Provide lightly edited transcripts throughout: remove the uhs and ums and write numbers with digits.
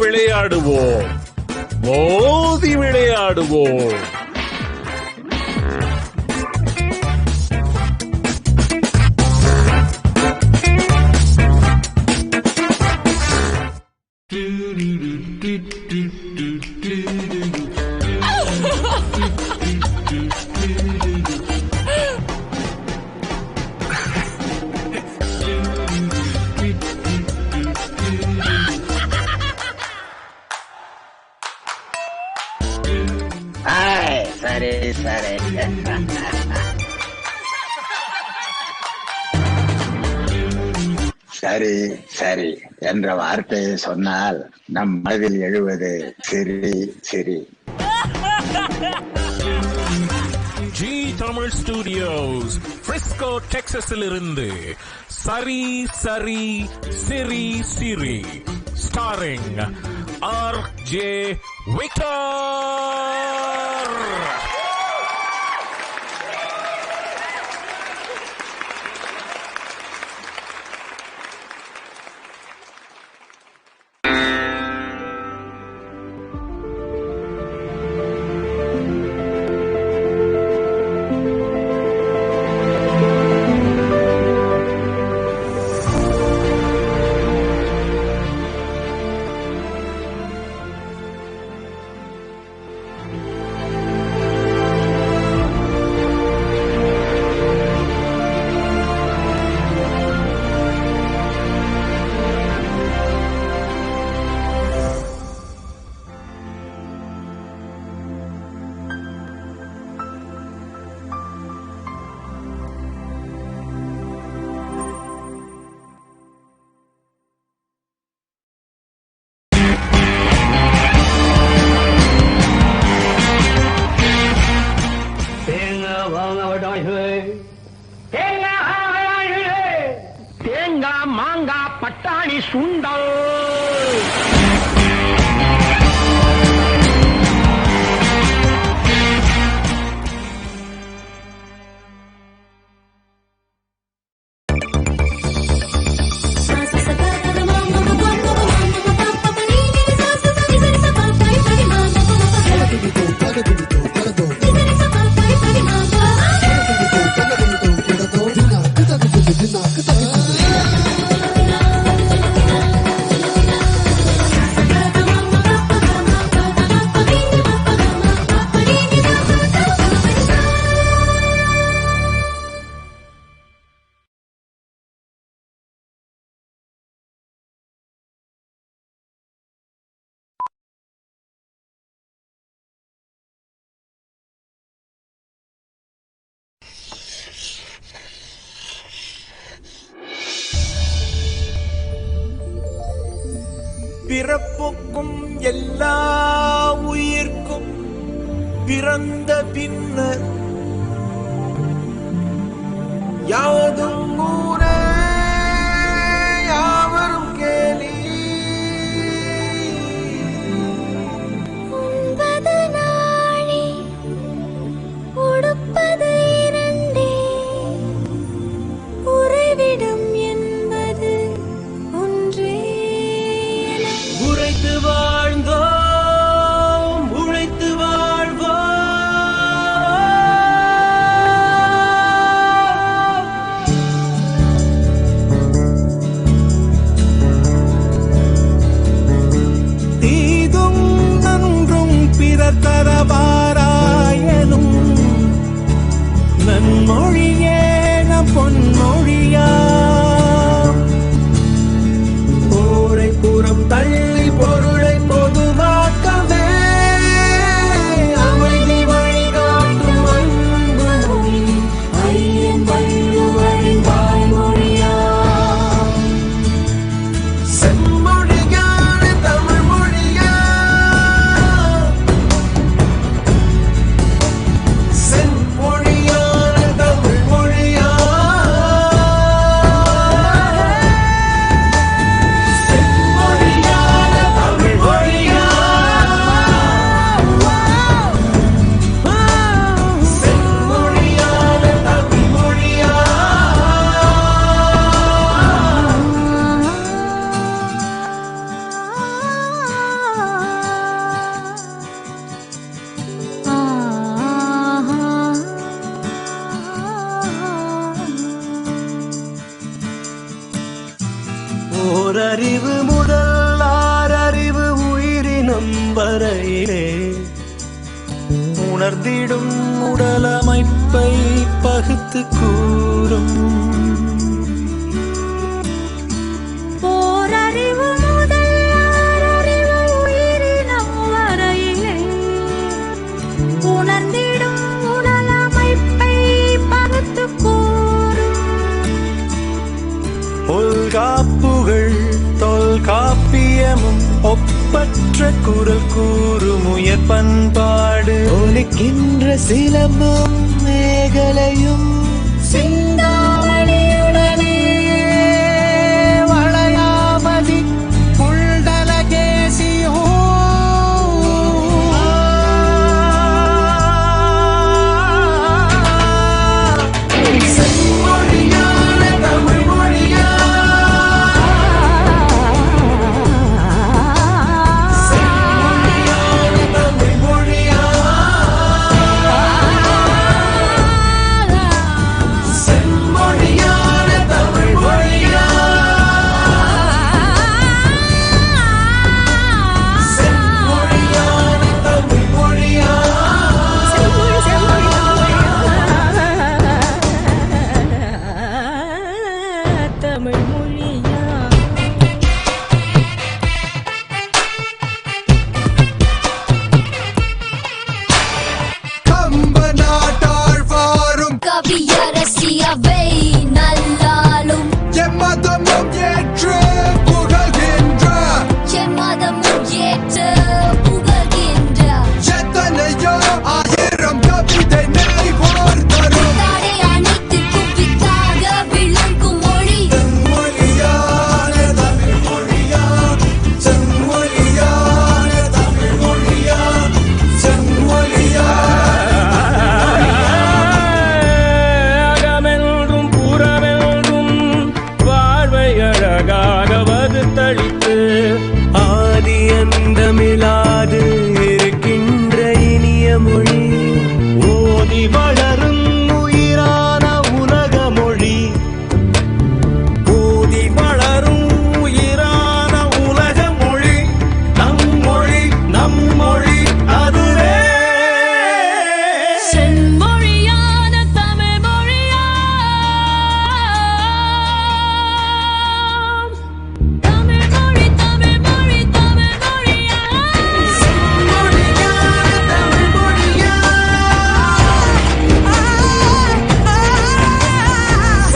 விளையாடுவோம், மோதி விளையாடுவோம். சரி சரி சரி சரி என்ற வார்த்தையை சொன்னால் நம் மனதில் எழுவது சிரி சிரி. ஜி தமிழ் ஸ்டுடியோஸ், பிரிஸ்கோ டெக்சாஸில் இருந்து சரி சரி சிரி சிரி, ஸ்டாரிங் ஆர்.ஜே. விக்டர். தேங்காய் மாங்காய் பட்டாணி சுண்டல். பிறப்புக்கும் எல்லா உயிர்க்கும் பிறந்த பின்னர் யாவதும் ஊரே யாவரும் கேலி. உண்பது நாழி உடுப்பது இரண்டே, உறைவிடம் என்பது ஒன்றே. உழைத்து வாழ்ந்தோம், உழைத்து வாழ்வோம், உணர்ந்திடும் உடலமைப்பை பகுத்து கூறும். ஓரறிவு முதல் ஆறறிவு உயிரினம் வரையிலே உணர்ந்திடும் உடலமைப்பை பகுத்து கூறும். தொல்காப்புகள் தொல்காப்பியமும் ஒப்பற்ற குரல் கூறும் உயர் பண்பாடு. ஒலிக்கின்ற சிலம்பும் மேகலையும் சிந்தாமணியுடனே வளையாமதி புல்தலகேசியோ. செம்மொழியான தமிழ் மொழியா, தமிழ் மொழியா. கம்பநாட்டாழ்வாரும் கவியரசியவை நல்லாலும் எம்மதமும் ஏற்று புகழ்கின்ற எம்மதமும் ஏற்று புகழ்கின்ற எத்தனையோ ஆயிரம் கவிதை நெய்வோர் தரும் தடை அனைத்து குவிக்காக விளங்கும் மொழி. செம்மொழியான தமிழ் மொழியா, செம்மொழியான தமிழ் மொழியா, செம்மொழியா. அகமென்றும் புறமென்றும் வாழ்வை அழகாக வகுத்தளித்து ஆதி அந்தமிலாது இருக்கின்ற இனிய மொழி. ஓதி வளரும் உயிரான உலக மொழி. ஓதி வளரும் உயிரான உலக மொழி. நம் மொழி, நம் மொழி அதுவே. செம்மொழியான தமிழ் மொழியா. தமிழ் மொழி தமிழ் மொழி தமிழ் மொழியா. செம்மொழியான தமிழ் மொழியா,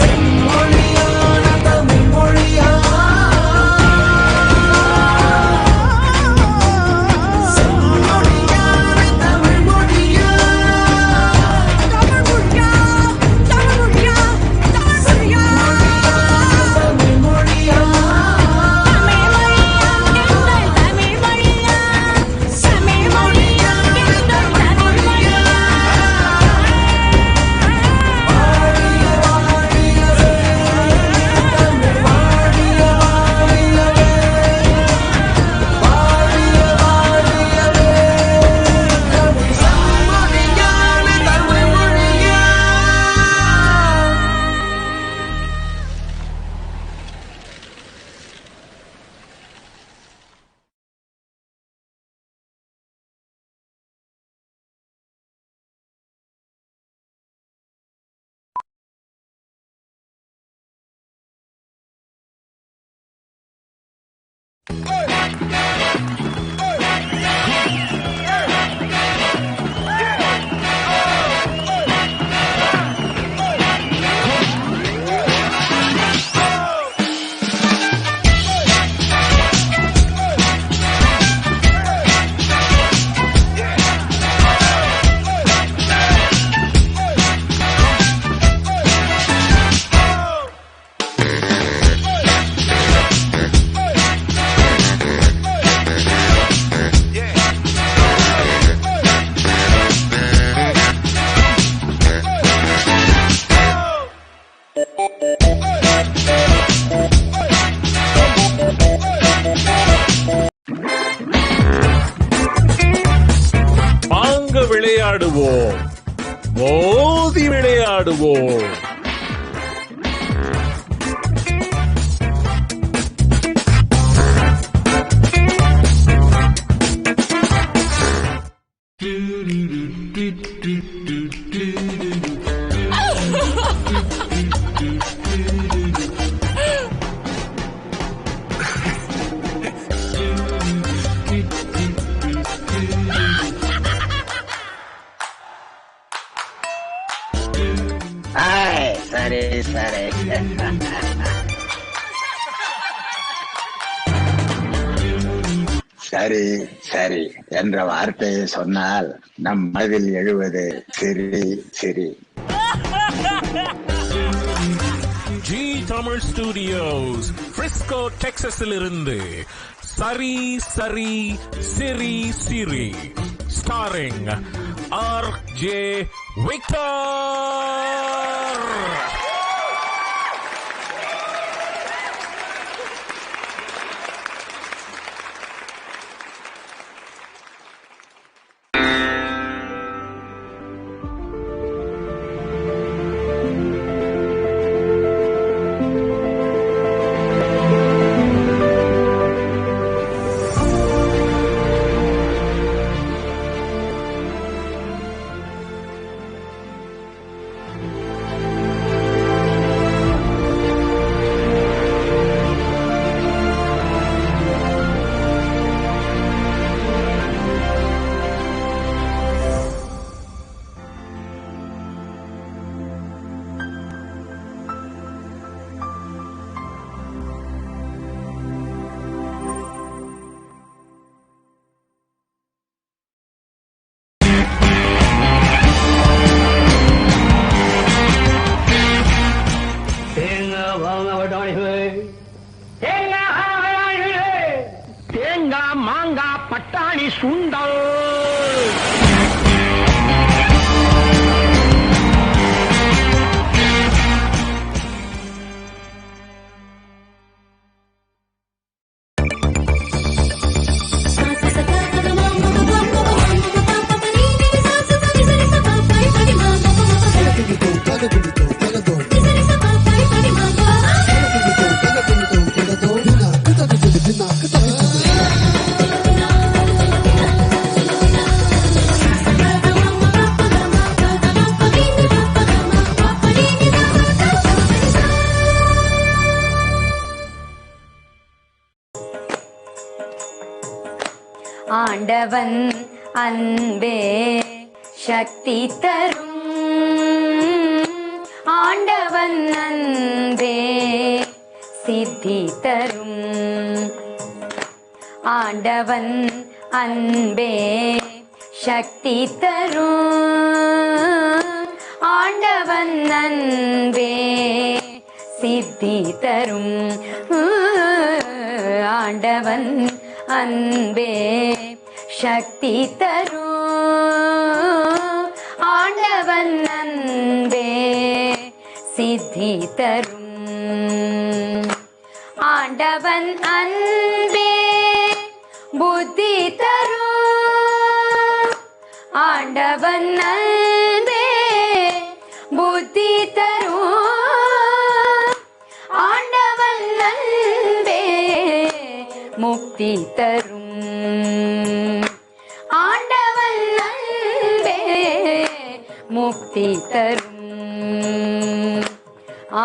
செம்மொழியான தமிழ் மொழியா, செம்மொழியான தமிழ் மொழியா, தமிழ் மொழியா தமிழ் மொழியா தமிழ் மொழியா. தமிழ் மொழியா. தமிழ் மொழியா தமிழ் மொழியா தமிழ் மொழியா. செம்மொழியான தமிழ் மொழியா. வாங்க விளையாடுவோம், மோதி விளையாடுவோம். சரி சரி. சரி சரி என்ற வார்த்தையை சொன்னால் நம் மனதில் எழுவது சிரி சிரி. ஜி தமிழ் ஸ்டுடியோஸ் பிரிஸ்கோ டெக்சாஸில் இருந்து சரி சரி சிரி சிரி ஸ்டாரிங் ஆர்.ஜே. விக்டர். தேங்காய் மாங்காய் பட்டாணி சுண்டல். ஆண்டவன் அன்பே சக்தி தரும். ஆண்டவன் அன்பே சித்தி தரும். ஆண்டவன் அன்பே சக்தி தரும். ஆண்டவன் அன்பே சித்தி தரும். ஆண்டவன் அன்பே சக்தி தரும். ஆண்டவன் அன்பே சித்தி தரும். ஆண்டவன் அன்பே புத்தி தரும். ஆண்டவன் அன்பே புத்தி தரும். ஆண்டவன் அன்பே முக்தி தரும். ஆண்டவன் அன்பே முக்தி தரும்.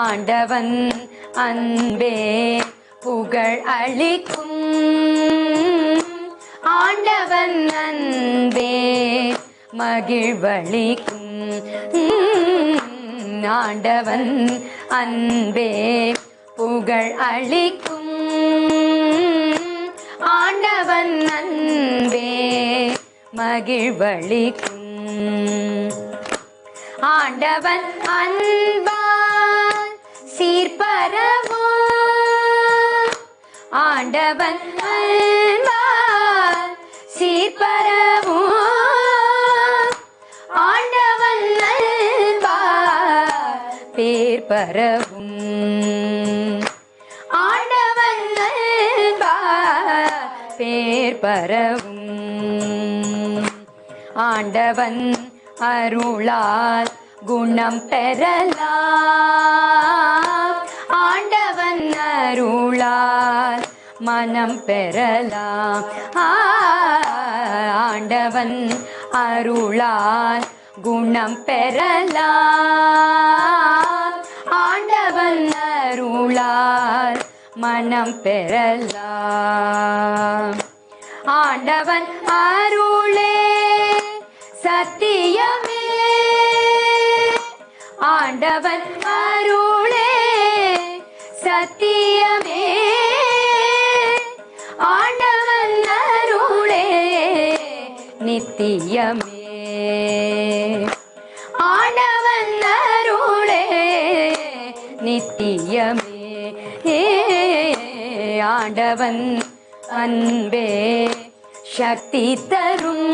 ஆண்டவன் அன்பே புகழ் அளிக்கும். ஆண்டவன் அன்பே மகிழ்வளிக்கும். ஆண்டவன் அன்பே புகழ் அளிக்கும். ஆண்டவன் அன்பே மகிழ்வளிக்கும். ஆண்டவன் அன்பால் சீர்பரவும். ஆண்டவன் அன்பால் சீர்பரவும். ஆண்டவன் அன்பால் பேர் பரவும். ஆண்டவன் அன்பால் பேர் பரவும். ஆண்டவன் அருளால் குணம் பெறலாம். ஆண்டவன் அருளால் மனம் பெறலாம். ஆண்டவன் அருளால் குணம் பெறலாம் ஆண்டவன் அருளால் மனம் பெறலாம் ஆண்டவன் அருளே சத்தியமே ஆண்டவன் அருளே சத்தியமே ஆண்டவன் அருளே நித்தியமே ஆண்டவன் அருளே நித்தியமே ஆண்டவன் அன்பே சக்தி தரும்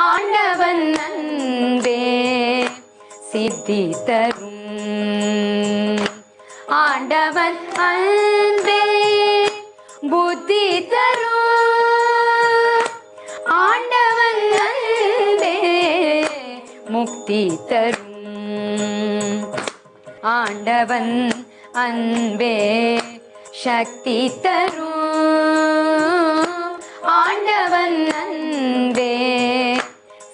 ஆண்டவன் அன்பே சித்தி தரும் ஆண்டவன் அன்பே புத்தி தரும் ஆண்டவன் அன்பே முக்தி தரும் ஆண்டவன் அன்பே சக்தி தரும் ஆண்டவன் அன்பே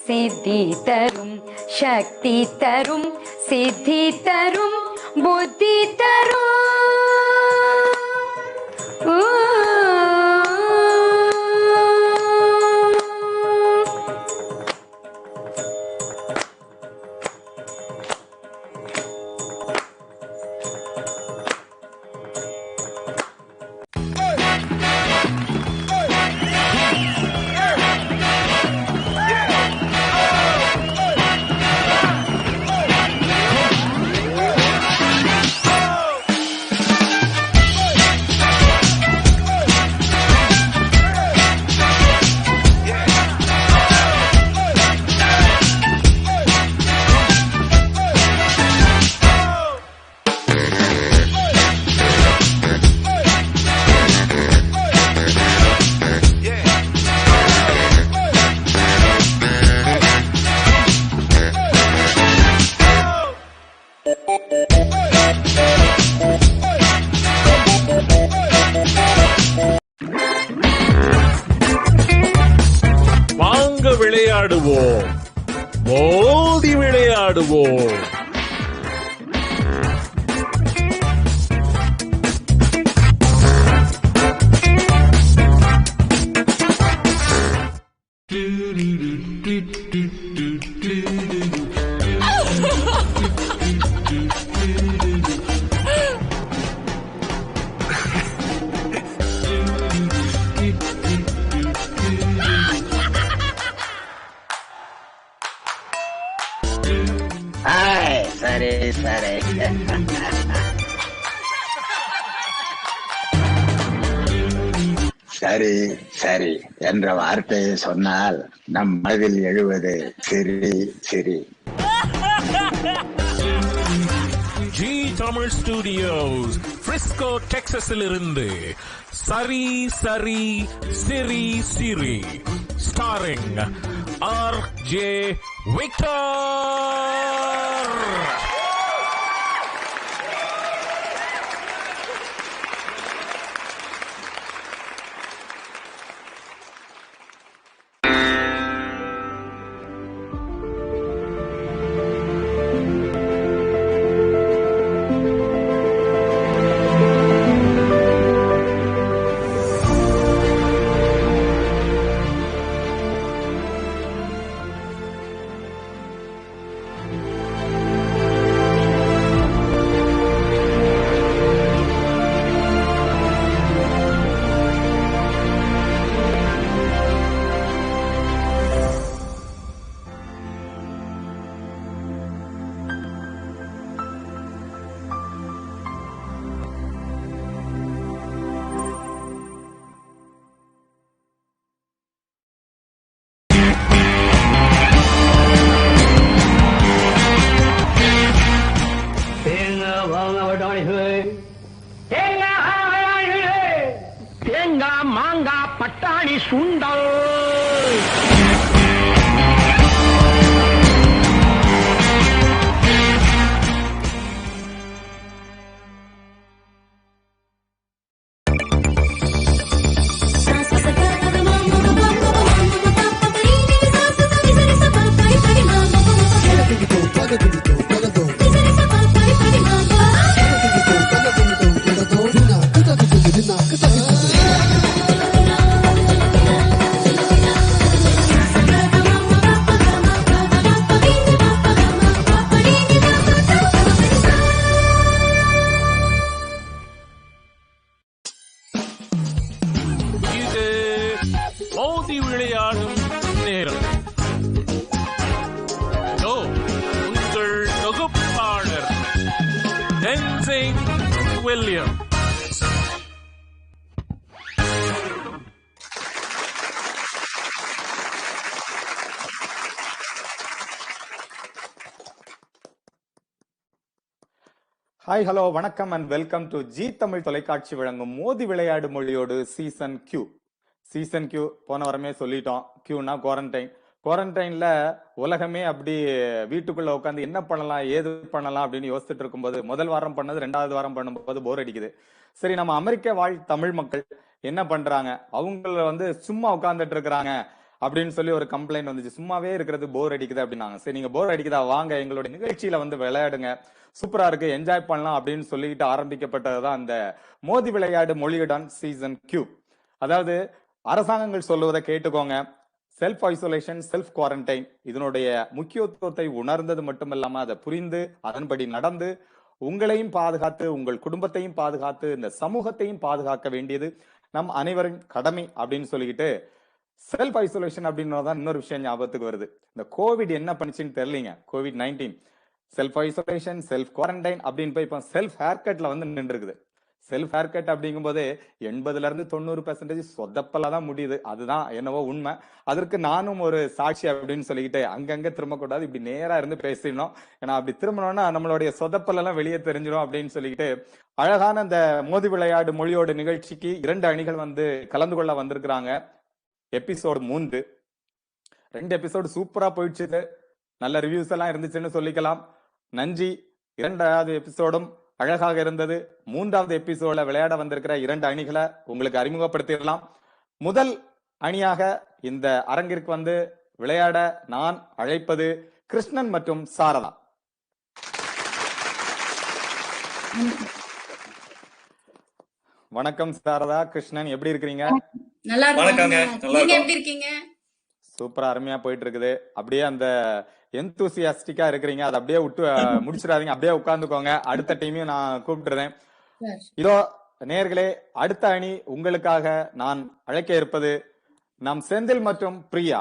சித்தி தரும் சக்தி தரும் சித்தி தரும் புத்தி தரும் வாங்க விளையாடுவோம், மோதி விளையாடுவோம். சரி சரி. சரி சரி என்ற வார்த்தையை சொன்னால் நம் மனதில் எழுவது சிரி சிரி. ஜி தமிழ் ஸ்டுடியோஸ் பிரிஸ்கோ டெக்சாஸில் இருந்து சரி சரி சிரி சிரி ஸ்டாரிங் ஆர்.ஜே. விக்டர். தேங்காய் மாங்காய் பட்டாணி சுண்டல். Introducing William. ஹாய் ஹலோ வணக்கம் and welcome to Zee Tamil தொலைக்காட்சி வழங்கும் மோதி விளையாடு மொழியோடு சீசன் கியூ. சீசன் கியூ போன வாரமே சொல்லிட்டோம். கியூனா குவாரண்டைன்ல உலகமே அப்படி வீட்டுக்குள்ள உட்காந்து என்ன பண்ணலாம் ஏது பண்ணலாம் அப்படின்னு யோசிச்சுட்டு இருக்கும்போது முதல் வாரம் பண்ணது 2வது வாரம் பண்ணும்போது போர் அடிக்குது. சரி, நம்ம அமெரிக்க வாழ் தமிழ் மக்கள் என்ன பண்றாங்க, அவங்கள சும்மா உட்கார்ந்துட்டு இருக்கிறாங்க அப்படின்னு சொல்லி ஒரு கம்ப்ளைண்ட் வந்துச்சு. சும்மாவே இருக்கிறது போர் அடிக்குது அப்படின்னாங்க. சரி, நீங்க போர் அடிக்குதா, வாங்க எங்களுடைய நிகழ்ச்சியில விளையாடுங்க, சூப்பரா இருக்கு, என்ஜாய் பண்ணலாம் அப்படின்னு சொல்லிட்டு ஆரம்பிக்கப்பட்டதுதான் அந்த மோதி விளையாடு மொழியுடன் சீசன் கியூ. அதாவது அரசாங்கங்கள் சொல்லுவதை கேட்டுக்கோங்க. செல்ஃப் ஐசோலேஷன், செல்ஃப் குவாரண்டைன் இதனுடைய முக்கியத்துவத்தை உணர்ந்தது மட்டுமல்லாம அதை புரிந்து அதன்படி நடந்து உங்களையும் பாதுகாத்து உங்கள் குடும்பத்தையும் பாதுகாத்து இந்த சமூகத்தையும் பாதுகாக்க வேண்டியது நம் அனைவரின் கடமை அப்படின்னு சொல்லிக்கிட்டு செல்ஃப் ஐசோலேஷன் அப்படின்றதான் இன்னொரு விஷயம் ஞாபகத்துக்கு வருது. இந்த கோவிட் என்ன பண்ணுச்சுன்னு தெரியலீங்க. COVID-19 self isolation, self quarantine அப்படின்னு போய் இப்போ செல்ஃப் ஹேர் கட்ல நின்று இருக்குது. செல்ஃப் ஹேர் கட் அப்படிங்கும் போது 80% சொதப்பல தான் முடியுது. அதுதான் என்னவோ உண்மை. அதற்கு நானும் ஒரு சாட்சி அப்படின்னு சொல்லிக்கிட்டு அங்கங்க திரும்பக்கூடாது, இப்படி நேரா இருந்து பேசிடணும். ஏன்னா அப்படி திரும்பணும்னா நம்மளுடைய சொதப்பல் எல்லாம் வெளியே தெரிஞ்சிடும் அப்படின்னு சொல்லிக்கிட்டு அழகான இந்த மோதி விளையாடு மொழியோட நிகழ்ச்சிக்கு 2 அணிகள் கலந்து கொள்ள வந்திருக்கிறாங்க. எபிசோடு 3 2 எபிசோடு சூப்பரா போயிடுச்சு. நல்ல ரிவ்யூஸ் எல்லாம் இருந்துச்சுன்னு சொல்லிக்கலாம். நன்றி. 2வது எபிசோடும் அழகாக இருந்தது. 3வது எபிசோட்ல விளையாட வந்திருக்கிற 2 அணிகளை உங்களுக்கு அறிமுகப்படுத்திடலாம். முதல் அணியாக இந்த அரங்கிற்கு விளையாட நான் அழைப்பது கிருஷ்ணன் மற்றும் சாரதா. வணக்கம் சாரதா, கிருஷ்ணன், எப்படி இருக்கிறீங்க? நல்லா இருக்கீங்க? நீங்க எப்படி இருக்கீங்க? சூப்பரா அருமையா போயிட்டு இருக்குது. அப்படியே அந்த எந்தூசியாஸ்டிக்கா இருக்கிறீங்க, அதை அப்படியே விட்டு முடிச்சிடாதீங்க, அப்படியே உட்கார்ந்துக்கோங்க. அடுத்த டீமையும் நான் கூப்பிட்டுறேன். இதோ நேயர்களே, அடுத்த அணி உங்களுக்காக நான் அழைக்க இருப்பது நம் செந்தில் மற்றும் பிரியா.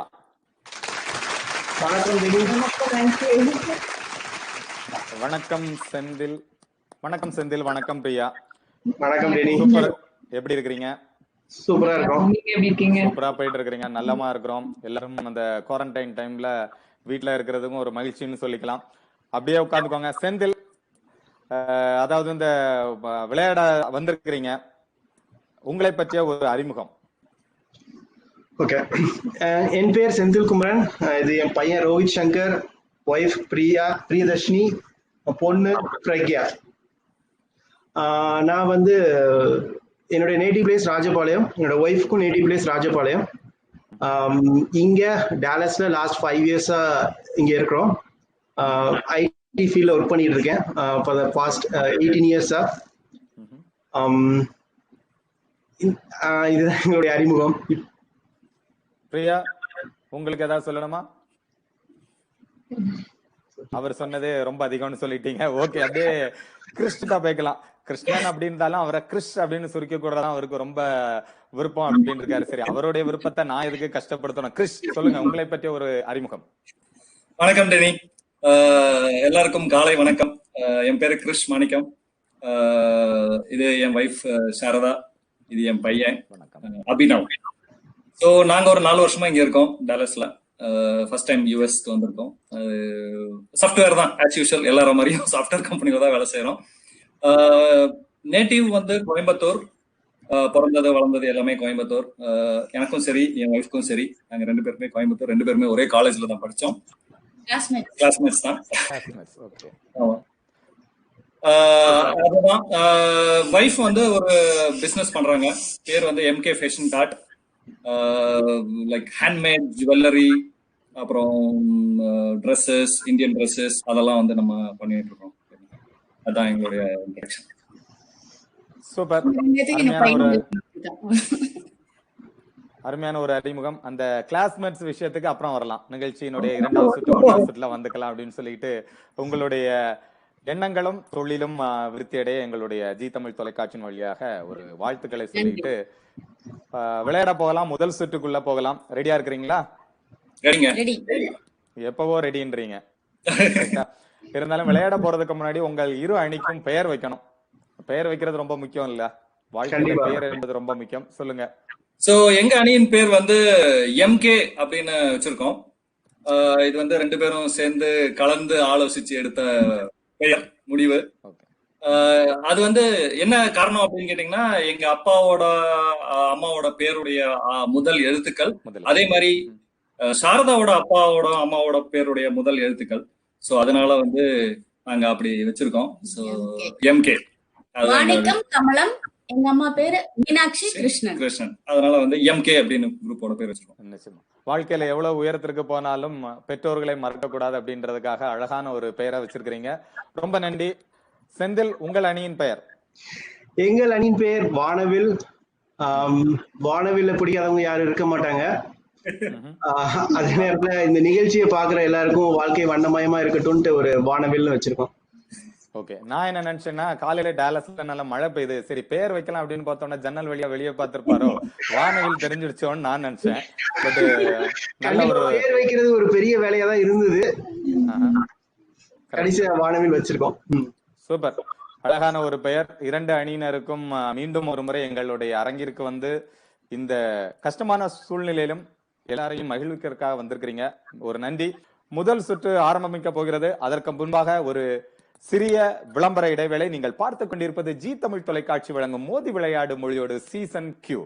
வணக்கம் செந்தில். வணக்கம் செந்தில். வணக்கம் பிரியா. வணக்கம். சூப்பர். எப்படி இருக்கிறீங்க? சூப்பரா இருக்கும். சூப்பரா போயிட்டு இருக்கிறீங்க. நல்லமா இருக்கிறோம். எல்லாரும் அந்த குவாரண்டைன் டைம்ல வீட்டுல இருக்கிறதுக்கும் ஒரு மகிழ்ச்சின்னு சொல்லிக்கலாம். அப்படியே உட்கார்ந்துக்கோங்க. செந்தில், அதாவது இந்த விளையாட வந்திருக்கிறீங்க, உங்களை பற்றிய ஒரு அறிமுகம். ஓகே, என் பேர் செந்தில் குமரன். இது என் பையன் ரோஹித் சங்கர், ஒய்ஃப் பிரியதர்ஷினி, பொண்ணு பிரக்யா. நான் என்னுடைய நேட்டிவ் பிளேஸ் ராஜபாளையம், என்னோட ஒய்ஃப்க்கும் நேட்டிவ் பிளேஸ் ராஜபாளையம். இங்க டாலஸ்ல லாஸ்ட் 5 இயர்ஸா இங்க இருக்கிறோம். ஐடி ஃபீல்ட்ல ஒர்க் பண்ணிட்டு இருக்கேன் ஃபார் த பாஸ்ட் 18 இயர்ஸா. இதுதான் எங்களுடைய அறிமுகம். பிரியா, உங்களுக்கு ஏதாவது சொல்லணுமா? அவர் சொன்னது ரொம்ப அதிகம்னு சொல்லிட்டீங்க. ஓகே, அப்படியே கிறிஸ்டா போய்க்கலாம். கிருஷ்ணன் அப்படின்றாலும் அவரை கிறிஸ் அப்படின்னு சுருக்க கூடதான் அவருக்கு ரொம்ப விருப்பம் அப்படின்னு இருக்காரு. சரி, அவருடைய விருப்பத்தை நான் எதுக்கு கஷ்டப்படுத்தணும்? கிறிஸ், சொல்லுங்க, உங்களை பற்றிய ஒரு அறிமுகம். வணக்கம் டெனி, எல்லாருக்கும் காலை வணக்கம். என் பேரு கிறிஸ் மாணிக்கம். இது என் வைஃப் சாரதா, இது என் பையன் அபினவ். ஸோ நாங்க ஒரு 4 வருஷமா இங்க இருக்கோம் டாலஸ்ல. ஃபர்ஸ்ட் டைம் யூஎஸ்க்கு வந்திருக்கோம். சாஃப்ட்வேர் தான் ஆஸ் யூஷுவல், எல்லாரும் மாதிரியும் சாஃப்ட்வேர் கம்பெனில தான் வேலை செய்யறோம். நேட்டிவ் கோயம்புத்தூர், பிறந்தது வளர்ந்தது எல்லாமே கோயம்புத்தூர். எனக்கும் சரி என் ஒய்ஃப்க்கும் சரி, நாங்க 2 பேருமே கோயம்புத்தூர். 2 பேருமே ஒரே காலேஜ்ல தான் படிச்சோம், கிளாஸ்மேட்ஸ் தான். அதுதான். வைஃப் ஒரு பிசினஸ் பண்றாங்க. பேர் MK fashion card, like handmade jewellery, அப்புறம் ட்ரெஸ்ஸஸ், இந்தியன் ட்ரெஸ்ஸஸ், அதெல்லாம் நம்ம பண்ணிட்டு இருக்கோம். அதான் எங்களுடைய இன்ட்ரோடக்ஷன். சூப்பர். அருமையான ஒரு அறிமுகம். அந்த கிளாஸ்மேட்ஸ் விஷயத்துக்கு அப்புறம் வரலாம். நிகழ்ச்சியினுடைய 2வது சுற்று 3வது சுற்றுல வந்துக்கலாம் அப்படின்னு சொல்லிட்டு உங்களுடைய எண்ணங்களும் தொழிலும் விருத்தியடைய எங்களுடைய ஜி தமிழ் தொலைக்காட்சியின் வழியாக ஒரு வாழ்த்துக்களை சொல்லிட்டு விளையாட போகலாம். முதல் சுற்றுக்குள்ள போகலாம். ரெடியா இருக்கிறீங்களா? எப்பவோ ரெடின்றீங்க. இருந்தாலும் விளையாட போறதுக்கு முன்னாடி உங்கள் 2 அணிக்கும் பெயர் வைக்கணும். பெயர் வைக்கிறது ரொம்ப முக்கியம் இல்ல, வாழ்க்கையில கண்டிப்பா. பெயர் என்பது ரொம்ப முக்கியம். சொல்லுங்க. சோ எங்க அணியின் பேர் வந்து எம்கே அப்படின்னு வச்சிருக்கோம். இது வந்து 2 பேரும் சேர்ந்து கலந்து ஆலோசிச்சு எடுத்த பெயர் முடிவு. ஓகே. அது வந்து என்ன காரணம் அப்படின்னு கேட்டீங்கன்னா, எங்க அப்பாவோட அம்மாவோட பேருடைய முதல் எழுத்துக்கள், முதல்ல. அதே மாதிரி சாரதாவோட அப்பாவோட அம்மாவோட பேருடைய முதல் எழுத்துக்கள். சோ அதனால வந்து நாங்க அப்படி வச்சிருக்கோம். So MK. மாணிக்கம் கமலம். எங்க அம்மா பேரு மீனாட்சி கிருஷ்ணன். கிருஷ்ணன். அதனால வந்து எம்கே அப்படின்னு குரூப்போட பேர் வச்சிருக்கோம். நிச்சயமா. வாழ்க்கையில எவ்வளவு உயரத்திற்கு போனாலும் பெற்றோர்களை மறக்க கூடாது அப்படின்றதுக்காக அழகான ஒரு பெயரை வச்சிருக்கிறீங்க. ரொம்ப நன்றி. செந்தில், உங்கள் அணியின் பெயர்? எங்கள் அணியின் பெயர் வானவில். வானவில்ல பிடிக்காதவங்க யாரும் இருக்க மாட்டாங்க. அதே நேரத்துல இந்த நிகழ்ச்சியை பாக்குற எல்லாருக்கும் வாழ்க்கை வண்ணமயமா இருக்கட்டும்ட்டு ஒரு வானவில்னு வச்சிருக்கோம். ஓகே. நான் என்ன நினைச்சேன்னா, காலையில டாலஸ்ல நல்ல மழை பெய்யுது, சரி பேர் வைக்கலாம் அப்படின்னு பார்த்தோம்னா ஜன்னல் வழியா வெளியே பார்த்திருப்பாரோ, வானவில் தெரிஞ்சிடுச்சோன்னு நான் நினைச்சேன். பட் நல்ல ஒரு பேர் வைக்கிறது ஒரு பெரிய வேலையா தான் இருந்தது. கடைசியா வானவில் வச்சிருக்கோம். சூப்பர். அழகான ஒரு பெயர். 2 அணியினருக்கும் மீண்டும் ஒரு முறை எங்களுடைய அரங்கிற்கு வந்து இந்த கஷ்டமான சூழ்நிலையிலும் எல்லாரையும் மகிழ்விக்கிறதுக்காக வந்திருக்கிறீங்க. ஒரு நன்றி. முதல் சுற்று ஆரம்பிக்க போகிறது. அதற்கு முன்பாக ஒரு சிறிய விளம்பர இடைவேளை. நீங்கள் பார்த்துக் கொண்டிருப்பது ஜி தமிழ் தொலைக்காட்சி வழங்கும் மோதி விளையாடு மொழியோடு சீசன் கியூ.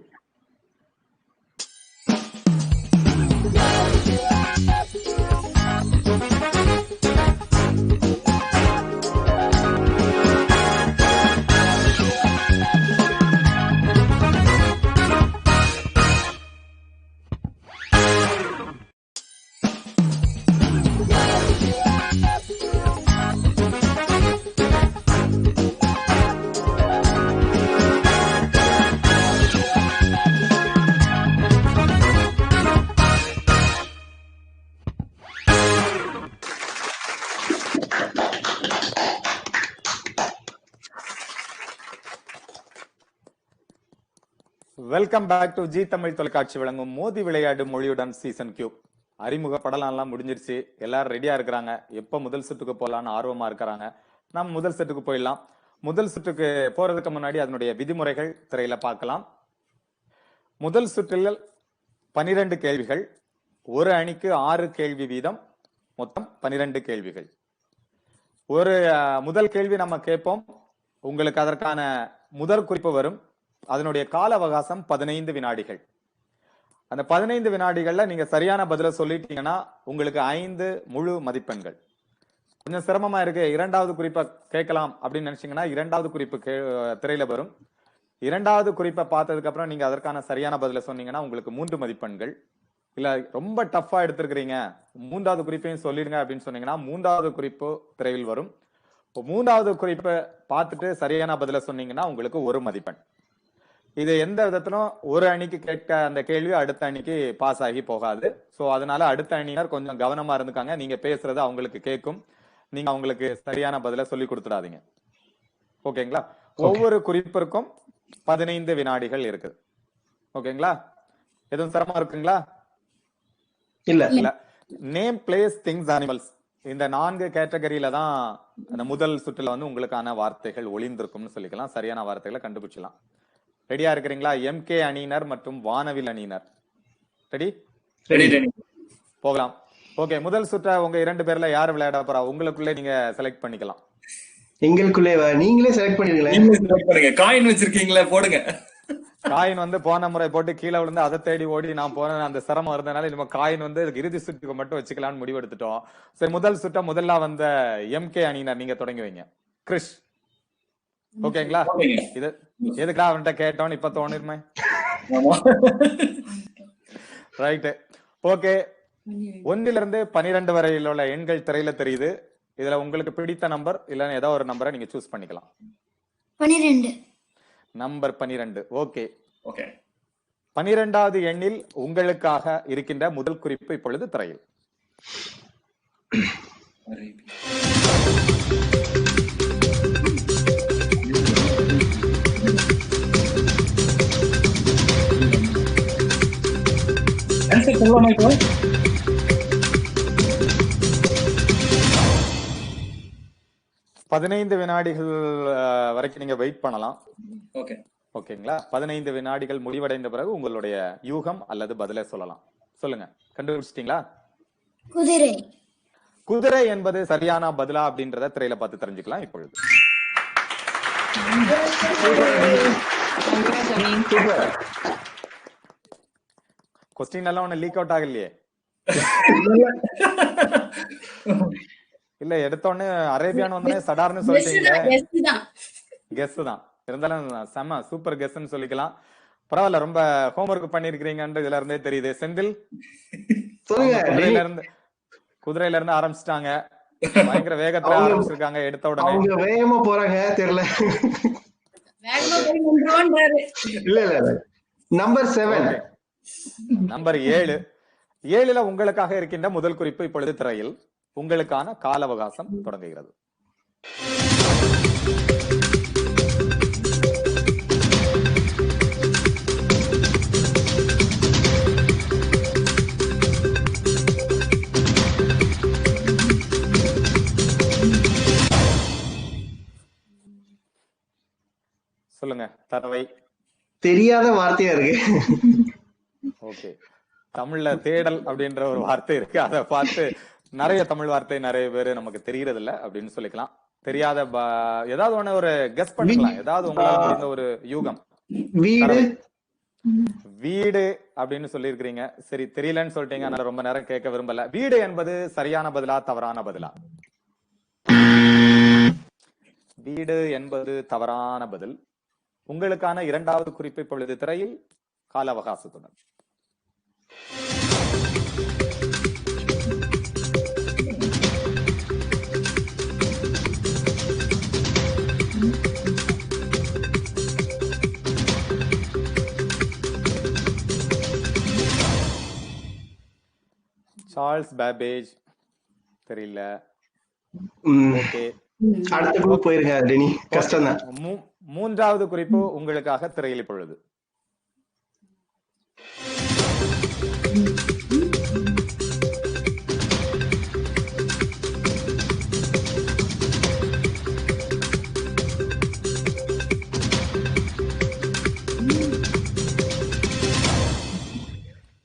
Welcome back to Zee Tamil தொலைக்காட்சி வழங்கும் மோதி விளையாடு மொழியுடன் சீசன் கியூ. அறிமுக படலாம் முடிஞ்சிருச்சு. எல்லாரும் ரெடியா இருக்கிறாங்க. எப்ப முதல் சுற்றுக்கு போலான்னு ஆர்வமா இருக்கிறாங்க. நம்ம முதல் சுற்றுக்கு போயிடலாம். முதல் சுற்றுக்கு போறதுக்கு முன்னாடி அதனுடைய விதிமுறைகள் திரையில பார்க்கலாம். முதல் சுற்றில் 12 கேள்விகள். ஒரு அணிக்கு 6 கேள்வி வீதம். மொத்தம் 12 கேள்விகள். ஒரு முதல் கேள்வி நம்ம கேட்போம். உங்களுக்கு அதற்கான முதல் குறிப்பு வரும். அதனுடைய கால அவகாசம் 15 வினாடிகள். அந்த 15 வினாடிகள்ல நீங்க சரியான பதில சொல்லிட்டீங்கன்னா உங்களுக்கு 5 முழு மதிப்பெண்கள். கொஞ்சம் சிரமமா இருக்கு, இரண்டாவது குறிப்பை கேட்கலாம் அப்படின்னு நினைச்சீங்கன்னா இரண்டாவது குறிப்பு திரையில வரும். இரண்டாவது குறிப்பை பார்த்ததுக்கு அப்புறம் நீங்க அதற்கான சரியான பதில சொன்னீங்கன்னா உங்களுக்கு 3 மதிப்பெண்கள். இல்ல ரொம்ப டஃபா எடுத்திருக்கிறீங்க, மூன்றாவது குறிப்பையும் சொல்லிடுங்க அப்படின்னு சொன்னீங்கன்னா மூன்றாவது குறிப்பு திரையில் வரும். இப்போ மூன்றாவது குறிப்பை பார்த்துட்டு சரியான பதில சொன்னீங்கன்னா உங்களுக்கு 1 மதிப்பெண். இது எந்த விதத்திலும் ஒரு அணிக்கு கேட்க அந்த கேள்வி அடுத்த அணிக்கு பாஸ் ஆகி போகாது. சோ அதனால அடுத்த அணியினர் கொஞ்சம் கவனமா இருந்துக்காங்க. நீங்க பேசுறது அவங்களுக்கு கேட்கும். நீங்க அவங்களுக்கு சரியான பதில சொல்லி கொடுத்துடாதீங்க. ஓகேங்களா? ஒவ்வொரு குறிப்பிற்கும் 15 வினாடிகள் இருக்கு. ஓகேங்களா? எதுவும் சிரமம் இருக்குங்களா? இல்ல. நேம், பிளேஸ், திங்ஸ், அனிமல்ஸ் இந்த 4 கேட்டகரியில தான் அந்த முதல் சுற்றுல வந்து உங்களுக்கான வார்த்தைகள் ஒளிந்திருக்கும்னு சொல்லிக்கலாம். சரியான வார்த்தைகளை கண்டுபிடிச்சலாம். ரெடியா இருக்கிறீங்களா? எம்கே அணியினர் மற்றும் வானவில் அணியினர் ரெடி? போகலாம். ஓகே. முதல் சுற்ற உங்க 2 பேர்ல யார் விளையாட போறா? உங்களுக்குள்ளே நீங்க செலக்ட் பண்ணிக்கலாம். எங்களுக்குள்ளே நீங்களே செலக்ட் பண்ணிடுங்களேன். காயின் வச்சிருக்கீங்களா? போடுங்க. காயின் வந்து போன முறை போட்டு கீழே விழுந்து அதை தேடி ஓடி நான் போன அந்த சிரமம் இருந்தனால நம்ம காயின் வந்து இறுதி சுற்றுக்கு மட்டும் வச்சுக்கலாம்னு முடிவு எடுத்துட்டோம். சரி, முதல் சுற்ற முதல்ல வந்த எம்கே அணியினர் நீங்க தொடங்கி வைங்க. கிறிஷ், ஓகேங்களா? இது எதுக்குடா அவன்கிட்ட கேட்டோன்னு இப்ப தோணிருமே. ரைட்டு. ஓகே. 1 - 12 வரையில் உள்ள எண்கள் திரையில தெரியுது. இதுல உங்களுக்கு பிடித்த நம்பர் இல்ல ஏதோ ஒரு நம்பரை நீங்க சூஸ் பண்ணிக்கலாம். 12. நம்பர் 12. ஓகே. 12வது எண்ணில் உங்களுக்காக இருக்கின்ற முதல் குறிப்பு இப்பொழுது திரையில். 15 வினாடிகள் வரைக்கும் நீங்க வெயிட் பண்ணலாம். ஓகே ஓகேங்களா? 15 வினாடிகள் முடிவடைந்த பிறகு உங்களுடைய யூகம் அல்லது பதிலை சொல்லலாம். சொல்லுங்க, கண்டுபிடிச்சிட்டீங்களா? குதிரை. குதிரை என்பது சரியான பதிலா அப்படின்றத திரையில பார்த்து தெரிஞ்சுக்கலாம் இப்பொழுது. கொஸ்டின் எல்லாம் ஒண்ணு லீக் அவுட் ஆகலையே? இல்ல எடுத்தோடனே அரேபியான்னு வந்தோடனே சடார்னு சொல்லிட்டீங்க. கெஸ் தான் இருந்தாலும் செம சூப்பர் கெஸ்ன்னு சொல்லிக்கலாம். பரவாயில்ல, ரொம்ப ஹோம்ஒர்க் பண்ணிருக்கீங்கன்ற இதுல இருந்தே தெரியுது. செந்தில் குதிரையில இருந்து ஆரம்பிச்சிட்டாங்க, பயங்கர வேகத்துல ஆரம்பிச்சிருக்காங்க. எடுத்த உடனே அவங்க வேகமா போறாங்க தெரியல. இல்ல இல்ல நம்பர் 7 நம்பர் 7. 7ல உங்களுக்காக இருக்கின்ற முதல் குறிப்பு இப்பொழுது திரையில். உங்களுக்கான கால அவகாசம் தொடங்குகிறது. சொல்லுங்க, தரவை. தெரியாத வார்த்தையா இருக்கு. ஓகே, தமிழ்ல தேடல் அப்படின்ற ஒரு வார்த்தை இருக்கு. அதை பார்த்து நிறைய தமிழ் வார்த்தை நிறைய பேரு நமக்கு தெரியறது இல்ல அப்படின்னு சொல்லிக்கலாம். தெரியாத ஏதாவது ஒண்ணு ஒரு கெஸ் பண்ணிக்கலாம். ஏதாவது உங்களுக்கு தெரிந்த ஒரு யூகம். வீடு. வீடு அப்படின்னு சொல்லி இருக்கிறீங்க. சரி, தெரியலன்னு சொல்லிட்டீங்க, அதனால ரொம்ப நேரம் கேட்க விரும்பல. வீடு என்பது சரியான பதிலா தவறான பதிலா? வீடு என்பது தவறான பதில். உங்களுக்கான இரண்டாவது குறிப்பு இப்பொழுது திரையில், கால அவகாசத்துடன். சார்ல்ஸ் பேபேஜ் தெரியல. ஓகே, அடுத்த குரூப் போயிருங்க டெனி. கஷ்டம் தான். மூன்றாவது குறிப்பு உங்களுக்காக திரையில் இப்பொழுது.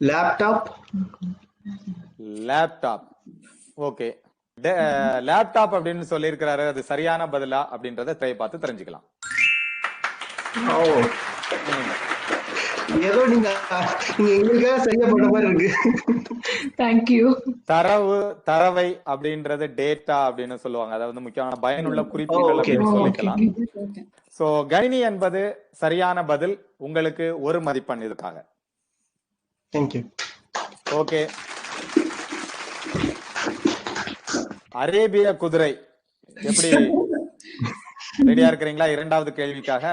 லேப்டாப். லேப்டாப். ஓகே, லேப்டாப் அப்படின்னு சொல்லி இருக்கிறாரு. அது சரியான பதிலா அப்படின்றத திரையை பார்த்து தெரிஞ்சுக்கலாம். ஏதோ நீங்க எங்களுக்காக சரியா பண்ண மாதிரி இருக்கு. தேங்க்யூ. தரவை அப்படின்றது டேட்டா அப்படின்னு சொல்லுவாங்க. அதாவது முக்கியமான பயனுள்ள குறிப்புகள் அப்படின்னு சொல்லிக்கலாம். சோ கணினி என்பது சரியான பதில். உங்களுக்கு ஒரு மதிப்பெண் இதுக்காக. தேங்க்யூ. ஓகே, அரேபிய குதிரை எப்படி? ரெடியா இருக்கிறீங்களா இரண்டாவது கேள்விக்காக?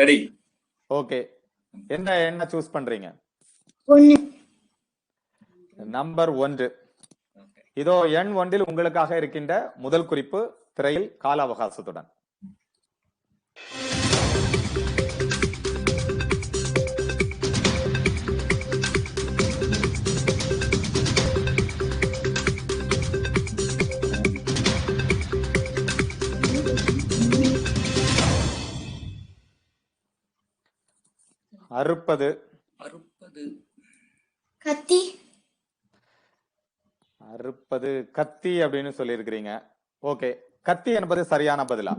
ரெடி. ஓகே, என்ன சூஸ் பண்றீங்க? நம்பர் 1. இதோ எண் 1 உங்களுக்காக இருக்கின்ற முதல் குறிப்பு திரையில், கால அவகாசத்துடன். அறுப்பது. கத்தி. அறுப்பது கத்தி அப்படின்னு சொல்லி இருக்கிறீங்க. ஓகே, கத்தி என்பது சரியான பதிலா?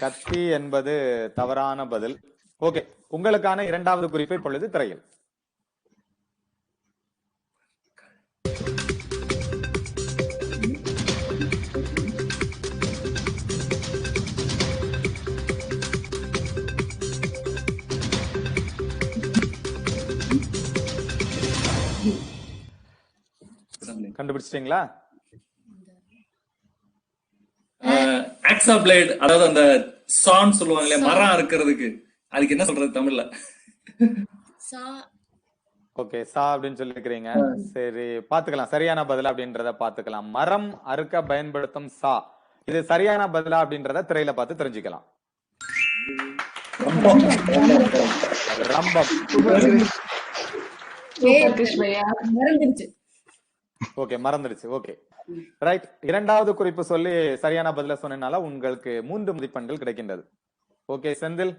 கத்தி என்பது தவறான பதில். ஓகே, உங்களுக்கான இரண்டாவது குறிப்பு இப்பொழுது திரையில். கண்டுபிடிச்சிட்டீங்களா? ஆக்ஸா பிளேட், அதாவது அந்த சான் சொல்லுவாங்களே, மரம் அறுக்கிறதுக்கு, அதுக்கு என்ன சொல்றது தமிழ்ல? ஓகே, சா அப்படின்னு சொல்லிருக்கீங்க. சரி, பாத்துக்கலாம் சரியான பதிலா அப்படின்றத பாத்துக்கலாம். மரம் அறுக்க பயன்படுத்தும் சா, இது சரியான பதிலா அப்படின்றத திரையில பார்த்து தெரிஞ்சுக்கலாம். ரம்பம். ஓகே, மறந்துடுச்சு. Okay, right. இரண்டாவது குறிப்பு சொல்லி சரியான பதில சொன்னனால உங்களுக்கு 3 மதிப்பெண்கள் கிடைக்கின்றது. ஓகே, செந்தில்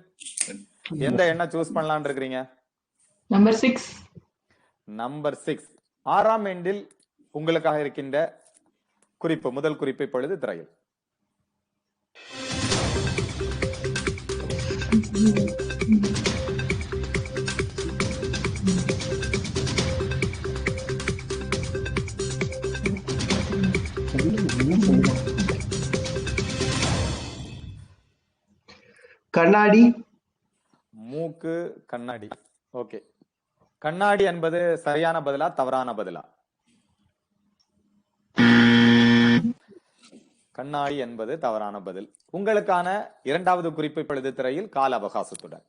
எந்த எண்ணை சூஸ் பண்ணலாம்னு இருக்கிறீங்க? Number 6. நம்பர் 6. 6ஆம் எண்டில் உங்களுக்காக இருக்கின்ற குறிப்பு, முதல் குறிப்பு இப்பொழுது திரையில். கண்ணாடி. மூக்கு, கண்ணாடி. ஓகே, கண்ணாடி என்பது சரியான பதிலா தவறான பதிலா? கண்ணாடி என்பது தவறான பதில். உங்களுக்கான இரண்டாவது குறிப்பு இப்பொழுது திரையில், கால அவகாசத்துடன்.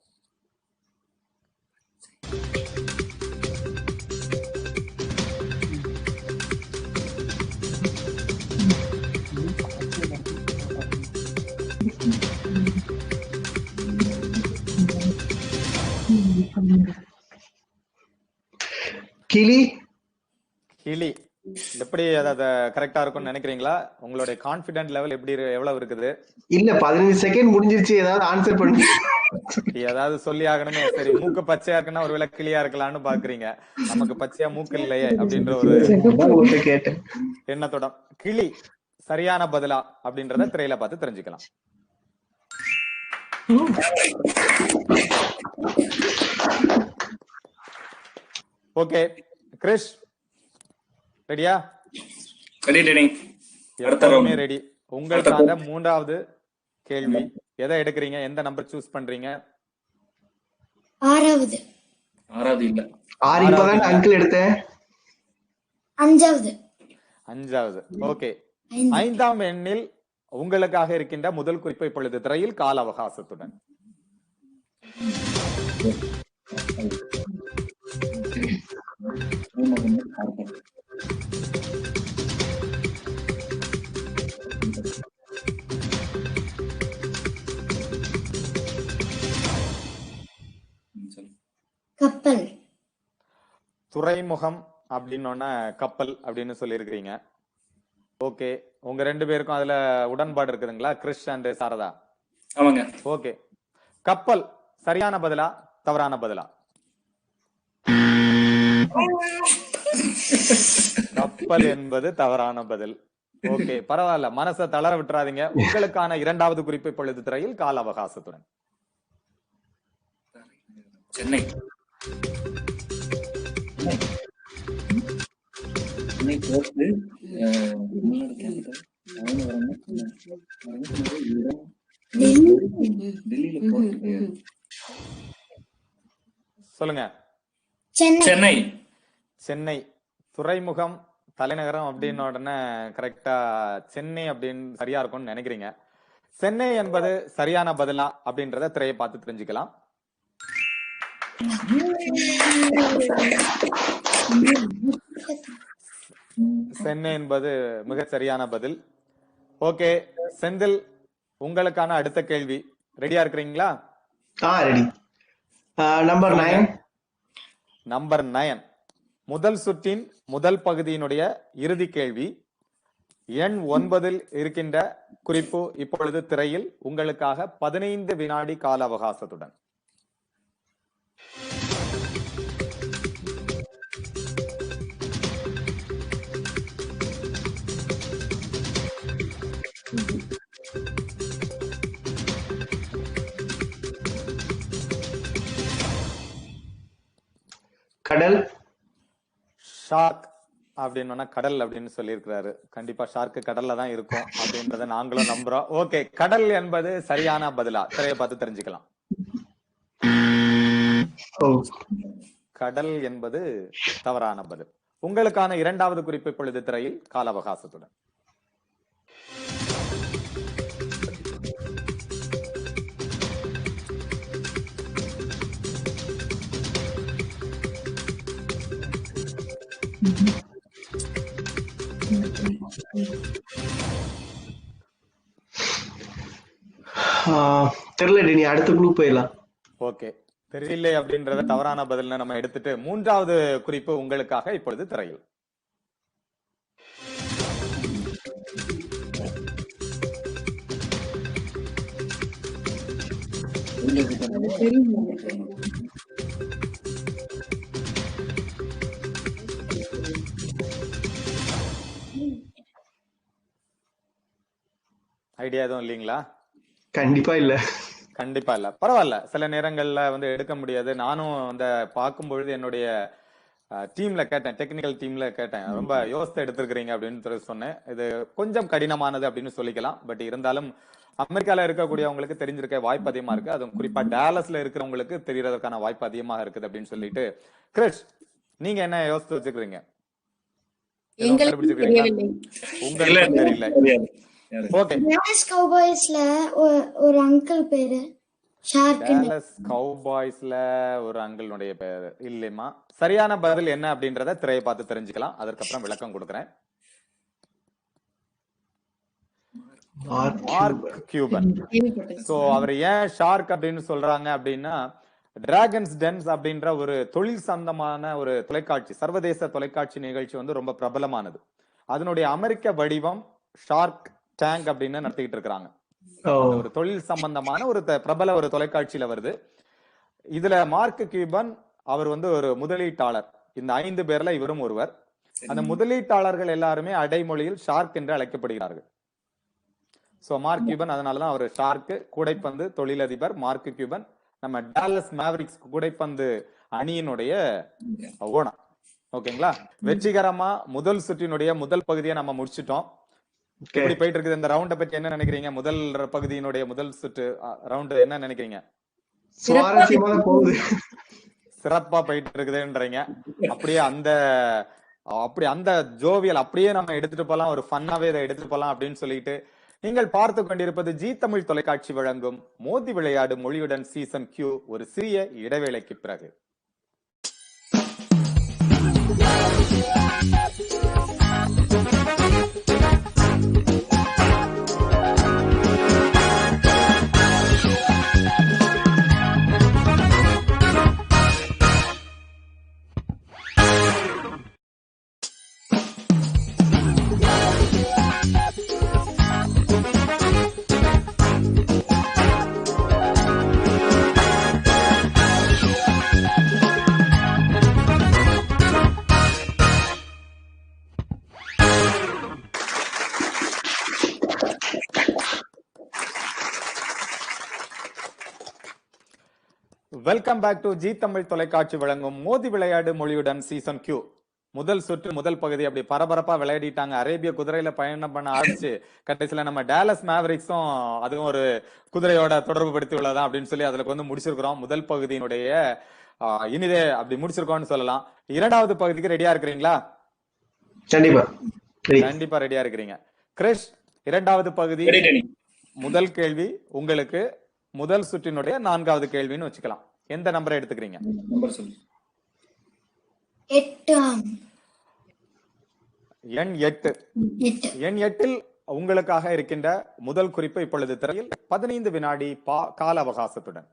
கிளி. கிளி எப்படி அத கரெக்டா இருக்கும்னு நினைக்கிறீங்களா? உங்களுடைய கான்பிடன்ட் லெவல் எப்படி எவ்வளவு இருக்குது? இல்ல 15 செகண்ட் முடிஞ்சிருச்சு, ஏதாவது ஆன்சர் பண்ணுங்க. ஏதாவது சொல்லி ஆகணுமே. சரி, மூக்கு பச்சையா இருக்குன்னா ஒருவேளை கிளியா இருக்கலாம்னு பாக்குறீங்க. நமக்கு பச்சையா மூக்கு இல்லையே அப்படின்ற ஒரு கேட்டேன் எண்ணத்தோட கிளி சரியான பதிலா அப்படின்றத திரையில பார்த்து தெரிஞ்சுக்கலாம். ஓகே, கிரிஷ் ரெடியா? ரெடி. ரெடி. உங்களுக்காக மூன்றாவது கேள்வி. எதை எடுக்கிறீங்க? எந்த நம்பர் சூஸ் பண்றீங்க? 6வது. 6வது இல்ல. 6 இப்பதான் அங்கிள் எடுத்தேன். 5வது. 5வது. ஓகே, 5ஆம் எண்ணில் உங்களுக்காக இருக்கின்ற முதல் குறிப்பு இப்பொழுது திரையில், கால அவகாசத்துடன். கப்பல். துறைமுகம் அப்படின்னோன்னா கப்பல் அப்படின்னு சொல்லி இருக்கிறீங்க. ஓகே, உங்க 2 பேருக்கும் அதுல உடன்பாடு இருக்குதுங்களா, கிறிஷ் அண்ட் சாரதா? ஆமாங்க. ஓகே, கப்பல் சரியான பதிலா தவறான பதிலா? கப்பல் என்பது தவறான பதில். ஓகே, பரவாயில்ல, மனசை தளர விட்டுறாதீங்க. உங்களுக்கான இரண்டாவது குறிப்பு இப்பொழுது திரையில், கால அவகாசத்துடன். சென்னை. சொல்லுங்க. சென்னை. சென்னை துறைமுகம் தலைநகரம் அப்படின்னு உடனே கரெக்டா சென்னை அப்படின்னு சரியா இருக்கும்னு நினைக்கிறீங்க. சென்னை என்பது சரியான பதிலா அப்படின்றத திரையை பார்த்து தெரிஞ்சுக்கலாம். சென்னை என்பது மிக சரியான பதில். ஓகே, செந்தில் உங்களுக்கான அடுத்த கேள்வி ரெடியா இருக்கிறீங்களா? ரெடி. நம்பர் 9. நம்பர் 9 முதல் சுற்றின் முதல் பகுதியினுடைய இறுதி கேள்வி. எண் 9 இருக்கின்ற குறிப்பு இப்பொழுது திரையில் உங்களுக்காக 15 வினாடி கால அவகாசத்துடன். கடல். ஷார்க் அப்படின்னா கடல் அப்படின்னு சொல்லி இருக்கிறாரு. கண்டிப்பா ஷார்க் கடல்ல தான் இருக்கும் அப்படின்றத நாங்களும் நம்புறோம். ஓகே, கடல் என்பது சரியான பதிலா? திரையை பார்த்து தெரிஞ்சுக்கலாம். கடல் என்பது தவறான பதில். உங்களுக்கான இரண்டாவது குறிப்பு இப்பொழுது திரையில், கால அவகாசத்துடன். தெரியல, நீ அடுத்த குழு போயிடலாம். ஓகே, தெரியல அப்படின்றத தவறான பதில்னு நம்ம எடுத்துட்டு மூன்றாவது குறிப்பு உங்களுக்காக இப்பொழுது திரையில். ஐடியா எதுவும் இல்லைங்களா? கண்டிப்பா இல்ல. கண்டிப்பா இல்ல. பரவாயில்ல. சில நேரங்கள்ல வந்து எடுக்க முடியாது. நானும் அந்த பார்க்கும்பொழுது என்னுடைய டீம்ல கேட்டேன், டெக்னிக்கல் டீம்ல கேட்டேன். ரொம்ப யோசித்து எடுத்திருக்கிறீங்க அப்படின்னு சொன்னேன். இது கொஞ்சம் கடினமானது அப்படின்னு சொல்லிக்கலாம். பட் இருந்தாலும் அமெரிக்கால இருக்கக்கூடியவங்களுக்கு தெரிஞ்சிருக்க வாய்ப்பு அதிகமா இருக்கு. அதுவும் குறிப்பா டாலஸ்ல இருக்கிறவங்களுக்கு தெரியறதுக்கான வாய்ப்பு அதிகமாக இருக்குது அப்படின்னு சொல்லிட்டு, கிரிஷ் நீங்க என்ன யோசித்து வச்சுக்கிறீங்க? எங்களுக்கு தெரியவில்லை. உங்களுக்கு தெரியல. ஓகே. டாலஸ் கவுபாய்ஸ்ல ஒரு அங்கிள் பேரு ஷார்க். டாலஸ் கவுபாய்ஸ்ல ஒரு அங்கிளுடைய பேரு இல்லையம்மா. சரியான பதில் என்ன அப்படின்றத திரையை பார்த்து தெரிஞ்சுக்கலாம். அதற்கப்புறம் விளக்கம் கொடுக்கிறேன். Mark Cuban. சோ அவர் ஏன் ஷார்க் அப்படின்னு சொல்றாங்க அப்படின்னா, டிராகன்ஸ் டென்ஸ் அப்படின்ற ஒரு தொழில் சம்பந்தமான ஒரு தொலைக்காட்சி, சர்வதேச தொலைக்காட்சி நிகழ்ச்சி வந்து ரொம்ப பிரபலமானது. அதனுடைய அமெரிக்க வடிவம் ஷார்க் டேங்க் அப்படின்னு நடத்திக்கிட்டு இருக்காங்க. ஒரு தொழில் சம்பந்தமான ஒரு பிரபல ஒரு தொலைக்காட்சியில வருது. இதுல மார்க் கியூபன் அவர் வந்து ஒரு முதலீட்டாளர். இந்த 5 பேர்ல இவரும் ஒருவர். அந்த முதலீட்டாளர்கள் எல்லாருமே அடைமொழியில் ஷார்க் என்று அழைக்கப்படுகிறார்கள். சோ மார்க் கியூபன், அதனாலதான் அவர் ஷார்க். கூடைப்பந்து தொழிலதிபர் மார்க் கியூபன். நம்ம டாலஸ் மேவரிக்ஸ் கூடைப்பந்து அணியினுடைய ஓனர். ஓகேங்களா? வெற்றிகரமா முதல் சுற்றினுடைய முதல் பகுதியை நம்ம முடிச்சிட்டோம். எப்படி போயிட்டு இருக்குது இந்த ரவுண்ட பத்தி என்ன நினைக்கிறீங்க? முதல் பகுதியினுடைய முதல் சுற்று ரவுண்ட் என்ன நினைக்கிறீங்க? சிறப்பா போயிட்டு இருக்குதுன்றீங்க. அப்படியே அந்த ஜோவியல் அப்படியே நம்ம எடுத்துட்டு போலாம், ஒரு ஃபன்னாவே இதை எடுத்துட்டு போலாம் அப்படின்னு சொல்லிட்டு நீங்கள் பார்த்து கொண்டிருப்பது ஜி தமிழ் தொலைக்காட்சி வழங்கும் மோதி விளையாடு மொழியுடன் சீசன் Q. ஒரு சிறிய இடைவேளைக்கு பிறகு welcome back to Zee Tamil தொலைக்காட்சி வழங்கும் மோதி விளையாடு மொழியுடன் சீசன் Q. முதல் சுற்று முதல் பகுதி அப்படி பரபரப்பா விளையாடிட்டாங்க. அரேபிய குதிரையில பயணம் பண்ண ஆரம்பிச்சு கடைசியில நம்ம டாலஸ் மேவரிக்ஸும் அதுவும் ஒரு குதிரையோட தொடர்பு படுத்தி உள்ளதா அப்படின்னு சொல்லி அதுல வந்து முடிச்சிருக்கிறோம். முதல் பகுதியினுடைய இனிதே அப்படி முடிச்சிருக்கோம்னு சொல்லலாம். இரண்டாவது பகுதிக்கு ரெடியா இருக்கிறீங்களா? கண்டிப்பா ரெடியா இருக்கிறீங்க. கிரிஷ், இரண்டாவது பகுதி முதல் கேள்வி உங்களுக்கு முதல் சுற்றினுடைய 4வது கேள்வின்னு வச்சுக்கலாம். எந்த நம்பரை எடுத்துக்கிறீங்க? எண் 8. எண் 8இல் உங்களுக்காக இருக்கின்ற முதல் குறிப்பு இப்பொழுது திரையில் 15 வினாடி கால அவகாசத்துடன்.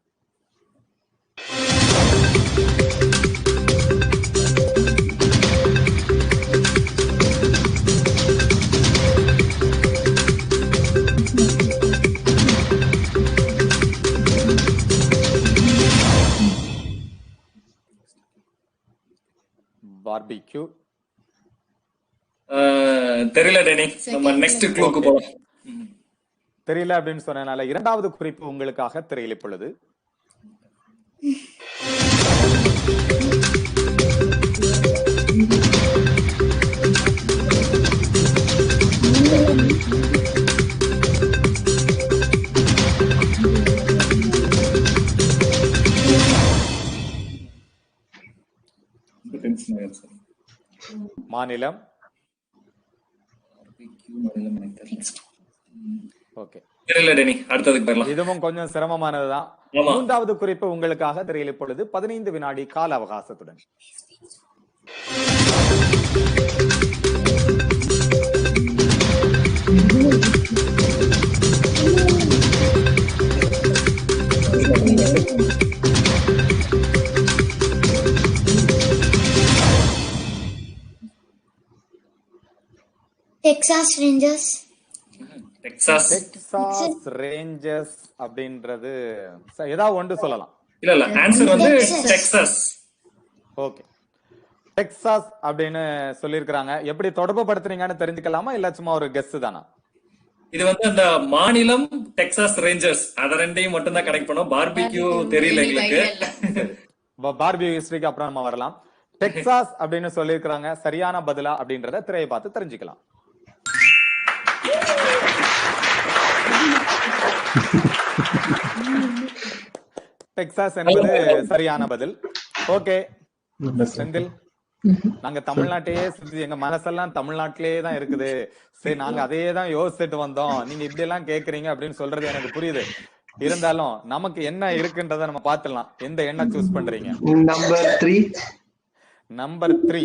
பார்பிக்யூ தெரியல டேனி. நம்ம நெக்ஸ்ட் க்ளூக்கு போலாம். தெரியல அப்படின்னு சொன்னனால இரண்டாவது குறிப்பு உங்களுக்காக தெரியல இப்பொழுது. மாநிலம் இதுவும் கொஞ்சம் சிரமமானதுதான். மூன்றாவது குறிப்பு உங்களுக்காக தெரியல இப்பொழுது 15 வினாடி கால அவகாசத்துடன். Texas Rangers. டெக்சாஸ் ரேஞ்சர்ஸ் அப்படின்றது ஏதாவது ஒன்று சொல்லலாம். இல்ல ஆன்சர் வந்து டெக்சாஸ். ஓகே, டெக்சாஸ் அப்படின்னு சொல்லியிருக்கிறாங்க. எப்படி தொடர்பு படுத்துறீங்கன்னு தெரிஞ்சுக்கலாமா இல்ல சும்மா ஒரு கெஸ் தானா? இது வந்து அந்த மாநிலம் டெக்சாஸ் ரேஞ்சர்ஸ், அத ரெண்டையும் மட்டும் தான் கனெக்ட் பண்ணோம். பார்பிக்யூ தெரியல எங்களுக்கு. பார்பிக்யூ ஹிஸ்டரிக்கு அப்புறம் நம்ம வரலாம். டெக்சாஸ் அப்படின்னு சொல்லியிருக்கிறாங்க. சரியான பதிலா அப்படின்றத திரையை பார்த்து தெரிஞ்சுக்கலாம். டெக்சாஸ் என்பது சரியான பதில். ஓகே செந்தில், நாங்க தமிழ்நாட்டையே சுத்தி, எங்க மனசெல்லாம் தமிழ்நாட்டிலேயே தான் இருக்குது. சரி, நாங்க அதையே தான் யோசிச்சுட்டு வந்தோம். நீங்க இப்படி எல்லாம் கேக்குறீங்க அப்படின்னு சொல்றது எனக்கு புரியுது. இருந்தாலும் நமக்கு என்ன இருக்குன்றத நம்ம பாத்துடலாம். எந்த எண்ணை சூஸ் பண்றீங்க? நம்பர் 3.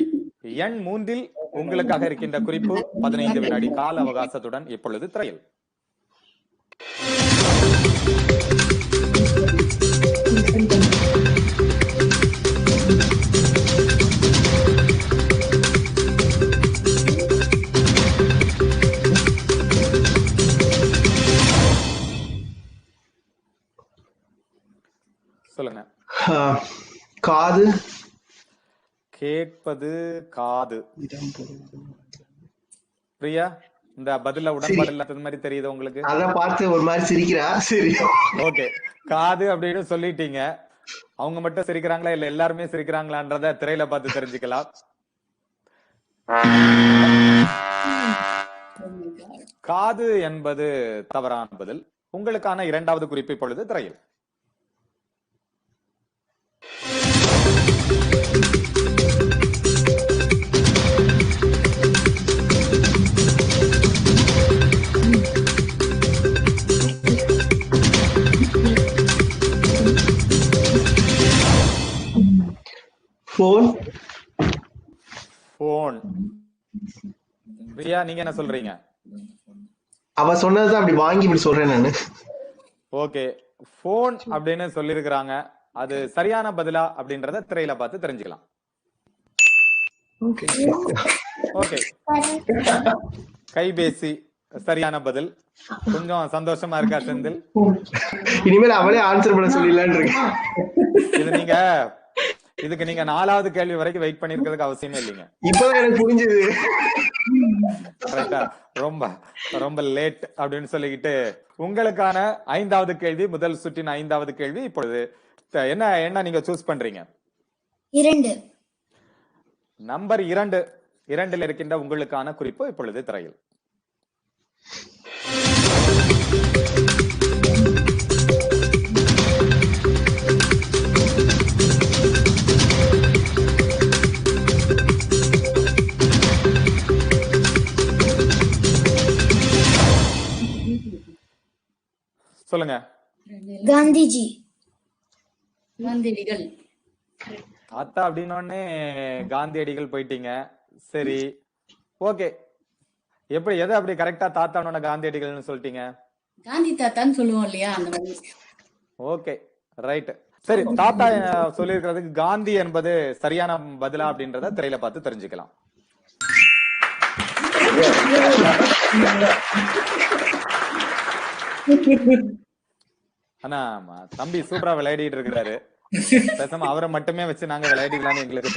எண் 3 உங்களுக்காக இருக்கின்ற குறிப்பு 15 வினாடி கால அவகாசத்துடன் இப்பொழுது திரையில். சொல்லுங்க. காது. கேட்பது காது. பிரியா, இந்த பதில உடன்பாடு இல்லாத மாதிரி தெரியுது உங்களுக்கு? அத பார்த்து ஒரு மாதிரி சிரிக்கிறா. சரி, ஓகே, காது அப்படின்னு சொல்லிட்டீங்க. அவங்க மட்டும் சிரிக்கிறாங்களா இல்ல எல்லாருமே சிரிக்கிறாங்களான்றத திரையில பார்த்து தெரிஞ்சுக்கலாம். காது என்பது தவறான பதில். உங்களுக்கான இரண்டாவது குறிப்பு இப்பொழுது திரையில். போன். போன். பிரியா, நீங்க என்ன சொல்றீங்க? அவ சொன்னதுதான் அப்படி வாங்கி இப்படி சொல்றேன் நானு. ஓகே, போன் அப்படின்னு சொல்லிருக்கிறாங்க. அது சரியான பதிலா அப்படின்றத திரையில பார்த்து தெரிஞ்சுக்கலாம். ஓகே, கைபேசி சரியான பதில். கொஞ்சம் சந்தோஷமா இருக்கா செந்தில்? இனிமேல் அவளே ஆன்சர் பண்ண சொல்லிடலான்னு இருக்கேன். இதுக்கு நீங்க 4வது கேள்வி வரைக்கும் வெயிட் பண்ணிருக்கிறதுக்கு அவசியமே இல்லைங்க. இப்பதான் எனக்கு புரிஞ்சது. ரொம்ப ரொம்ப லேட் அப்படின்னு சொல்லிக்கிட்டு உங்களுக்கான 5வது கேள்வி, முதல் சுற்றின் 5வது கேள்வி இப்பொழுது. என்ன நீங்க சூஸ் பண்றீங்க? 2. நம்பர் 2 இருக்கின்ற உங்களுக்கான குறிப்பு இப்பொழுது திரையில். சொல்லுங்க. காந்திஜி. காந்தியடிகள். தாத்தா அப்படின்னோடனே காந்தியடிகள் போயிட்டீங்க. சரி, ஓகே. எப்படி எதை அப்படி கரெக்டா தாத்தானோட காந்தியடிகள்னு சொல்லிட்டீங்க? காந்தி தாத்தான்னு சொல்லுவோம் இல்லையா, அந்த மாதிரி. Okay, right. சரி, தாத்தா சொல்லியிருக்கிறதுக்கு காந்தி என்பது சரியான பதிலா அப்படின்றத திரையில பார்த்து தெரிஞ்சுக்கலாம். ஆனா தம்பி சூப்பரா விளையாடிட்டு இருக்கிறாரு. பேசாம அவரை மட்டுமே வச்சு நாங்க விளையாடிக்கலாம்னு எங்களுக்கு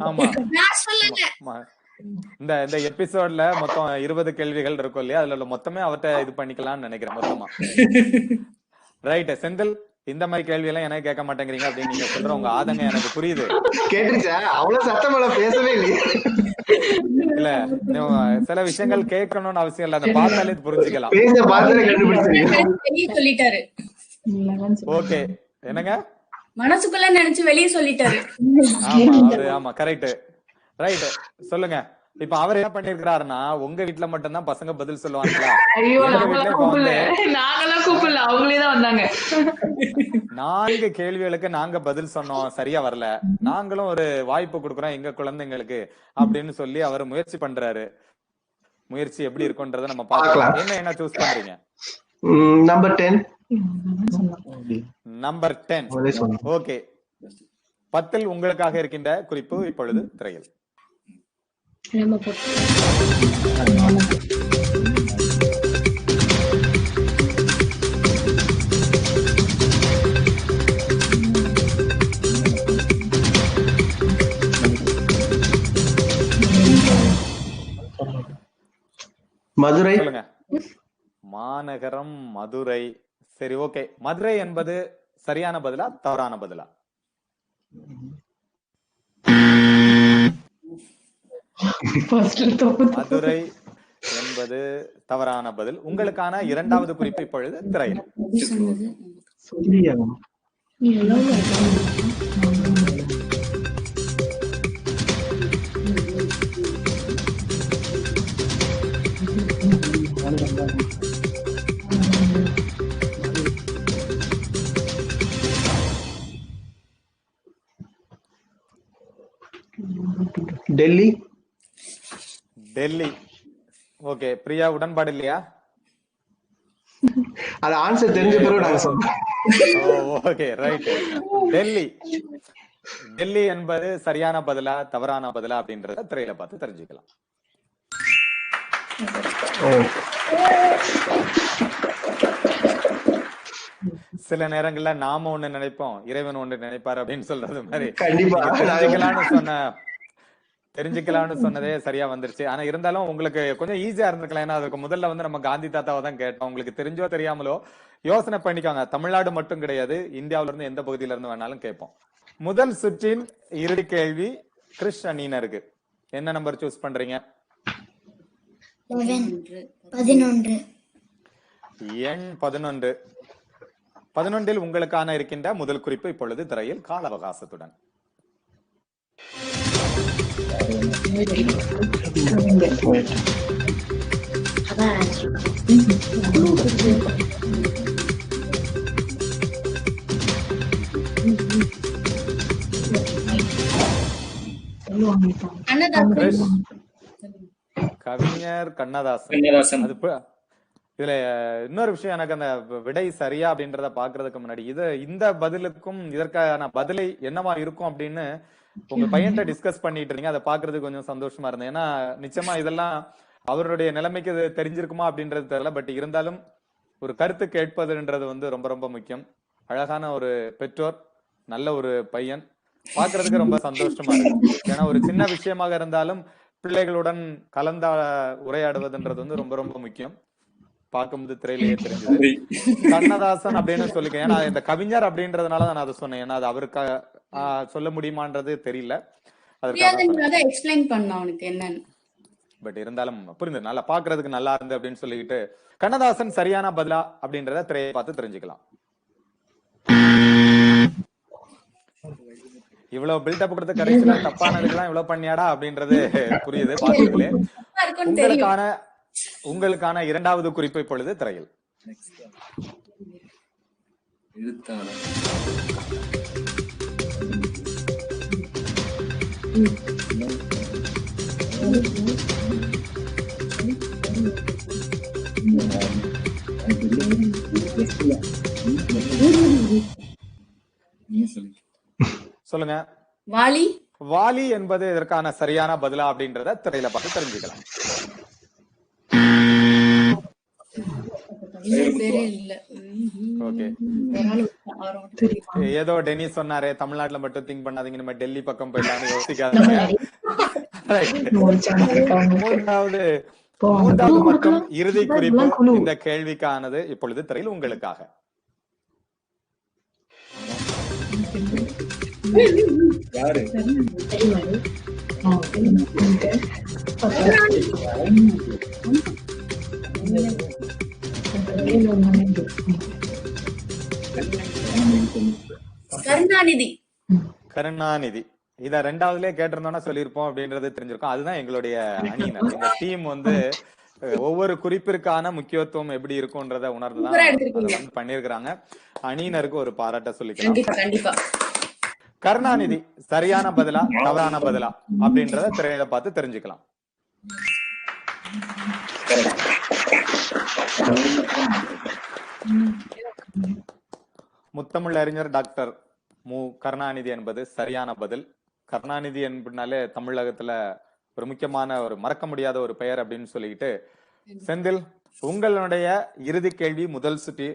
ஆமா. இந்த எபிசோட்ல மொத்தம் 20 கேள்விகள் இருக்கும் இல்லையா, அதுல மொத்தமே அவர்கிட்ட இது பண்ணிக்கலாம்னு நினைக்கிறேன் மொத்தமா. ரைட் செந்தில், இந்த மாதிரி கேள்வி எல்லாம் எனக்கு கேட்க மாட்டேங்கிறீங்க அப்படின்னு நீங்க சொல்ற உங்க ஆதங்கம் எனக்கு புரியுது. கேட்டுச்சா? அவ்வளவு சத்தமா பேசவே இல்லையே. இல்ல, சில விஷயங்கள் கேட்கணும்னு அவசியம் இல்ல, அதை பார்த்தாலே புரிஞ்சுக்கலாம். சொல்லிட்டாரு. ஓகே, என்னங்க மனசுக்குள்ள நினைச்சு வெளியே சொல்லிட்டாரு. ஆமா, கரெக்ட். ரைட், சொல்லுங்க. இப்ப அவர் என்ன பண்ணிருக்காருன்னா, உங்க வீட்டுல மட்டும் தான் பசங்க பதில் சொல்லுவாங்களா? 4 கேள்விகளுக்கு நாங்க பதில் சொன்னோம், சரியா வரல. நாங்களும் ஒரு வாய்ப்பு கொடுக்குறோம் எங்க குழந்தைங்களுக்கு அப்படின்னு சொல்லி அவர் முயற்சி பண்றாரு. முயற்சி எப்படி இருக்கும்ன்றத நம்ம பார்க்கலாம். என்ன சூஸ் பண்றீங்க? நம்பர் 10. நம்பர் 10. ஓகே, 10 உங்களுக்காக இருக்கின்ற குறிப்பு இப்பொழுது திரையில். மதுரை. சொல்லுங்க. மாநகரம் மதுரை. சரி, ஓகே. மதுரை என்பது சரியான பதிலா தவறான பதிலா? மதுரை என்பது தவறான பதில். உங்களுக்கான இரண்டாவது குறிப்பு இப்பொழுது திரையில். டெல்லி. டெல்லி. ஓகே, பிரியா உடன்பாடு இல்லையா? அது ஆன்சர் தெரிஞ்ச பிறகு நாங்க சொல்றோம். Okay, right. டெல்லி. டெல்லி என்பது சரியான பதிலா தவறான பதிலா அப்படின்றத திரையில பார்த்து தெரிஞ்சுக்கலாம். சில நேரங்கள்ல நாம ஒண்ணு நினைப்போம், இறைவன் ஒண்ணு நினைப்பார் அப்படின்னு சொல்றது மாதிரி தெரிஞ்சுக்கலாம்னு சொன்னதே சரியா வந்துருச்சு. ஆனா இருந்தாலும் உங்களுக்கு கொஞ்சம் ஈஸியா இருந்திருக்கலாம். ஏன்னா அதுக்கு முதல்ல வந்து நம்ம காந்தி தாத்தாவை தான் கேட்டோம். உங்களுக்கு தெரிஞ்சோ தெரியாமலோ யோசனை பண்ணிக்கோங்க. தமிழ்நாடு மட்டும் கிடையாது, இந்தியாவில இருந்து எந்த பகுதியில இருந்து வேணாலும் கேட்போம். முதல் சுற்றின் இறுதி கேள்வி கிறிஷ் அணியினருக்கு. என்ன நம்பர் சூஸ் பண்றீங்க? 11. எண் 11. 11 உங்களுக்கான இருக்கின்ற முதல் குறிப்பு இப்பொழுது திரையில் கால அவகாசத்துடன். கவிஞர் கண்ணதாசன். அது இதுல இன்னொரு விஷயம், எனக்கு அந்த விடை சரியா அப்படின்றத பாக்குறதுக்கு முன்னாடி இந்த பதிலுக்கும் இதற்கான பதிலை என்னவா இருக்கும் அப்படின்னு உங்க பையன்கிட்ட டிஸ்கஸ் பண்ணிட்டு இருந்தீங்க. அதை பாக்குறதுக்கு கொஞ்சம் சந்தோஷமா இருந்தேன். ஏன்னா நிச்சயமா இதெல்லாம் அவருடைய நிலைமைக்கு தெரிஞ்சிருக்குமா அப்படின்றது தெரியல. பட் இருந்தாலும் ஒரு கருத்து கேட்பதுன்றது வந்து ரொம்ப ரொம்ப முக்கியம். அழகான ஒரு பெற்றோர், நல்ல ஒரு பையன், பாக்குறதுக்கு ரொம்ப சந்தோஷமா இருக்கு. ஏன்னா ஒரு சின்ன விஷயமாக இருந்தாலும் பிள்ளைகளுடன் கலந்த உரையாடுவதுன்றது வந்து ரொம்ப ரொம்ப முக்கியம். பார்க்கும்போது திரையிலேயே தெரிஞ்சது. கண்ணதாசன் அப்படின்னு சொல்லிக்க, ஏன்னா இந்த கவிஞர் அப்படின்றதுனால நான் அதை சொன்னேன். ஏன்னா அது அவருக்கு சொல்ல முடியுமான்றது தெரியல. பட் இருந்தாலும் புரிந்து நல்லா பாக்குறதுக்கு நல்லா இருந்து அப்படின்னு சொல்லிக்கிட்டு கண்ணதாசன் சரியான பதிலா அப்படின்றத திரையை பார்த்து தெரிஞ்சுக்கலாம். இவ்வளவு பில்டப் கொடுத்து கடைசியில தப்பானதுக்கெல்லாம் இவ்வளவு பண்ணியாடா அப்படின்றது புரியுது. பாத்தீங்களே, உங்களுக்கான இரண்டாவது குறிப்பு இப்பொழுது திரையில். சொல்லுங்க. வாலி. வாலி என்பது இதற்கான சரியான பதிலா அப்படின்றத திரையில பார்த்து தெரிஞ்சுக்கலாம். ஏதோ டெனிஸ் சொன்னாரே தமிழ்நாட்டுல மட்டும் திங்க் பண்ணாதீங்க, நம்ம டெல்லி பக்கம் போயிடலாம்னு யோசிக்காதீங்க. மூன்றாவது மற்றும் இறுதி குறிப்பு இந்த கேள்விக்கானது இப்பொழுது திரையில் உங்களுக்காக. கருணாநிதி. இத ரெண்டாவதுலயே கேட்டிருந்தோம்னா சொல்லிருப்போம் அப்படின்றது தெரிஞ்சிருக்கும். அதுதான் எங்களுடைய அணியினர். எங்க டீம் வந்து ஒவ்வொரு குறிப்பிற்கான முக்கியத்துவம் எப்படி இருக்கும்ன்றத உணர்ந்துதான் பண்ணிருக்கிறாங்க. அணியினருக்கு ஒரு பாராட்ட சொல்லிக்கலாம். கருணாநிதி சரியான பதிலா தவறான பதிலா அப்படின்றத திரையில பார்த்து தெரிஞ்சுக்கலாம். முத்தமிழ் அறிஞர் டாக்டர் மு கருணாநிதி என்பது சரியான பதில். கருணாநிதி என்பதுனாலே தமிழகத்துல ஒரு முக்கியமான ஒரு மறக்க முடியாத ஒரு பெயர் அப்படின்னு சொல்லிட்டு. செந்தில், உங்களுடைய இறுதி கேள்வி முதல் சுற்றி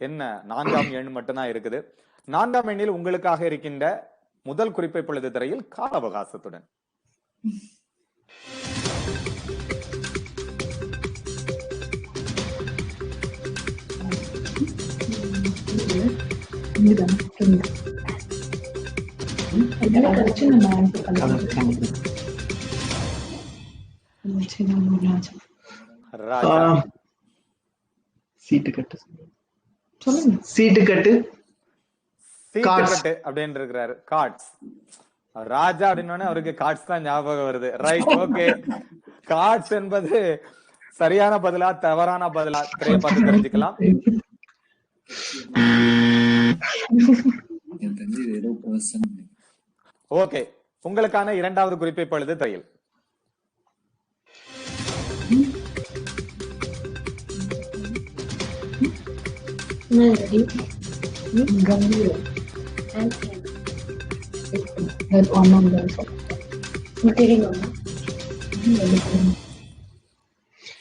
என்ன 4ஆம் எண் மட்டும்தான் இருக்குது. 4ஆம் எண்ணில் உங்களுக்காக இருக்கின்ற முதல் குறிப்பை பொழுது திரையில் கால அவகாசத்துடன். ராஜா, சீட்டு கட்டு சீட்டு கட்டு சீட்டு அப்படின்னு இருக்கிறாரு. கார்ட்ஸ். ராஜா அப்படின்னு அவருக்கு கார்ட்ஸ் தான் ஞாபகம் வருது. Right, okay. கார்ட்ஸ் என்பது சரியான பதிலா தவறான பதிலா திரையை பார்த்து தெரிஞ்சுக்கலாம். ஓகே, உங்களுக்கான இரண்டாவது குறிப்பை பொழுது திரையில்.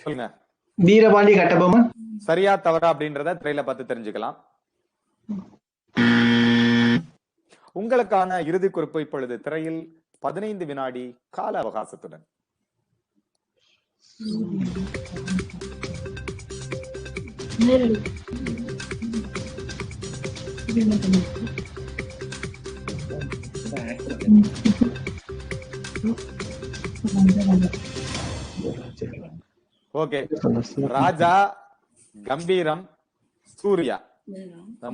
சொல்லுங்க. வீரபாண்டி கட்டபொம்மன். சரியா தவறா அப்படின்றத திரையில பார்த்து தெரிஞ்சுக்கலாம். உங்களுக்கான இறுதி குறிப்பு இப்பொழுது திரையில் 15 வினாடி கால அவகாசத்துடன். ஓகே, ராஜா, கம்பீரம், சூர்யா,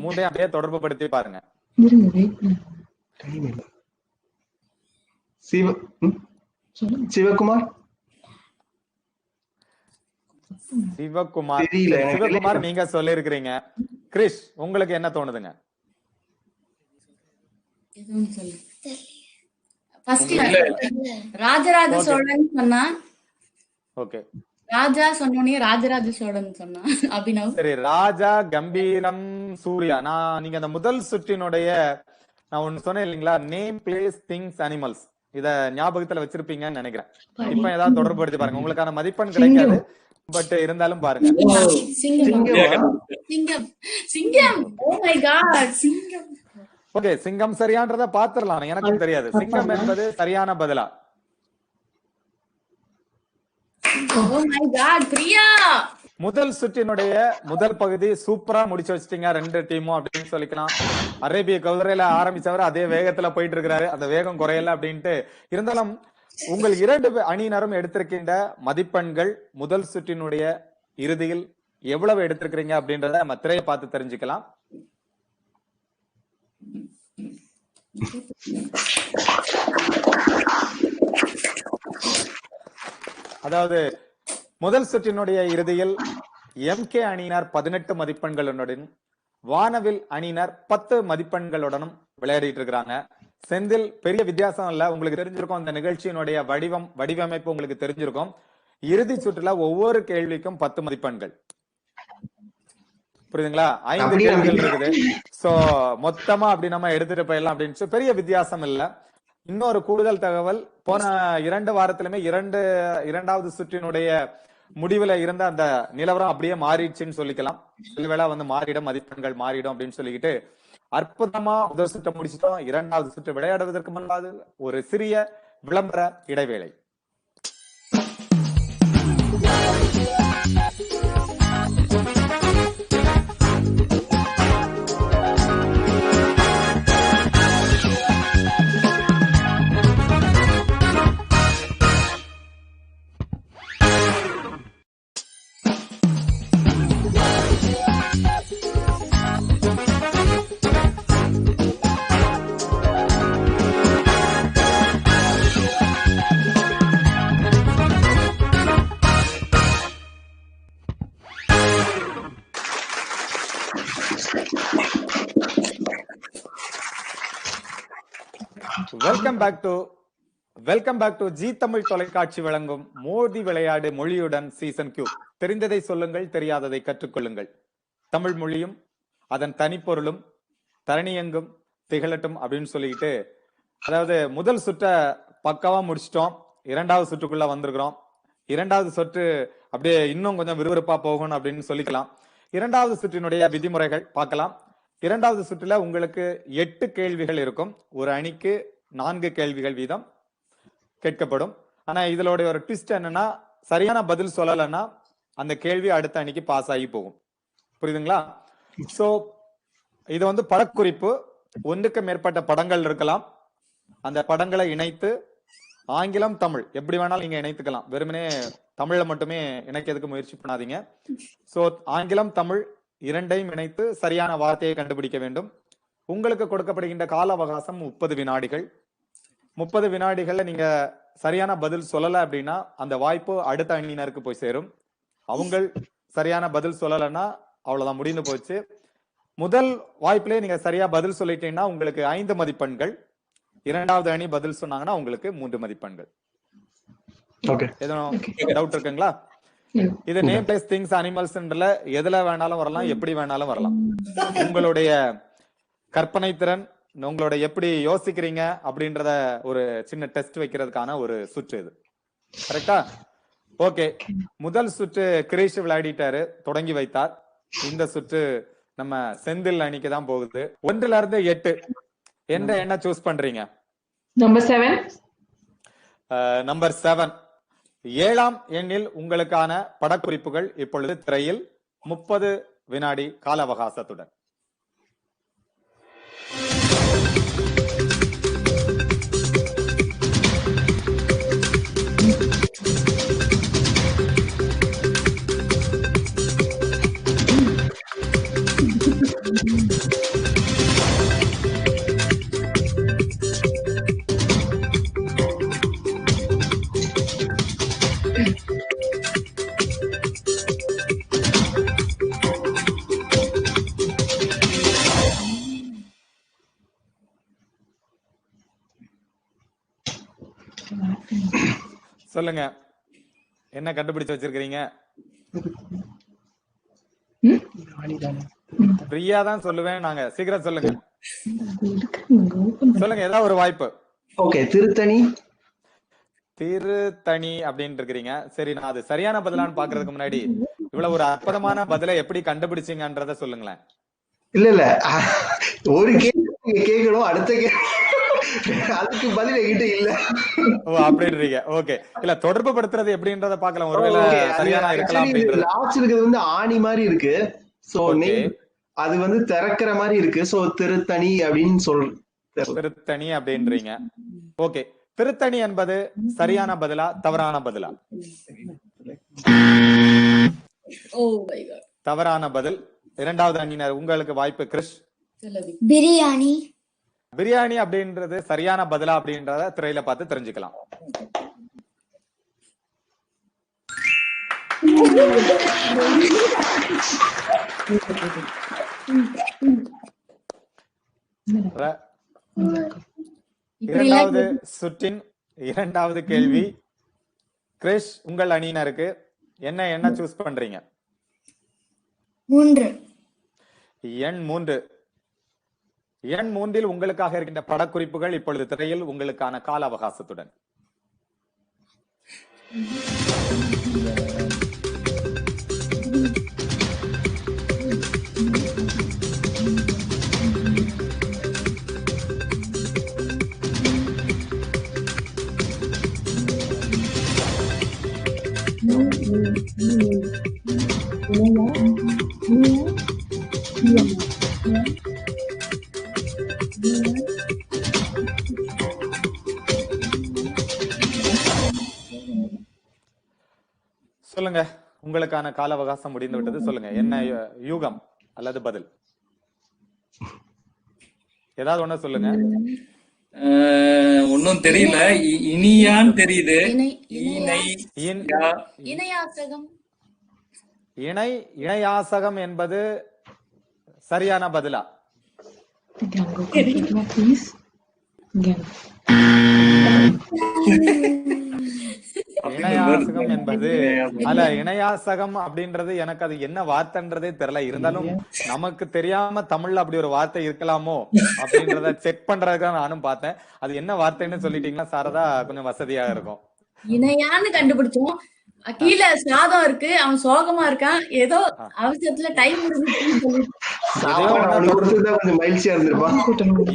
மூன்றையும் அப்படியே தொடர்பு படுத்தி பாருங்க. சிவகுமார். சிவகுமார், சிவகுமார் நீங்க சொல்லி இருக்கிறீங்க. கிரிஷ், உங்களுக்கு என்ன தோணுதுங்க? ராஜராஜ சோழன் சொன்னா. ஓகே, ராஜா சொன்னோனே ராஜராஜ சோழன் சொன்னா அபினவ். சரி, ராஜா, கம்பீரம், சூர்யா. நீங்க அந்த முதல் சுற்றினுடைய நான் ஒண்ணு சொன்னேன் இல்லைங்களா, நேம், பிளேஸ், திங்ஸ், அனிமல்ஸ், இத ஞாபகத்துல வச்சிருப்பீங்கன்னு நினைக்கிறேன். இப்ப ஏதாவது தொடர்பு படுத்தி பாருங்க, உங்களுக்கான மதிப்பெண் கிடைக்காது, பட் இருந்தாலும் பாருங்க. ஓகே, சிங்கம் சரியான்றத பாத்துடலாம், எனக்கு தெரியாது. சிங்கம் என்பது சரியான பதிலா? முதல் சுற்றினுடைய முதல் பகுதி சூப்பரா முடிச்சு வச்சிட்டீங்க ரெண்டு டீமும் அப்படின்னு சொல்லிக்கலாம். அரேபிய கவுரையில ஆரம்பிச்சவர் அதே வேகத்துல போயிட்டு இருக்கிறாரு, அந்த வேகம் குறையல அப்படின்ட்டு. இருந்தாலும் உங்கள் இரண்டு அணியினரும் எடுத்திருக்கின்ற மதிப்பெண்கள் முதல் சுற்றினுடைய இறுதியில் எவ்வளவு எடுத்திருக்கிறீங்க அப்படின்றத நம்ம திரையை பார்த்து தெரிஞ்சுக்கலாம். அதாவது முதல் சுற்றினுடைய இறுதியில் MK அணியினர் 18 மதிப்பெண்களுடன், வானவில் அணியினர் 10 மதிப்பெண்களுடனும் விளையாடிட்டு இருக்கிறாங்க. செந்தில், பெரிய வித்தியாசம் இல்ல, உங்களுக்கு தெரிஞ்சிருக்கும் அந்த நிகழ்ச்சியினுடைய வடிவமைப்பு உங்களுக்கு தெரிஞ்சிருக்கும். இறுதி சுற்றுல ஒவ்வொரு கேள்விக்கும் 10 மதிப்பெண்கள், புரியுதுங்களா? 5 கேள்விகள் இருக்குது. சோ மொத்தமா அப்படி நம்ம எடுத்துட்டு போயிடலாம் அப்படின்னு பெரிய வித்தியாசம் இல்ல. இன்னொரு கூடுதல் தகவல், போன 2 வாரத்திலுமே இரண்டாவது சுற்றினுடைய முடிவுல இருந்த அந்த நிலவரம் அப்படியே மாறிடுச்சுன்னு சொல்லிக்கலாம். சிலவேளை மாறிடும், மதிப்பெண்கள் மாறிடும் அப்படின்னு சொல்லிக்கிட்டு அற்புதமா முதல் சுற்றை முடிச்சிட்டோம். இரண்டாவது சுற்று விளையாடுவதற்கு முன்பாக ஒரு சிறிய விளம்பர இடைவேளை. Welcome back to Zee Tamil தொலைக்காட்சி வழங்கும் மோதி விளையாடு மொழியுடன் சீசன் Q. தெரிந்ததை சொல்லுங்கள், தெரியாததை கற்றுக்கொள்ளுங்கள். தமிழ் மொழியும் அதன் தனிப்பொருளும் தரணியெங்கும் திகழட்டும் அப்படின்னு சொல்லிட்டு, அதாவது முதல் சுற்ற பக்காவா முடிச்சிட்டோம். இரண்டாவது சுற்றுக்குள்ள வந்திருக்கிறோம். இரண்டாவது சுற்று அப்படியே இன்னும் கொஞ்சம் விறுவிறுப்பா போகணும் அப்படின்னு சொல்லிக்கலாம். இரண்டாவது சுற்றினுடைய விதிமுறைகள் பார்க்கலாம். இரண்டாவது சுற்றுல உங்களுக்கு 8 கேள்விகள் இருக்கும். ஒரு அணிக்கு 4 கேள்விகள் வீதம் கேட்கப்படும். ஆனா இதோட ஒரு ட்விஸ்ட் என்னன்னா, சரியான பதில் சொல்லலைன்னா அந்த கேள்வி அடுத்த அணிக்கு பாஸ் ஆகி போகும். புரியுதுங்களா? சோ இது வந்து படக்குறிப்பு. ஒன்றுக்கு மேற்பட்ட படங்கள் இருக்கலாம். அந்த படங்களை இணைத்து ஆங்கிலம் தமிழ் எப்படி வேணாலும் நீங்க இணைத்துக்கலாம். வெறுமனே தமிழ்ல மட்டுமே இணைக்கிறதுக்கு முயற்சி பண்ணாதீங்க. சோ ஆங்கிலம் தமிழ் இரண்டையும் இணைத்து சரியான வார்த்தையை கண்டுபிடிக்க வேண்டும். உங்களுக்கு கொடுக்கப்படுகின்ற கால அவகாசம் 30 வினாடிகள். 30 வினாடிகள்ல நீங்க சரியான பதில் சொல்லல அப்படின்னா அந்த வாய்ப்பு அடுத்த அணியினருக்கு போய் சேரும். அவங்க சரியான பதில் சொல்லலைன்னா அவ்வளவுதான், முடிந்து போச்சு. முதல் வாய்ப்பிலே நீங்க சரியா பதில் சொல்லிட்டீங்கன்னா உங்களுக்கு 5 மதிப்பெண்கள். இரண்டாவது அணி பதில் சொன்னாங்கன்னா உங்களுக்கு 3 மதிப்பெண்கள். எதுவும் டவுட் இருக்குங்களா? இது நேம் பிளேஸ் திங்ஸ் அனிமல்ஸ்ன்றல எதுல வேணாலும் வரலாம், எப்படி வேணாலும் வரலாம். உங்களுடைய கற்பனை திறன், உங்களோட எப்படி யோசிக்கிறீங்க அப்படின்றத ஒரு சின்ன டெஸ்ட் வைக்கிறதுக்கான ஒரு சுற்று இது. கரெக்டா? ஓகே, முதல் சுற்று கிரீஷ் விளையாடிட்டாரு, தொடங்கி வைத்தார். இந்த சுற்று நம்ம செந்தில் அணிக்கு தான் போகுது. 1ல இருந்து 8 எந்த எண்ண சூஸ் பண்றீங்க? நம்பர் 7. நம்பர் 7. 7ஆம் எண்ணில் உங்களுக்கான படக்குறிப்புகள் இப்பொழுது திரையில் 30 வினாடி கால அவகாசத்துடன். சொல்லுங்க, என்ன கண்டுபிடிச்சு வச்சிருக்கீங்க? பிரியா தான் சொல்லுவேன் நாங்க. சீக்கிரம் சொல்லுங்க. சொல்லுங்க, ஏதாவது ஒரு வாய்ப்பு. ஓகே, திருத்தணி. திருத்தணி அப்படின்னு இருக்கிறீங்க. சரி, நான் அது சரியான பதிலான்னு பாக்குறதுக்கு முன்னாடி இவ்வளவு ஒரு அற்புதமான பதிலை எப்படி கண்டுபிடிச்சீங்கன்றத சொல்லுங்களேன். இல்ல ஒரு கேள்வி கேட்கணும், அடுத்த அதுக்கு பதில் என்கிட்ட இல்ல. ஓ, அப்படின்றீங்க. ஓகே, இல்ல தொடர்பு படுத்துறது எப்படின்றத பார்க்கலாம். ஒருவேளை சரியானா இருக்கலாம் அப்படின்றது. லாஸ்ட் இருக்கிறது வந்து ஆணி மாதிரி இருக்கு. சோ அது வந்து திறக்கிற மாதிரி இருக்கு. சோ திருத்தணி அப்படின்னு திருத்தணி அப்படின்றீங்க. ஓகே, திருத்தணி என்பது சரியான பதிலா தவறான பதிலா? தவறான பதில். இரண்டாவது அணியினர் உங்களுக்கு வாய்ப்பு. கிறிஷ். பிரியாணி. பிரியாணி அப்படின்றது சரியான பதிலா அப்படின்றத திரையில பார்த்து தெரிஞ்சுக்கலாம். இரண்டாவது சுற்றின் இரண்டாவது கேள்வி. கிறிஷ், உங்கள் அணியினருக்கு என்ன சூஸ் பண்றீங்க? 3. எண் 3. எண் 3இல் உங்களுக்காக இருக்கின்ற படக்குறிப்புகள் இப்பொழுது திரையில் உங்களுக்கான கால அவகாசத்துடன். சொல்லுங்க, உங்களுக்கான கால அவகாசம் முடிந்து விட்டது. சொல்லுங்க, என்ன யூகம் அல்லது பதில்? ஏதாவது ஒண்ணு சொல்லுங்க. ஒன்னும் தெரியல. இனியான்னு தெரியுது. இணையாசகம். இணையாசகம் என்பது சரியான பதிலா? இணையாசகம் என்பது அல்ல. இணையாசகம் அப்படின்றது எனக்கு அது என்ன வார்த்தைன்றதே தெரியல. இருந்தாலும் நமக்கு தெரியாம தமிழ்ல அப்படி ஒரு வார்த்தை இருக்கலாமோ அப்படின்றத செக் பண்றதுக்காக நானும் பார்த்தேன். அது என்ன வார்த்தைன்னு சொல்லிட்டீங்கன்னா சாரதா கொஞ்சம் வசதியா இருக்கும். இணையான்னு கண்டுபிடிச்சோம். கீழே சாதம் இருக்கு, அவன் சோகமா இருக்கான், ஏதோ அவசரத்துல டைம்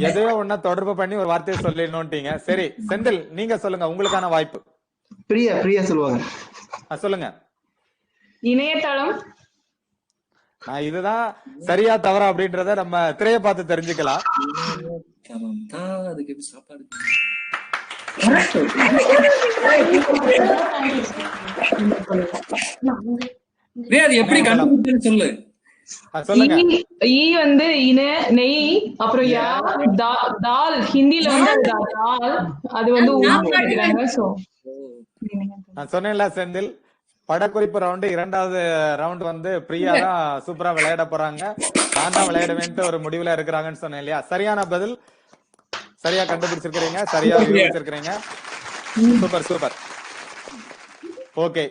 எதையோ ஒண்ணா தொடர்பு பண்ணி ஒரு வார்த்தையை சொல்லிடணும்ட்டீங்க. சரி செந்தில், நீங்க சொல்லுங்க, உங்களுக்கான வாய்ப்பு. பிரியா சொல்லுவாங்க. சொல்லுங்க. இணையதளம். இதுதான் சரியா தவறா அப்படின்றத நம்ம திரையை பார்த்து தெரிஞ்சுக்கலாம். எப்படி கண்டுபிடிச்சேன்னு சொல்லு. ஈ வந்து இன நெய், அப்புறம் யா தால், ஹிந்தில வந்து தால், அது வந்து நான் சொன்னேன்ல செந்தில், படக்குறிப்பு ரவுண்டு இரண்டாவது ரவுண்ட் வந்து பிரியா தான் சூப்பரா விளையாட போறாங்க, நான் தான் விளையாடுவேன்ட்டு ஒரு முடிவுல இருக்கிறாங்கன்னு சொன்னேன் இல்லையா? சரியான பதில், சரியா கண்டுபிடிச்சிருக்கிறீங்க, சரியா யோசிச்சிருக்கிறீங்க. சூப்பர். ஓகே,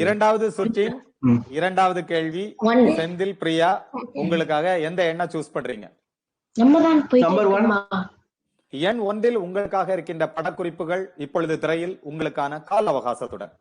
இரண்டாவது சுற்றின் இரண்டாவது கேள்வி. செந்தில், பிரியா, உங்களுக்காக எந்த எண்ணை சூஸ் பண்றீங்க? எண் 1 உங்களுக்காக இருக்கின்ற படக்குறிப்புகள் இப்பொழுது திரையில் உங்களுக்கான கால அவகாசத்துடன்.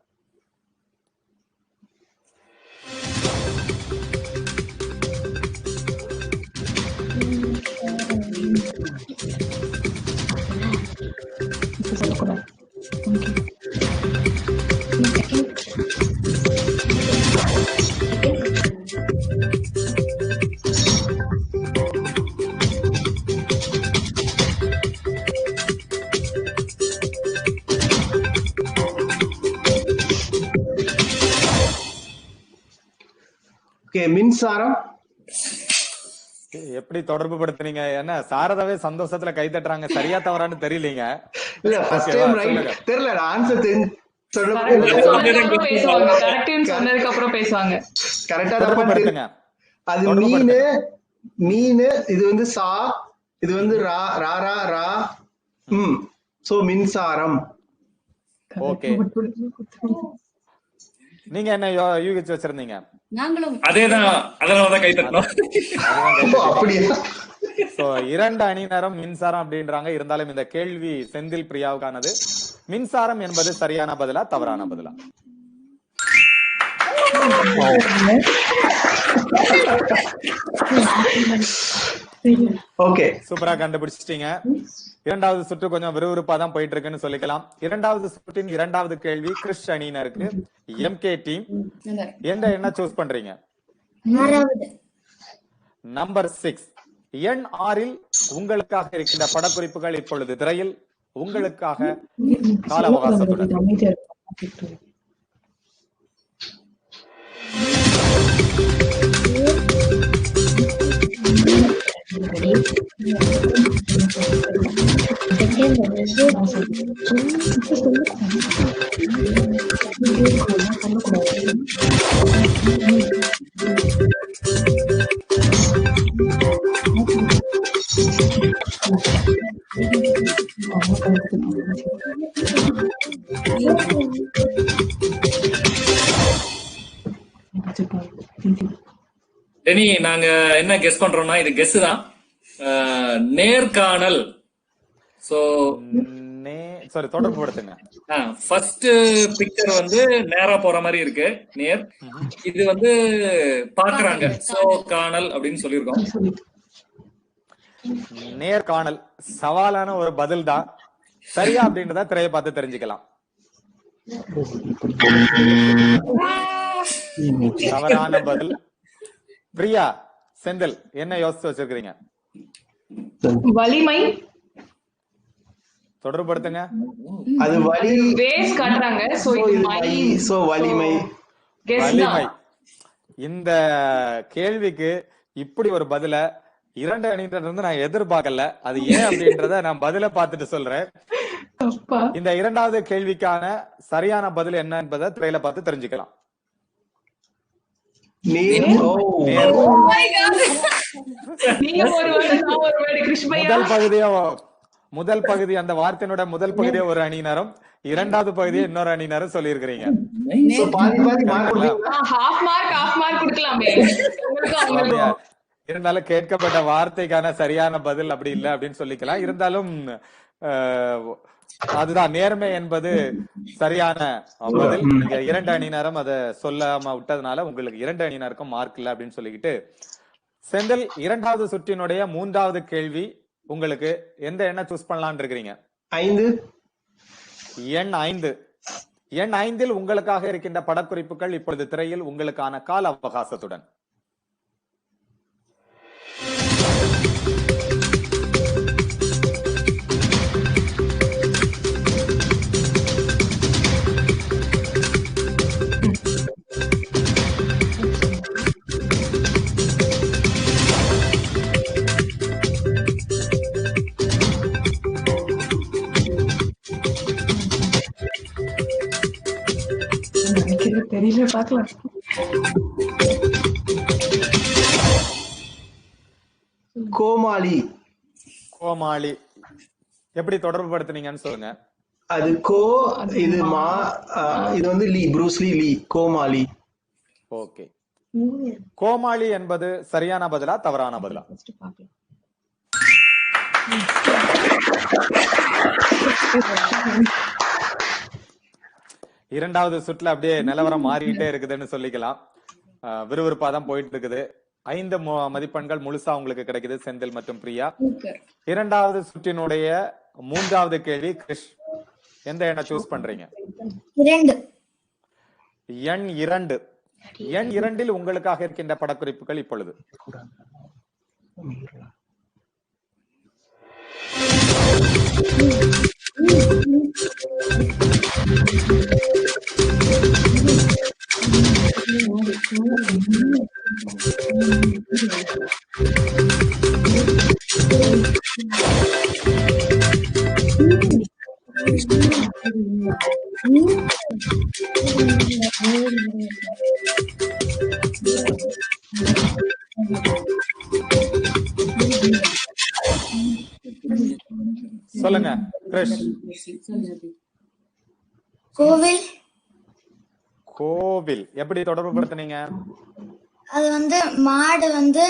மின்சாரம். எப்படி தொடர்பு படுத்துறீங்க? என்ன சாரதாவே சந்தோஷத்துல கை தட்டுறாங்க. சரியா தவறான்னு தெரியலீங்க. தெரியல, ஆன்சர் சொன்னதுக்கு அப்புறம் பேசுவாங்க. கரெக்டா தான். அது மீனு, இது வந்து சா, இது வந்து ரா ரா ரா ரா. சோ மின்சாரம். ஓகே, நீங்க என்ன யூகிச்சு வச்சிருந்தீங்க? நாங்களும் அதேதான், அதனாலதான் கை தட்டணும். சோ 2 அணியினரும் மின்சாரம் அப்படின்றாங்க. இருந்தாலும் இந்த கேள்வி செந்தில், பிரியாவுக்கானது. மின்சாரம் என்பது சரியான பதிலா தவறான பதிலா? ஓகே, சூப்பரா கண்டுபிடிச்சிட்டீங்க. இரண்டாவது சுற்று கொஞ்சம் விறுவிறுப்பா தான் போயிட்டு இருக்குன்னு சொல்லிக்கலாம். இரண்டாவது சுற்றின் இரண்டாவது கேள்வி கிறிஸ் அணியினருக்கு. எம்கே டீம் எந்த எண்ணை சூஸ் பண்றீங்க? நம்பர் 6. எண் 6 உங்களுக்காக இருக்கின்ற படக்குறிப்புகள் இப்பொழுது திரையில் உங்களுக்காக கால அவகாசத்துடன். டெனி, நாங்க என்ன கெஸ் பண்றோம்னா, இது கெஸ் தான். நேர்காணல். சோ சாரி, தொடர்பு படுத்துங்க. ஃபர்ஸ்ட் பிக்சர் வந்து நேரா போற மாதிரி இருக்கு, நேர். இது வந்து பாக்குறாங்க, சோ காணல் அப்படின்னு சொல்லியிருக்கோம். நேர்காணல் சவாலான ஒரு பதில் தான். சரியா அப்படின்றத திரையை பார்த்து தெரிஞ்சுக்கலாம். தவறான பதில். பிரியா, செந்தில், என்ன யோசிச்சு வச்சிருக்கீங்க? வலிமை. தொடர்புபடுத்துங்க. அது வேஸ் காட்றாங்க, சோ வலிமை. வலிமை. இந்த கேள்விக்கு இப்படி ஒரு பதில 2 அணியினர் இருந்து நான் எதிர்பார்க்கல. அது ஏன் அப்படின்றத நான் பதில பார்த்துட்டு சொல்றேன். இந்த இரண்டாவது கேள்விக்கான சரியான பதில் என்ன என்பதை திரையில பார்த்து தெரிஞ்சுக்கலாம். முதல் பகுதி அந்த வார்த்தையினோட முதல் பகுதியை ஒரு அணியினரும், இரண்டாவது பகுதியை இன்னொரு அணியினரும் சொல்லி இருக்கிறீங்க. இருந்தாலும் கேட்கப்பட்ட வார்த்தைக்கான சரியான பதில் அப்படி இல்லை அப்படின்னு சொல்லிக்கலாம். இருந்தாலும் அதுதான் நேர்மை என்பது சரியான பதில். நீங்க 2 அணியினரும் அதை சொல்லாம விட்டதுனால உங்களுக்கு 2 அணியினருக்கும் மார்க் இல்ல அப்படின்னு சொல்லிக்கிட்டு, செந்தில் 2வது சுற்றினுடைய 3வது கேள்வி உங்களுக்கு எந்த எண்ணை சூஸ் பண்ணலாம்னு இருக்கிறீங்க? 5. எண் 5. எண் 5இல் உங்களுக்காக இருக்கின்ற படக்குறிப்புகள் இப்பொழுது திரையில் உங்களுக்கான கால அவகாசத்துடன். தெரியல, பார்க்கலாம். கோமாளி. கோமாளி எப்படி தொடர்பு படுத்துனீங்கன்னு சொல்லுங்க. அது இது இது வந்து லீ, ப்ரூஸ் லீ. கோமாளி. ஓகே. கோமாளி என்பது சரியான பதிலா தவறான பதிலா? இரண்டாவது சுற்றுல அப்படியே நிலவரம் மாறிக்கிட்டே இருக்குதுன்னு சொல்லிக்கலாம். விறுவிறுப்பா தான் போயிட்டு இருக்குது. 5 மதிப்பெண்கள் முழுசா உங்களுக்கு கிடைக்குது செந்தில் மற்றும் பிரியா. இரண்டாவது சுற்றினுடைய 3வது கேள்வி. கிறிஷ், எந்த எண்ணை சூஸ் பண்றீங்க? எண் 2. எண் 2இல் உங்களுக்காக இருக்கின்ற படக்குறிப்புகள் இப்பொழுது. சொல்லுங்க கிரிஷ். கோவில். கோவில் எப்படி தொடர்பு படுத்துனீங்க? அது வந்து மாடு வந்து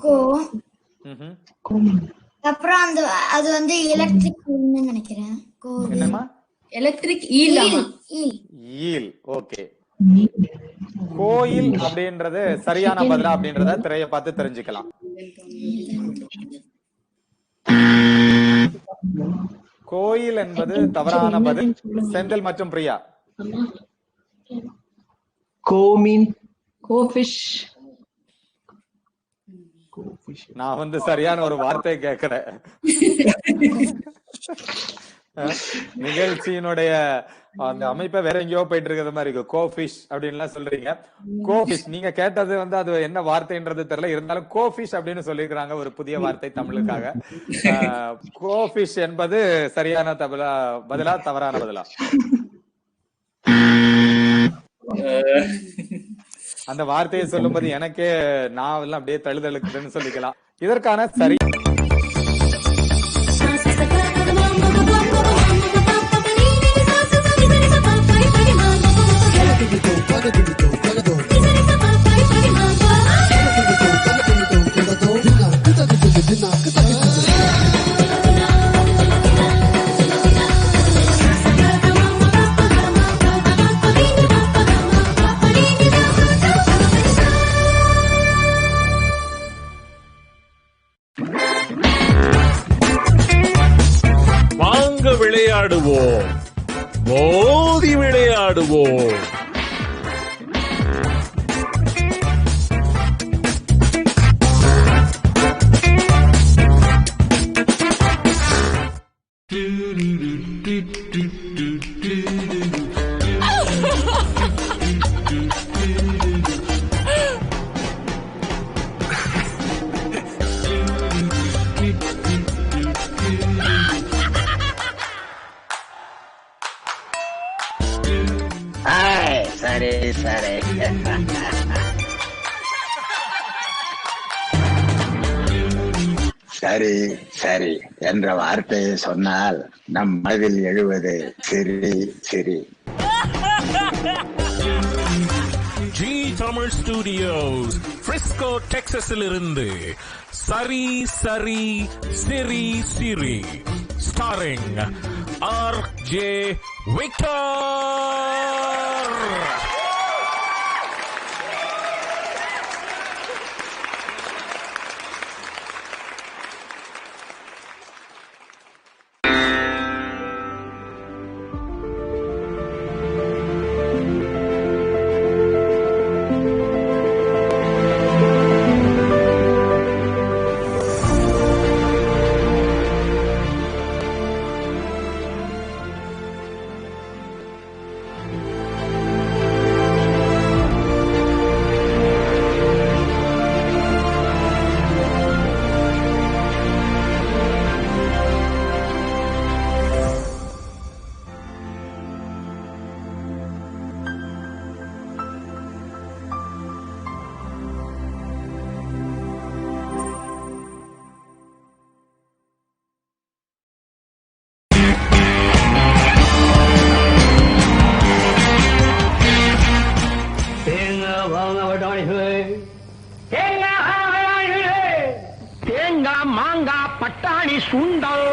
கோ, அப்புறம் அது வந்து எலக்ட்ரிக் நினைக்கிறேன். என்னமா? Electric eel. ஈல். ஓகே. கோயில் அப்படின்றது சரியான பதிலா அப்படின்றத திரையை பார்த்து தெரிஞ்சுக்கலாம். கோயில் என்பது தவறான பதில். செந்தில் மற்றும் பிரியா. கோமீன். கோஃபிஷ். நான் வந்து சரியான ஒரு வார்த்தை கேட்கிறேன். நிகழ்ச்சியினுடைய அந்த அமைப்பை வேற எங்கேயோ போயிட்டு இருக்கிற மாதிரி இருக்கு. கோஃபிஷ் அப்படின்லாம் சொல்றீங்க. கோஃபிஷ் நீங்க கேட்டது வந்து அது என்ன வார்த்தைன்றது தெரியல, இருந்தாலும் கோஃபிஷ் அப்படின்னு சொல்லிருக்காங்க. ஒரு புதிய வார்த்தை தமிழுக்காக. கோஃபிஷ் என்பது சரியான பதிலா தவறான பதிலா? அந்த வார்த்தையை சொல்லும்போது எனக்கே நான் எல்லாம் அப்படியே தழுதழுக்குதுன்னு சொல்லிக்கலாம். இதற்கான சரி விளையாடுவோம், மோதி விளையாடுவோம். சரி சரி. சரி சரி என்ற வார்த்தையை சொன்னால் நம் மனதில் எழுவது சிரி சிரி. ஜி தமிழ் ஸ்டுடியோஸ், பிரிஸ்கோ டெக்சாஸில் இருந்து சரி சரி சிரி சிரி. starring R.J. Victor. தேங்காய் மாங்காய் பட்டாணி சுண்டல்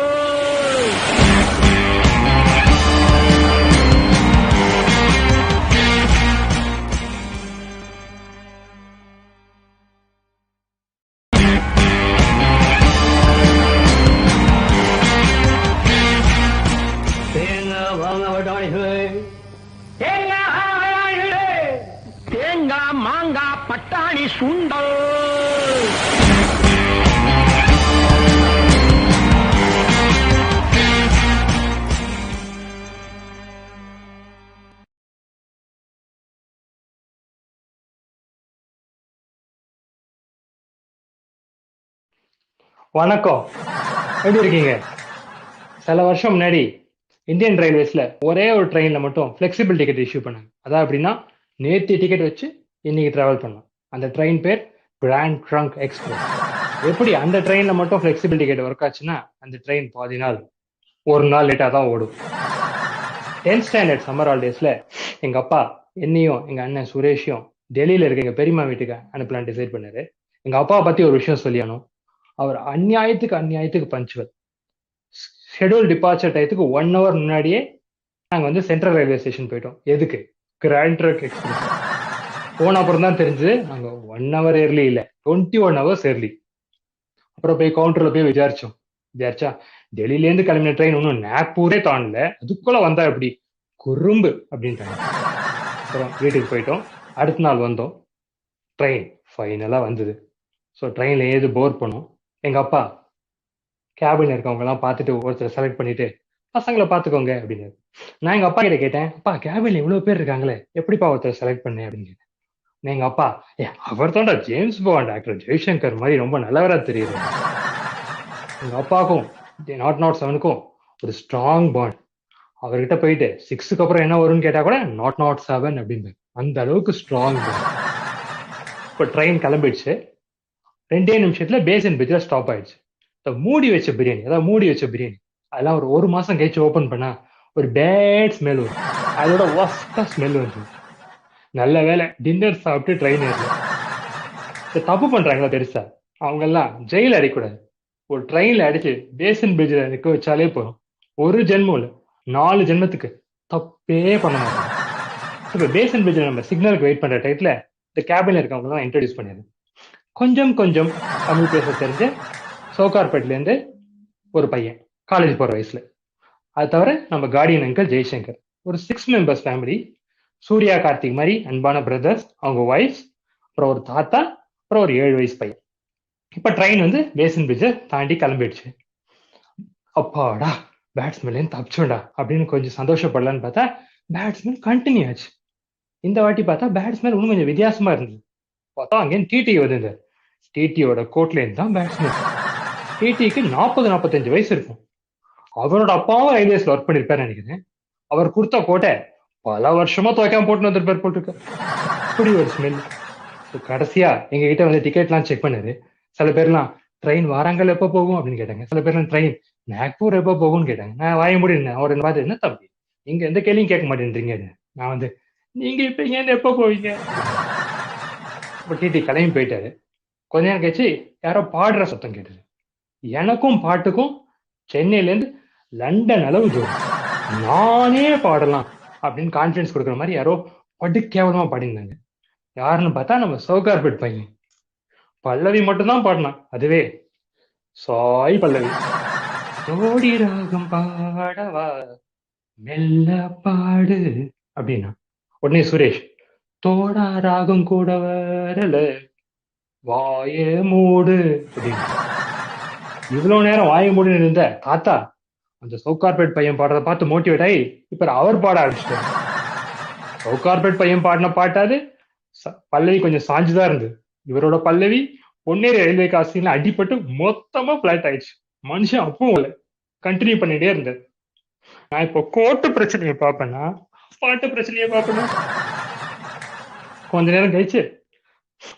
தேங்காய் மாங்காய் பட்டாணி சுண்டல் வணக்கம், எப்படி இருக்கீங்க? சில வருஷம் முன்னாடி இந்தியன் ரயில்வேஸ்ல ஒரே ஒரு ட்ரெயின்ல மட்டும் ஃபிளெக்சிபிள் டிக்கெட் இஷ்யூ பண்ணாங்க. அதான் அப்படின்னா நேற்று டிக்கெட் வச்சு இன்னைக்கு டிராவல் பண்ணலாம். அந்த ட்ரெயின் பேர் கிராண்ட் ட்ரங்க் எக்ஸ்பிரஸ். எப்படி அந்த ட்ரெயின்ல மட்டும் ஃபிளெக்சிபிள் டிக்கெட் ஒர்க் ஆச்சுன்னா அந்த ட்ரெயின் பாதி நாள் ஒரு நாள் லேட்டாக தான் ஓடும். 10th ஸ்டாண்டர்ட் சம்மர் ஹாலிடேஸ்ல எங்க அப்பா என்னையும் எங்க அண்ணன் சுரேஷையும் டெல்லியில இருக்க எங்க பெரியம்மா வீட்டுக்கு அனுப்பலாம் டிசைட் பண்ணாரு. எங்க அப்பாவை பத்தி ஒரு விஷயம் சொல்லியானோம். அவர் அநியாயத்துக்கு பஞ்சுவல். ஷெடியூல் டிபார்ச்சர் டயத்துக்கு 1 hour முன்னாடியே நாங்கள் வந்து சென்ட்ரல் ரயில்வே ஸ்டேஷன் போயிட்டோம். எதுக்கு? Grand trunk express. போன அப்புறம் தான் தெரிஞ்சு நாங்கள் 1 hour ஏர்லி இல்லை, 21 hours ஏர்லி. அப்புறம் போய் கவுண்டர்ல போய் விசாரிச்சா டெல்லியிலேருந்து கிளம்பின ட்ரெயின் ஒன்றும் நாக்பூரே தாண்டல, அதுக்குள்ள வந்தா எப்படி குறும்பு அப்படின்ட்டாங்க. அப்புறம் வீட்டுக்கு போயிட்டோம். அடுத்த நாள் வந்தோம். ட்ரெயின் ஃபைனலாக வந்தது. ஸோ ட்ரெயினில் ஏது போர் பண்ணோம். எங்கள் அப்பா கேபின் இருக்கவங்கலாம் பார்த்துட்டு ஒருத்தர் செலக்ட் பண்ணிட்டு பசங்களை பார்த்துக்கோங்க அப்படின்னு. நான் எங்கள் அப்பா கிட்ட கேட்டேன், அப்பா கேபின்ல இவ்வளோ பேர் இருக்காங்களே, எப்படிப்பா ஒருத்தர் செலக்ட் பண்ணேன் அப்படின்னு கேட்டேன். எங்கள் அப்பா, அவர் தான்டா ஜேம்ஸ் பாண்ட் ஆக்டர் ஜெய்சங்கர் மாதிரி ரொம்ப நல்லவரா தெரியுது. எங்கள் அப்பாவுக்கும் 007க்கும் ஒரு ஸ்ட்ராங் பாண்ட். அவர்கிட்ட போயிட்டு 6க்கு அப்புறம் என்ன வரும்னு கேட்டா கூட 007 அப்படின்னு, அந்த அளவுக்கு ஸ்ட்ராங் பாண்ட். இப்போ ட்ரெயின் கிளம்பிடுச்சு. 2 நிமிஷத்துல பேசன் பிரிட்ஜ்ல ஸ்டாப் ஆயிடுச்சு. மூடி வச்ச பிரியாணி அதெல்லாம் ஒரு மாசம் கழிச்சு ஓபன் பண்ணா ஒரு பேட் ஸ்மெல் வரும். அதோட ஒஸ்டா ஸ்மெல் வருது. நல்ல வேலை டின்னர் சாப்பிட்டு ட்ரெயின் ஏறல. தப்பு பண்றாங்களா பெருசா, அவங்க எல்லாம் ஜெயில அடிக்கூடாது. ஒரு ட்ரெயின்ல அடிச்சு பேசன் பிரிட்ஜ்ல நிக்க வச்சாலே போதும். ஒரு ஜென்மம் இல்லை, 4 ஜென்மத்துக்கு தப்பே பண்ண மாட்டாங்க. இப்போ பேசன் பிரிட்ஜ்ல நம்ம சிக்னலுக்கு வெயிட் பண்ற டைத்துல இந்த கேபின்ல இருக்கவங்க எல்லாம் இன்ட்ரோடியூஸ் பண்ணிடுது. கொஞ்சம் தமிழ் பேச தெரிஞ்ச சோகார்பேட்ல இருந்து ஒரு பையன், காலேஜ் போற வயசுல. அது தவிர நம்ம கார்டியன் அங்கிள் ஜெய்சங்கர். ஒரு 6 members ஃபேமிலி. சூர்யா கார்த்திக் மாதிரி அன்பான பிரதர்ஸ், அவங்க ஒய்ஃப்ஸ், அப்புறம் ஒரு தாத்தா, அப்புறம் ஒரு 7 வயசு பையன். இப்ப ட்ரெயின் வந்து பேசன் பிரிட்ஜை தாண்டி கிளம்பிடுச்சு. அப்பாடா பேட்ஸ்மேன் தப்பிச்சோண்டா அப்படின்னு கொஞ்சம் சந்தோஷப்படலான்னு பார்த்தா பேட்ஸ்மேன் கண்டினியூ ஆச்சு. இந்த வாட்டி பார்த்தா பேட்ஸ்மேன் இன்னும் கொஞ்சம் வித்தியாசமா இருந்தது. பார்த்தா அங்கேயும் டிடி வந்து டிடியோட கோட்லேருந்து தான் பேட்ஸ்மேன். டிடிக்கு 40-45 வயசு இருக்கும். அவரோட அப்பாவும் ரயில்வேஸ்ல ஒர்க் பண்ணிருப்பாரு நினைக்கிறேன். அவர் கொடுத்த கோட்டை பல வருஷமா துவைக்காம போட்டு வந்திருப்பார் போட்டுருக்க. அப்படி ஒரு ஸ்மெல். கடைசியா எங்க கிட்ட வந்து டிக்கெட்லாம் செக் பண்ணாரு. சில பேர்லாம் ட்ரெயின் வாராங்கல் எப்போ போகும் அப்படின்னு கேட்டாங்க. சில பேர்லாம் ட்ரெயின் நாக்பூர் எப்போ போகும்னு கேட்டாங்க. நான் வாய முடியும் அவர் என்ன பார்த்து, என்ன தம்பி நீங்க எந்த கேள்வியும் கேட்க மாட்டேன்றீங்க. நான் வந்து நீங்க இப்ப இங்க எப்போ போவீங்க? டிடி கிளம்பி போயிட்டாரு. கொஞ்ச நேரம் கழிச்சு யாரோ பாடுற சத்தம் கேட்டது. எனக்கும் பாட்டுக்கும் சென்னையிலேருந்து லண்டன் அளவு தூரம் நானே பாடலாம் அப்படின்னு கான்ஃபிடன்ஸ் கொடுக்குற மாதிரி யாரோ படு கேவலமா பாடினாங்க. யாருன்னு பார்த்தா நம்ம சவுகார்பேட் பையன். பல்லவி மட்டும்தான் பாடினான். அதுவே சாய் பல்லவி. ஜோடி ராகம் பாடவா மெல்ல பாடு அப்படின்னா உடனே சுரேஷ் தோடா ராகம் கூட வரல வாய மூடு அப்படின்னு. இவ்வளவு நேரம் வாய மூடுன்னு இருந்த தாத்தா அந்த சவுகார்பேட் பையன் பாடுறத பார்த்து மோட்டிவேட் ஆகி இப்ப அவர் பாட ஆரம்பிச்சிட்டாரு. சவுகார்பேட் பையன் பாடின பாட்டாது பல்லவி கொஞ்சம் சாஞ்சுதான் இருந்தது. இவரோட பல்லவி பொன்னேரி ரயில்வே காசில அடிபட்டு மொத்தமா பிளாட் ஆயிடுச்சு. மனுஷன் அப்பவும் இல்லை, கண்டினியூ பண்ணிட்டே இருந்தார். நான் இப்போ கோட்டு பிரச்சனையை பார்ப்பேன்னா பாட்டு பிரச்சனையை பார்ப்பேன்னா கொஞ்ச நேரம் கழிச்சு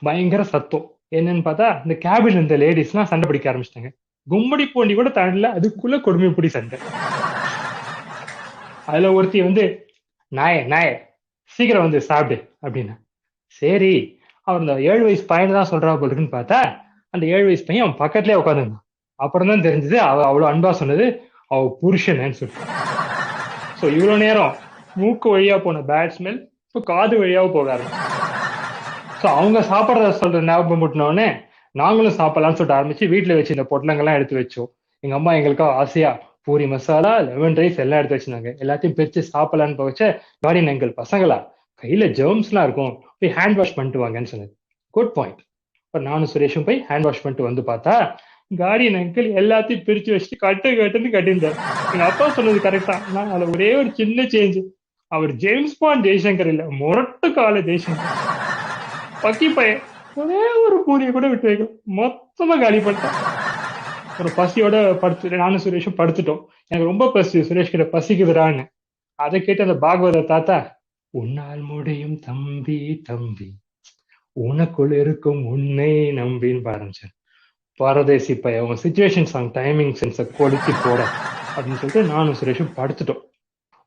பயங்கர சத்தம். என்னன்னு பார்த்தா இந்த கேபின் இருந்த லேடிஸ் எல்லாம் சண்டை பிடிக்க ஆரம்பிச்சிட்டாங்க. கும்படி போண்டி கூட தாண்டல, அதுக்குள்ள கொடுமைப்படி சண்டை. அதுல ஒருத்தி வந்து நாய சீக்கிரம் வந்து சாப்பிடு அப்படின்னா, சரி அவர் இந்த 7 வயசு பையன் தான் சொல்றா போல இருக்குன்னு பார்த்தா அந்த 7 வயசு பையன் அவன் பக்கத்துலயே உட்காந்துருந்தான். அப்புறம் தான் தெரிஞ்சது அவ அவ்வளவு அன்பா சொன்னது அவ புருஷன்னு சொல்லிட்டு. ஸோ இவ்வளவு நேரம் மூக்கு வழியா போன பேட் ஸ்மெல் இப்போ காது வழியாவும் போக ஆரம்பிச்சு. ஸோ அவங்க சாப்பிட்றத சொல்ற ஞாபகம் முட்டினோடனே நாங்களும் சாப்பிடலாம்னு சொல்லிட்டு ஆரம்பிச்சு வீட்டுல வச்சு இந்த பொட்டலங்கள்லாம் எடுத்து வச்சோம். எங்க அம்மா எங்களுக்காக ஆசையா பூரி மசாலா லெமன் ரைஸ் எல்லாம் எடுத்து வச்சிருந்தாங்க. எல்லாத்தையும் பிரிச்சு சாப்பிடலான்னு போச்சு. கார்டியன் எங்கள் பசங்களா கையில ஜெர்ம்ஸ் எல்லாம் இருக்கும், போய் ஹேண்ட் வாஷ் பண்ணிட்டு வாங்கன்னு சொன்னது. Good point. இப்போ நானும் சுரேஷும் போய் ஹேண்ட் வாஷ் பண்ணிட்டு வந்து பார்த்தா கார்டியன் அங்கிள் எல்லாத்தையும் பிரிச்சு வச்சுட்டு கட்டுன்னு கட்டியிருந்தார். எங்க அப்பா சொன்னது கரெக்டா. நான் அதுல ஒரே ஒரு சின்ன சேஞ்ச், அவர் ஜேம்ஸ் பாண்ட் ஜெய்சங்கர் இல்ல, முரட்டு கால ஜெய்சங்கர். பக்கி பையன் ஒரே ஒரு பூரியை கூட விட்டு வைக்கல, மொத்தமா காலி பண்ணிட்டேன். ஒரு பசியோட படுத்து நானும் சுரேஷும் படுத்துட்டோம். எனக்கு ரொம்ப பசி, சுரேஷ் கிட்ட பசிக்குதுடான்னு. அதை கேட்டு அந்த பாகவத தாத்தா உன்னால் முடியும் தம்பி தம்பி உனக்குள் இருக்கும் உன்னை நம்பின்னு ஆரம்பிச்சார். பாரதேசி பையன் உங்க சிச்சுவேஷன் சாங் டைமிங் சென்ஸை கொளுத்தி போட அப்படின்னு சொல்லிட்டு நானும் சுரேஷும் படுத்துட்டோம்.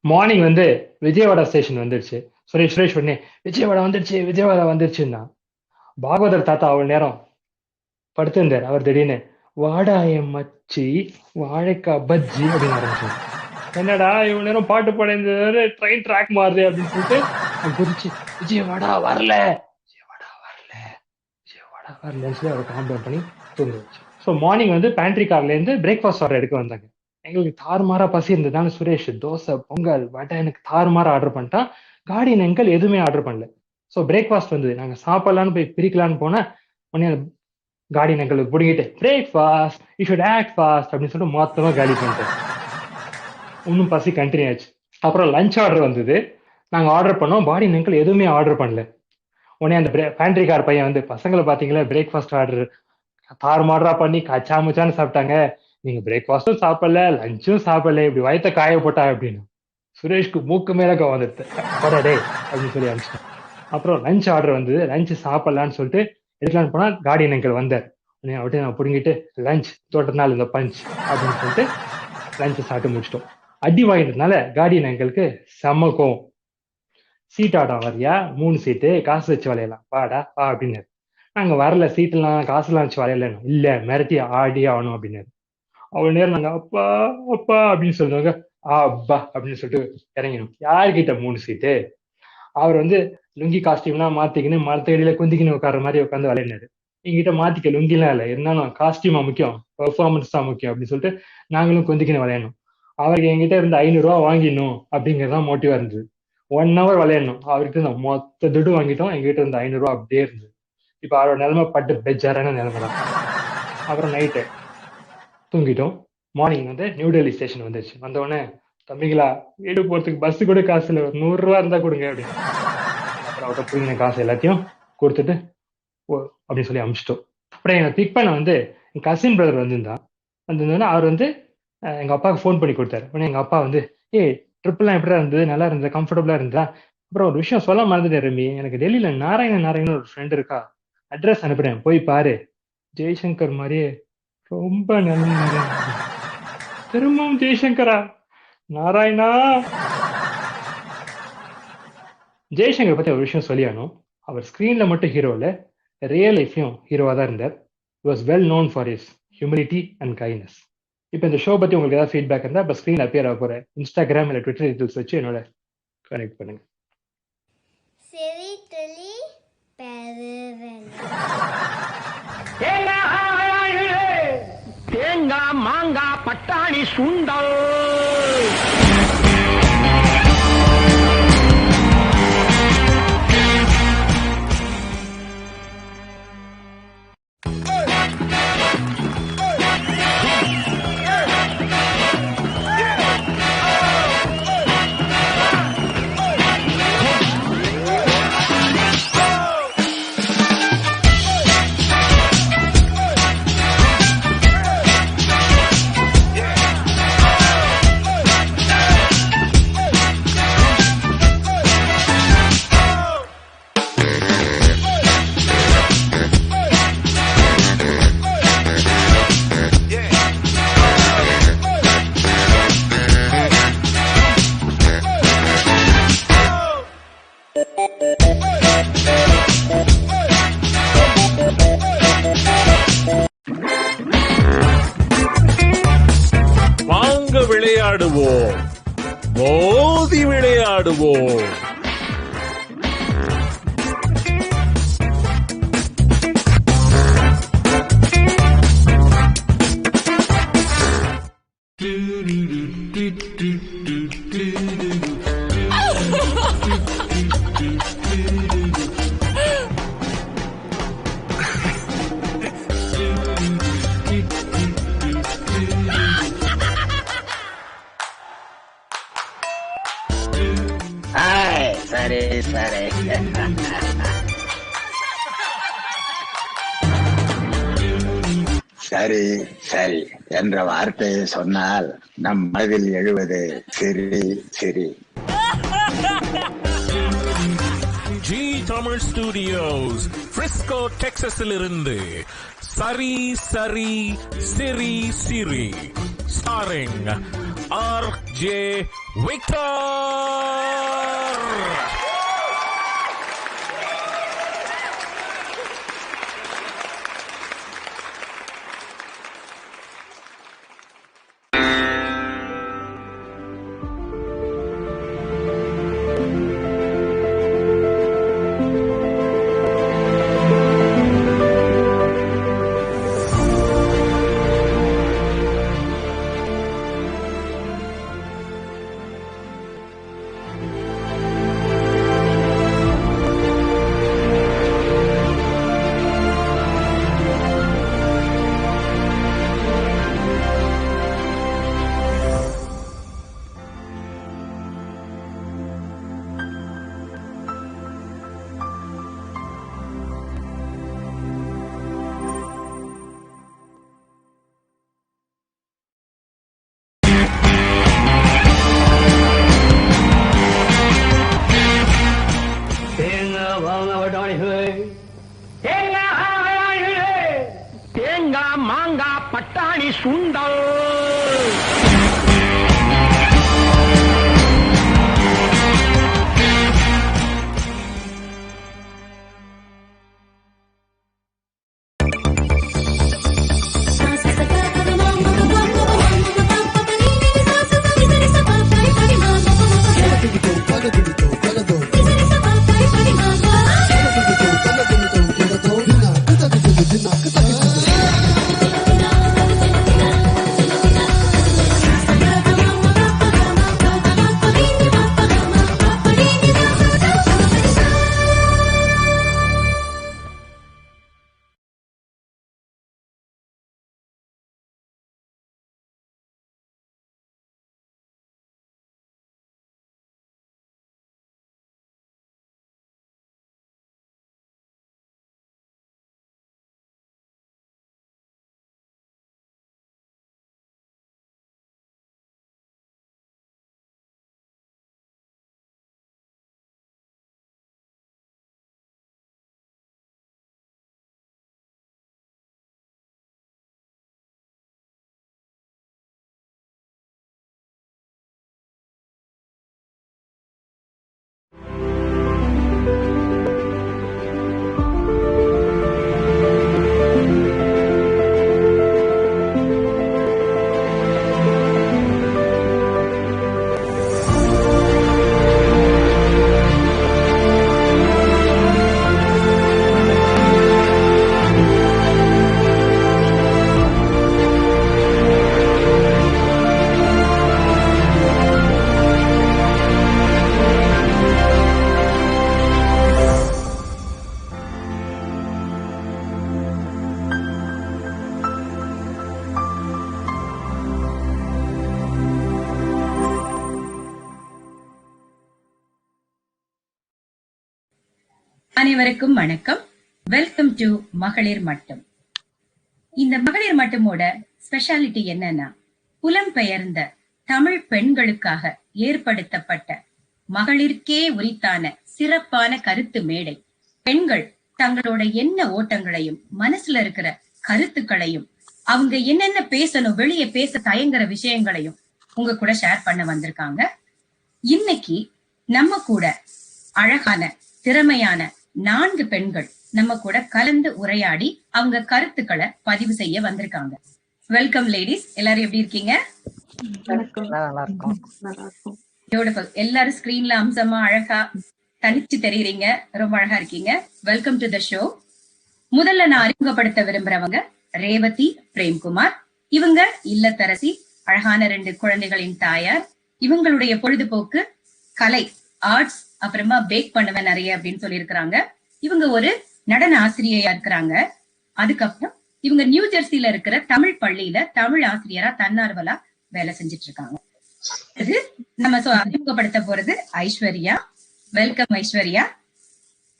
மார்னிங் வந்து விஜயவாடா ஸ்டேஷன் வந்துருச்சு. சுரேஷ் உடனே விஜயவாடா வந்துருச்சுன்னா பாகவதர் தாத்தா அவ்வளவு நேரம் படுத்திருந்தார். அவர் திடீர்னு வாடாய மச்சி வாழைக்காய் பஜ்ஜி அப்படின்னு ஆரம்பிச்சார். என்னடா இவ்வளவு நேரம் பாட்டு பாடினது ட்ரெயின் ட்ராக் மாறுது அப்படின்னு சொல்லிட்டு குதிச்சு விஜயவாடா வரலன்னு சொல்லி அவர் காம்பவுண்ட் பண்ணி தூங்க வச்சு. ஸோ மார்னிங் வந்து பேண்ட்ரி கார்ல இருந்து பிரேக்ஃபாஸ்ட் ஆர்டர் எடுக்க வந்தாங்க. எங்களுக்கு தாறுமாறா பசி இருந்ததுனால சுரேஷ் தோசை பொங்கல் வடை எனக்கு தாறுமாறா ஆர்டர் பண்ணிட்டான். கார்டியன் அங்கிள் எதுவுமே ஆர்டர் பண்ணல. ஸோ பிரேக்ஃபாஸ்ட் வந்தது. நாங்கள் சாப்பிடலான்னு போய் பிரிக்கலான்னு போனா உடனே கார்டியன் அங்கிள் பிடிங்கிட்டு breakfast you should act fast அப்படின்னு சொல்லிட்டு மொத்தமா காலி பண்ணிட்டேன். இன்னும் பசி கண்டினியூ ஆச்சு. அப்புறம் லஞ்ச் ஆர்டர் வந்தது. நாங்கள் ஆர்டர் பண்ணோம். கார்டியன் அங்கிள் எதுவுமே ஆர்டர் பண்ணல. உடனே அந்த பேண்ட்ரி கார் பையன் வந்து பசங்களை பார்த்தீங்களா பிரேக்ஃபாஸ்ட் ஆர்டர் தாறுமாறா பண்ணி கச்சாமுச்சான்னு சாப்பிட்டாங்க, நீங்க பிரேக்ஃபாஸ்டும் சாப்பிடல லஞ்சும் சாப்பிடல, இப்படி வயத்த காய போட்டா அப்படின்னு சுரேஷ்க்கு மூக்கு மேல வந்துடுது. படடே அப்படின்னு சொல்லி அனுப்பிச்சிட்டேன். அப்புறம் லஞ்ச் ஆர்டர் வந்தது. லஞ்ச் சாப்பிடலான்னு சொல்லிட்டு எடுக்கலான்னு போனா கார்டியன் அங்கிள் வந்தார். அப்படியே நான் பிடிங்கிட்டு லஞ்ச் தோட்டத்தினால இந்த பஞ்ச் அப்படின்னு சொல்லிட்டு லஞ்சை சாப்பிட்டு முடிச்சிட்டோம். அடி வாங்கினதுனால கார்டியன் அங்கிளுக்கு செம்ம கோவம். சீட் ஆடம் வரியா 3 சீட்டு காசு வச்சு வளையலாம் வாடா வா அப்படின்னாரு. நாங்க வரல, சீட்டெல்லாம் காசுலாம் வச்சு வளையலன்னு இல்ல மிரட்டி ஆடி ஆகணும் அப்படின்னாரு. அவ்வளவு நேரம் நாங்க அப்பா அப்பா அப்படின்னு சொல்லுவாங்க. அப்பா அப்படின்னு சொல்லிட்டு இறங்கினோம். யாருக்கிட்ட 3 சீட்டு? அவர் வந்து லுங்கி காஸ்டியூம்லாம் மாத்திக்கின்னு மரத்தடியில குந்திக்கின்னு உட்கார மாதிரி உட்காந்து விளையாடினாரு. எங்கிட்ட மாத்திக்க லுங்கிலாம் இல்லை, இருந்தாலும் காஸ்டியூமா முக்கியம், பெர்ஃபார்மன்ஸ் தான் முக்கியம் அப்படின்னு சொல்லிட்டு நாங்களும் குந்திக்கின்னு விளையாடணும். அவருக்கு எங்கிட்ட இருந்து 500 ரூபா வாங்கிடணும் அப்படிங்கறதான் மோட்டிவா இருந்தது. 1 hour விளையாடணும். அவர்கிட்ட இருந்து மொத்த துட்டு வாங்கிட்டோம். எங்கிட்ட இருந்து 500 ரூபா அப்படியே இருந்தது. இப்ப அவரோட நிலைமை பட்டு பெஜாரான நிலைமை தான். அப்புறம் நைட்டு தூங்கிட்டோம். மார்னிங் வந்து நியூ டெல்லி ஸ்டேஷன் வந்துருச்சு. வந்தவுடனே தம்பிங்களா வீடு போறதுக்கு பஸ் கூட காசு இல்லை, ஒரு 100 ரூபா இருந்தா கொடுங்க அப்படின்னு. அப்புறம் அவர்கிட்ட பிடிங்கின காசு எல்லாத்தையும் கொடுத்துட்டு அப்படின்னு சொல்லி அனுப்பிச்சிட்டோம். அப்புறம் என்னை பிக் பண்ண வந்து என் கசின் பிரதர் வந்திருந்தோன்னா அவர் வந்து எங்க அப்பாவுக்கு ஃபோன் பண்ணி கொடுத்தாரு. உடனே எங்க அப்பா வந்து ட்ரிப்லாம் எப்படியா இருந்தது, நல்லா இருந்தது, கம்ஃபர்டபுளா இருந்தா. அப்புறம் ஒரு விஷயம் சொல்ல மறந்துட்டேன் ரமி, எனக்கு டெல்லியில நாராயணன் ஒரு ஃப்ரெண்ட் இருக்கா, அட்ரஸ் அனுப்புறேன் போய் பாரு, ஜெய்சங்கர் மாதிரியே ரொம்ப நல்ல. திரும்பவும் ஜெய்சங்கரா? நாராயணா. ஜெய்சங்கர் பத்தி ஒரு விஷயம் சொல்லியானோம். அவர் ஸ்கிரீன்ல மட்டும் ஹீரோ இல்ல, ரியல் லைஃப்லயும் ஹீரோவா தான் இருந்தார். He was well known for his humility and kindness. இப்போ இந்த ஷோ பற்றி உங்களுக்கு ஏதாவது ஃபீட்பேக் இருந்தால் இப்போ ஸ்க்ரீன் அப்பியர் ஆக போகிறேன். இன்ஸ்டாகிராம் இல்லை ட்விட்டர் டீட்டெயில்ஸ் வச்சு என்னோட கனெக்ட் பண்ணுங்க. சரி துளி பெருவெளி. தேங்காய் மாங்காய் பட்டாணி சுண்டல். வாங்க விளையாடுவோம், மோதி விளையாடுவோம். சரி சரி. சரி சரி என்ற வார்த்தையை சொன்னால் நம் மனதில் எழுவது சிரி சிரி. ஜி தமிழ் ஸ்டுடியோஸ் பிரிஸ்கோ டெக்சாஸில் இருந்து சரி சரி சிரி சிரி ஸ்டாரிங் ஆர்.ஜே. விக்டர். தேங்காய் மாங்காய் பட்டாணி சுண்டல். Thank you. அனைவருக்கும் வணக்கம். வெல்கம் டு மகளிர் மட்டும். இந்த மகளிர் மட்டுமோட ஸ்பெஷாலிட்டி என்னன்னா, புலம்பெயர்ந்த தமிழ் பெண்களுக்காக ஏற்படுத்தப்பட்ட மகளிர்க்கே உரித்தான சிறப்பான கருத்து மேடை. பெண்கள் தங்களோட எண்ண ஓட்டங்களையும் மனசுல இருக்கிற கருத்துக்களையும் அவங்க என்னென்ன பேசணும், வெளியே பேச தயங்குற விஷயங்களையும் உங்க கூட ஷேர் பண்ண வந்திருக்காங்க. இன்னைக்கு நம்ம கூட அழகான திறமையான 4 பெண்கள் நம்ம கூட கலந்து உரையாடி அவங்க கருத்துக்களை பதிவு செய்ய வந்திருக்காங்க. வெல்கம் லேடிஸ், எல்லாரும் எப்படி இருக்கீங்க? பியூட்டிஃபுல். எல்லாரும் ஸ்கிரீன்ல அம்சமா அழகா தனிச்சு தெரியுறீங்க, ரொம்ப அழகா இருக்கீங்க. Welcome to the show. முதல்ல நான் அறிமுகப்படுத்த விரும்புறவங்க ரேவதி பிரேம்குமார். இவங்க இல்லத்தரசி, அழகான 2 குழந்தைகளின் தாயார். இவங்களுடைய பொழுதுபோக்கு கலை, ஆர்ட்ஸ், அப்புறமா பேக் பண்ணுவேன் நிறைய அப்படின்னு சொல்லியிருக்கிறாங்க. இவங்க ஒரு நடன ஆசிரியையா இருக்கிறாங்க. அதுக்கப்புறம் இவங்க நியூ ஜெர்சில இருக்கிற தமிழ் பள்ளியில தமிழ் ஆசிரியரா தன்னார்வலா வேலை செஞ்சுட்டு இருக்காங்க. அது நம்ம அறிமுகப்படுத்த போறது ஐஸ்வர்யா. வெல்கம் ஐஸ்வர்யா.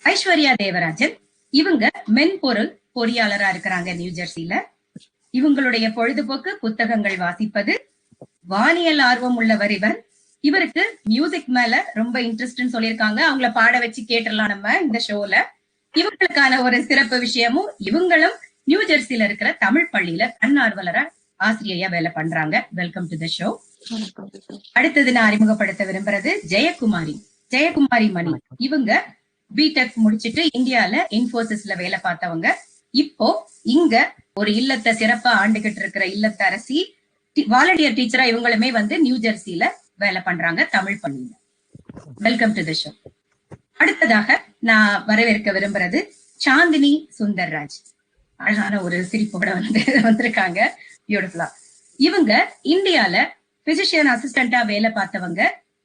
ஐஸ்வர்யா தேவராஜன். இவங்க மென்பொருள் பொறியாளரா இருக்கிறாங்க நியூ ஜெர்சில. இவங்களுடைய பொழுதுபோக்கு புத்தகங்கள் வாசிப்பது. வானியல் ஆர்வம் உள்ளவர் இவர். இவருக்கு மியூசிக் மேல ரொம்ப இன்ட்ரெஸ்ட்னு சொல்லியிருக்காங்க. அவங்கள பாட வச்சு கேட்டுடலாம் நம்ம இந்த ஷோல. இவங்களுக்கான ஒரு சிறப்பு விஷயமும், இவங்களும் நியூ ஜெர்சில இருக்கிற தமிழ் பள்ளியில தன்னார்வலரா ஆசிரியையா வேலை பண்றாங்க. Welcome to the show. அடுத்தது நான் அறிமுகப்படுத்த விரும்புறது ஜெயக்குமாரி. ஜெயக்குமாரி மணி. இவங்க பிடெக் முடிச்சிட்டு இந்தியால இன்ஃபோசிஸ்ல வேலை பார்த்தவங்க. இப்போ இங்க ஒரு இல்லத்தை சிறப்பா ஆண்டுகிட்டு இருக்கிற இல்லத்தரசி, வாலண்டியர் டீச்சரா இவங்களுமே நியூ ஜெர்சில வேலை பண்றாங்க தமிழ் பள்ளியில. Welcome to the show. அடுத்ததாக நான் வரவேற்க விரும்புறது சாந்தினி சுந்தர்ராஜ். அழகான ஒரு சிரிப்போட வந்திருக்காங்க. பியூட்டிஃபுல்லா. இவங்க இந்தியால பிசிஷியன் அசிஸ்டண்டா வேலை பார்த்தவங்க.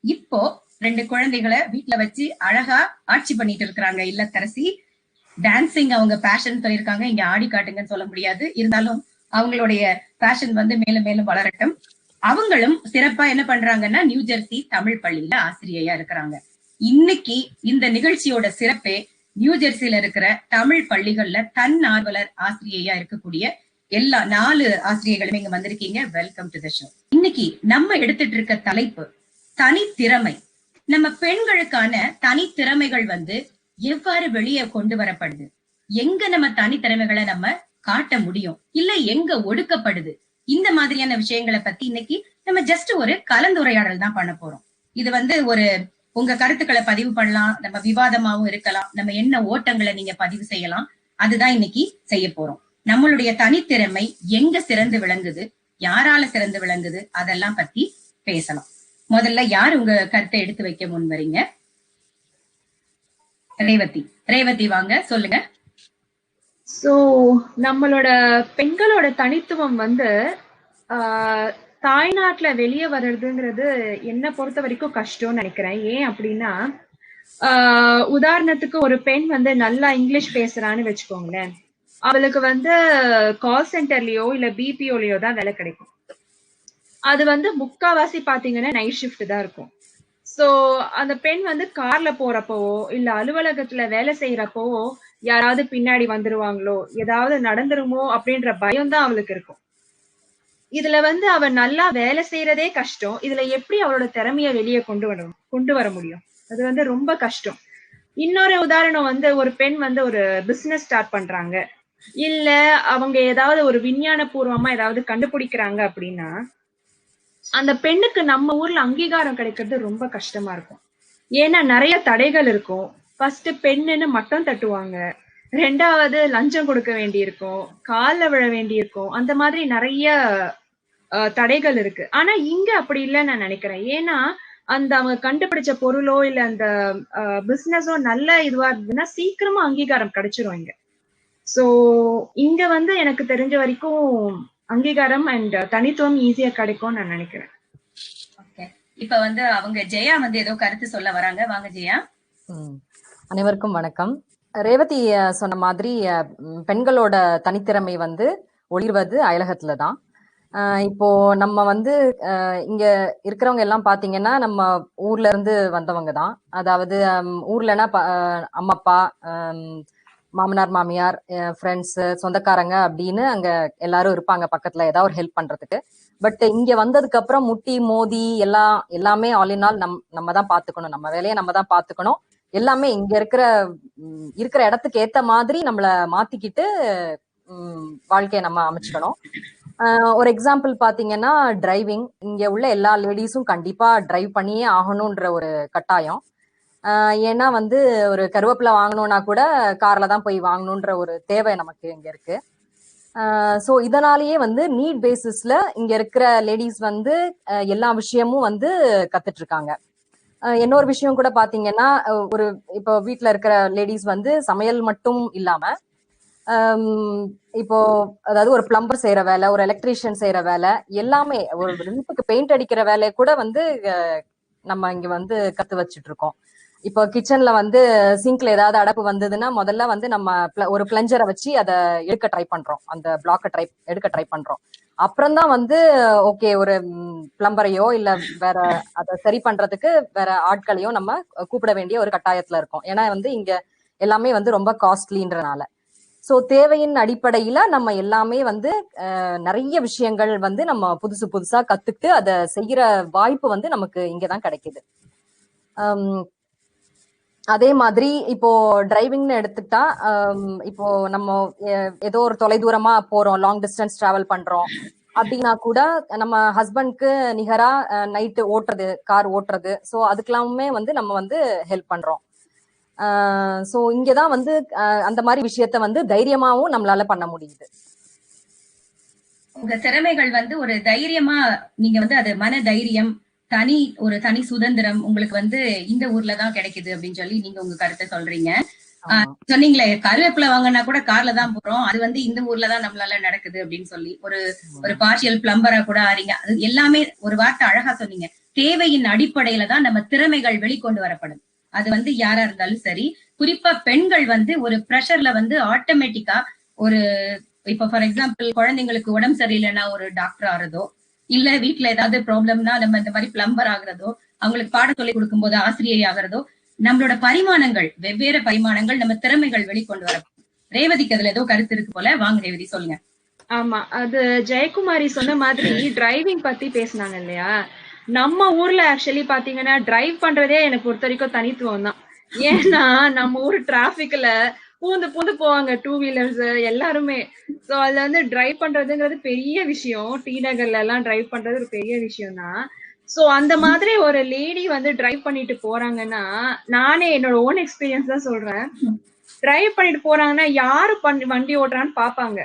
இப்போ 2 குழந்தைகளை வீட்டுல வச்சு அழகா ஆட்சி பண்ணிட்டு இருக்கிறாங்க இல்லத்தரசி. டான்சிங் அவங்க பேஷன் சொல்லியிருக்காங்க. இங்க ஆடி காட்டுங்கன்னு சொல்ல முடியாது, இருந்தாலும் அவங்களுடைய பேஷன் மேலும் மேலும் வளரட்டும். அவங்களும் சிறப்பா என்ன பண்றாங்கன்னா நியூ ஜெர்சி தமிழ் பள்ளியில ஆசிரியையா இருக்கிறாங்க. இன்னைக்கு இந்த நிகழ்ச்சியோட சிறப்பே நியூ ஜெர்சியில இருக்கிற தமிழ் பள்ளிகள்ல தன்னார்வலர் ஆசிரியையா இருக்கக்கூடிய எல்லா 4 ஆசிரியர்களும் இங்க வந்திருக்கீங்க. Welcome to the show. இன்னைக்கு நம்ம எடுத்துட்டு இருக்க தலைப்பு தனித்திறமை. நம்ம பெண்களுக்கான தனித்திறமைகள் எவ்வாறு வெளியே கொண்டு வரப்படுது, எங்க நம்ம தனித்திறமைகளை நம்ம காட்ட முடியும், இல்ல எங்க ஒடுக்கப்படுது, இந்த மாதிரியான விஷயங்களை பத்தி இன்னைக்கு நம்ம ஜஸ்ட் ஒரு கலந்துரையாடல் தான் பண்ண போறோம். இது ஒரு உங்க கருத்துக்களை பதிவு பண்ணலாம், நம்ம விவாதமாவும் இருக்கலாம், நம்ம என்ன ஓட்டங்களை நீங்க பதிவு செய்யலாம். அதுதான் இன்னைக்கு செய்ய போறோம். நம்மளுடைய தனித்திறமை எங்க சிறந்து விளங்குது, யாரால சிறந்து விளங்குது, அதெல்லாம் பத்தி பேசலாம். முதல்ல யார் உங்க கருத்தை எடுத்து வைக்க முன் வரீங்க? ரேவதி. ரேவதி வாங்க, சொல்லுங்க. சோ நம்மளோட பெண்களோட தனித்துவம் தாய்நாட்டுல வெளியே வர்றதுங்கிறது என்ன பொறுத்த வரைக்கும் கஷ்டம்னு நினைக்கிறேன். ஏன் அப்படின்னா, உதாரணத்துக்கு ஒரு பெண் நல்லா இங்கிலீஷ் பேசுறான்னு வச்சுக்கோங்களேன், அவளுக்கு கால் சென்டர்லயோ இல்ல பிபிஓலயோ தான் வேலை கிடைக்கும். அது முக்காவாசி பாத்தீங்கன்னா நைட் ஷிஃப்ட் தான் இருக்கும். சோ அந்த பெண் கார்ல போறப்பவோ இல்ல அலுவலகத்துல வேலை செய்யறப்பவோ யாராவது பின்னாடி வந்துருவாங்களோ, ஏதாவது நடந்துருமோ அப்படின்ற பயம் தான் அவளுக்கு இருக்கும். இதுல அவ நல்லா வேலை செய்யறதே கஷ்டம். இதுல எப்படி அவளோட திறமைய வெளியே கொண்டு வர முடியும்? அது ரொம்ப கஷ்டம். இன்னொரு உதாரணம் ஒரு பெண் ஒரு பிசினஸ் ஸ்டார்ட் பண்றாங்க, இல்ல அவங்க ஏதாவது ஒரு விஞ்ஞான பூர்வமா ஏதாவது கண்டுபிடிக்கிறாங்க அப்படின்னா அந்த பெண்ணுக்கு நம்ம ஊர்ல அங்கீகாரம் கிடைக்கிறது ரொம்ப கஷ்டமா இருக்கும். ஏன்னா நிறைய தடைகள் இருக்கும். ஃபர்ஸ்ட் பெண்ணுன்னு மட்டம் தட்டுவாங்க, 2வது லஞ்சம் கொடுக்க வேண்டியிருக்கும், கால்ல விழ வேண்டியிருக்கும், அந்த மாதிரி நிறைய தடைகள் இருக்கு. ஆனா இங்க அப்படி இல்லைன்னு நான் நினைக்கிறேன். ஏன்னா அந்த அவங்க கண்டுபிடிச்ச பொருளோ இல்ல அந்த பிசினஸோ நல்ல இதுவா இருந்ததுன்னா சீக்கிரமா அங்கீகாரம் கிடைச்சிரும் இங்க. சோ இங்க எனக்கு தெரிஞ்ச வரைக்கும் அங்கீகாரம் அண்ட் தனித்துவம் ஈஸியா கிடைக்கும் நான் நினைக்கிறேன். இப்ப அவங்க ஜெயா ஏதோ கருத்து சொல்ல வராங்க. வாங்க ஜெயா. அனைவருக்கும் வணக்கம். ரேவதி சொன்ன மாதிரி பெண்களோட தனித்திறமை ஒளிர்வது அயலகத்துல தான். இப்போ நம்ம வந்து இங்க இருக்கிறவங்க எல்லாம் பாத்தீங்கன்னா நம்ம ஊர்ல இருந்து வந்தவங்க தான். அதாவது ஊர்லனா அம்மா அப்பா, மாமனார் மாமியார், ஃப்ரெண்ட்ஸ், சொந்தக்காரங்க அப்படின்னு அங்க எல்லாரும் இருப்பாங்க பக்கத்துல ஏதாவது ஒரு ஹெல்ப் பண்றதுக்கு. பட் இங்க வந்ததுக்கு அப்புறம் முட்டி மோதி எல்லாமே ஆல் இன் ஆல் நம்ம தான் பாத்துக்கணும், நம்ம வேலையை நம்ம தான் பாத்துக்கணும். எல்லாமே இங்க இருக்கிற இடத்துக்கு ஏத்த மாதிரி நம்மள மாத்திக்கிட்டு வாழ்க்கையை நம்ம அமைச்சுக்கணும். ஒரு எக்ஸாம்பிள் பாத்தீங்கன்னா டிரைவிங். இங்க உள்ள எல்லா லேடிஸும் கண்டிப்பா டிரைவ் பண்ணியே ஆகணும்ன்ற ஒரு கட்டாயம். ஏன்னா வந்து ஒரு கருவேப்பிலை வாங்கணும்னா கூட கார்ல தான் போய் வாங்கணும்ன்ற ஒரு தேவை நமக்கு இங்க இருக்கு. ஸோ இதனாலேயே வந்து நீட் பேசிஸ்ல இங்க இருக்கிற லேடிஸ் வந்து எல்லா விஷயமும் வந்து கத்துட்டு இருக்காங்க. இன்னொரு விஷயம் கூட பாத்தீங்கன்னா ஒரு இப்போ வீட்டுல இருக்கிற லேடிஸ் வந்து சமையல் மட்டும் இல்லாம இப்போ அதாவது ஒரு பிளம்பர் செய்யற வேலை, ஒரு எலக்ட்ரீஷியன் செய்யற வேலை, எல்லாமே ஒரு வீட்டுக்கு பெயிண்ட் அடிக்கிற வேலையை கூட வந்து நம்ம இங்க வந்து கத்து வச்சுட்டு இருக்கோம். இப்போ கிச்சன்ல வந்து சிங்க்ல ஏதாவது அடப்பு வந்ததுன்னா முதல்ல வந்து நம்ம ஒரு பிளஞ்சரை வச்சு அதை எடுக்க ட்ரை பண்றோம், அந்த பிளாக்கை எடுக்க ட்ரை பண்றோம். அப்புறம் தான் வந்து ஓகே ஒரு பிளம்பரையோ இல்ல வேற அதை சரி பண்றதுக்கு வேற ஆட்களையோ நம்ம கூப்பிட வேண்டிய ஒரு கட்டாயத்துல இருக்கோம். ஏன்னா வந்து இங்க எல்லாமே வந்து ரொம்ப காஸ்ட்லின்றனால. ஸோ தேவையின் அடிப்படையில நம்ம எல்லாமே வந்து நிறைய விஷயங்கள் வந்து நம்ம புதுசா கத்துக்கிட்டு அதை செய்யற வாய்ப்பு வந்து நமக்கு இங்கதான் கிடைக்குது. அதே மாதிரி இப்போ டிரைவிங்னு எடுத்துக்கிட்டா இப்போ நம்ம ஏதோ ஒரு தொலைதூரமா போறோம், லாங் டிஸ்டன்ஸ் டிராவல் பண்றோம் அப்படின்னா கூட நம்ம ஹஸ்பண்ட்க்கு நிகரா நைட்டு ஓட்டுறது, கார் ஓட்டுறது, ஸோ அதுக்கெல்லாமே வந்து நம்ம வந்து ஹெல்ப் பண்றோம். ஸோ இங்கதான் வந்து அந்த மாதிரி விஷயத்த வந்து தைரியமாவும் நம்மளால பண்ண முடியுது. உங்க திறமைகள் வந்து ஒரு தைரியமா நீங்க வந்து அது மன தைரியம், ஒரு தனி சுதந்திரம் உங்களுக்கு வந்து இந்த ஊர்ல தான் கிடைக்குது அப்படின்னு சொல்லி நீங்க உங்க கருத்தை சொல்றீங்க. சொன்னீங்களே கருவேப்பிலை வாங்கினா கூட கார்ல தான் போறோம், அது வந்து இந்த ஊர்ல தான் நம்மளால நடக்குது அப்படின்னு சொல்லி ஒரு பார்ஷியல் பிளம்பரா கூட ஆறீங்க. அது எல்லாமே ஒரு வார்த்தை அழகா சொன்னீங்க, தேவையின் அடிப்படையில தான் நம்ம திறமைகள் வெளிக்கொண்டு வரப்படும். அது வந்து யாரா இருந்தாலும் சரி, குறிப்பா பெண்கள் வந்து ஒரு ப்ரெஷர்ல வந்து ஆட்டோமேட்டிக்கா ஒரு இப்ப ஃபார் எக்ஸாம்பிள் குழந்தைங்களுக்கு உடம்பு சரியில்லைன்னா ஒரு டாக்டர் ஆறதோ, இல்ல வீட்டுல ஏதாவது ப்ராப்ளம்னா நம்ம இந்த மாதிரி பிளம்பர் ஆகுறதோ, அவங்களுக்கு பாடம் சொல்லி கொடுக்கும் போது ஆசிரியை ஆகிறதோ, நம்மளோட பரிமாணங்கள் வெவ்வேறு பரிமாணங்கள் நம்ம திறமைகள் வெளிக்கொண்டு வர. ரேவதிக்கு அதுல ஏதோ கருத்து இருக்கு போல, வாங்க ரேவதி சொல்லுங்க. ஆமா, அது ஜெயக்குமாரி சொன்ன மாதிரி டிரைவிங் பத்தி பேசினாங்க இல்லையா. நம்ம ஊர்ல ஆக்சுவலி பாத்தீங்கன்னா டிரைவ் பண்றதே எனக்கு பொறுத்த வரைக்கும் தனித்துவம் தான். ஏன்னா நம்ம ஊர் டிராபிக்ல பூந்து போவாங்க டூ வீலர்ஸ் எல்லாருமே. சோ அதுல வந்து டிரைவ் பண்றதுங்கிறது பெரிய விஷயம். டி நகர்ல எல்லாம் டிரைவ் பண்றது ஒரு பெரிய விஷயம் தான். சோ அந்த மாதிரி ஒரு லேடி வந்து டிரைவ் பண்ணிட்டு போறாங்கன்னா, நானே என்னோட ஓன் எக்ஸ்பீரியன்ஸ் தான் சொல்றேன். டிரைவ் பண்ணிட்டு போறாங்கன்னா யாரு வண்டி ஓட்டுறான்னு பாப்பாங்க.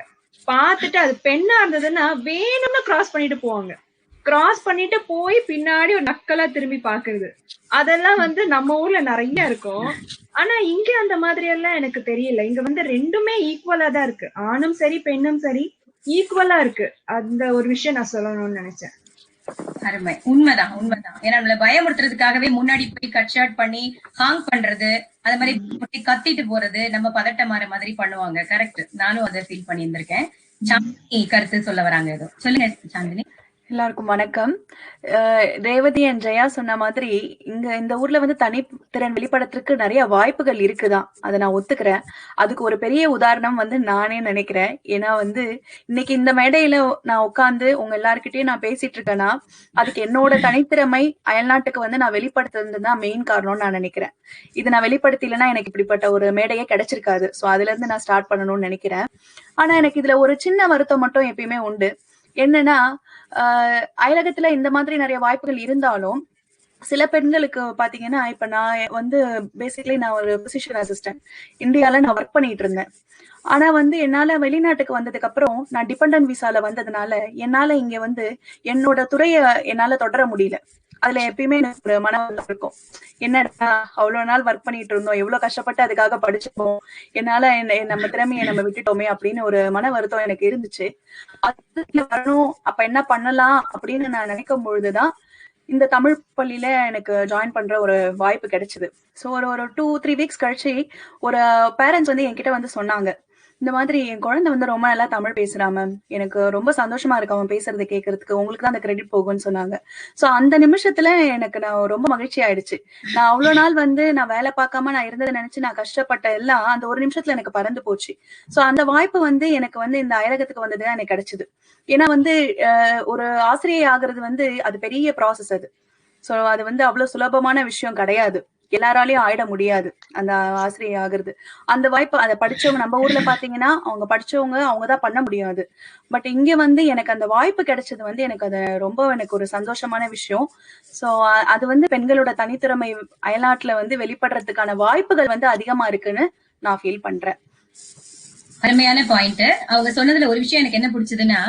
பாத்துட்டு அது பெண்ணா இருந்ததுன்னா வேணும்னு கிராஸ் பண்ணிட்டு போவாங்க. கிராஸ் பண்ணிட்டு போய் பின்னாடி ஒரு நக்கலா திரும்பி பாக்குறது, அதெல்லாம் வந்து நம்ம ஊர்ல நிறைய இருக்கும். ஆனா இங்க அந்த மாதிரி எல்லாம் எனக்கு தெரியல. இங்க வந்து ரெண்டுமே ஈக்குவலா தான் இருக்கு, ஆணும் சரி பெண்ணும் சரி ஈக்குவலா இருக்கு. அந்த ஒரு விஷயம் நான் சொல்லணும்னு நினைச்சேன். அருமை, உண்மைதான். ஏன்னா நம்மள பயமுறுத்துறதுக்காகவே முன்னாடி போய் கட் ஷாட் பண்ணி ஹாங் பண்றது, அது மாதிரி கத்திட்டு போறது, நம்ம பதட்ட மாற மாதிரி பண்ணுவாங்க. கரெக்ட், நானும் அதை ஃபீல் பண்ணி இருந்திருக்கேன். சாந்தினி கருத்து சொல்ல வராங்க, ஏதோ சொல்லுங்க சாந்தினி. எல்லாருக்கும் வணக்கம். ரேவதி அண்ட் ஜெயா சொன்ன மாதிரி இந்த ஊர்ல வந்து தனித்திறன் வெளிப்படுறதுக்கு நிறைய வாய்ப்புகள் இருக்குதான், அதை நான் ஒத்துக்கிறேன். அதுக்கு ஒரு பெரிய உதாரணம் வந்து நானே நினைக்கிறேன். ஏன்னா வந்து இன்னைக்கு இந்த மேடையில நான் உட்கார்ந்து உங்க எல்லாருக்கிட்டையும் நான் பேசிட்டு இருக்கேன்னா அதுக்கு என்னோட தனித்திறமை அயல்நாட்டுக்கு வந்து நான் வெளிப்படுத்துறது தான் மெயின் காரணம்னு நான் நினைக்கிறேன். இது நான் வெளிப்படுத்தலைன்னா எனக்கு இப்படிப்பட்ட ஒரு மேடையே கிடைச்சிருக்காது. ஸோ அதுல இருந்து நான் ஸ்டார்ட் பண்ணணும்னு நினைக்கிறேன். ஆனா எனக்கு இதுல ஒரு சின்ன வருத்தம் மட்டும் எப்பயுமே உண்டு. என்னன்னா அயலகத்துல இந்த மாதிரி நிறைய வாய்ப்புகள் இருந்தாலும் சில பெண்களுக்கு பாத்தீங்கன்னா, இப்ப நான் வந்து பேசிக்கலி நான் ஒரு பிசிஷியன் அசிஸ்டன்ட் இந்தியால நான் ஒர்க் பண்ணிட்டு இருந்தேன். ஆனா வந்து என்னால வெளிநாட்டுக்கு வந்ததுக்கு அப்புறம் நான் டிபெண்டன்ட் விசால வந்ததுனால என்னால இங்க வந்து என்னோட துறைய என்னால தொடர முடியல. அதுல எப்பயுமே எனக்கு ஒரு மன வருத்தம் இருக்கும். என்னடா அவ்வளவு நாள் ஒர்க் பண்ணிட்டு இருந்தோம், எவ்வளவு கஷ்டப்பட்டு அதுக்காக படிச்சிருப்போம், என்னால நம்ம திறமையை நம்ம விட்டுட்டோமே அப்படின்னு ஒரு மன வருத்தம் எனக்கு இருந்துச்சு. அதுல வரணும், அப்ப என்ன பண்ணலாம் அப்படின்னு நான் நினைக்கும் பொழுதுதான் இந்த தமிழ் பள்ளியில எனக்கு ஜாயின் பண்ற ஒரு வாய்ப்பு கிடைச்சது. ஸோ ஒரு 2-3 வீக்ஸ் கழிச்சு ஒரு பேரண்ட்ஸ் வந்து என்கிட்ட வந்து சொன்னாங்க, இந்த மாதிரி என் குழந்தை வந்து ரொம்ப நல்லா தமிழ் பேசுறான் மேம். எனக்கு ரொம்ப சந்தோஷமா இருக்கு அவன் பேசுறத கேட்கறதுக்கு. உங்களுக்கு தான் அந்த கிரெடிட் போகும்னு சொன்னாங்க. சோ அந்த நிமிஷத்துல நான் ரொம்ப மகிழ்ச்சி ஆயிடுச்சு. நான் அவ்வளவு நாள் வந்து நான் வேலை பார்க்காம நான் இருந்ததை நினைச்சு நான் கஷ்டப்பட்ட எல்லாம் அந்த ஒரு நிமிஷத்துல எனக்கு பறந்து போச்சு. சோ அந்த வாய்ப்பு வந்து எனக்கு வந்து இந்த அயலகத்துக்கு வந்ததுதான் எனக்கு கிடைச்சது. ஏன்னா வந்து ஒரு ஆசிரியை ஆகுறது வந்து அது பெரிய ப்ராசஸ் அது. சோ அது வந்து அவ்வளவு சுலபமான விஷயம் கிடையாது. எல்லாராலையும் ஆயிட முடியாது அந்த ஆசிரியை ஆகுறது. அந்த வாய்ப்பு அதை படிச்சவங்க நம்ம ஊர்ல பாத்தீங்கன்னா அவங்க படிச்சவங்க அவங்கதான் பண்ண முடியாது. பட் இங்க வந்து எனக்கு அந்த வாய்ப்பு கிடைச்சது வந்து எனக்கு அது ரொம்ப எனக்கு ஒரு சந்தோஷமான விஷயம். சோ அது வந்து பெண்களோட தனித்திறமை அயல்நாட்டுல வந்து வெளிப்படுறதுக்கான வாய்ப்புகள் வந்து அதிகமா இருக்குன்னு நான் ஃபீல் பண்றேன். அருமையான பாயிண்ட். அவங்க சொன்னதுல ஒரு விஷயம் எனக்கு என்ன பிடிச்சதுன்னா,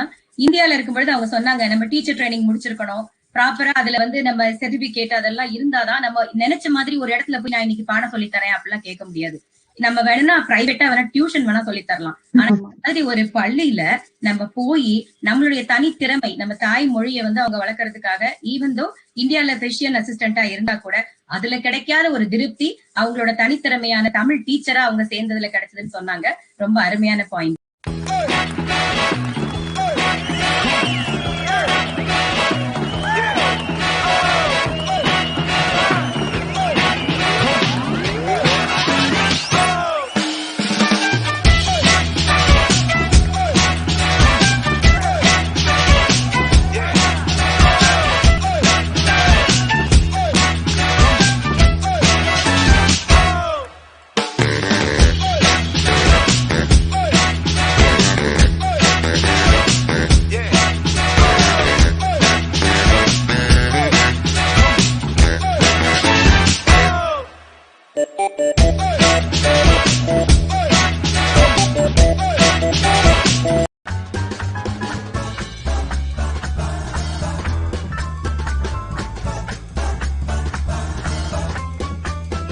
இந்தியால இருக்கும்பொழுது அவங்க சொன்னாங்க நம்ம டீச்சர் ட்ரைனிங் முடிச்சிருக்கணும், ப்ராப்பரா அதுல வந்து நம்ம சர்டிபிகேட் அதெல்லாம் இருந்தாதான் நம்ம நினைச்ச மாதிரி ஒரு இடத்துல போய் நான் இன்னைக்கு பாடம் சொல்லி தரேன் அப்படிலாம் கேட்க முடியாது. நம்ம வேணும்னா பிரைவேட்டா வேணா டியூஷன் வேணா சொல்லி தரலாம். ஆனா மாதிரி ஒரு பள்ளியில நம்ம போய் நம்மளுடைய தனித்திறமை நம்ம தாய் மொழியை வந்து அவங்க வளர்க்கறதுக்காக ஈவன் தோ இந்தியால ஸ்பெஷியல் அசிஸ்டண்டா இருந்தா கூட அதுல கிடைக்காத ஒரு திருப்தி அவங்களோட தனித்திறமையான தமிழ் டீச்சரா அவங்க சேர்ந்ததுல கிடைச்சதுன்னு சொன்னாங்க. ரொம்ப அருமையான point.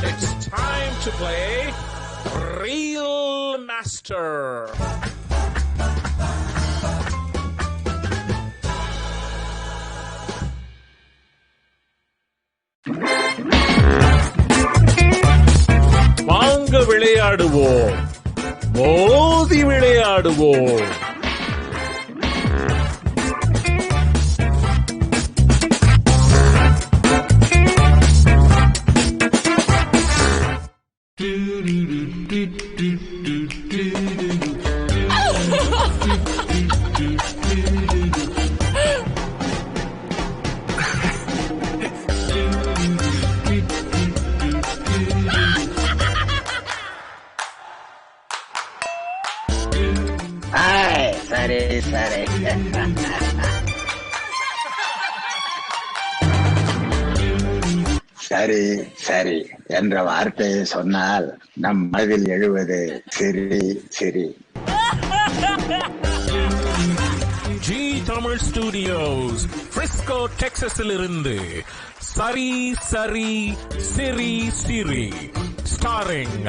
It's time to play Real Master. வாங்க விளையாடுவோம், மோதி விளையாடுவோம். சரி சரி. சரி சரி என்ற வார்த்தையை சொன்னால் நம் மனதில் எழுவது சிரி சிரி. ஜி தமிழ் ஸ்டுடியோஸ் பிரிஸ்கோ டெக்சாஸில் இருந்து சரி சரி சிரி சிரி ஸ்டாரிங்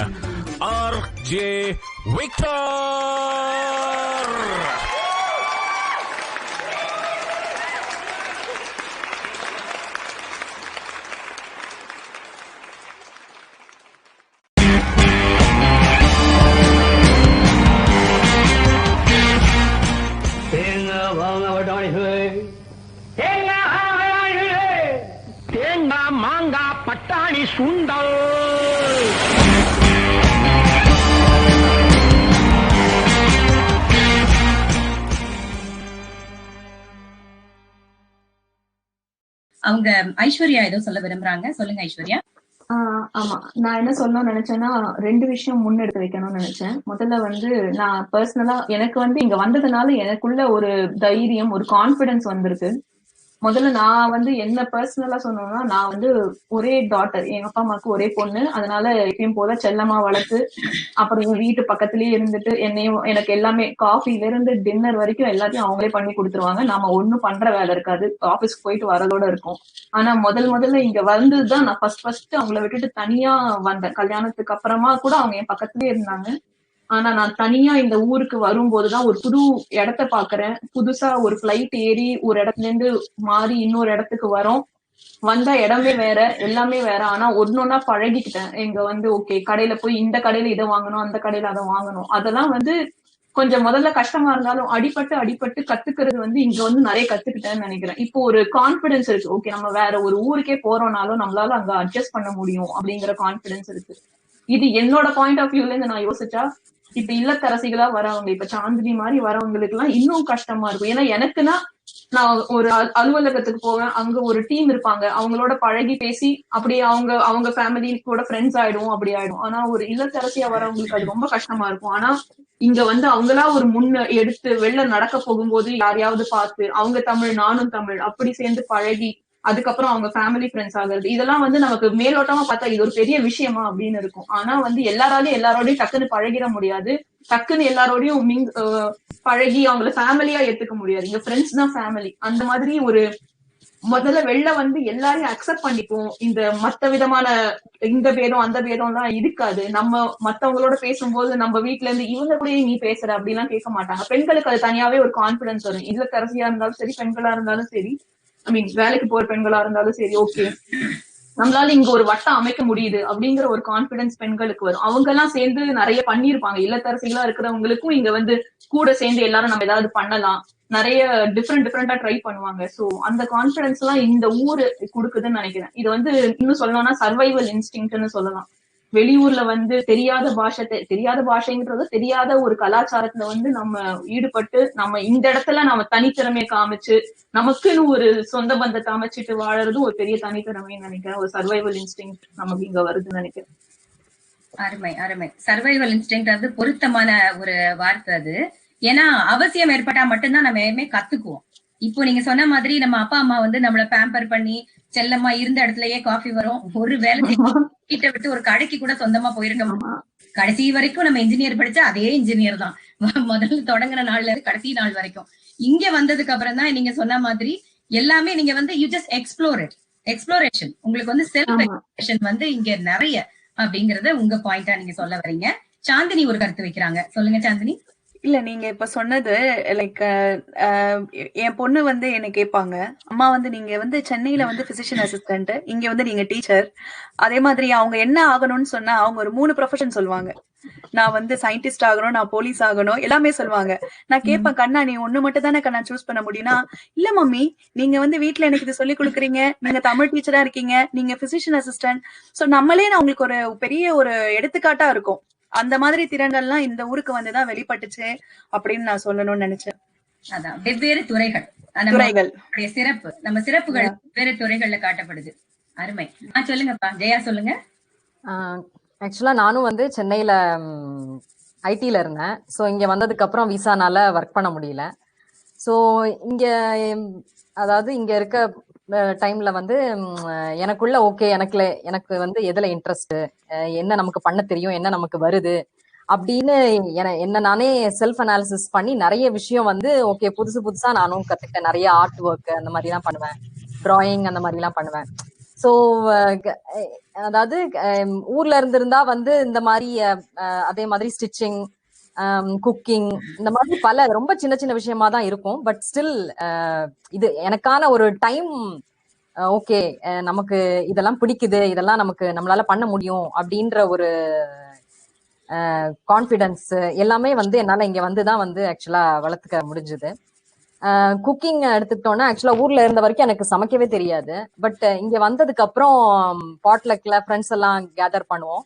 ஆர்.ஜே. விக்டர். தேங்காய் மாங்காய் பட்டாணி சுண்டல். அவங்க ஐஸ்வர்யா ஏதோ சொல்ல விரும்புறாங்க. சொல்லுங்க ஐஸ்வர்யா. ஆமா, நான் என்ன சொல்லணும்னு நினைச்சேன்னா 2 விஷயம் முன்னெடுத்து வைக்கணும்னு நினைச்சேன். முதல்ல வந்து நான் பர்சனலா எனக்கு வந்து இங்க வந்ததுனால எனக்குள்ள ஒரு தைரியம், ஒரு கான்பிடன்ஸ் வந்திருக்கு. முதல்ல நான் வந்து என்ன பர்சனலா சொன்னோம்னா, நான் வந்து ஒரே டாட்டர், எங்க அப்பா அம்மாவுக்கு ஒரே பொண்ணு. அதனால எப்பயும் போல செல்லமா வளர்த்து, அப்புறம் என் வீட்டு பக்கத்துலயே இருந்துட்டு என்னையும் எனக்கு எல்லாமே காஃபில இருந்து டின்னர் வரைக்கும் எல்லாத்தையும் அவங்களே பண்ணி கொடுத்துருவாங்க. நாம ஒண்ணும் பண்ற வேலை இருக்காது, ஆபீஸ்க்கு போயிட்டு வரதோட இருக்கும். ஆனா முதல்ல இங்க வந்ததுதான் நான் ஃபர்ஸ்ட் அவங்கள விட்டுட்டு தனியா வந்தேன். கல்யாணத்துக்கு அப்புறமா கூட அவங்க என் பக்கத்துலயே இருந்தாங்க. ஆனா நான் தனியா இந்த ஊருக்கு வரும்போதுதான் ஒரு புது இடத்த பாக்குறேன். புதுசா ஒரு பிளைட் ஏறி ஒரு இடத்துல இருந்து மாறி இன்னொரு இடத்துக்கு வரோம். வந்த இடமே வேற, எல்லாமே வேற. ஆனா ஒன்னொன்னா பழகிக்கிட்டேன். எங்க வந்து ஓகே கடையில போய் இந்த கடையில இதை வாங்கணும், அந்த கடையில அதை வாங்கணும். அதெல்லாம் வந்து கொஞ்சம் முதல்ல கஷ்டமா இருந்தாலும் அடிபட்டு கத்துக்கிறது வந்து இங்க வந்து நிறைய கத்துக்கிட்டேன்னு நினைக்கிறேன். இப்போ ஒரு கான்பிடன்ஸ் இருக்கு. ஓகே நம்ம வேற ஒரு ஊருக்கே போறோம்னாலும் நம்மளால அங்க அட்ஜஸ்ட் பண்ண முடியும் அப்படிங்கிற கான்பிடன்ஸ் இருக்கு. இது என்னோட பாயிண்ட் ஆஃப் வியூல இருந்து நான் யோசிச்சா இப்ப இல்லத்தரசிகளா வரவங்க, இப்ப சாந்தினி மாதிரி வரவங்களுக்கு எல்லாம் இன்னும் கஷ்டமா இருக்கும். ஏன்னா எனக்குன்னா நான் ஒரு அலுவலகத்துக்கு போவேன், அங்க ஒரு டீம் இருப்பாங்க, அவங்களோட பழகி பேசி அப்படியே அவங்க ஃபேமிலி கூட ஃப்ரெண்ட்ஸ் ஆயிடும், அப்படி ஆயிடும். ஆனா ஒரு இல்லத்தரசியா வரவங்களுக்கு அது ரொம்ப கஷ்டமா இருக்கும். ஆனா இங்க வந்து அவங்களா ஒரு முன்ன எடுத்து வெளில நடக்க போகும்போது யாரையாவது பார்த்து அவங்க தமிழ் நானும் தமிழ் அப்படி சேர்ந்து பழகி அதுக்கப்புறம் அவங்க ஃபேமிலி ஃப்ரெண்ட்ஸ் ஆகுறது, இதெல்லாம் வந்து நமக்கு மேலோட்டமா பார்த்தா இது ஒரு பெரிய விஷயமா அப்படின்னு இருக்கும். ஆனா வந்து எல்லாரோடையும் டக்குன்னு பழகிட முடியாது, டக்குன்னு எல்லாரோடையும் பழகி அவங்கள ஃபேமிலியா ஏத்துக்க முடியாது. இங்க ஃப்ரெண்ட்ஸ் தான் ஃபேமிலி. அந்த மாதிரி ஒரு முதல்ல வெளில வந்து எல்லாரையும் அக்செப்ட் பண்ணிப்போம். இந்த மத்த விதமான இந்த பேதம் அந்த பேதம் எல்லாம் இருக்காது. நம்ம மத்தவங்களோட பேசும்போது நம்ம வீட்டுல இருந்து இவங்க கூட நீ பேசுற அப்படிலாம் கேட்க மாட்டாங்க. பெண்களுக்கு அது தனியாவே ஒரு கான்பிடன்ஸ் வரும். இல்லத்தரசியா இருந்தாலும் சரி, பெண்களா இருந்தாலும் சரி, ஐ மீன் வேலைக்கு போற பெண்களா இருந்தாலும் சரி, ஓகே நம்மளால இங்க ஒரு வட்டம் அமைக்க முடியுது அப்படிங்கிற ஒரு கான்பிடன்ஸ் பெண்களுக்கு வரும். அவங்க எல்லாம் சேர்ந்து நிறைய பண்ணிருப்பாங்க. இல்லத்தரசிகளா இருக்கிறவங்களுக்கும் இங்க வந்து கூட சேர்ந்து எல்லாரும் நம்ம ஏதாவது பண்ணலாம், நிறைய டிஃப்ரெண்டா ட்ரை பண்ணுவாங்க. சோ அந்த கான்பிடன்ஸ் எல்லாம் இந்த ஊரு கொடுக்குதுன்னு நினைக்கிறேன். இது வந்து இன்னும் சொல்லணும்னா சர்வைவல் இன்ஸ்டிங்க்ட்னு சொல்லலாம். வெளியூர்ல வந்து தெரியாத பாஷைங்கிறது தெரியாத ஒரு கலாச்சாரத்துல வந்து நம்ம ஈடுபட்டு நம்ம இந்த இடத்துல நம்ம தனித்திறமையை காமிச்சு நமக்குன்னு ஒரு சொந்த பந்தத்தை அமைச்சிட்டு வாழறது ஒரு பெரிய தனித்திறமைன்னு நினைக்கிறேன். ஒரு சர்வைவல் இன்ஸ்டிங் நமக்கு இங்க வருதுன்னு நினைக்கிறேன். அருமை. சர்வைவல் இன்ஸ்டிங் அது பொருத்தமான ஒரு வார்த்தை அது. ஏன்னா அவசியம் ஏற்பட்டா மட்டும்தான் நம்ம எதுவுமே கத்துக்குவோம். இப்போ நீங்க சொன்ன மாதிரி நம்ம அப்பா அம்மா வந்து நம்மள பேம்பர் பண்ணி செல்லம்மா இருந்த இடத்துலயே காஃபி வரும், ஒரு வேலை வீட்டை விட்டு ஒரு கடைக்கு கூட சொந்தமா போயிருக்க மாட்டோம். கடைசி வரைக்கும் நம்ம இன்ஜினியர் படிச்சா அதே இன்ஜினியர் தான், முதல்ல தொடங்குற நாள்ல இருந்து கடைசி நாள் வரைக்கும். இங்க வந்ததுக்கு அப்புறம் தான் நீங்க சொன்ன மாதிரி எல்லாமே நீங்க வந்து யூ ஜஸ்ட் எக்ஸ்ப்ளோரேஷன். உங்களுக்கு வந்து செல்ஃப் எக்ஸ்ப்ளோரேஷன் வந்து இங்க நிறைய அப்படிங்கறத உங்க பாயிண்டா நீங்க சொல்ல வரீங்க. சாந்தினி ஒரு கருத்து வைக்கிறாங்க, சொல்லுங்க சாந்தினி. இல்ல நீங்க இப்ப சொன்னது லைக் என் பொண்ணு வந்து என்ன கேட்பாங்க, அம்மா வந்து நீங்க வந்து சென்னையில வந்து பிசிஷியன் அசிஸ்டன்ட், இங்க வந்து நீங்க டீச்சர், அதே மாதிரி அவங்க என்ன ஆகணும்னு சொன்னா அவங்க ஒரு 3 ப்ரொஃபஷன் சொல்லுவாங்க. நான் வந்து சயின்டிஸ்ட் ஆகணும், நான் போலீஸ் ஆகணும், எல்லாமே சொல்லுவாங்க. நான் கேட்பேன், கண்ணா நீ ஒண்ணு மட்டும் தானே கண்ணா சூஸ் பண்ண முடியும்னா, இல்ல மம்மி நீங்க வந்து வீட்டுல எனக்கு இது சொல்லி கொடுக்குறீங்க, நீங்க தமிழ் டீச்சரா இருக்கீங்க, நீங்க பிசிஷியன் அசிஸ்டன்ட், சோ நம்மளே நான் உங்களுக்கு ஒரு பெரிய ஒரு எடுத்துக்காட்டா இருக்கும். அந்த மாதிரி திறன்கள்லாம் இந்த ஊருக்கு வந்துதான் வெளிப்பட்டுச்சு அப்படின்னு நான் சொல்லணும்னு நினைச்சேன். அதான் வெவ்வேறு துறைகள் சிறப்பு, நம்ம சிறப்புகள் வெவ்வேறு துறைகள்ல காட்டப்படுது. அருமை. சொல்லுங்கப்பா ஜெயா, சொல்லுங்க. ஆக்சுவலா நானும் வந்து சென்னையில ஐடில இருந்தேன். ஸோ இங்க வந்ததுக்கு அப்புறம் விசானால ஒர்க் பண்ண முடியல. ஸோ இங்க அதாவது இங்க இருக்க டைம்ல வந்து எனக்குள்ள ஓகே எனக்கு வந்து எதுல இன்ட்ரெஸ்ட், என்ன நமக்கு பண்ண தெரியும், என்ன நமக்கு வருது அப்படின்னு என்ன நானே செல்ஃப் அனாலிசிஸ் பண்ணி நிறைய விஷயம் வந்து ஓகே புதுசா நானும் கத்துக்கிட்டேன். நிறைய ஆர்ட் ஒர்க் அந்த மாதிரி எல்லாம் பண்ணுவேன், டிராயிங் அந்த மாதிரி எல்லாம் பண்ணுவேன். ஸோ அதாவது ஊர்ல இருந்திருந்தா வந்து இந்த மாதிரி அதே மாதிரி ஸ்டிச்சிங், குக்கிங், இந்த மாதிரி பல ரொம்ப சின்ன விஷயமா தான் இருக்கும். பட் ஸ்டில் இது எனக்கான ஒரு டைம், ஓகே நமக்கு இதெல்லாம் பிடிக்குது, இதெல்லாம் நம்மளால பண்ண முடியும் அப்படின்ற ஒரு கான்ஃபிடன்ஸ் எல்லாமே வந்து என்னால இங்க வந்துதான் வந்து ஆக்சுவலா வளர்த்துக்க முடிஞ்சுது. குக்கிங் எடுத்துக்கிட்டோம்னா ஆக்சுவலா ஊர்ல இருந்த வரைக்கும் எனக்கு சமைக்கவே தெரியாது. பட் இங்க வந்ததுக்கு அப்புறம் பாட்லக்ல ஃப்ரெண்ட்ஸ் எல்லாம் கேதர் பண்ணுவோம்.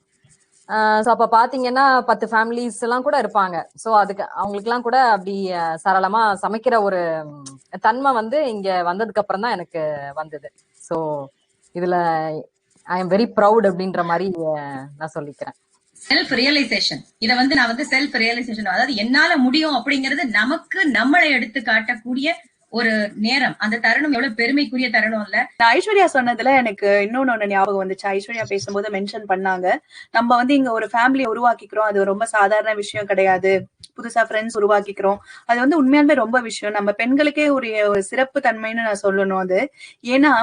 ஸோ அப்ப பாத்தீங்கன்னா 10 ஃபேமிலிஸ் எல்லாம் கூட இருப்பாங்க. ஸோ அதுக்கு அவங்களுக்கு எல்லாம் கூட அப்படி சரளமா சமைக்கிற ஒரு தன்மை வந்து இங்க வந்ததுக்கு அப்புறம் தான் எனக்கு வந்தது. ஸோ இதுல ஐ எம் வெரி ப்ரௌட் அப்படின்ற மாதிரி நான் சொல்லிக்கிறேன். செல்ஃப் ரியலைசேஷன், இத வந்து நான் வந்து செல்ஃப் ரியலைசேஷன், அதாவது என்னால முடியும் அப்படிங்கிறது நமக்கு நம்மளை எடுத்து காட்டக்கூடிய ஒரு நேரம். அந்த தருணம் எவ்வளவு பெருமைக்குரிய தருணம் இல்ல. ஐஸ்வர்யா சொன்னதுல எனக்கு இன்னொன்னு ஞாபகம் வந்துச்சு. ஐஸ்வர்யா பேசும்போது மென்ஷன் பண்ணாங்க, நம்ம வந்து இங்க ஒரு ஃபேமிலியை உருவாக்கிக்கிறோம், அது ரொம்ப சாதாரண விஷயம் கிடையாது, புதுசா ஃப்ரெண்ட்ஸ் உருவாக்கிக்கிறோம், அது வந்து உண்மையாலுமே ரொம்ப விஷயம். நம்ம பெண்களுக்கே ஒரு சிறப்பு தன்மைன்னு நான் சொல்லணும் அது. ஏன்னா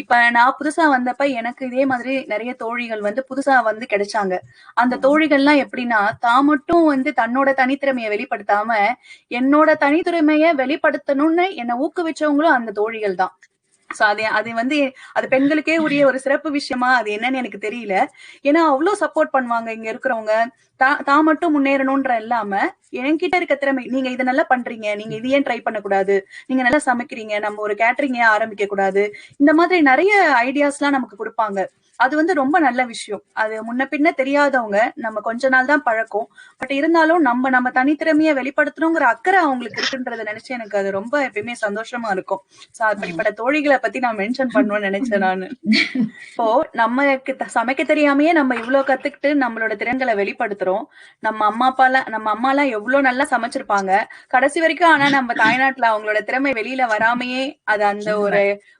இப்ப நான் புதுசா வந்தப்ப எனக்கு இதே மாதிரி நிறைய தோழிகள் வந்து புதுசா வந்து கிடைச்சாங்க. அந்த தோழிகள்லாம் எப்படின்னா தான் மட்டும் வந்து தன்னோட தனித்திறமையை வெளிப்படுத்தாம என்னோட தனித்திறமைய வெளிப்படுத்தணும்னு என்னை ஊக்குவிச்சவங்களும் அந்த தோழிகள் தான். சோ அது வந்து அது பெண்களுக்கே உரிய ஒரு சிறப்பு விஷயமா அது என்னன்னு எனக்கு தெரியல. ஏன்னா அவ்வளவு சப்போர்ட் பண்ணுவாங்க இங்க இருக்கிறவங்க. தான் மட்டும் முன்னேறணும்ன்ற இல்லாம என்கிட்ட இருக்க திறமை, நீங்க இதை நல்லா பண்றீங்க, நீங்க இது ஏன் ட்ரை பண்ணக்கூடாது, நீங்க நல்லா சமைக்கிறீங்க, நம்ம ஒரு கேட்டரிங் ஏன் ஆரம்பிக்க கூடாது, இந்த மாதிரி நிறைய ஐடியாஸ் எல்லாம் நமக்கு கொடுப்பாங்க. அது வந்து ரொம்ப நல்ல விஷயம். அது முன்ன பின்ன தெரியாதவங்க, நம்ம கொஞ்ச நாள் தான் பழக்கம். பட் இருந்தாலும் நம்ம தனித்திறமைய வெளிப்படுத்தணுங்கிற அக்கறை அவங்களுக்கு இருக்குன்றத நினைச்சு எனக்கு அது ரொம்ப எப்பயுமே சந்தோஷமா இருக்கும். சோ அப்படிப்பட்ட தோழிகளை பத்தி நான் மென்ஷன் பண்ணணும்னு நினைச்சேன் நானு. இப்போ நமக்கு சமைக்க தெரியாமயே நம்ம இவ்வளவு கத்துக்கிட்டு நம்மளோட திறன்களை வெளிப்படுத்துறோம். நம்ம அம்மா எல்லாம் எவ்வளவு நல்லா சமைச்சிருப்பாங்க கடைசி வரைக்கும். ஆனா நம்ம தாய்நாட்டுல அவங்களோட திறமை வெளியில வராமையே அது அந்த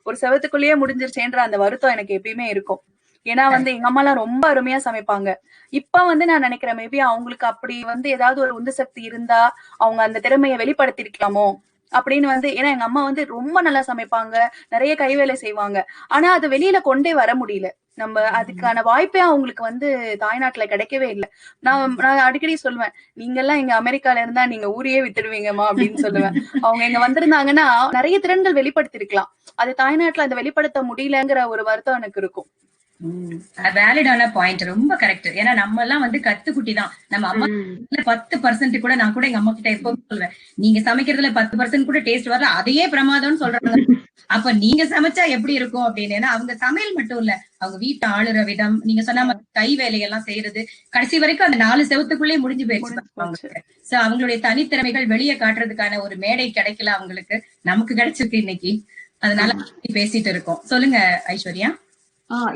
ஒரு செவத்துக்குள்ளேயே முடிஞ்சிருச்சேன்ற அந்த வருத்தம் எனக்கு எப்பயுமே இருக்கும். ஏன்னா வந்து எங்க அம்மா எல்லாம் ரொம்ப அருமையா சமைப்பாங்க. இப்ப வந்து நான் நினைக்கிறேன் மேபி அவங்களுக்கு அப்படி வந்து ஏதாவது ஒரு உந்து சக்தி இருந்தா அவங்க அந்த திறமையை வெளிப்படுத்திருக்கலாமோ அப்படின்னு வந்து. ஏன்னா எங்க அம்மா வந்து ரொம்ப நல்லா சமைப்பாங்க, நிறைய கைவேலை செய்வாங்க. ஆனா அது வெளியில கொண்டே வர முடியல. நம்ம அதுக்கான வாய்ப்பே அவங்களுக்கு வந்து தாய்நாட்டுல கிடைக்கவே இல்லை. நான் அடிக்கடி சொல்லுவேன், நீங்க எல்லாம் இங்க அமெரிக்கால இருந்தா நீங்க ஊரையே வித்துடுவீங்கம்மா அப்படின்னு சொல்லுவேன். அவங்க இங்க வந்திருந்தாங்கன்னா நிறைய திறன்கள் வெளிப்படுத்திருக்கலாம். அது தாய்நாட்டுல அதை வெளிப்படுத்த முடியலங்கிற ஒரு வருத்தம் எனக்கு இருக்கும். வேலிடான பாயிண்ட், ரொம்ப கரெக்ட். ஏன்னா நம்ம எல்லாம் வந்து கத்துக்குட்டி தான். நம்ம அம்மா 10% கூட, நான் கூட எங்க அம்மா கிட்ட எப்பவும் சொல்லுவேன், நீங்க சமைக்கிறதுல 10% கூட டேஸ்ட் வரல, அதையே பிரமாதம்னு சொல்றாங்க. அப்ப நீங்க சமைச்சா எப்படி இருக்கும் அப்படின்னு. ஏன்னா அவங்க சமையல் மட்டும் இல்ல, அவங்க வீட்டை ஆளுற விதம், நீங்க சொன்ன கை வேலையெல்லாம் செய்யறது கடைசி வரைக்கும் அந்த 4 செவத்துக்குள்ளே முடிஞ்சு போயிடுச்சு. சோ அவங்களுடைய தனித்திறமைகள் வெளியே காட்டுறதுக்கான ஒரு மேடை கிடைக்கல அவங்களுக்கு, நமக்கு கிடைச்சிருக்கு இன்னைக்கு. அதனால பேசிட்டு இருக்கோம். சொல்லுங்க ஐஸ்வர்யா.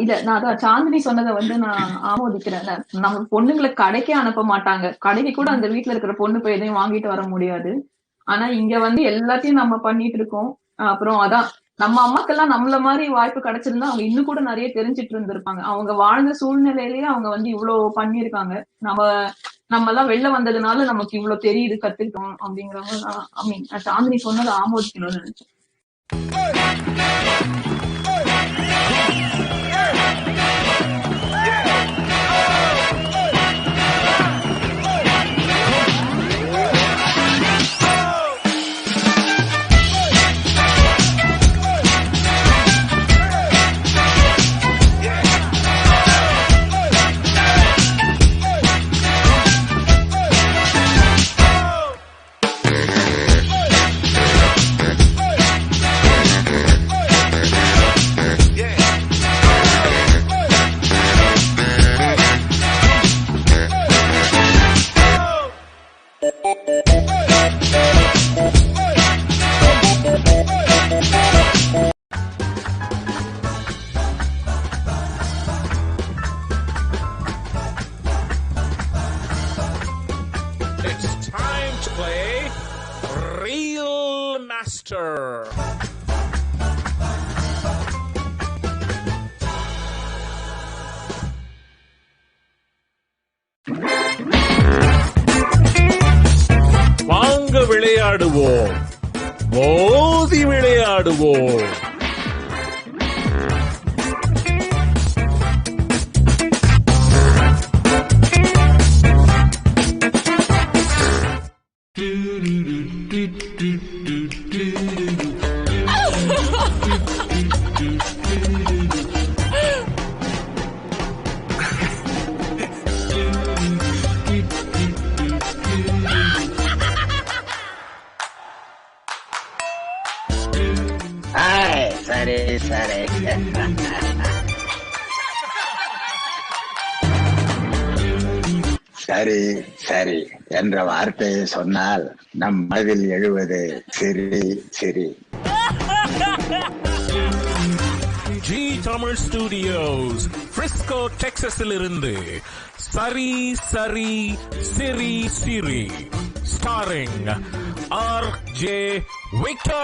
இல்ல நான் அதான் சாந்தினி சொன்னதை வந்து நான் ஆமோதிக்கிறேன். நம்ம பொண்ணுங்களை கடைக்கே அனுப்ப மாட்டாங்க, கடைக்கு கூட அந்த வீட்டுல இருக்கிற பொண்ணு போய் எதையும் வாங்கிட்டு வர முடியாது. ஆனா இங்க வந்து எல்லாத்தையும் நம்ம பண்ணிட்டு இருக்கோம். அப்புறம் அதான் நம்ம அம்மாக்கெல்லாம் நம்மள மாதிரி வாய்ப்பு கிடைச்சிருந்தா அவங்க இன்னும் கூட நிறைய தெரிஞ்சிட்டு இருந்திருப்பாங்க. அவங்க வாழ்ந்த சூழ்நிலையிலேயே அவங்க வந்து இவ்வளவு பண்ணிருக்காங்க. நம்ம எல்லாம் வெளில வந்ததுனால நமக்கு இவ்வளவு தெரியுது, கத்துக்கிட்டோம் அப்படிங்கிறவங்க சாந்தினி சொன்னதை ஆமோதிக்கணும்னு நினைச்சேன். வாங்க விளையாடுவோம், மோதி விளையாடுவோம். சரி சரி. சரி சரி என்ற வார்த்தையை சொன்னால் நம் மனதில் எழுவது சிரி சிரி. ஜி தமிழ் ஸ்டுடியோஸ், பிரிஸ்கோ டெக்சாஸில் இருந்து சரி சரி சிரி சிரி, ஸ்டாரிங் ஆர்.ஜே. விக்டர்.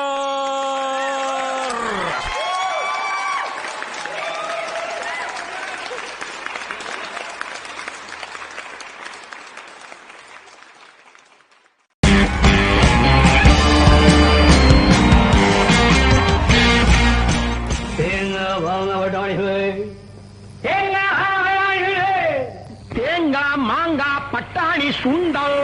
தேங்காய் மாங்காய் பட்டாணி சுண்டல்.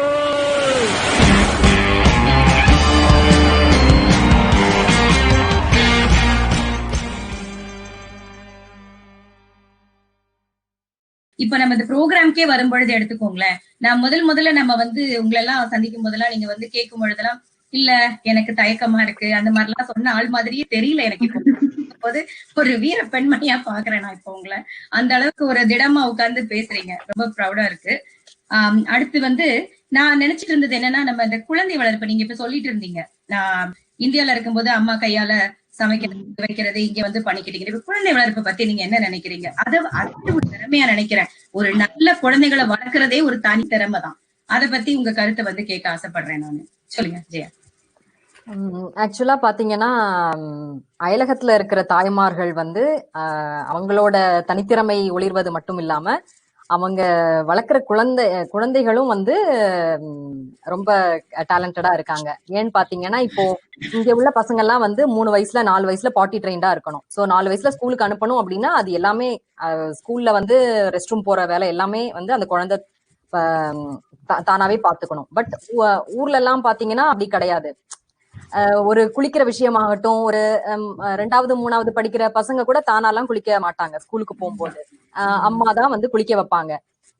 இப்ப நம்ம இந்த ப்ரோக்ராம்க்கே வரும்பொழுது எடுத்துக்கோங்களேன். நான் முதல்ல நம்ம உங்களை எல்லாம் சந்திக்கும் போதெல்லாம் நீங்க கேட்கும் பொழுதெல்லாம் இல்ல எனக்கு தயக்கமா இருக்கு அந்த மாதிரி எல்லாம் சொன்ன ஆள் மாதிரியே தெரியல எனக்கு. போது ஒரு வீர பெண்மணியா பாக்குறேன் நான் இப்போ உங்களை. அந்த அளவுக்கு ஒரு திடமா உட்கார்ந்து பேசுறீங்க, ரொம்ப ப்ரௌடா இருக்கு. அடுத்து நான் நினைச்சிட்டு இருந்தது என்னன்னா, நம்ம இந்த குழந்தை வளர்ப்பு நீங்க இப்ப சொல்லிட்டு இருந்தீங்க. நான் இந்தியால இருக்கும்போது அம்மா கையால சமைக்கிறது வைக்கிறது இங்க பண்ணிக்கிட்டீங்க. இப்ப குழந்தை வளர்ப்பு பத்தி நீங்க என்ன நினைக்கிறீங்க? அது ஒரு திறமையா நினைக்கிறேன். ஒரு நல்ல குழந்தைகளை வளர்க்கறதே ஒரு தனி திறமை தான். அதை பத்தி உங்க கருத்தை கேட்க ஆசைப்படுறேன் நானு. சொல்லுங்க ஜெயா. ஆக்சுவலா பாத்தீங்கன்னா அயலகத்துல இருக்கிற தாய்மார்கள் அவங்களோட தனித்திறமை ஒளிர்வது மட்டும் இல்லாம அவங்க வளர்க்குற குழந்தைகளும் ரொம்ப டேலண்டடா இருக்காங்க. ஏன்னு பாத்தீங்கன்னா இப்போ இங்க உள்ள பசங்க எல்லாம் 3 வயசுல 4 வயசுல பாட்டி ட்ரெயின்டா இருக்கணும். சோ 4 வயசுல ஸ்கூலுக்கு அனுப்பணும் அப்படின்னா அது எல்லாமே ஸ்கூல்ல ரெஸ்ட் ரூம் போற வேலை எல்லாமே அந்த குழந்தை தானாவே பாத்துக்கணும். பட் ஊர்ல எல்லாம் பாத்தீங்கன்னா அப்படி கிடையாது. ஒரு குளிக்கிற விஷயமாகட்டும், ஒரு 2வது 3வது படிக்கிற பசங்க கூட தானாலாம் குளிக்க மாட்டாங்க. ஸ்கூலுக்கு போகும்போது அம்மா தான் குளிக்க வைப்பாங்க.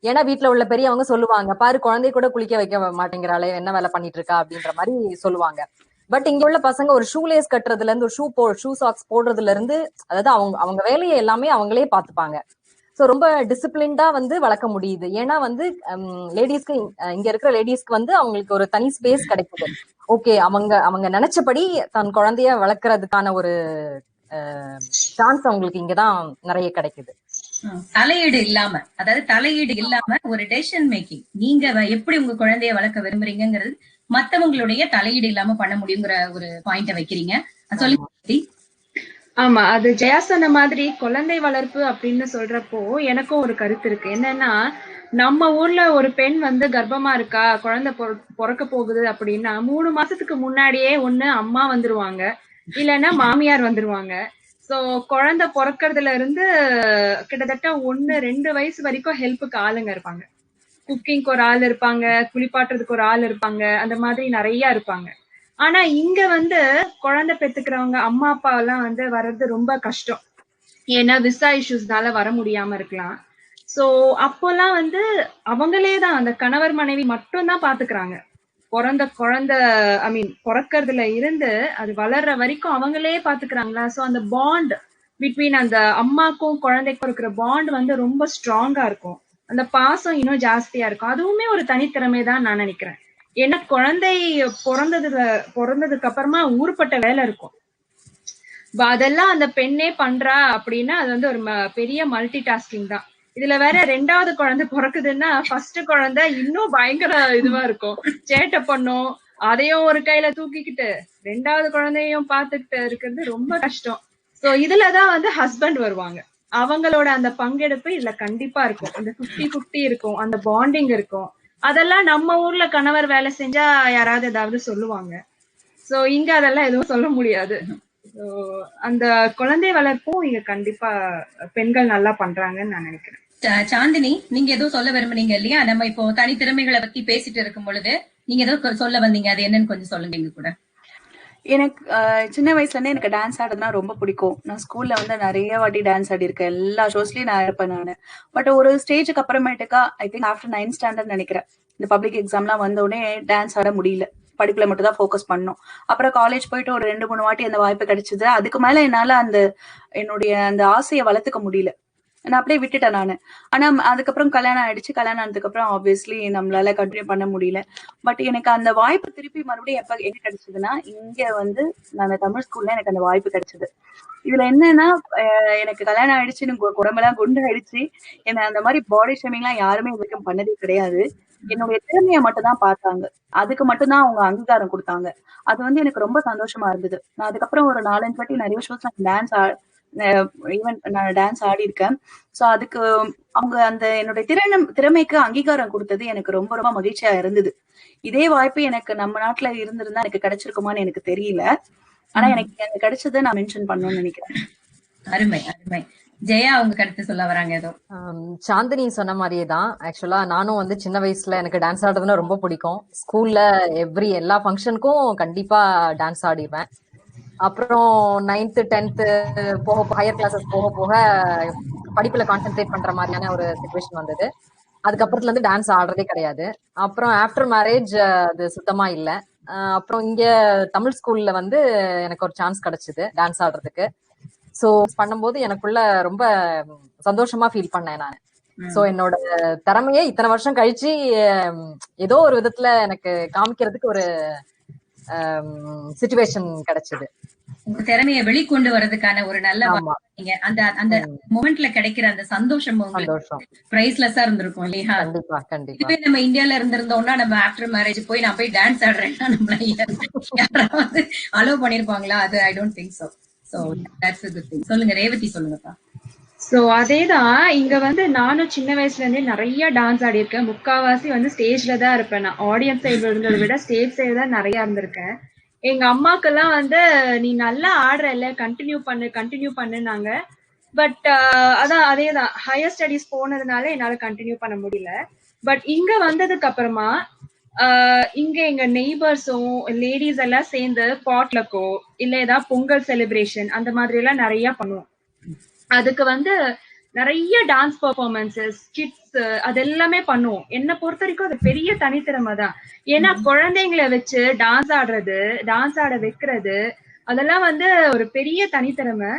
ஏன்னா வீட்டுல உள்ள பெரியவங்க சொல்லுவாங்க, பாரு குழந்தைய கூட குளிக்க வைக்க மாட்டேங்கிறாளே, என்ன வேலை பண்ணிட்டு இருக்கா அப்படின்ற மாதிரி சொல்லுவாங்க. பட் இங்க உள்ள பசங்க ஒரு ஷூ லேஸ் கட்டுறதுல இருந்து ஒரு ஷூ சாக்ஸ் போடுறதுல இருந்து, அதாவது அவங்க வேலையை எல்லாமே அவங்களே பாத்துப்பாங்க. சோ ரொம்ப டிசிப்ளின்டா வளர்க்க முடியுது. ஏன்னா லேடிஸ்க்கு இங்க இருக்கிற லேடிஸ்க்கு அவங்களுக்கு ஒரு தனி ஸ்பேஸ் கிடைக்குது. ஓகே, அவங்க நினைச்சபடி தன் குழந்தைய வளர்க்கறதுக்கான ஒரு சான்ஸ் அவங்களுக்கு இங்கதான் நிறைய கிடைக்குது. தலையீடு இல்லாம ஒரு டெசிஷன் மேக்கிங், நீங்க எப்படி உங்க குழந்தைய வளர்க்க விரும்புறீங்கிறது மத்தவங்களுடைய தலையீடு இல்லாம பண்ண முடியுங்கிற ஒரு பாயிண்ட வைக்கிறீங்க. சொல்லி ஆமா, அது ஜெயா சொன்ன மாதிரி குழந்தை வளர்ப்பு அப்படின்னு சொல்றப்போ எனக்கும் ஒரு கருத்து இருக்கு. என்னன்னா, நம்ம ஊர்ல ஒரு பெண் கர்ப்பமா இருக்கா, குழந்தை பிறக்க போகுது அப்படின்னா 3 மாசத்துக்கு முன்னாடியே ஒண்ணு அம்மா வந்துருவாங்க, இல்லைன்னா மாமியார் வந்துருவாங்க. சோ குழந்தை பிறக்கிறதுல இருந்து கிட்டத்தட்ட 1-2 வயசு வரைக்கும் ஹெல்ப்புக்கு ஆளுங்க இருப்பாங்க. குக்கிங்க்கு ஒரு ஆள் இருப்பாங்க, குளிப்பாட்டுறதுக்கு ஒரு ஆள் இருப்பாங்க, அந்த மாதிரி நிறைய இருப்பாங்க. ஆனா இங்க குழந்தை பெத்துக்கிறவங்க அம்மா அப்பா எல்லாம் வர்றது ரொம்ப கஷ்டம். ஏன்னா விசா இஷ்யூஸ்னால வர முடியாம இருக்கலாம். சோ அப்போல்லாம் அவங்களேதான், அந்த கணவர் மனைவி மட்டும் தான் பாத்துக்கிறாங்க. குழந்தை பிறக்கிறதுல இருந்து அது வளர்ற வரைக்கும் அவங்களே பாத்துக்கிறாங்களா. சோ அந்த பாண்ட் பிட்வீன் அந்த அம்மாக்கும் குழந்தைக்கும் இருக்கிற பாண்ட் ரொம்ப ஸ்ட்ராங்கா இருக்கும். அந்த பாசம் இன்னும் ஜாஸ்தியா இருக்கும். அதுவுமே ஒரு தனித்திறமை தான் நான் நினைக்கிறேன். ஏன்னா குழந்தை பிறந்ததுக்கு அப்புறமா ஊர்பட்ட வேலை இருக்கும். அதெல்லாம் அந்த பெண்ணே பண்றா அப்படின்னா அது ஒரு பெரிய மல்டி டாஸ்கிங் தான். இதுல வேற 2வது குழந்தை பிறக்குதுன்னா ஃபர்ஸ்ட் குழந்தை இன்னும் பயங்கர இதுவா இருக்கும், சேட்டை பண்ணும். அதையும் ஒரு கையில தூக்கிக்கிட்டு 2வது குழந்தையும் பாத்துக்கிட்டு இருக்கிறது ரொம்ப கஷ்டம். சோ இதுலதான் ஹஸ்பண்ட் வருவாங்க. அவங்களோட அந்த பங்கெடுப்பு இதுல கண்டிப்பா இருக்கும். அந்த 50-50 இருக்கும், அந்த பாண்டிங் இருக்கும். அதெல்லாம் நம்ம ஊர்ல கணவர் வேலை செஞ்சா யாராவது ஏதாவது சொல்லுவாங்க. சோ இங்க அதெல்லாம் எதுவும் சொல்ல முடியாது. அந்த குழந்தை வளர்ப்பும் இங்க கண்டிப்பா பெண்கள் நல்லா பண்றாங்கன்னு நான் நினைக்கிறேன். சாந்தினி, நீங்க ஏதோ சொல்ல விரும்புனீங்க இல்லையா? நம்ம இப்போ தனித்திறமைகளை பத்தி பேசிட்டு இருக்கும் பொழுது நீங்க ஏதோ சொல்ல வந்தீங்க, அது என்னன்னு கொஞ்சம் சொல்லுங்க எங்க கூட. எனக்கு சின்ன வயசுல இருந்தே எனக்கு டான்ஸ் ஆடுறதுனா ரொம்ப பிடிக்கும். நான் ஸ்கூல்ல நிறைய வாட்டி டான்ஸ் ஆடி இருக்கேன். எல்லா ஷோஸ்லயும் நான் இருப்பேன் நானு. பட் ஒரு ஸ்டேஜுக்கு அப்புறமேட்டுக்கா I think after 9th standard நினைக்கிறேன், இந்த பப்ளிக் எக்ஸாம்லாம் வந்த உடனே டான்ஸ் ஆட முடியல. படிப்புல மட்டும் தான் ஃபோக்கஸ் பண்ணோம். அப்புறம் காலேஜ் போயிட்டு ஒரு 2-3 வாட்டி அந்த வாய்ப்பு கிடைச்சது. அதுக்கு மேல என்னால என்னுடைய அந்த ஆசையை வளர்த்துக்க முடியல. நான் அப்படியே விட்டுட்டேன் நானு. ஆனா அதுக்கப்புறம் கல்யாணம் ஆயிடுச்சு. கல்யாணம் ஆனதுக்கு அப்புறம் ஆப்வியஸ்லி நம்மளால கண்டினியூ பண்ண முடியல. பட் எனக்கு அந்த வாய்ப்பு திருப்பி மறுபடியும் எங்க கிடைச்சதுன்னா, இங்க நான் தமிழ் ஸ்கூல்ல எனக்கு அந்த வாய்ப்பு கிடைச்சது. இதுல என்னன்னா, எனக்கு கல்யாணம் ஆயிடுச்சு, உடம்பெல்லாம் குண்டு ஆயிடுச்சு. என்ன அந்த மாதிரி பாடி ஷேமிங் எல்லாம் யாருமே இதுக்கும் பண்ணதே கிடையாது. என்னுடைய திறமைய மட்டும் தான் பார்த்தாங்க. அதுக்கு மட்டும்தான் அவங்க அங்கீகாரம் கொடுத்தாங்க. அது எனக்கு ரொம்ப சந்தோஷமா இருந்தது. நான் அதுக்கப்புறம் ஒரு 4-5 வாட்டி நிறைய ஷோஸ் நான் டான்ஸ் ஆடி இருக்கேன். சோ அதுக்கு அவங்க அந்த என்னுடைய திறமைக்கு அங்கீகாரம் கொடுத்தது எனக்கு ரொம்ப ரொம்ப மகிழ்ச்சியா இருந்தது. இதே வாய்ப்பு எனக்கு நம்ம நாட்டுல இருந்திருந்தா எனக்கு கிடைச்சிருக்குமான்னு எனக்கு தெரியல. ஆனா எனக்கு கிடைச்சதை நான் மென்ஷன் பண்ணணும்னு நினைக்கிறேன். அருமை அருமை. ஜெயா அவங்க கருத்து சொல்ல வராங்க ஏதோ. சாந்தினி சொன்ன மாதிரியே தான். ஆக்சுவலா நானும் சின்ன வயசுல எனக்கு டான்ஸ் ஆடுறதுன்னா ரொம்ப பிடிக்கும். ஸ்கூல்ல எல்லா ஃபங்க்ஷனுக்கும் கண்டிப்பா டான்ஸ் ஆடிடுவேன். அப்புறம் 9th 10th போக ஹையர் கிளாஸஸ் போக படிப்புல கான்சென்ட்ரேட் பண்ற மாதிரியான ஒரு சுச்சுவேஷன் வந்தது. அதுக்கப்புறத்துல இருந்து டான்ஸ் ஆடுறதே கிடையாது. அப்புறம் ஆஃப்டர் மேரேஜ் அது சுத்தமா இல்ல. அப்புறம் இங்க தமிழ் ஸ்கூல்ல வந்து எனக்கு ஒரு சான்ஸ் கிடைச்சது டான்ஸ் ஆடுறதுக்கு. ஸோ பண்ணும்போது எனக்குள்ள ரொம்ப சந்தோஷமா ஃபீல் பண்ணேன் நான். ஸோ என்னோட திறமையே இத்தனை வருஷம் கழிச்சு ஏதோ ஒரு விதத்துல எனக்கு காமிக்கிறதுக்கு ஒரு சிச்சுவேஷன் கிடைச்சது. உங்க திறமையை வெளிக்கொண்டு வர்றதுக்கான ஒரு நல்ல அந்த அந்த மொமெண்ட்ல கிடைக்கிற அந்த சந்தோஷம் பிரைஸ்லெஸ்ஸா இருந்திருக்கும் இல்லையா? கண்டிப்பா கண்டிப்பா. இதுவே நம்ம இந்தியால இருந்திருந்தோம்னா நம்ம ஆஃப்டர் மேரேஜ் போய் நான் போய் டான்ஸ் ஆடுறேன்னா நம்மள யாராவது அலோவ் பண்ணிருப்பாங்களா? அது I don't think so. So that's a good thing. சொல்லுங்க ரேவதி, சொல்லுங்கப்பா. சோ அதேதான் இங்க வந்து நானும் சின்ன வயசுல இருந்தே நிறைய டான்ஸ் ஆடி இருக்கேன். முக்காவாசி வந்து ஸ்டேஜ்ல தான் இருப்பேன். நான் ஆடியன்ஸ் சைடுல இருந்ததை விட ஸ்டேஜ் சைடு தான் நிறைய இருந்திருக்கேன். எங்க அம்மாக்கெல்லாம் வந்து நீ நல்லா ஆடுறல, கண்டினியூ பண்ணுனாங்க. பட் அதான் அதேதான் ஹையர் ஸ்டடீஸ் போனதுனால என்னால கண்டினியூ பண்ண முடியல. பட் இங்க வந்ததுக்கு அப்புறமா இங்க எங்க நெய்பர்ஸும் லேடிஸ் எல்லாம் சேர்ந்து பாட்லக்கோ இல்ல ஏதாவது பொங்கல் செலிப்ரேஷன் அந்த மாதிரி எல்லாம் நிறைய பண்ணுவோம். அதுக்கு வந்து நிறைய டான்ஸ் பெர்ஃபார்மன்சஸ், ஸ்கிட்ஸ் அதெல்லாமே பண்ணுவோம். என்னை பொறுத்த வரைக்கும் அது பெரிய தனித்திறமை தான். ஏன்னா குழந்தைங்களை வச்சு டான்ஸ் ஆட வைக்கிறது அதெல்லாம் வந்து ஒரு பெரிய தனித்திறமை.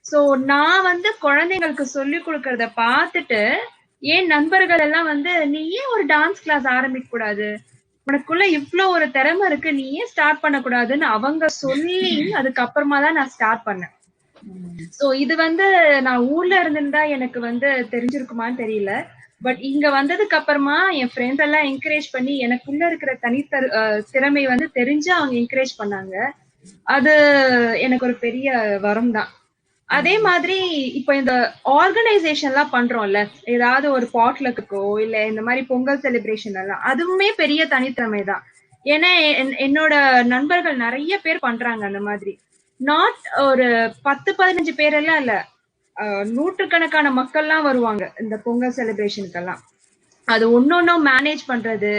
சோ நான் வந்து குழந்தைங்களுக்கு சொல்லி கொடுக்கறத பார்த்துட்டு என் நண்பர்கள் எல்லாம் வந்து நீ ஏன் ஒரு டான்ஸ் கிளாஸ் ஆரம்பிக்க கூடாது, உனக்குள்ள இவ்வளவு ஒரு திறமை இருக்கு, நீ ஏன் ஸ்டார்ட் பண்ணக்கூடாதுன்னு அவங்க சொல்லி அதுக்கப்புறமா தான் நான் ஸ்டார்ட் பண்ணேன். சோ இது வந்து நான் ஊர்ல இருந்திருந்தா எனக்கு வந்து தெரிஞ்சிருக்குமான்னு தெரியல. பட் இங்க வந்ததுக்கு அப்புறமா என் ஃப்ரெண்ட்ஸ் எல்லாம் என்கரேஜ் பண்ணி எனக்குள்ள இருக்கிற திறமை வந்து தெரிஞ்சு அவங்க என்கரேஜ் பண்ணாங்க. அது எனக்கு ஒரு பெரிய வரம் தான். அதே மாதிரி இப்ப இந்த ஆர்கனைசேஷன் எல்லாம் பண்றோம்ல, ஏதாவது ஒரு பாட்லக்கோ இல்ல இந்த மாதிரி பொங்கல் செலிப்ரேஷன் எல்லாம், அதுவுமே பெரிய தனித்திறமை தான். ஏன்னா என்னோட நண்பர்கள் நிறைய பேர் பண்றாங்க அந்த மாதிரி. நாட் ஒரு 10-15 பேர் எல்லாம் இல்ல, நூற்றுக்கணக்கான மக்கள்லாம் வருவாங்க இந்த பொங்கல் செலிப்ரேஷனுக்கெல்லாம். அது ஒன்னொன்னும் மேனேஜ் பண்றது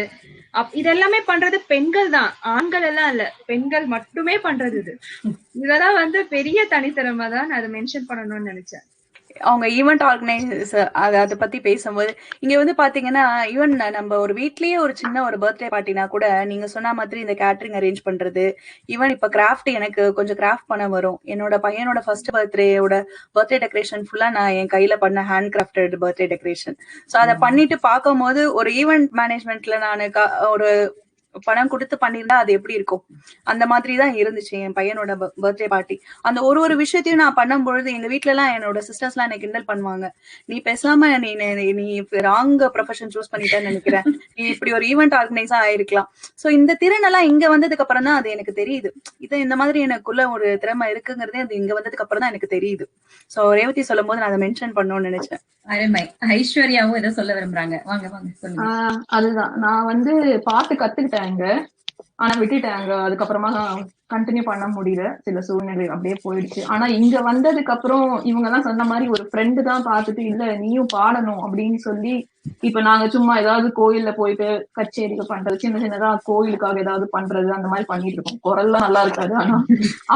இதெல்லாமே பண்றது பெண்கள் தான், ஆண்கள் எல்லாம் இல்ல, பெண்கள் மட்டுமே பண்றது. இதெல்லாம் வந்து பெரிய தனித்திறமை தான். நான் அதை மென்ஷன் பண்ணணும்னு நினைச்சேன். அவங்க ஈவெண்ட் ஆர்கனைசர் அதை பத்தி பேசும்போது இங்க வந்து பாத்தீங்கன்னா ஈவன் நம்ம ஒரு வீட்லயே ஒரு சின்ன ஒரு பர்த்டே பார்ட்டினா கூட நீங்க சொன்ன மாதிரி இந்த கேட்டரிங் அரேஞ்ச் பண்றது, ஈவன் இப்ப கிராஃப்ட் எனக்கு கொஞ்சம் கிராஃப்ட் பண்ண வரும். என்னோட பையனோட ஃபர்ஸ்ட் பர்த்டே டெக்கரேஷன் ஃபுல்லா நான் என் கையில பண்ண hand crafted birthday decoration. So அதை பண்ணிட்டு பார்க்கும் போது ஒரு ஈவெண்ட் மேனேஜ்மெண்ட்ல நான் ஒரு பணம் கொடுத்து பண்ணிருந்தா அது எப்படி இருக்கும், அந்த மாதிரி தான் இருந்துச்சு என் பையனோட பர்த்டே பார்ட்டி. அந்த ஒரு விஷயத்தையும் நான் பண்ணும்பொழுது எங்க வீட்டுல எல்லாம் என்னோட சிஸ்டர்ஸ் எல்லாம் எனக்கு கிண்டல் பண்ணுவாங்க, நீ பேசாம நீ ராங் ப்ரொஃபஷன் சூஸ் பண்ணிட்டேன்னு நினைக்கிறேன், நீ இப்படி ஒரு ஈவெண்ட் ஆர்கனைஸா ஆயிருக்கலாம். சோ இந்த திறனெல்லாம் இங்க வந்ததுக்கு அப்புறம் தான் அது எனக்கு தெரியுது. இது இந்த மாதிரி எனக்குள்ள ஒரு திறமை இருக்குங்கிறதே அது இங்க வந்ததுக்கு அப்புறம் தான் எனக்கு தெரியுது. சோ ரேவதி சொல்லும் போது நான் அதை மென்ஷன் பண்ணணும்னு நினைச்சேன். அருமை. ஐஸ்வர்யாவும் ஏதோ சொல்ல விரும்புறாங்க, வாங்க சொல்லுங்க. அதுதான் நான் வந்து பாட்டு கத்துக்கிட்டேன் ஆனா விட்டுட்டாங்க. அதுக்கப்புறமா கண்டினியூ பண்ண முடியல, சில சூழ்நிலை அப்படியே போயிடுச்சு. ஆனா இங்க வந்ததுக்கு அப்புறம் இவங்க எல்லாம் சொன்ன மாதிரி ஒரு ஃப்ரெண்டு தான் பார்த்துட்டு இல்ல நீயும் பாடணும் அப்படின்னு சொல்லி இப்ப நாங்க சும்மா ஏதாவது கோயில்ல போயிட்டு கச்சேரிகள் பண்றது, சின்ன சின்னதா கோயிலுக்காக ஏதாவது பண்றது அந்த மாதிரி பண்ணிட்டு இருக்கோம். குரல்லாம் நல்லா இருக்காது, ஆனா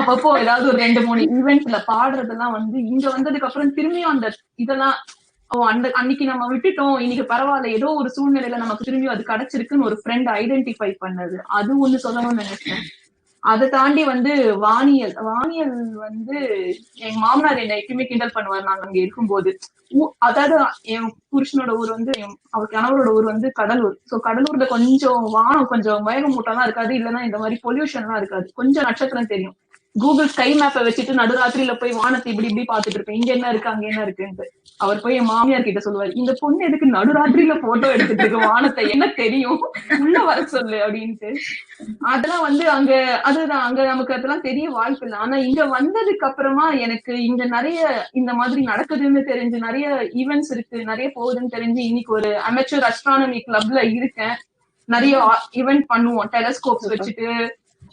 அப்பப்போ ஏதாவது ஒரு 2-3 ஈவெண்ட்ஸ்ல பாடுறதெல்லாம் வந்து இங்க வந்ததுக்கு அப்புறம் திரும்பியும் அந்த இதெல்லாம் அன்னைக்கு நம்ம விட்டுட்டோம், இன்னைக்கு பரவாயில்ல, ஏதோ ஒரு சூழ்நிலையில நமக்கு திரும்பி அது கிடைச்சிருக்குன்னு ஒரு ஃப்ரெண்ட் ஐடென்டிஃபை பண்ணது, அது ஒண்ணு சொல்லணும்னு நினைச்சேன். அதை தாண்டி வந்து வானியல் வந்து எங்க மாமனார் என்ன எப்பயுமே கிண்டல் பண்ணுவார் நாங்க அங்க இருக்கும்போது. அதாவது என் புருஷனோட ஊர் வந்து அவர் கணவரோட ஊர் வந்து கடலூர். சோ கடலூர்ல கொஞ்சம் வானம் கொஞ்சம் மேகமூட்டம்லாம் இருக்காது, இல்லைன்னா இந்த மாதிரி பொல்யூஷன் எல்லாம் இருக்காது, கொஞ்சம் நட்சத்திரம் தெரியும். கூகுள் ஸ்கை மேப்பை வச்சுட்டு நடுராத்திரியில போய் வானத்தை இப்படி பாத்துட்டு இருப்பேன், இங்க என்ன இருக்கு அங்க என்ன இருக்குன்ட்டு. அவர் போய் என் மாமியார் கிட்ட சொல்லுவாரு, இந்த பொண்ணு எதுக்கு நடுராத்திரியில போட்டோ எடுத்துட்டு இருக்கு, வானத்தை என்ன தெரியும், உள்ள வர சொல்லு அப்படின்ட்டு. அதெல்லாம் வந்து அதுதான் அங்க நமக்கு அதெல்லாம் தெரிய வாய்ப்பு இல்லை. ஆனா இங்க வந்ததுக்கு அப்புறமா எனக்கு இங்க நிறைய இந்த மாதிரி நடக்குதுன்னு தெரிஞ்சு, நிறைய ஈவெண்ட்ஸ் இருக்கு, நிறைய போகுதுன்னு தெரிஞ்சு இன்னைக்கு ஒரு அமெச்சூர் அஸ்ட்ரானமி கிளப்ல இருக்கேன். நிறைய ஈவெண்ட் பண்ணுவோம், டெலஸ்கோப்ஸ் வச்சுட்டு.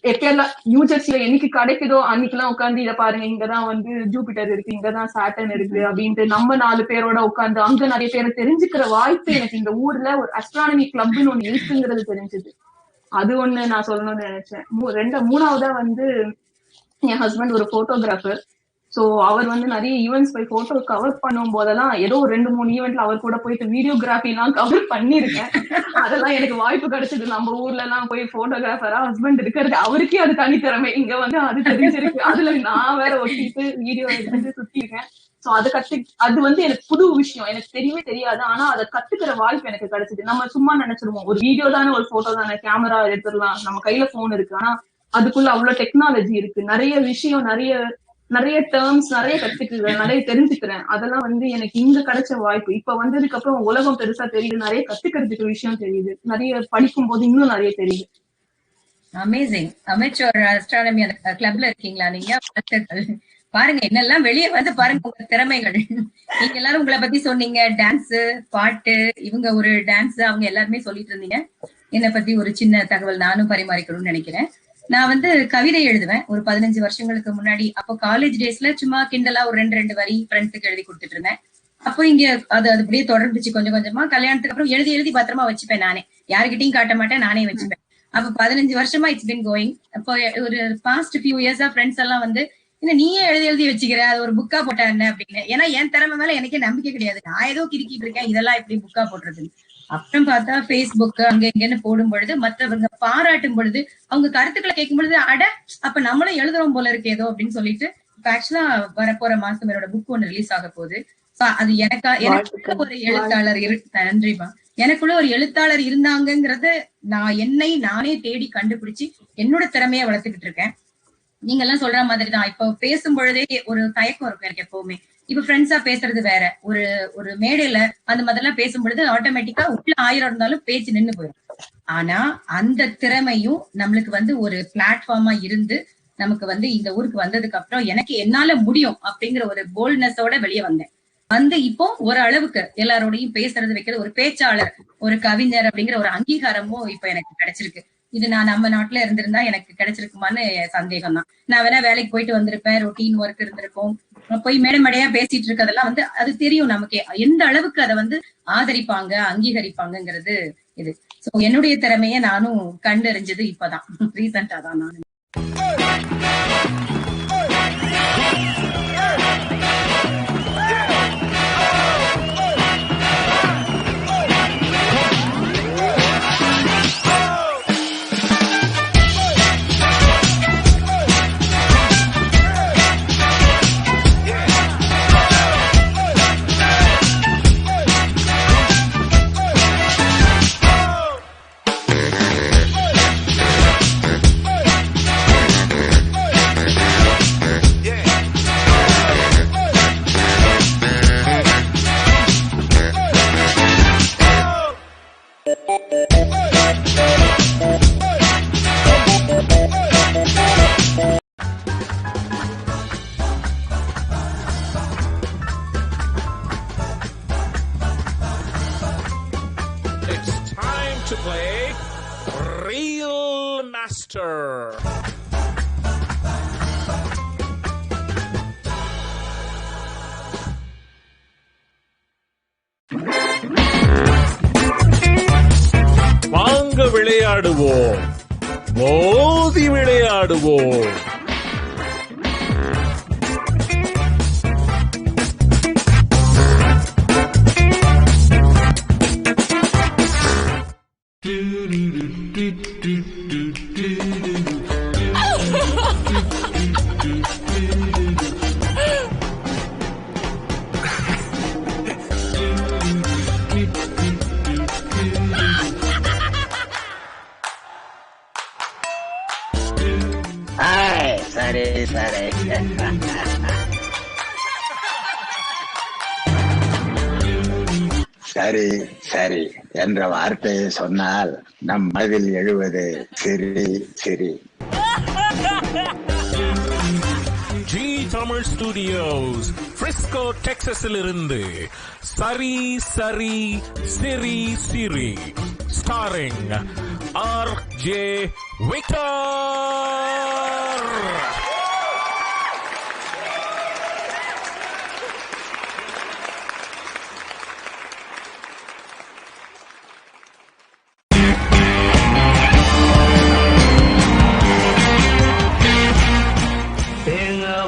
எப்பெல்லாம் நியூ ஜெர்சில என்னைக்கு கிடைக்குதோ அன்னைக்கெல்லாம் உட்காந்து இதை பாருங்க, இங்கதான் வந்து ஜூபிட்டர் இருக்கு, இங்கதான் சாட்டர்ன் இருக்கு அப்படின்ட்டு நம்ம 4 பேரோட உட்காந்து அங்க நிறைய பேரை தெரிஞ்சுக்கிற வாய்ப்பு எனக்கு இந்த ஊர்ல ஒரு அஸ்ட்ரானமி கிளப்னு ஒண்ணு இருக்குங்கிறது தெரிஞ்சது. அது ஒண்ணு நான் சொல்லணும்னு நினைச்சேன். மூணாவதா வந்து என் ஹஸ்பண்ட் ஒரு போட்டோகிராஃபர். சோ அவர் வந்து நிறைய ஈவெண்ட்ஸ் போய் போட்டோ கவர் பண்ணும் போதெல்லாம் ஏதோ ஒரு 2-3 ஈவெண்ட்ல அவர் கூட போயிட்டு வீடியோகிராஃபி எல்லாம் கவர் பண்ணிருக்கேன். அதெல்லாம் எனக்கு வாய்ப்பு கிடைச்சது. நம்ம ஊர்ல எல்லாம் போய் போட்டோகிராஃபரா ஹஸ்பண்ட் இருக்கிறது அவருக்கே அது தனித்திறமை. இங்க வந்து அது தெரிஞ்சிருக்கு. அதுல நான் வேற ஒட்டிட்டு வீடியோ எடுத்து சுத்தி இருக்கேன். சோ அது வந்து எனக்கு புது விஷயம், எனக்கு தெரியவே தெரியாது. ஆனா அதை கத்துக்கிற வாய்ப்பு எனக்கு கிடைச்சது. நம்ம சும்மா நினைச்சிருவோம் ஒரு வீடியோ தானே, ஒரு போட்டோ தானே, கேமரா எடுத்துடலாம், நம்ம கையில போன் இருக்கு. ஆனா அதுக்குள்ள அவ்வளவு டெக்னாலஜி இருக்கு, நிறைய விஷயம், நிறைய டேர்ம்ஸ் நிறைய கத்துக்கிறேன், நிறைய தெரிஞ்சுக்கிறேன். அதெல்லாம் வந்து எனக்கு இங்க கிடைச்ச வாய்ப்பு. இப்ப வந்ததுக்கு அப்புறம் உலகம் பெருசா தெரியுது, நிறைய கத்துக்கிறதுக்கு விஷயம் தெரியுது, நிறைய படிக்கும் போது இன்னும் நிறைய தெரியுது. அமேசிங். அமெச்சூர் அஸ்ட்ரானமி அந்த கிளப்ல இருக்கீங்களா நீங்க? பாருங்க என்னெல்லாம் வெளியே வந்து பாருங்க உங்க திறமைகள். நீங்க எல்லாரும் உங்களை பத்தி சொன்னீங்க, டான்ஸ், பாட்டு, இவங்க ஒரு டான்ஸ், அவங்க எல்லாருமே சொல்லிட்டு இருந்தீங்க. என்னை பத்தி ஒரு சின்ன தகவல் நானும் பரிமாறிக்கணும்னு நினைக்கிறேன். நான் வந்து கவிதை எழுதுவேன் ஒரு 15 வருஷங்களுக்கு முன்னாடி. அப்போ காலேஜ் டேஸ்ல சும்மா கிண்டலா ஒரு 2 வரி ஃப்ரெண்ட்ஸுக்கு எழுதி கொடுத்துட்டு இருந்தேன். அப்போ இங்க அது அப்படியே தொடர்ந்துச்சு கொஞ்சம் கொஞ்சமா. கல்யாணத்துக்கு அப்புறம் எழுதி பத்திரமா வச்சுப்பேன், நானே யாருக்கிட்டையும் காட்ட மாட்டேன், நானே வச்சுப்பேன். அப்ப 15 வருஷமா இட்ஸ் பின் கோயிங். அப்போ ஒரு பாஸ்ட் ஃபியூ இயர்ஸா ஃப்ரெண்ட்ஸ் எல்லாம் வந்து என்ன நீயே எழுதி வச்சுக்கிற, அது ஒரு புக்கா போட்டா என்ன அப்படின்னு. ஏன்னா என் திறமை மேல எனக்கே நம்பிக்கை கிடையாது, நான் ஏதோ கிறுக்கிட்டு இருக்கேன், இதெல்லாம் எப்படி புக்கா போடுறது. அப்புறம் பார்த்தா Facebook அங்க இங்கன்னு போடும் பொழுது, மற்றவங்க பாராட்டும் பொழுது, அவங்க கருத்துக்களை கேட்கும் பொழுது, அட அப்ப நம்மளும் எழுதுறோம் போல இருக்கு ஏதோ அப்படின்னு சொல்லிட்டு, இப்ப ஆக்சுவலா வரப்போற மாசம் என்னோட புக் ஒண்ணு ரிலீஸ் ஆக போகுது. அது எனக்குள்ள ஒரு எழுத்தாளர் நன்றிப்பா, எனக்குள்ள ஒரு எழுத்தாளர் இருந்தாங்கிறது நான் என்னை நானே தேடி கண்டுபிடிச்சு என்னோட திறமையை வளர்த்துக்கிட்டு இருக்கேன். நீங்க எல்லாம் சொல்ற மாதிரிதான். இப்போ பேசும் பொழுதே ஒரு தயக்கம் இருக்கும் எனக்கு எப்பவுமே. இப்ப ஃப்ரெண்ட்ஸா பேசுறது வேற, ஒரு மேடையில அந்த மாதிரிலாம் பேசும் பொழுது ஆட்டோமேட்டிக்கா உள்ள 1000 இருந்தாலும் பேச்சு நின்னு போயிடும். ஆனா அந்த திறமையும் நம்மளுக்கு வந்து ஒரு பிளாட்ஃபார்மா இருந்து நமக்கு வந்து இந்த ஊருக்கு வந்ததுக்கு அப்புறம் எனக்கு என்னால முடியும் அப்படிங்கிற ஒரு போல்ட்னஸோட வெளியே வந்தேன். வந்து இப்போ ஒரு அளவுக்கு எல்லாரோடையும் பேசுறது வைக்கிறது, ஒரு பேச்சாளர், ஒரு கவிஞர் அப்படிங்கிற ஒரு அங்கீகாரமும் இப்ப எனக்கு கிடைச்சிருக்கு. இது நான் நம்ம நாட்டுல இருந்திருந்தா எனக்கு கிடைச்சிருக்குமான்னு சந்தேகம் தான். நான் வேணா வேலைக்கு போயிட்டு வந்திருப்பேன், ரொட்டீன் ஒர்க் இருந்திருக்கும், போய் மேடையா பேசிட்டு இருக்கதெல்லாம் வந்து அது தெரியும் நமக்கு எந்த அளவுக்கு அதை வந்து ஆதரிப்பாங்க, அங்கீகரிப்பாங்கிறது இது. சோ என்னுடைய திறமைய நானும் கண்டறிஞ்சது இப்பதான், ரீசெண்டா தான் நானும். To play Real Master. வாங்க விளையாடுவோம், மோதி விளையாடுவோம். சரி சரி சரி சரி என்ற வார்த்தையை சொன்னால் நம் மனதில் எழுவது சிரி சிரி. ஜி தமிழ் ஸ்டுடியோஸ், பிரிஸ்கோ டெக்சாஸில் இருந்து சரி சரி சிரி சிரி, ஸ்டாரிங் ஆர்.ஜே. விக்டர்.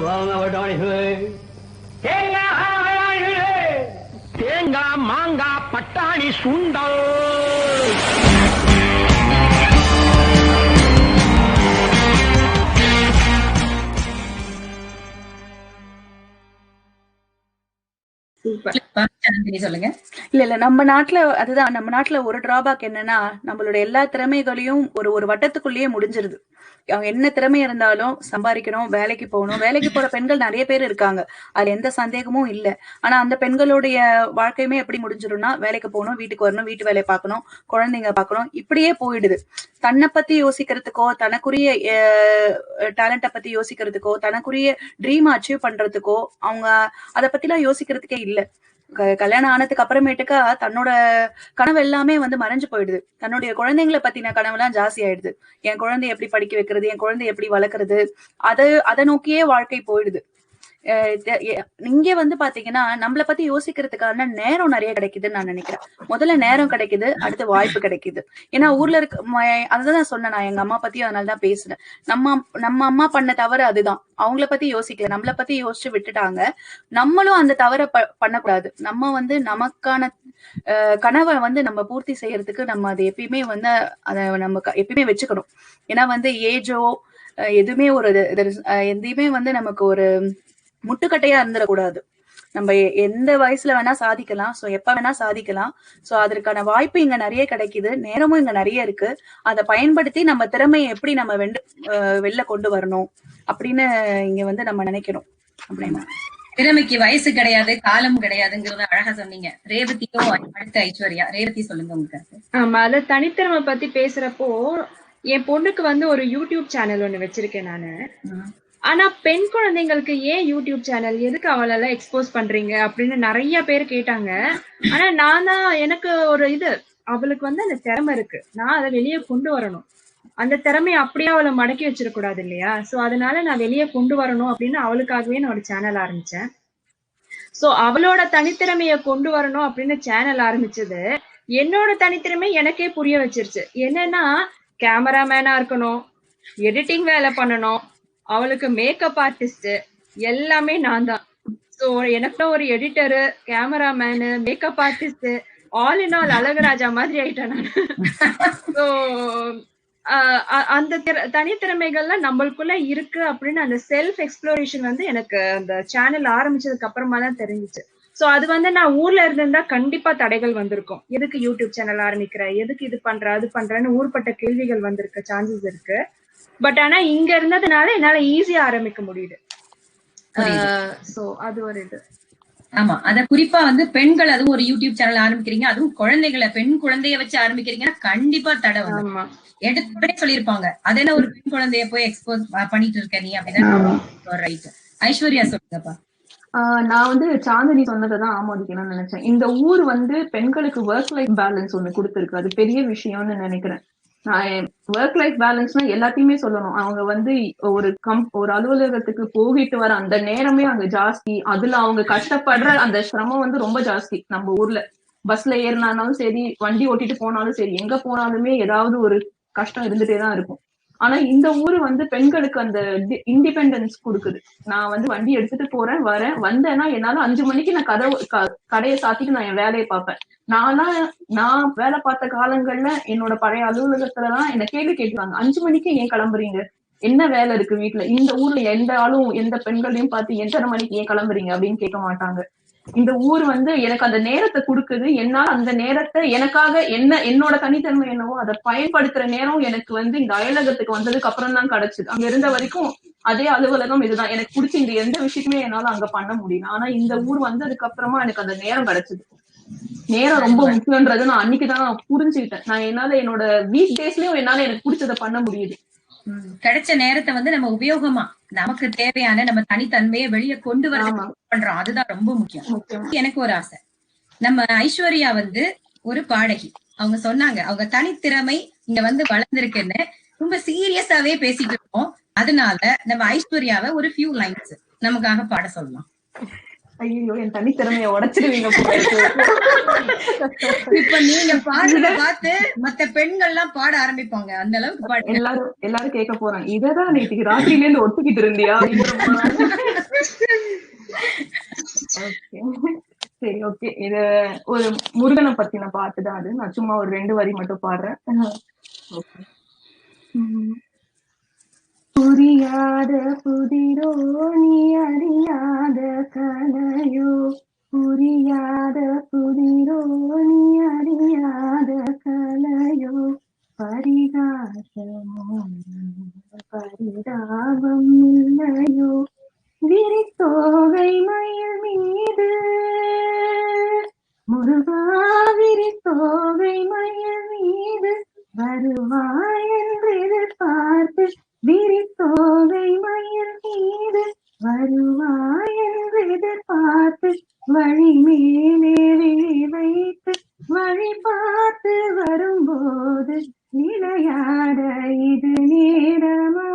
வாங்க வட்டாணி மாங்காய் பட்டாணி சுண்டல். சொல்லுங்க. இல்ல நம்ம நாட்டுல அதுதான், நம்ம நாட்டுல ஒரு டிராபேக் என்னன்னா, நம்மளோட எல்லா திறமைகளையும் ஒரு வட்டத்துக்குள்ளேயே முடிஞ்சிருது. அவங்க என்ன திறமை இருந்தாலும் சம்பாதிக்கணும், வேலைக்கு போகணும். வேலைக்கு போற பெண்கள் நிறைய பேர் இருக்காங்க, அதுல எந்த சந்தேகமும் இல்ல. ஆனா அந்த பெண்களுடைய வாழ்க்கையுமே எப்படி முடிஞ்சிடும்னா, வேலைக்கு போகணும், வீட்டுக்கு வரணும், வீட்டு வேலையை பார்க்கணும், குழந்தைங்க பார்க்கணும், இப்படியே போயிடுது. தன்னை பத்தி யோசிக்கிறதுக்கோ, தனக்குரிய டேலண்ட பத்தி யோசிக்கிறதுக்கோ, தனக்குரிய ட்ரீம் அச்சீவ் பண்றதுக்கோ அவங்க அதை பத்தி எல்லாம் யோசிக்கிறதுக்கே இல்ல. கல்யாணம் ஆனதுக்கு அப்புறமேட்டுக்கா தன்னோட கனவு எல்லாமே மறைஞ்சு போயிடுது. தன்னுடைய குழந்தைங்களை பத்தின கனவு எல்லாம் ஜாஸ்தி ஆயிடுது. என் குழந்தைய எப்படி படிக்க வைக்கிறது, என் குழந்தைய எப்படி வளர்க்கறது, அதை நோக்கியே வாழ்க்கை போயிடுது. இங்க பாத்தீங்கன்னா நம்மளை பத்தி யோசிக்கிறதுக்கான நேரம் நிறைய கிடைக்குதுன்னு நான் நினைக்கிறேன். முதல்ல நேரம் கிடைக்குது, அடுத்து வாய்ப்பு கிடைக்குது. ஏன்னா ஊர்ல அதுதான் சொன்னேன், நான் எங்க அம்மா பத்தியும் அதனாலதான் பேசுறேன். நம்ம அம்மா பண்ண தவறு அதுதான். அவங்கள பத்தி யோசிக்கல, நம்மளை பத்தி யோசிச்சு விட்டுட்டாங்க. நம்மளும் அந்த தவறை பண்ணக்கூடாது. நம்ம நமக்கான கனவை நம்ம பூர்த்தி செய்யறதுக்கு நம்ம அதை எப்பயுமே அதை நம்ம எப்பயுமே வச்சுக்கணும். ஏன்னா ஏஜோ எதுவுமே எதையுமே நமக்கு ஒரு முட்டுக்கட்டையா இருந்துடக்கூடாது. நம்ம எந்த வயசுல வேணா சாதிக்கலாம், சோ எப்ப வேணா சாதிக்கலாம். சோ அதற்கான வாய்ப்பு இங்க நிறைய கிடைக்குது, நேரமும் இங்க நிறைய இருக்கு. அதை பயன்படுத்தி நம்ம திறமையை எப்படி நம்ம வெளில கொண்டு வரணும் அப்படின்னு இங்க நம்ம நினைக்கணும். அப்படின்னா திறமைக்கு வயசு கிடையாது, காலம் கிடையாதுங்கிறத அழகா சொன்னீங்க. ரேவதியோ அடுத்த ஐஸ்வர்யா, ரேவதி சொல்லுங்க உங்களுக்கு. ஆமா, அத தனித்திறமை பத்தி பேசுறப்போ என் பொண்ணுக்கு ஒரு யூடியூப் சேனல் ஒண்ணு வச்சிருக்கேன் நானு. ஆனா பெண் குழந்தைங்களுக்கு ஏன் யூடியூப் சேனல், எதுக்கு அவளெல்லாம் எக்ஸ்போஸ் பண்றீங்க அப்படின்னு நிறைய பேர் கேட்டாங்க. ஆனா நான் தான் எனக்கு ஒரு அவளுக்கு அந்த திறமை இருக்கு, நான் அதை வெளியே கொண்டு வரணும். அந்த திறமையை அப்படியே அவளை மடக்கி வச்சிடக்கூடாது இல்லையா? சோ அதனால நான் வெளியே கொண்டு வரணும் அப்படின்னு அவளுக்காகவே நான் ஒரு சேனல் ஆரம்பிச்சேன். சோ அவளோட தனித்திறமைய கொண்டு வரணும் அப்படின்னு சேனல் ஆரம்பிச்சது என்னோட தனித்திறமை எனக்கே புரிய வச்சிருச்சு. என்னன்னா கேமராமேனா இருக்கணும், எடிட்டிங் வேலை பண்ணணும், அவளுக்கு மேக்கப் ஆர்டிஸ்ட் எல்லாமே நான் தான். சோ எனக்கு ஒரு editor, cameraman, makeup artist, all in all Azhagaraja மாதிரி ஆயிட்டேன் நான். சோ அந்த தனித்திறமைகள்லாம் நம்மளுக்குள்ள இருக்கு அப்படின்னு அந்த செல்ஃப் எக்ஸ்ப்ளோரேஷன் எனக்கு அந்த சேனல் ஆரம்பிச்சதுக்கு அப்புறமா தான் தெரிஞ்சிச்சு. சோ அது நான் ஊர்ல இருந்திருந்தா கண்டிப்பா தடைகள் வந்திருக்கும். எதுக்கு யூடியூப் சேனல் ஆரம்பிக்கிற, எதுக்கு இது பண்ற அது பண்றன்னு ஊர்பட்ட கேள்விகள் வந்திருக்க சான்சஸ் இருக்கு. பட் ஆனா இங்க இருந்ததுனால என்னால ஈஸியா ஆரம்பிக்க முடியுது. சோ அது ஒரு இது. ஆமா, அத குறிப்பா பெண்கள் அதுவும் ஒரு யூடியூப் சேனல் ஆரம்பிக்கிறீங்க, அதுவும் குழந்தைகளை பெண் குழந்தைய வச்சு ஆரம்பிக்கிறீங்கன்னா கண்டிப்பா தடை வந்து எடுத்து சொல்லிருப்பாங்க. அது என்ன ஒரு பெண் குழந்தைய போய் எக்ஸ்போஸ் பண்ணிட்டு இருக்க நீ அப்படின்னா ரைட். ஐஸ்வர்யா சொல்லுங்கப்பா. நான் சாந்தினி சொன்னதான் ஆமோதிக்கணும்னு நினைச்சேன். இந்த ஊர் பெண்களுக்கு ஒர்க் லைஃப் பேலன்ஸ் ஒண்ணு கொடுத்துருக்கு, அது பெரிய விஷயம்னு நினைக்கிறேன். நான் ஒர்க் லைஃப் பேலன்ஸ்னா எல்லாத்தையுமே சொல்லணும். அவங்க ஒரு அலுவலகத்துக்கு போகிட்டு வர அந்த நேரமே அங்க ஜாஸ்தி, அதுல அவங்க கஷ்டப்படுற அந்த சிரமம் ரொம்ப ஜாஸ்தி. நம்ம ஊர்ல பஸ்ல ஏறினாலும் சரி, வண்டி ஓட்டிட்டு போனாலும் சரி, எங்க போனாலுமே ஏதாவது ஒரு கஷ்டம் இருந்துட்டேதான் இருக்கும். ஆனா இந்த ஊரு பெண்களுக்கு அந்த இண்டிபெண்டன்ஸ் கொடுக்குது. நான் வண்டி எடுத்துட்டு போறேன், வரேன், வந்தேன்னா என்னால 5 மணிக்கு நான் கடையை சாத்திட்டு நான் என் வேலையை பார்ப்பேன். நான் வேலை பார்த்த காலங்கள்ல என்னோட பழைய அலுவலகத்துலதான் என்ன கேள்வி கேட்குறாங்க, 5 மணிக்கு ஏன் கிளம்புறீங்க, என்ன வேலை இருக்கு வீட்டுல? இந்த ஊர்ல எந்த ஆளும் எந்த பெண்களையும் பார்த்து எத்தனை மணிக்கு ஏன் கிளம்புறீங்க அப்படின்னு கேட்க மாட்டாங்க. இந்த ஊர் எனக்கு அந்த நேரத்தை கொடுக்குது. என்னால அந்த நேரத்தை எனக்காக என்னோட தனித்தன்மை என்னவோ அதை பயன்படுத்துற நேரம் எனக்கு இந்த அயலகத்துக்கு வந்ததுக்கு அப்புறம் தான் கிடைச்சது. அங்க இருந்த வரைக்கும் அதே அலுவலகம் இதுதான், எனக்கு பிடிச்ச இந்த எந்த விஷயத்துமே என்னால அங்க பண்ண முடியல. ஆனா இந்த ஊர் வந்ததுக்கு அப்புறமா எனக்கு அந்த நேரம் கிடைச்சது. நேரம் ரொம்ப முக்கியன்றது நான் அன்னைக்குதான் புரிஞ்சுக்கிட்டேன். நான் என்னால என்னோட வீக் டேஸ்லயும் என்னால எனக்கு பிடிச்சதை பண்ண முடியுது. கிடைச்ச நேரத்தை நம்ம உபயோகமா நமக்கு தேவையான நம்ம தனித்தன்மையை வெளியே கொண்டு வர பண்றோம், அதுதான் ரொம்ப முக்கியம். எனக்கு ஒரு ஆசை, நம்ம ஐஸ்வர்யா ஒரு பாடகி, அவங்க சொன்னாங்க அவங்க தனித்திறமை இங்க வளர்ந்திருக்குன்னு ரொம்ப சீரியஸாவே பேசிட்டு இருக்கோம். அதனால நம்ம ஐஸ்வர்யாவை ஒரு ஃபியூ லைன்ஸ் நமக்காக பாட சொல்லலாம். ஐயோ, என் தனித்திறமைய உடைச்சிருவீங்க. இப்ப நீங்க பாடுறத பார்த்து மத்த பெண்கள் எல்லாம் பாட ஆரம்பிப்பாங்க, அந்த அளவுக்கு பாடு. எல்லாரும் கேட்க போறாங்க, இததான் நேற்றுக்கு ராத்திரில இருந்து ஒத்துக்கிட்டு இருந்தியா? சரி, ஓகே. இது ஒரு முருகனை பத்தின பாட்டுதான் அது. நான் சும்மா ஒரு 2 வரி மட்டும் பாடுறேன். ஓகே. புரியாத புதிரோ நீ அறியாத கலையோ, புரியாத புதிரோ நீ அறியாத கலையோ, பரிகாசமோ பரிதாபம் இல்லையோ, விரித்தோகை மயில் மீது முருகா, விரித்தோகை மயில் மீது வருவாய் என்று எதிர்பார்த்து, விரித்தோகை மயில் மீது வருவாய் என்று எதிர்பார்த்து, வழி மேலே விழி வைத்து வழி பார்த்து வரும்போது விளையாட இது நேரமா,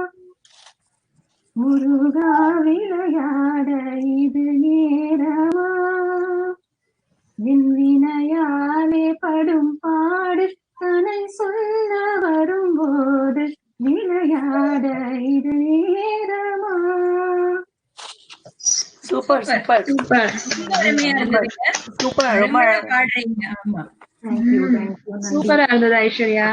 முருகா விளையாட இது நேரமா, வினையாலே படும் பாடு தனை சொல்ல வரும்போது விளையாட இது நேரமா. Super super super. அருமையா இருந்ததுங்க. சூப்பர். ரொம்ப அருமையா பாடுறீங்க. ஆமா. சூப்பரா இருந்தது ஐஸ்வர்யா.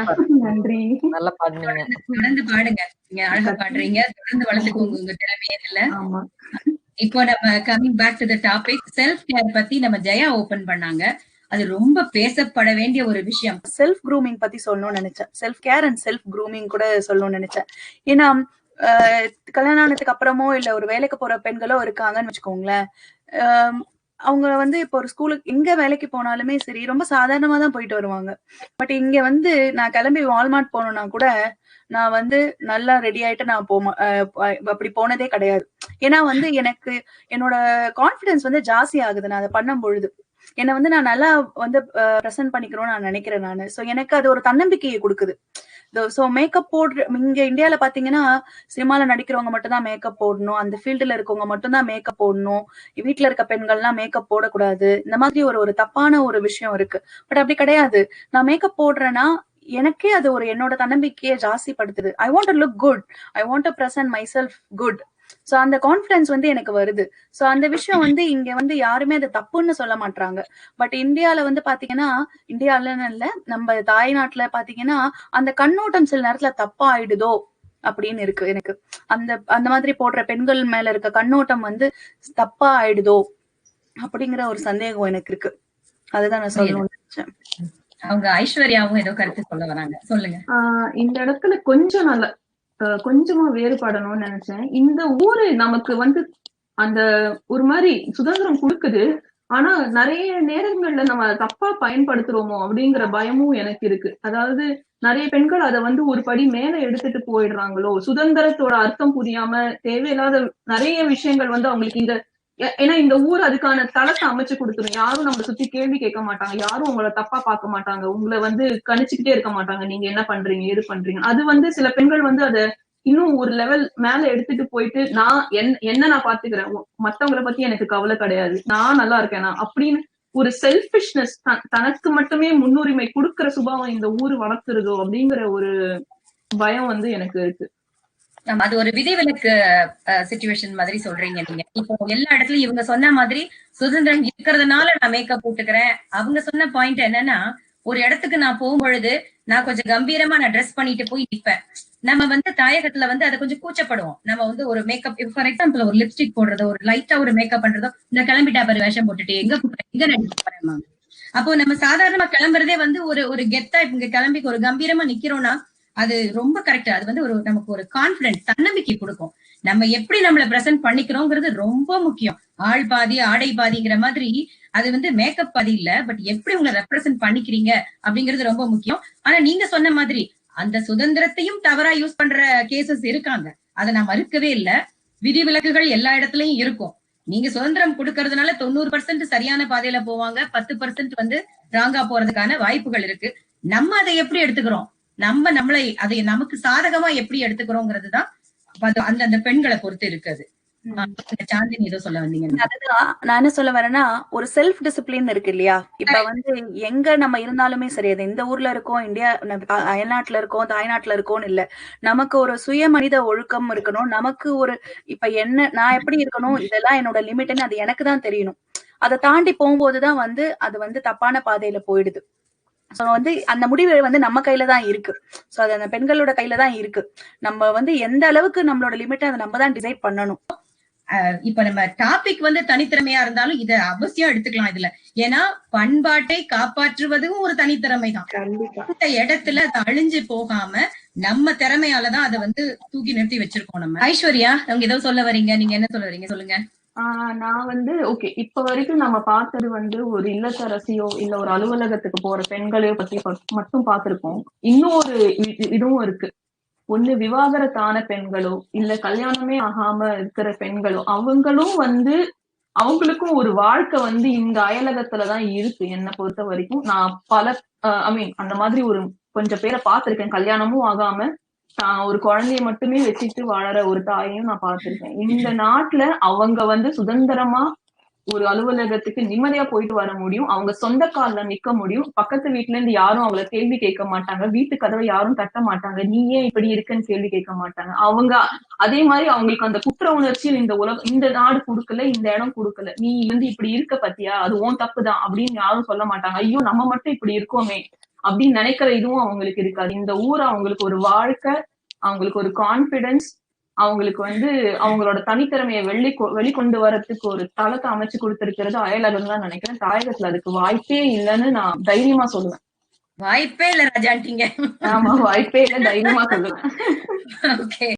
நன்றி. நல்லா பாடுனீங்க. தொடர்ந்து பாடுங்க. நீங்க அழகா பாடுறீங்க. தொடர்ந்து வளர்த்துக்கோங்க உங்க திறமையில. ஆமா. இப்போ நம்ம coming back to the topic, self care பத்தி நம்ம ஜெயா ஓபன் பண்ணாங்க. அது ரொம்ப பேசப்பட வேண்டிய ஒரு விஷயம். செல்ஃப் க்ரூமிங் பத்தி சொல்லணும்னு நினைச்சேன். Self care and self grooming கூட சொல்லணும்னு நினைச்சேன். ஏன்னா கல்யாணம் ஆனதுக்கு அப்புறமோ இல்ல ஒரு வேலைக்கு போற பெண்களோ இருக்காங்கன்னு வச்சுக்கோங்களேன். அவங்க வந்து இப்போ ஒரு ஸ்கூலுக்கு எங்க வேலைக்கு போனாலுமே சரி ரொம்ப சாதாரணமா தான் போயிட்டு வருவாங்க. பட் இங்க வந்து நான் கிளம்பி வால்மார்ட் போகணும்னா கூட நான் வந்து நல்லா ரெடி ஆயிட்டு நான் அப்படி போனதே கிடையாது. ஏன்னா வந்து எனக்கு என்னோட கான்பிடன்ஸ் வந்து ஜாஸ்தி ஆகுது நான் அதை பண்ணும் பொழுது. என்னை வந்து நான் நல்லா வந்து ப்ரெசென்ட் பண்ணிக்கணும்னு நான் நினைக்கிறேன் நானு. சோ எனக்கு அது ஒரு தன்னம்பிக்கையை கொடுக்குது. சோ மேக்கப் போடுற இங்க இந்தியால பாத்தீங்கன்னா சினிமால நடிக்கிறவங்க மட்டும் தான் மேக்கப் போடணும், அந்த ஃபீல்டுல இருக்கவங்க மட்டும் தான் மேக்கப் போடணும், வீட்டுல இருக்க பெண்கள்லாம் மேக்கப் போடக்கூடாது, இந்த மாதிரி ஒரு தப்பான ஒரு விஷயம் இருக்கு. பட் அப்படி கிடையாது. நான் மேக்கப் போடுறேன்னா எனக்கே அது ஒரு என்னோட தன்னம்பிக்கையை ஜாஸ்தி படுத்துது. I want to look good, I want to present myself good. So அந்த கான்பிடன்ஸ் வந்து எனக்கு வருது. சோ அந்த விஷயம் வந்து இங்க வந்து யாருமே அது தப்புன்னு சொல்ல மாட்டாங்க. பட் இந்தியால வந்து பாத்தீங்கன்னா, இந்தியாலன்னு இல்ல நம்ம தாய்நாட்டுல பாத்தீங்கன்னா அந்த கண்ணோட்டம் சில நேரத்துல தப்பா ஆயிடுதோ அப்படின்னு இருக்கு எனக்கு. அந்த மாதிரி போடுற பெண்கள் மேல இருக்க கண்ணோட்டம் வந்து தப்பா ஆயிடுதோ அப்படிங்கிற ஒரு சந்தேகம் எனக்கு இருக்கு. அதுதான் நான் சொல்லணும்னு நினைச்சேன். அவங்க ஐஸ்வர்யாவும் ஏதோ கருத்து சொல்ல வராங்க. சொல்லுங்க. இந்த இடத்துல கொஞ்சம் நல்ல கொஞ்சமா வேறுபடணும்னு நினைச்சேன். இந்த ஊரு நமக்கு வந்து அந்த ஒரு மாதிரி சுதந்திரம் கொடுக்குது. ஆனா நிறைய நேரங்கள்ல நம்ம தப்பா பயன்படுத்துறோமோ அப்படிங்கிற பயமும் எனக்கு இருக்கு. அதாவது நிறைய பெண்கள் அதை வந்து ஒரு படி மேல எடுத்துட்டு போயிடுறாங்களோ, சுதந்திரத்தோட அர்த்தம் புரியாம தேவையில்லாத நிறைய விஷயங்கள் வந்து அவங்களுக்கு இந்த ஏன்னா இந்த ஊர் அதுக்கான தளத்தை அமைச்சு கொடுத்துரும். யாரும் நம்மளை சுத்தி கேள்வி கேட்க மாட்டாங்க, யாரும் உங்களை தப்பா பார்க்க மாட்டாங்க, உங்களை வந்து கணிச்சுக்கிட்டே இருக்க மாட்டாங்க நீங்க என்ன பண்றீங்க எது பண்றீங்க. அது வந்து சில பெண்கள் வந்து அதை இன்னும் ஒரு லெவல் மேல எடுத்துட்டு போயிட்டு நான் என்ன நான் பாத்துக்கிறேன், மத்தவங்களை பத்தி எனக்கு கவலை கிடையாது, நான் நல்லா இருக்கேன் அப்படின்னு ஒரு செல்ஃபிஷ்னஸ், தனக்கு மட்டுமே முன்னுரிமை கொடுக்கிற சுபாவம் இந்த ஊர் வளர்த்துருதோ அப்படிங்கிற ஒரு பயம் வந்து எனக்கு இருக்கு. அது ஒரு விதிவிலக்கு சிச்சுவேஷன் மாதிரி சொல்றீங்க நீங்க. இப்போ எல்லா இடத்துலயும் இவங்க சொன்ன மாதிரி சுதந்திரம் இருக்கிறதுனால நான் மேக்கப் போட்டுக்கிறேன். அவங்க சொன்ன பாயிண்ட் என்னன்னா, ஒரு இடத்துக்கு நான் போகும்பொழுது நான் கொஞ்சம் கம்பீரமா நான் ட்ரெஸ் பண்ணிட்டு போய் நிற்பேன். நம்ம வந்து தாயகத்துல வந்து அதை கொஞ்சம் கூச்சப்படுவோம். நம்ம வந்து ஒரு மேக்கப், ஃபார் எக்ஸாம்பிள் ஒரு லிப்ஸ்டிக் போடுறதோ ஒரு லைட்டா ஒரு மேக்கப் பண்றதோ, இந்த கிளம்பிட்டா பாரு வேஷம் போட்டுட்டு எங்க நடிச்சு போறேன். அப்போ நம்ம சாதாரணமா கிளம்புறதே வந்து ஒரு கெத்தா இங்க கிளம்பி ஒரு கம்பீரமா நிக்கிறோம்னா அது ரொம்ப கரெக்ட். அது வந்து நமக்கு ஒரு கான்பிடன்ஸ், தன்னம்பிக்கை கொடுக்கும். நம்ம எப்படி நம்மளை பிரசன்ட் பண்ணிக்கிறோங்கிறது ரொம்ப முக்கியம். ஆள் பாதி ஆடை பாதிங்கிற மாதிரி அது வந்து மேக்கப் பாதி இல்ல, பட் எப்படி உங்களை ரெப்ரசென்ட் பண்ணிக்கிறீங்க அப்படிங்கிறது ரொம்ப முக்கியம். ஆனா நீங்க சொன்ன மாதிரி அந்த சுதந்திரத்தையும் தவறா யூஸ் பண்ற கேசஸ் இருக்காங்க, அதை நான் மறுக்கவே இல்ல. விதிவிலக்குகள் எல்லா இடத்துலயும் இருக்கும். நீங்க சுதந்திரம் கொடுக்கறதுனால 90% சரியான பாதையில போவாங்க, 10% வந்து ராங்கா போறதுக்கான வாய்ப்புகள் இருக்கு. நம்ம அதை எப்படி எடுத்துக்கிறோம், நம்மளை அதை நமக்கு சாதகமா எப்படி எடுத்துக்கிறோங்கிறதுதான் அந்த பெண்களை பொறுத்து இருக்குது. சாந்தினி ஏதோ சொல்ல வந்தீங்க. அதுதான் நான் என்ன சொல்ல வரேன்னா, ஒரு செல்ஃப் டிசிப்ளின் இருக்கு இல்லையா. இப்ப வந்து எங்க நம்ம இருந்தாலுமே சரி, அது இந்த ஊர்ல இருக்கோம், இந்தியா அயல்நாட்டுல இருக்கோம், தாய்நாட்டுல இருக்கோம்னு இல்ல, நமக்கு ஒரு சுய மனித ஒழுக்கம் இருக்கணும். நமக்கு ஒரு இப்ப என்ன நான் எப்படி இருக்கணும், இதெல்லாம் என்னோட லிமிட்னு அது எனக்கு தான் தெரியணும். அதை தாண்டி போகும்போதுதான் வந்து அது வந்து தப்பான பாதையில போயிடுது. சோ வந்து அந்த முடிவு வந்து நம்ம கையில தான் இருக்கு. சோ அது அந்த பெண்களோட கையில தான் இருக்கு. நம்ம வந்து எந்த அளவுக்கு நம்மளோட லிமிட் அதை நம்ம தான் டிசைட் பண்ணணும். இப்ப நம்ம டாபிக் வந்து தனித்திறமையா இருந்தாலும் இத அவசியம் எடுத்துக்கலாம் இதுல. ஏன்னா பண்பாட்டை காப்பாற்றுவதும் ஒரு தனித்திறமை தான். இந்த இடத்துல அது அழிஞ்சு போகாம நம்ம திறமையாலதான் அதை வந்து தூக்கி நிறுத்தி வச்சிருக்கோம் நம்ம. ஐஸ்வர்யா, அவங்க ஏதோ சொல்ல வரீங்க, நீங்க என்ன சொல்ல வரீங்க சொல்லுங்க. நான் வந்து ஓகே, இப்ப வரைக்கும் நம்ம பார்த்தது வந்து ஒரு இல்லத்தரசியோ இல்ல ஒரு அலுவலகத்துக்கு போற பெண்களையோ பத்தி மட்டும் பார்த்திருக்கோம். இன்னும் ஒரு இதுவும் இருக்கு. ஒண்ணு விவாகரத்தான பெண்களோ இல்ல கல்யாணமே ஆகாம இருக்கிற பெண்களோ அவங்களும் வந்து அவங்களுக்கும் ஒரு வாழ்க்கை வந்து இந்த அயலகத்துலதான் இருக்கு. என்னை பொறுத்த வரைக்கும் நான் பல அந்த மாதிரி ஒரு கொஞ்சம் பேரை பார்த்திருக்கேன். கல்யாணமும் ஆகாம ஒரு குழந்தைய மட்டுமே வச்சுட்டு வாழற ஒரு தாயையும் நான் பார்த்திருக்கேன். இந்த நாட்டுல அவங்க வந்து சுதந்திரமா ஒரு அலுவலகத்துக்கு நிம்மதியா போயிட்டு வர முடியும். அவங்க சொந்த கால்ல நிக்க முடியும். பக்கத்து வீட்டுல இருந்து யாரும் அவங்கள கேள்வி கேட்க மாட்டாங்க. வீட்டு கதவை யாரும் தட்ட மாட்டாங்க. நீ ஏன் இப்படி இருக்குன்னு கேள்வி கேட்க மாட்டாங்க. அவங்க அதே மாதிரி அவங்களுக்கு அந்த குற்ற உணர்ச்சியில் இந்த நாடு கொடுக்கல, இந்த இடம் கொடுக்கல, நீ வந்து இப்படி இருக்க பத்தியா, அது உன் தப்புதான் அப்படின்னு யாரும் சொல்ல மாட்டாங்க. ஐயோ நம்ம மட்டும் இப்படி இருக்கோமே அப்படின்னு நினைக்கிற இதுவும் அவங்களுக்கு இருக்காது. இந்த ஊர் அவங்களுக்கு ஒரு வாழ்க்கை, அவங்களுக்கு ஒரு கான்பிடன்ஸ், அவங்களுக்கு வந்து அவங்களோட தனித்திறமையை வெளிக்கொண்டு வரதுக்கு ஒரு தளத்தை அமைச்சு கொடுத்திருக்கிறது அயலகம் தான் நினைக்கிறேன். தாயகத்துல அதுக்கு வாய்ப்பே இல்லைன்னு நான் தைரியமா சொல்லுவேன். வாய்ப்பே இல்ல ராஜாண்டிங்க. ஆமா, வாய்ப்பே இல்ல, தைரியமா சொல்லுவேன். Okay.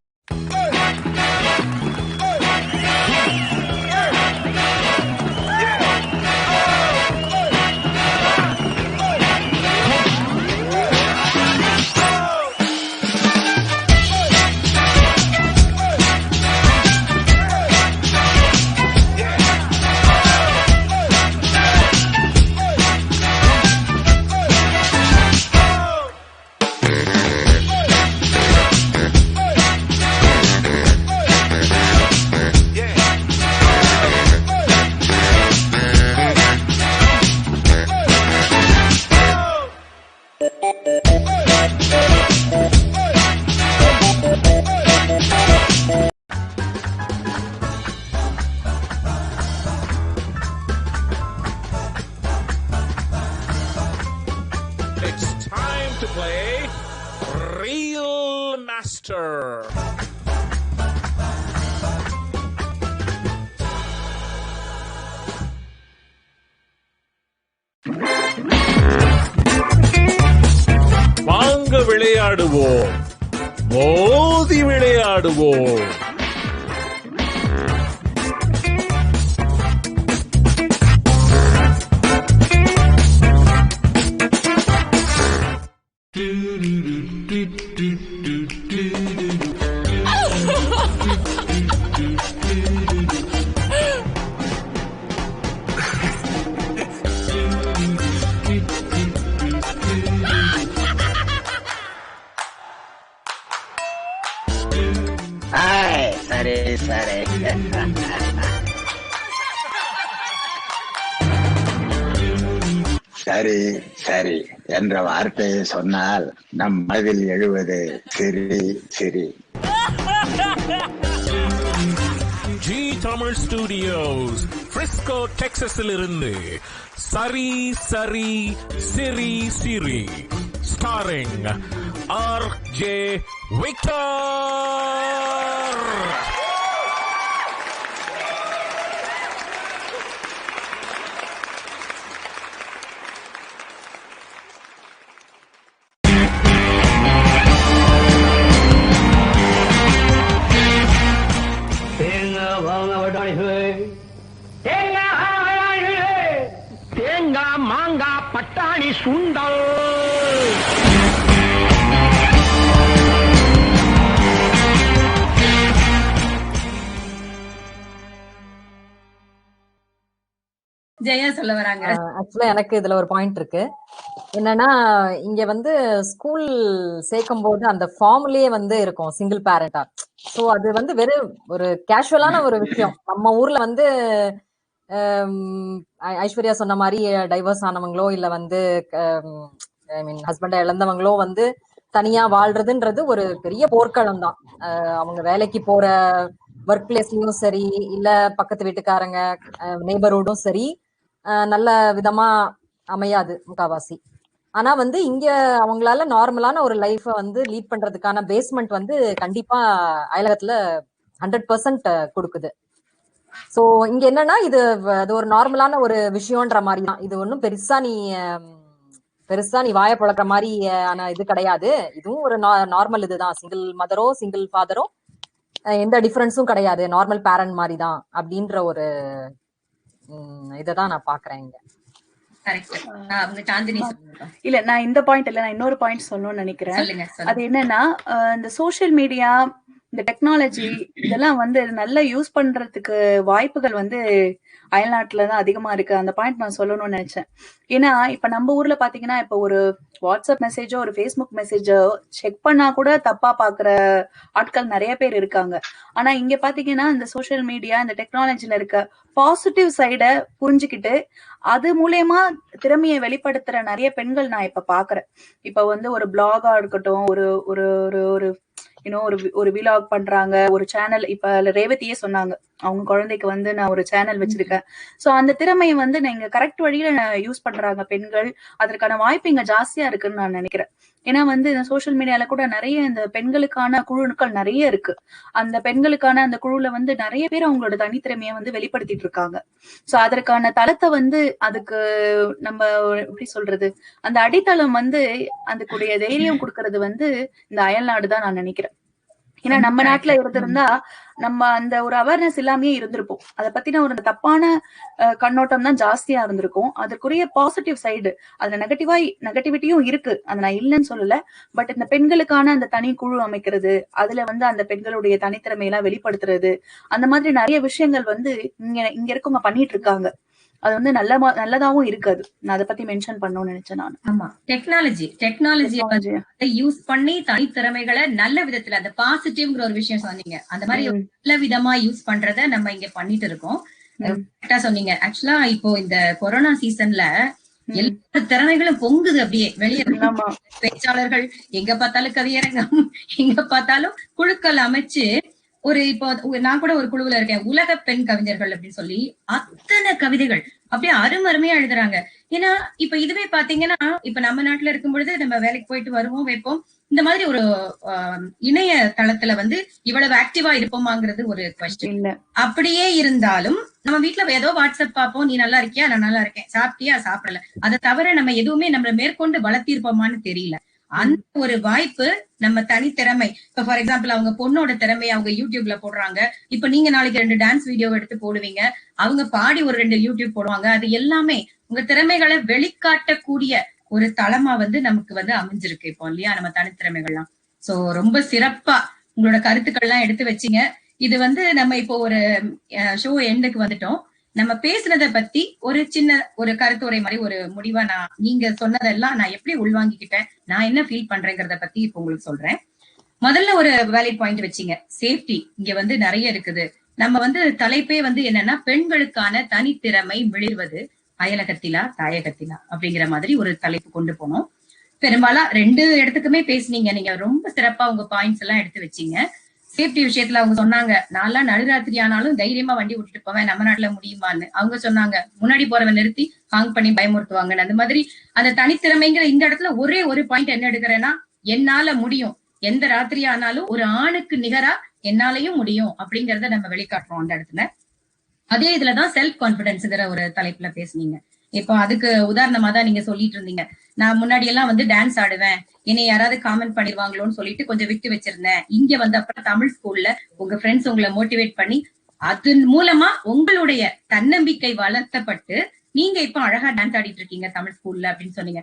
It's time to play Real Master. வாங்க விளையாடுவோம், மோதி விளையாடுவோம். சரி சரி. சரி சரி என்ற வார்த்தையை சொன்னால் நம் மனதில் எழுவது சிரி சிரி. ஜி தமிழ் ஸ்டுடியோஸ், பிரிஸ்கோ டெக்சாஸில் இருந்து சரி சரி சிரி சிரி, ஸ்டாரிங் ஆர்.ஜே. விக்டர். தேங்காய் மாங்காய் பட்டாணி சுண்டல். ஜெயா சொல்ல வராங்க. ஆக்சுவலா எனக்கு இதுல ஒரு பாயிண்ட் இருக்கு. என்னன்னா, இங்க வந்து ஸ்கூல் சேர்க்கும் போது அந்த ஃபார்ம்லயே வந்து இருக்கும் சிங்கிள் பேரண்டா. சோ அது வந்து வெறும் ஒரு கேஷுவலான ஒரு விஷயம். நம்ம ஊர்ல வந்து ஐஸ்வர்யா சொன்ன மாதிரி டைவர்ஸ் ஆனவங்களோ இல்ல வந்து ஐ மீன் ஹஸ்பண்டை இழந்தவங்களோ வந்து தனியா வாழ்றதுன்றது ஒரு பெரிய போர்க்களம் தான். அவங்க வேலைக்கு போற ஒர்க் பிளேஸ்லயும் சரி இல்ல பக்கத்து வீட்டுக்காரங்க நெய்பர்ஹுடும் சரி நல்ல விதமா அமையாது முக்காவாசி. ஆனா வந்து இங்க அவங்களால நார்மலான ஒரு லைஃப வந்து லீட் பண்றதுக்கான பேஸ்மெண்ட் வந்து கண்டிப்பா அயலகத்துல 100% கொடுக்குது. சோ இங்க என்னன்னா இது ஒரு நார்மலான ஒரு விஷயம்ன்ற மாதிரி தான். இது ஒன்றும் பெருசா நீ வாய பழக்கிற மாதிரி ஆனா இது கிடையாது. இதுவும் ஒரு நார்மல் இதுதான். சிங்கிள் மதரோ சிங்கிள் ஃபாதரோ எந்த டிஃபரன்ஸும் கிடையாது. நார்மல் பேரண்ட் மாதிரி தான் அப்படின்ற ஒரு இததான் நான் பாக்குறேன் இங்க. இல்ல நான் இந்த பாயிண்ட் இல்ல, நான் இன்னொரு பாயிண்ட் சொல்லணும்னு நினைக்கிறேன். அது என்னன்னா இந்த சோசியல் மீடியா, இந்த டெக்னாலஜி இதெல்லாம் வந்து நல்லா யூஸ் பண்றதுக்கு வாய்ப்புகள் வந்து அயல்நாட்டுலதான் அதிகமா இருக்கு. அந்த பாயிண்ட் நான் சொல்லணும்னு நினைச்சேன். ஏன்னா இப்ப நம்ம ஊர்ல பாத்தீங்கன்னா இப்ப ஒரு வாட்ஸ்அப் மெசேஜோ ஒரு ஃபேஸ்புக் மெசேஜோ செக் பண்ணா கூட தப்பா பாக்குற ஆட்கள் நிறைய பேர் இருக்காங்க. ஆனா இங்க பாத்தீங்கன்னா இந்த சோசியல் மீடியா, இந்த டெக்னாலஜில இருக்க பாசிட்டிவ் சைட புரிஞ்சுக்கிட்டு அது மூலயமா திறமையை வெளிப்படுத்துற நிறைய பெண்கள் நான் இப்ப பாக்குறேன். இப்ப வந்து ஒரு பிளாகா இருக்கட்டும், ஒரு ஒரு ஒரு ஒரு விலாக் பண்றாங்க, ஒரு சேனல். இப்ப ரேவதியே சொன்னாங்க அவங்க குழந்தைக்கு வந்து நான் ஒரு சேனல் வச்சிருக்கேன். சோ அந்த திறமையை வந்து நீங்க கரெக்ட் வழியில யூஸ் பண்றாங்க பெண்கள். அதற்கான வாய்ப்பு இங்க ஜாஸ்தியா இருக்குன்னு நான் நினைக்கிறேன். ஏன்னா வந்து இந்த சோசியல் மீடியால கூட நிறைய இந்த பெண்களுக்கான குழுக்கள் நிறைய இருக்கு. அந்த பெண்களுக்கான அந்த குழுல வந்து நிறைய பேர் அவங்களோட தனித்திறமையை வந்து வெளிப்படுத்திட்டு இருக்காங்க. சோ அதற்கான தளத்தை வந்து அதுக்கு நம்ம எப்படி சொல்றது, அந்த அடித்தளம் வந்து அதுக்குடைய தைரியம் கொடுக்கறது வந்து இந்த அயல்நாடுதான் நான் நினைக்கிறேன். ஏன்னா நம்ம நாட்டுல இருந்திருந்தா நம்ம அந்த ஒரு அவேர்னஸ் இல்லாமயே இருந்திருப்போம். அதை பத்தின ஒரு தப்பான கண்ணோட்டம் தான் ஜாஸ்தியா இருந்திருக்கும். அதற்குரிய பாசிட்டிவ் சைடு, அதுல நெகட்டிவிட்டியும் இருக்கு, அதை நான் இல்லைன்னு சொல்லல. பட் இந்த பெண்களுக்கான அந்த தனி குழு அமைக்கிறது, அதுல வந்து அந்த பெண்களுடைய தனித்திறமையெல்லாம் வெளிப்படுத்துறது, அந்த மாதிரி நிறைய விஷயங்கள் வந்து இங்க இருக்கவங்க பண்ணிட்டு இருக்காங்க. அது வந்து நல்லதாவும் இருக்காது. நான் அதை பத்தி மென்ஷன் பண்ணணும்னு நினைச்சேன் நான். ஆமா, டெக்னாலஜி யூஸ் பண்ணி தனித்திறமைகளை நல்ல விதத்துல, அந்த பாசிட்டிவ்ங்கிற ஒரு விஷயம் சொன்னீங்க, அந்த மாதிரி நல்ல விதமா யூஸ் பண்றத நம்ம இங்க பண்ணிட்டு இருக்கோம். கரெக்டா சொன்னீங்க. ஆக்சுவலா இப்போ இந்த கொரோனா சீசன்ல எல்லா திறமைகளும் பொங்குது அப்படியே வெளியே. பேச்சாளர்கள் எங்க பார்த்தாலும் கவியரங்கம், எங்க பார்த்தாலும் குழுக்கள் அமைச்சு ஒரு இப்போ நான் கூட ஒரு குழுவுல இருக்கேன், உலக பெண் கவிஞர்கள் அப்படின்னு சொல்லி அத்தனை கவிதைகள் அப்படியே அருமையா எழுதுறாங்க. ஏன்னா இப்ப இதுவே பாத்தீங்கன்னா இப்ப நம்ம நாட்டுல இருக்கும் பொழுது நம்ம வேலைக்கு போயிட்டு வருவோம், வைப்போம். இந்த மாதிரி ஒரு இணைய தளத்துல வந்து இவ்வளவு ஆக்டிவா இருப்போமாங்கிறது ஒரு கொஸ்டின். அப்படியே இருந்தாலும் நம்ம வீட்டுல ஏதோ வாட்ஸ்அப் பார்ப்போம், நீ நல்லா இருக்கியா, நான் நல்லா இருக்கேன், சாப்பிட்டியா, சாப்பிடல, அதை தவிர நம்ம எதுவுமே நம்மள மேற்கொண்டு வளர்த்திருப்போமான்னு தெரியல. அந்த ஒரு வாய்ப்பு நம்ம தனித்திறமை, இப்ப ஃபார் எக்ஸாம்பிள் அவங்க பொண்ணோட திறமையை அவங்க யூடியூப்ல போடுறாங்க. இப்ப நீங்க நாளைக்கு 2 டான்ஸ் வீடியோ எடுத்து போடுவீங்க, அவங்க பாடி ஒரு 2 யூடியூப் போடுவாங்க. அது எல்லாமே உங்க திறமைகளை வெளிக்காட்டக்கூடிய ஒரு தளமா வந்து நமக்கு வந்து அமைஞ்சிருக்கு இப்போ இல்லையா, நம்ம தனித்திறமைகள்லாம். சோ ரொம்ப சிறப்பா உங்களோட கருத்துக்கள்லாம் எடுத்து வச்சீங்க. இது வந்து நம்ம இப்போ ஒரு ஷோ எண்டுக்கு வந்துட்டோம். நம்ம பேசுனதை பத்தி ஒரு சின்ன ஒரு கருத்துரை மாதிரி ஒரு முடிவா நீங்க சொன்னதெல்லாம் நான் எப்படி உள்வாங்கிக்கிட்டேன், நான் என்ன ஃபீல் பண்றேங்கிறத பத்தி இப்போ உங்களுக்கு சொல்றேன். முதல்ல ஒரு வேலிட் பாயிண்ட் வச்சீங்க, சேஃப்டி இங்க வந்து நிறைய இருக்குது. நம்ம வந்து தலைப்பே வந்து என்னன்னா பெண்களுக்கான தனித்திறமை மிளிர்வது அயலகத்திலா தாயகத்திலா அப்படிங்கிற மாதிரி ஒரு தலைப்பு கொண்டு போனோம். பெரும்பாலும் 2 இடத்துக்குமே பேசுனீங்க, நீங்க ரொம்ப சிறப்பா உங்க பாயிண்ட்ஸ் எல்லாம் எடுத்து வச்சீங்க. சேஃப்டி விஷயத்துல அவங்க சொன்னாங்க, நான்லாம் நடுராத்திரி ஆனாலும் தைரியமா வண்டி விட்டுட்டு போவேன், நம்ம நாட்டுல முடியுமான்னு. அவங்க சொன்னாங்க முன்னாடி போறவன் நிறுத்தி ஹாங் பண்ணி பயமுறுத்துவாங்கன்னு. அந்த மாதிரி அந்த தனித்திறமைங்கிற இந்த இடத்துல ஒரே ஒரு பாயிண்ட் என்ன எடுக்கிறேன்னா, என்னால முடியும், எந்த ராத்திரி ஆனாலும் ஒரு ஆணுக்கு நிகரா என்னாலையும் முடியும் அப்படிங்கறத நம்ம வெளிக்காட்டுறோம் அந்த இடத்துல. அதே இதுலதான் செல்ஃப் கான்பிடன்ஸ்ங்கிற ஒரு தலைப்புல பேசுனீங்க. இப்போ அதுக்கு உதாரணமா தான் நீங்க சொல்லிட்டு இருந்தீங்க, நான் முன்னாடி எல்லாம் வந்து டான்ஸ் ஆடுவேன், என்னை யாராவது காமெண்ட் பண்ணிடுவாங்களோன்னு சொல்லிட்டு கொஞ்சம் விட்டு வச்சிருந்தேன். இங்க வந்து அப்புறம் தமிழ் ஸ்கூல்ல உங்க ஃப்ரெண்ட்ஸ் உங்களை மோட்டிவேட் பண்ணி அதன் மூலமா உங்களுடைய தன்னம்பிக்கை வளர்த்தப்பட்டு நீங்க இப்ப அழகா டான்ஸ் ஆடிட்டு இருக்கீங்க தமிழ் ஸ்கூல்ல அப்படின்னு சொன்னீங்க.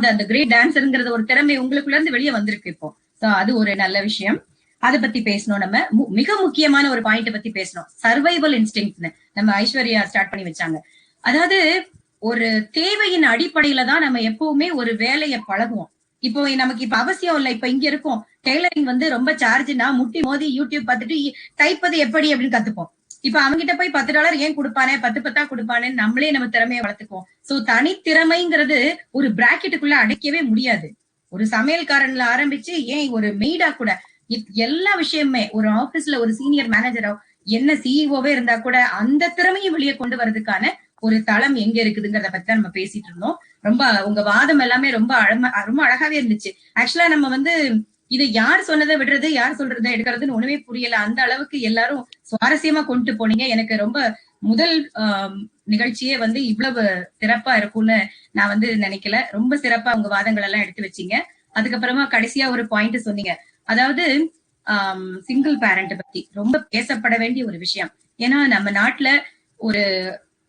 அந்த கிரேட் டான்ஸருங்கிறது ஒரு திறமை உங்களுக்குள்ள இருந்து வெளியே வந்திருக்கு இப்போ. சோ அது ஒரு நல்ல விஷயம். அதை பத்தி பேசணும். நம்ம மிக முக்கியமான ஒரு பாயிண்ட் பத்தி பேசணும், சர்வைவல் இன்ஸ்டிங்க்ட்னு நம்ம ஐஸ்வர்யா ஸ்டார்ட் பண்ணி வச்சாங்க. அதாவது ஒரு தேவையின் அடிப்படையில தான் நம்ம எப்பவுமே ஒரு வேலையை பழகுவோம். இப்போ நமக்கு இப்ப அவசியம் இல்லை, இப்ப இங்க இருக்கும் டெய்லரிங் வந்து ரொம்ப சார்ஜ்னா முட்டி மோதி யூடியூப் பார்த்துட்டு தைப்பது எப்படி அப்படின்னு கத்துப்போம். இப்ப அவங்கிட்ட போய் $10 ஏன் கொடுப்பானே, 10 கொடுப்பானேன்னு நம்மளே நம்ம திறமையை வளர்த்துக்குவோம். சோ தனித்திறமைங்கிறது ஒரு பிராக்கெட்டுக்குள்ள அடைக்கவே முடியாது. ஒரு சமையல்காரன்ல ஆரம்பிச்சு ஏன் ஒரு மெய்டா கூட எல்லா விஷயமே, ஒரு ஆபீஸ்ல ஒரு சீனியர் மேனேஜரோ என்ன சிஇஓவே இருந்தா கூட அந்த திறமையை வெளியே கொண்டு வர்றதுக்கான ஒரு தளம் எங்க இருக்குதுங்கிறத பத்தி தான் நம்ம பேசிட்டு இருந்தோம். ரொம்ப உங்க வாதம் எல்லாமே ரொம்ப அழகாவே இருந்துச்சு. ஆக்சுவலா நம்ம வந்து இதை யார் சொன்னதை விடுறது, யார் சொல்றதை எடுக்கிறதுன்னு ஒண்ணுமே புரியல. அந்த அளவுக்கு எல்லாரும் சுவாரஸ்யமா கொண்டு போனீங்க. எனக்கு ரொம்ப முதல் நிகழ்ச்சியே வந்து இவ்வளவு சிறப்பா இருக்கும்னு நான் வந்து நினைக்கல. ரொம்ப சிறப்பா உங்க வாதங்கள் எல்லாம் எடுத்து வச்சீங்க. அதுக்கப்புறமா கடைசியா ஒரு பாயிண்ட் சொன்னீங்க, அதாவது சிங்கிள் பேரண்ட் பத்தி ரொம்ப பேசப்பட வேண்டிய ஒரு விஷயம். ஏன்னா நம்ம நாட்டுல ஒரு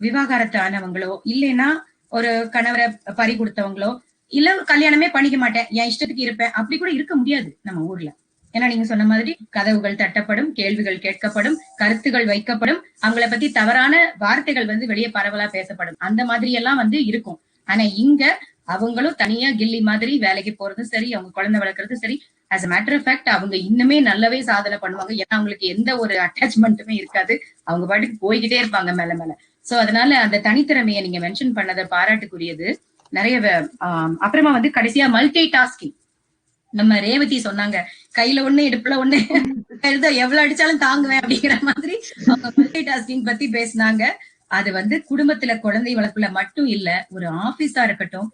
விவாகரத்து ஆனவங்களோ இல்லைன்னா ஒரு கணவரை பறி கொடுத்தவங்களோ இல்ல கல்யாணமே பண்ணிக்க மாட்டேன் என் இஷ்டத்துக்கு இருப்பேன் அப்படி கூட இருக்க முடியாது நம்ம ஊர்ல. ஏன்னா நீங்க சொன்ன மாதிரி கதவுகள் தட்டப்படும், கேள்விகள் கேட்கப்படும், கருத்துகள் வைக்கப்படும், அவங்கள பத்தி தவறான வார்த்தைகள் வந்து வெளியே பரவலா பேசப்படும், அந்த மாதிரி எல்லாம் வந்து இருக்கும். ஆனா இங்க அவங்களும் தனியா கில்லி மாதிரி வேலைக்கு போறதும் சரி, அவங்க குழந்தை வளர்க்கறதும் சரி, as a matter of fact அவங்க இன்னுமே நல்லாவே சாதனை பண்ணுவாங்க. ஏன்னா அவங்களுக்கு எந்த ஒரு அட்டாச்மெண்ட்டுமே இருக்காது, அவங்க பாட்டுக்கு போய்கிட்டே இருப்பாங்க மேல மேல. சோ அதனால அந்த தனித்திறமையை நீங்க மென்ஷன் பண்ணதை பாராட்டுக்குரியது. நிறைய அப்புறமா வந்து கடைசியா மல்டி டாஸ்கிங் நம்ம ரேவதி சொன்னாங்க, கையில ஒண்ணு இடுப்புல ஒண்ணு எவ்வளவு அடிச்சாலும் தாங்குவேன் அப்படிங்கிற மாதிரி அவங்க மல்டி டாஸ்கிங் பத்தி பேசினாங்க. அது வந்து குடும்பத்துல குழந்தை வளர்ப்புல மட்டும் இல்ல, ஒரு ஆபீஸா இருக்கட்டும்,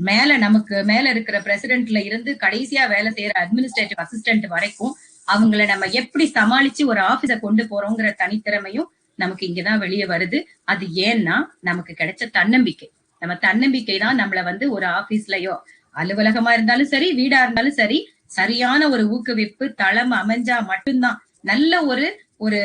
மேல நமக்கு மேல இருக்கிற பிரசிடென்ட்ல இருந்து கடைசியா வேலை செய்யற அட்மினிஸ்ட்ரேட்டிவ் அசிஸ்டன்ட் வரைக்கும் அவங்கள நம்ம எப்படி சமாளிச்சு ஒரு ஆபீஸ கொண்டு போறோங்கிற தனித்திறமையும் நமக்கு இங்கதான் வெளியே வருது. அது ஏன்னா நமக்கு கிடைச்ச தன்னம்பிக்கை. நம்ம தன்னம்பிக்கை தான் நம்மள வந்து ஒரு ஆபீஸ்லயோ அலுவலகமா இருந்தாலும் சரி, வீடா இருந்தாலும் சரி, சரியான ஒரு ஊக்குவிப்பு தளம் அமைஞ்சா மட்டும்தான், நல்ல ஒரு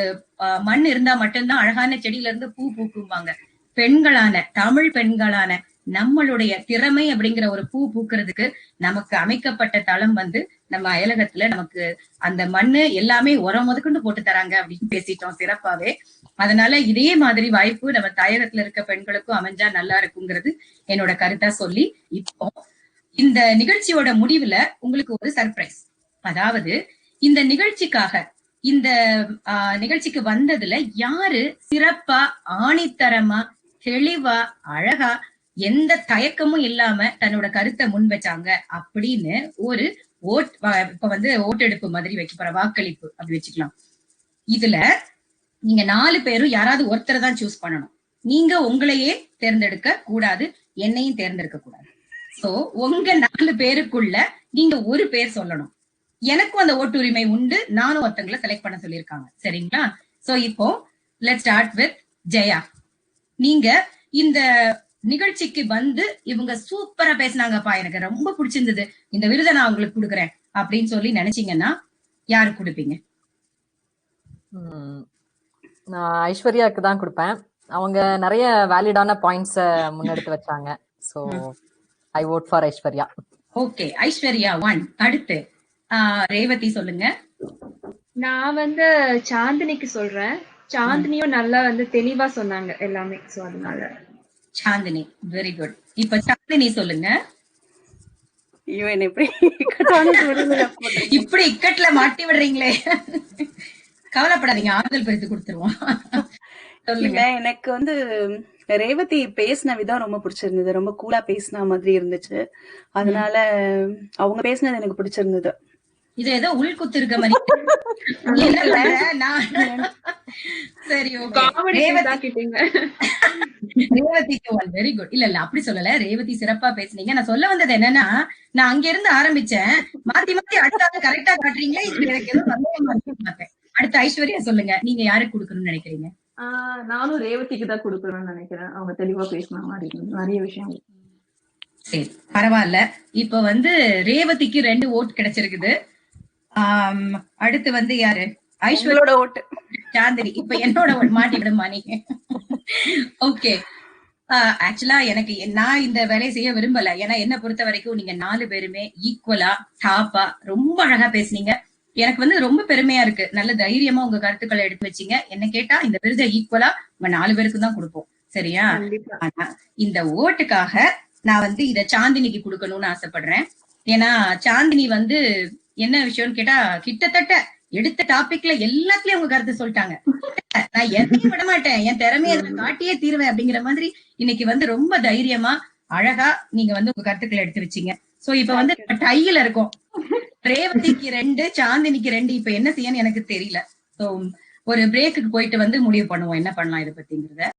மண் இருந்தா மட்டும்தான் அழகான செடியில இருந்து பூ பூக்குவாங்க. பெண்களான தமிழ் பெண்களான நம்மளுடைய திறமை அப்படிங்கிற ஒரு பூ பூக்குறதுக்கு நமக்கு அமைக்கப்பட்ட தளம் வந்து நம்ம அயலகத்துல நமக்கு அந்த மண்ணு எல்லாமே உரம் முதற்கொண்டு போட்டு தராங்க அப்படின்னு பேசிட்டோம் சிறப்பாவே. அதனால இதே மாதிரி வாய்ப்பு நம்ம தாயகத்துல இருக்க பெண்களுக்கும் அமைஞ்சா நல்லா இருக்குங்கிறது என்னோட கருத்தா சொல்லி, இப்போ இந்த நிகழ்ச்சியோட முடிவுல உங்களுக்கு ஒரு சர்ப்ரைஸ். அதாவது இந்த நிகழ்ச்சிக்காக இந்த நிகழ்ச்சிக்கு வந்ததுல யாரு சிறப்பா ஆணித்தரமா தெளிவா அழகா எந்த தயக்கமும் இல்லாம தன்னோட கருத்தை முன் வச்சாங்க அப்படின்னு ஒரு இப்ப வந்து ஓட்டெடுப்பு மாதிரி வைக்க போற, வாக்களிப்பு அப்படி வச்சுக்கலாம். இதுல நீங்க 4 பேரும் யாராவது ஒருத்தரை தான் சூஸ் பண்ணணும். நீங்க உங்களையே தேர்ந்தெடுக்க கூடாது, என்னையும் தேர்ந்தெடுக்க கூடாது. சோ உங்க 4 பேருக்குள்ள நீங்க ஒரு பேர் சொல்லணும். எனக்கும் அந்த ஓட்டுரிமை உண்டு, நானும் ஒருத்தங்களை செலக்ட் பண்ண சொல்லியிருக்காங்க. சரிங்களா? சோ இப்போ லெட்ஸ் ஸ்டார்ட் வித் ஜெயா. நீங்க இந்த நிகழ்ச்சிக்கு வந்து இவங்க சூப்பரா பேசினாங்கப்பா, எனக்கு ரொம்ப பிடிச்சிருந்தது, இந்த விருதை நான் உங்களுக்கு கொடுக்குறேன் அப்படின்னு சொல்லி நினைச்சீங்கன்னா யாருக்கு கொடுப்பீங்க? நான் ஐஸ்வர்யாவுக்கு தான் கொடுப்பேன். அவங்க நிறைய வேலிடான பாயிண்ட்ஸ் முன்னெடுத்து வச்சாங்க. So I vote for Aishwarya. Okay, Aishwarya 1. அடுத்து ரேவதி சொல்லுங்க. நான் வந்து சாந்தினிக்கு சொல்றேன். சாந்தினியும் நல்லா வந்து தெளிவா சொன்னாங்க எல்லாமே. சோ அதனால சாந்தினி. Very good. இப்ப சாந்தினி சொல்லுங்க. இப்படி இக்கட்ல மாட்டி விடுறீங்களே, கவலைப்படாதீங்க, ஆறுதல் பரிசு கொடுத்துருவோம். இல்ல, எனக்கு வந்து ரேவதி பேசின விதம் ரொம்ப பிடிச்சிருந்தது. ரொம்ப கூலா பேசின மாதிரி இருந்துச்சு. அதனால அவங்க பேசினது எனக்கு பிடிச்சிருந்தது. இது ஏதோ உள்குத்து இருக்க மாதிரி. சரி, ரேவதிக்கு வெரி குட். இல்ல அப்படி சொல்லல, ரேவதி சிறப்பா பேசுனீங்க. நான் சொல்ல வந்தது என்னன்னா, நான் அங்க இருந்து ஆரம்பிச்சேன், மாத்தி மாத்தி அடுத்த கரெக்டா காட்டுறீங்களே, இது எனக்கு ஏதோ சந்தேகமா பார்த்தேன். அடுத்து ஐஸ்வர்யா சொல்லுங்க, நீங்க யாருக்கு கொடுக்கணும்னு நினைக்கிறீங்க? நானும் ரேவதிக்கு தான் கொடுக்கணும்னு நினைக்கிறேன். அவங்க தெளிவா பேசின மாதிரி நிறைய விஷயம். சரி, பரவாயில்ல. இப்ப வந்து ரேவதிக்கு 2 ஓட்டு கிடைச்சிருக்குது. அடுத்து வந்து யாரு? ஐஸ்வர்யோட ஓட்டு. சாந்தினி. இப்ப என்னோட ஓட்டு மாட்டி விடுமா நீங்க? ஓகே. ஆக்சுவலா எனக்கு நான் இந்த வேலையை செய்ய விரும்பல. ஏன்னா என்ன பொறுத்த வரைக்கும் நீங்க 4 பேருமே ஈக்குவலா டாப்பா ரொம்ப அழகா பேசுனீங்க. எனக்கு வந்து ரொம்ப பெருமையா இருக்கு. நல்ல தைரியமா உங்க கருத்துக்களை எடுத்து வச்சீங்க. என்ன கேட்டா இந்த விருதை ஈக்குவலா உங்க 4 பேருக்கு தான் கொடுப்போம். சரியா? ஆனா இந்த ஓட்டுக்காக நான் வந்து இத சாந்தினிக்கு கொடுக்கணும்னு ஆசைப்படுறேன். ஏன்னா சாந்தினி வந்து என்ன விஷயம்னு கேட்டா, கிட்டத்தட்ட எடுத்த டாபிக்ல எல்லாத்துலயும் உங்க கருத்து சொல்லிட்டாங்க. நான் எதையும் விட மாட்டேன், என் திறமையை காட்டியே தீருவேன் அப்படிங்கிற மாதிரி இன்னைக்கு வந்து ரொம்ப தைரியமா அழகா நீங்க வந்து உங்க கருத்துக்களை எடுத்து வச்சீங்க. சோ இப்ப வந்து டையில இருக்கும். ரேவதிக்கு 2, சாந்தினிக்கு 2. இப்ப என்ன செய்யன்னு எனக்கு தெரியல. சோ ஒரு பிரேக்குக்கு போயிட்டு வந்து முடிவு பண்ணுவோம் என்ன பண்ணலாம் இதை பத்திங்கிறத.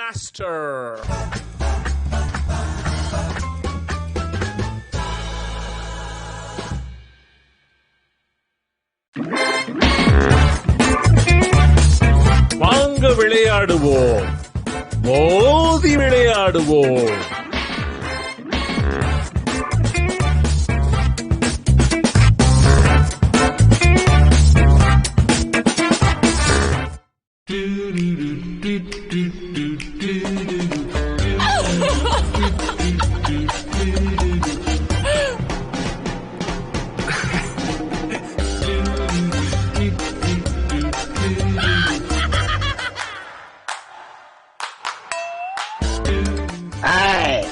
master. வாங்க விளையாடுவோம், மோதி விளையாடுவோம்.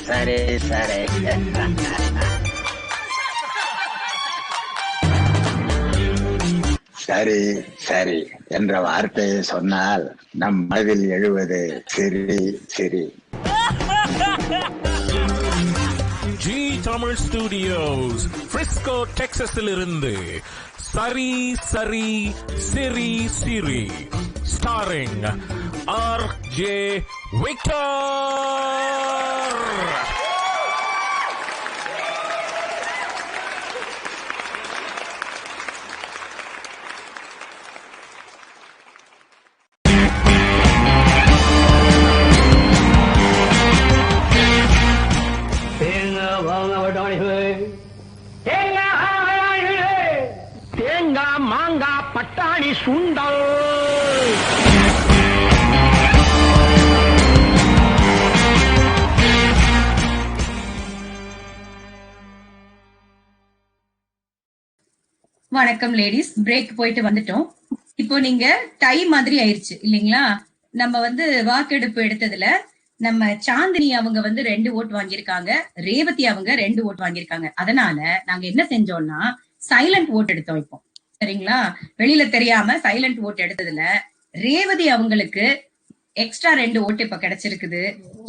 சரி சரி. சரி சரி என்ற வார்த்தையை சொன்னால் நம் மனதில் எழுவது சிரி சிரி. ஜி தமிழ் ஸ்டுடியோஸ், ஃப்ரிஸ்கோ டெக்சஸில் இருந்து சரி சரி சிரி சிரி, ஸ்டாரிங் ஆர்.ஜே. விக்டர். தேங்காய் மாங்காய் பட்டாணி சுண்டல். வணக்கம் லேடிஸ், பிரேக் போயிட்டு வந்துட்டோம். இப்போ நீங்க டை மாதிரி ஆயிருச்சு இல்லைங்களா? நம்ம வாக்கெடுப்பு எடுத்ததுல நம்ம சாந்தினி அவங்க 2 ஓட் வாங்கியிருக்காங்க, ரேவதி அவங்க 2 ஓட் வாங்கியிருக்காங்க. அதனால நாங்க என்ன செஞ்சோம்னா சைலண்ட் ஓட் எடுத்தோம். இப்போ சரிங்களா, வெளியில தெரியாம சைலண்ட் ஓட் எடுத்ததுல ரேவதி அவங்களுக்கு எக்ஸ்ட்ரா 2 ஓட்டு இப்ப கிடைச்சிருக்குது.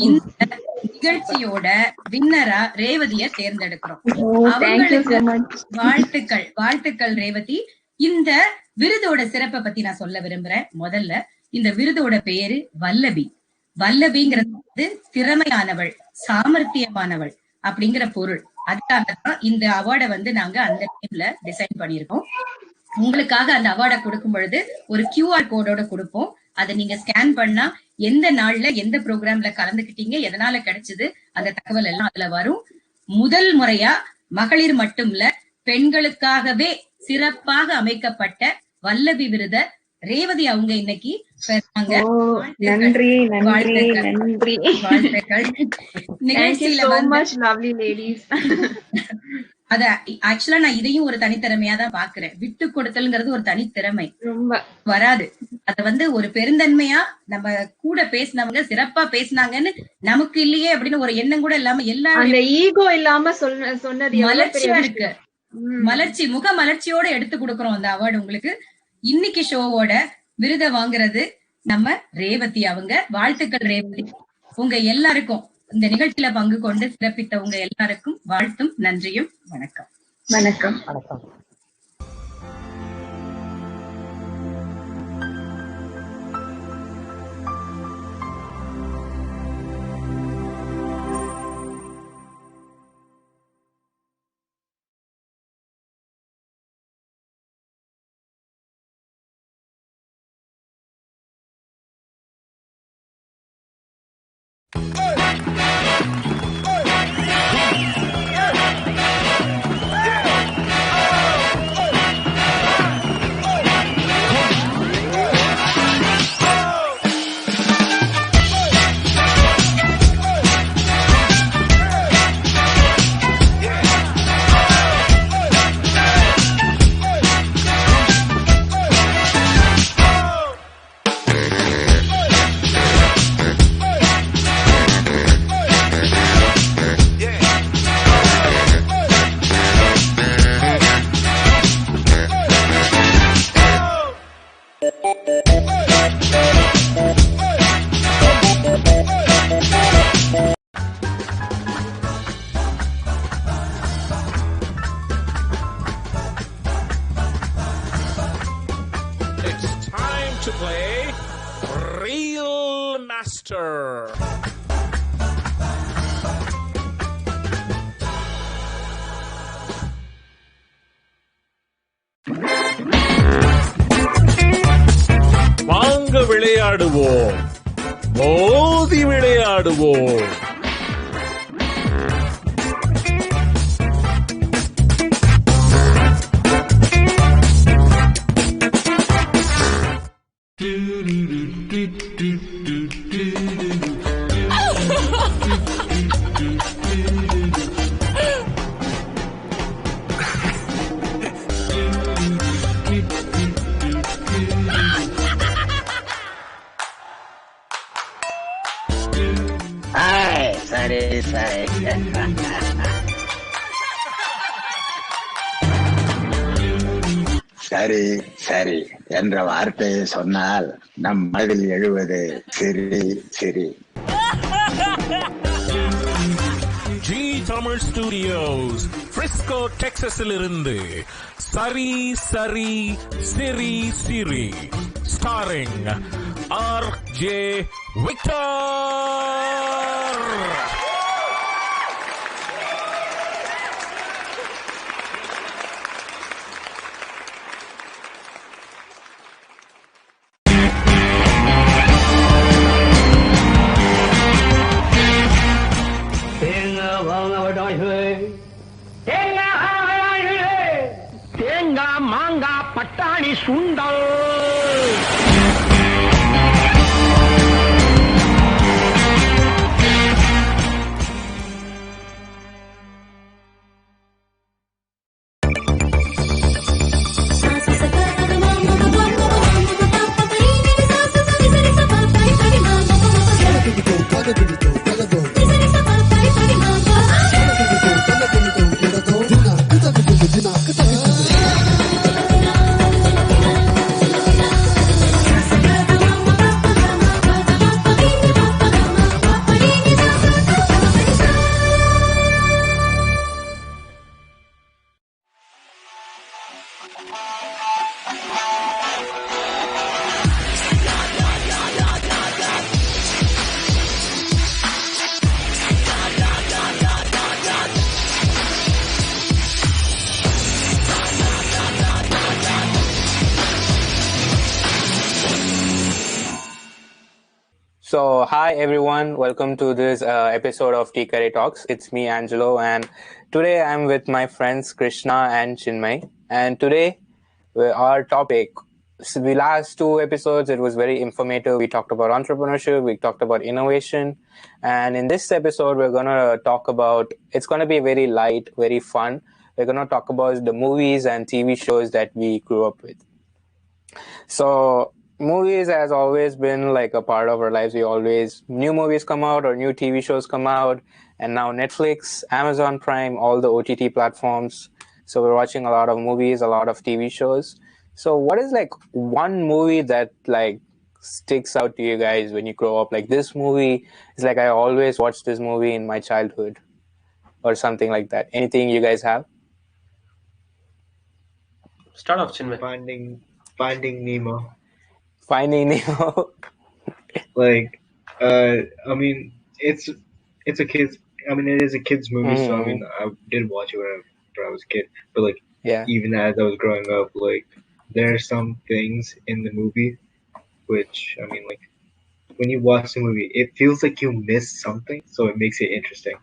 இந்த நிகழ்ச்சியோட வின்னரா ரேவதிய தேர்ந்தெடுக்கிறோம். அவங்களுக்கு வாழ்த்துக்கள், வாழ்த்துக்கள் ரேவதி. இந்த விருதோட சிறப்பை பத்தி நான் சொல்ல விரும்புறேன். முதல்ல இந்த விருதோட பேரு வல்லபி. வல்லபிங்கிறது திறமையானவள், சாமர்த்தியமானவள் அப்படிங்கிற பொருள். அதுக்காகத்தான் இந்த அவார்டை நாங்க அந்த நேம்ல டிசைன் பண்ணிருக்கோம். உங்களுக்காக அந்த அவார்டை கொடுக்கும் பொழுது ஒரு QR கோடோட கொடுப்போம். அதை நீங்க ஸ்கேன் பண்ணா எந்த நாள்ல எந்த ப்ரோக்ராம்ல கலந்துக்கிட்டீங்க, எதனால கிடைச்சது, அந்த தகவல் எல்லாம் அதுல வரும். முதல் முறையா மகளிர் மட்டும்ல பெண்களுக்காகவே சிறப்பாக அமைக்கப்பட்ட வல்லபி விருத ரேவதி அவங்க இன்னைக்கு பெறாங்க. நன்றி நன்றி நன்றி. நிகழ்ச்சியில அத ஆக்சுவலா நான் இதையும் ஒரு தனித்திறமையா தான் பாக்குறேன். விட்டு கொடுத்தல்ங்கிறது ஒரு தனித்திறமை, ரொம்ப வராது. அத ஒரு பெருந்தன்மையா நம்ம கூட பேசினவங்க சிறப்பா பேசினாங்கன்னு நமக்கு இல்லையே அப்படின்னு ஒரு எண்ணம் கூட இல்லாம எல்லாரும் ஈகோ இல்லாம சொன்னது மலர்ச்சியா இருக்கு. மலர்ச்சி, முக மலர்ச்சியோட எடுத்து கொடுக்கறோம் அந்த அவார்டு உங்களுக்கு. இன்னைக்கு ஷோவோட விருத வாங்குறது நம்ம ரேவதி அவங்க. வாழ்த்துக்கள் ரேவதி. உங்க எல்லாருக்கும் இந்த நிகழ்ச்சியில பங்கு கொண்டு சிறப்பித்த உங்க எல்லாருக்கும் வாழ்த்தும் நன்றியும். வணக்கம். வணக்கம். வணக்கம். It's time to play Real master. வாங்க விளையாடுவோம், மோதி விளையாடுவோம். சரி சரி. சரி சரி என்ற வார்த்தையை சொன்னால் நம் மனதில் எழுவது சிரி சிரி. ஜி தமிழ் ஸ்டுடியோஸ், பிரிஸ்கோ டெக்சாஸில் இருந்து சரி சரி சிரி சிரி, ஸ்டாரிங் ஆர்.ஜே. விக்டர். தேங்காய் மாங்காய் பட்டாணி சுண்டல். So, hi everyone, welcome to this episode of Tea Curry Talks. It's me, Angelo, and today I'm with my friends Krishna and Chinmay. And today, our topic, the last two episodes, it was very informative. We talked about entrepreneurship, we talked about innovation. And in this episode, we're going to talk about, it's going to be very light, very fun. We're going to talk about the movies and TV shows that we grew up with. So, movies has always been like a part of our lives. New movies come out or new TV shows come out, and now Netflix, Amazon Prime, all the OTT platforms. So we're watching a lot of movies, a lot of TV shows. So what is like one movie that like sticks out to you guys when you grow up? Like this movie is like, I always watched this movie in my childhood or something like that. Anything you guys have? Start off, Chinmay. Finding Nemo. Finding Nemo. Like, I mean, it's a kid's. I mean, it is a kid's movie, so I mean, I did watch it when I was a kid. But like, even as I was growing up, like, there are some things in the movie which, I mean, like, when you watch the movie, it feels like you missed something, so it makes it interesting.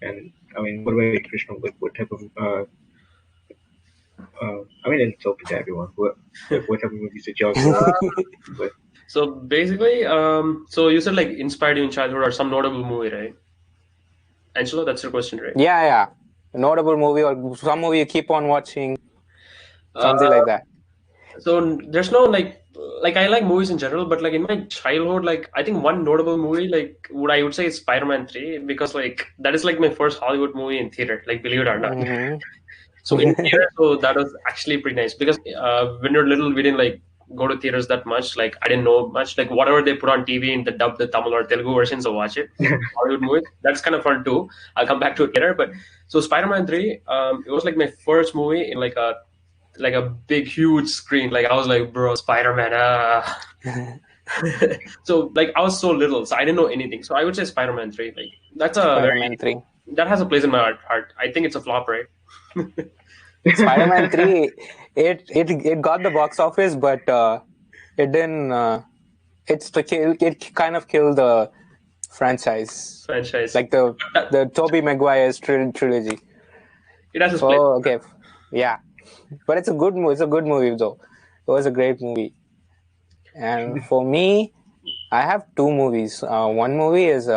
And I mean, what about Krishna? Like, what type of I mean, it's open to everyone. What type of movies did y'all grow up with? So basically, so you said like inspired you in childhood or some notable movie, right? Angelo, that's your question, right? Yeah. A notable movie or some movie you keep on watching, something like that. So there's no like I like movies in general, but like in my childhood, like I think one notable movie, like I would say is Spider-Man 3, because like that is like my first Hollywood movie in theater, like believe it or not. So in theater, so that was actually pretty nice, because when you're little, we didn't like go to theaters that much. Like I didn't know much. Like whatever they put on TV in the dub, the Tamil or Telugu versions, so watch it. Hollywood movie, that's kind of fun too. I'll come back to it later. But so Spider-Man 3, it was like my first movie in like a big huge screen. Like I was like, bro, Spider-Man, So like I was so little, so I didn't know anything. So I would say Spider-Man 3. Like that's a Spider-Man very 3. that has a place in my heart. I think it's a flop, right? Spider-Man 3, it got the box office, but it didn't. It kind of killed the franchise. Like the Tobey Maguire's trilogy. It has a place. Oh, okay, yeah, but it's a good movie. It's a good movie though. It was a great movie. And for me, I have two movies. One movie is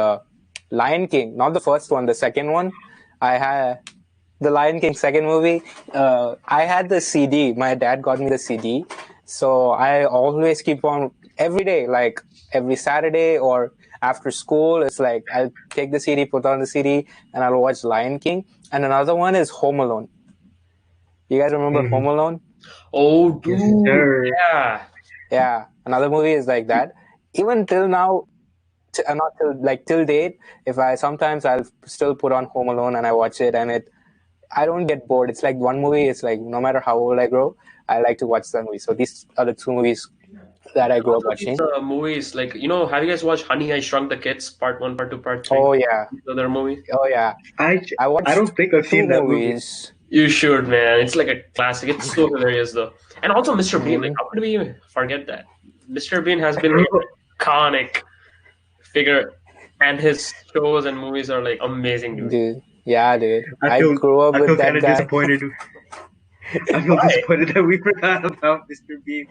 Lion King, not the first one, the second one. I had the Lion King second movie. I had the CD. My dad got me the CD. So I always keep on every day, like every Saturday or after school. It's like I'll take the CD, put on the CD, and I'll watch Lion King. And another one is Home Alone. You guys remember Home Alone? Oh, dude. Yeah. Yeah. Another movie is like that. Even till now, not till date, sometimes I'll still put on Home Alone and I watch it, and I don't get bored. It's like one movie. It's like no matter how old I grow, I like to watch that movie. So these are the two movies that I grew up watching. Movies like have you guys watched Honey, I Shrunk the Kids Part 1, Part 2, Part 3? Oh yeah, other movies. Oh yeah, I don't think I've seen that movie. You should, man. It's like a classic. It's so hilarious though. And also Mr. Bean. Like, how could we forget that? Mr. Bean has been an iconic figure, and his shows and movies are like amazing, dude. Yeah, dude. I grew up with that guy. Disappointed. I feel disappointed that we forgot about Mr. Bean.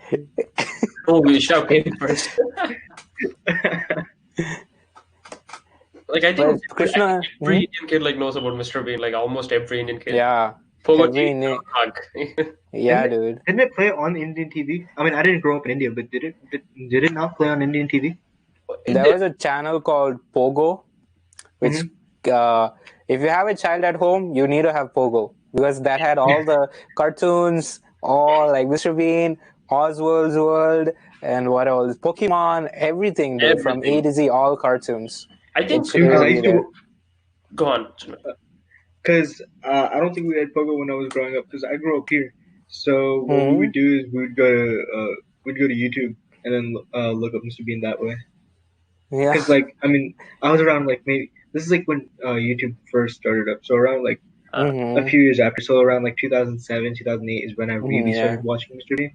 Oh, we shall pay first. Like I think Krishna, every Indian kid like knows about Mr. Bean. Like almost every Indian kid. Yeah. Yeah, dude. Didn't it play on Indian TV? I mean, I didn't grow up in India, but did it not play on Indian TV? There was a channel called Pogo, which if you have a child at home, you need to have Pogo, because that had all the cartoons, all like Mr. Bean, Oswald's World, and what else? Pokemon, everything, dude, from A to Z, all cartoons. I think go on. Because I don't think we had Pogo when I was growing up, because I grew up here. So what we would do is we'd go to YouTube and then look up Mr. Bean that way. Yeah. Because I was around maybe this is when YouTube first started up. So around a few years after, so around 2007, 2008 is when I really started watching Mr. Bean.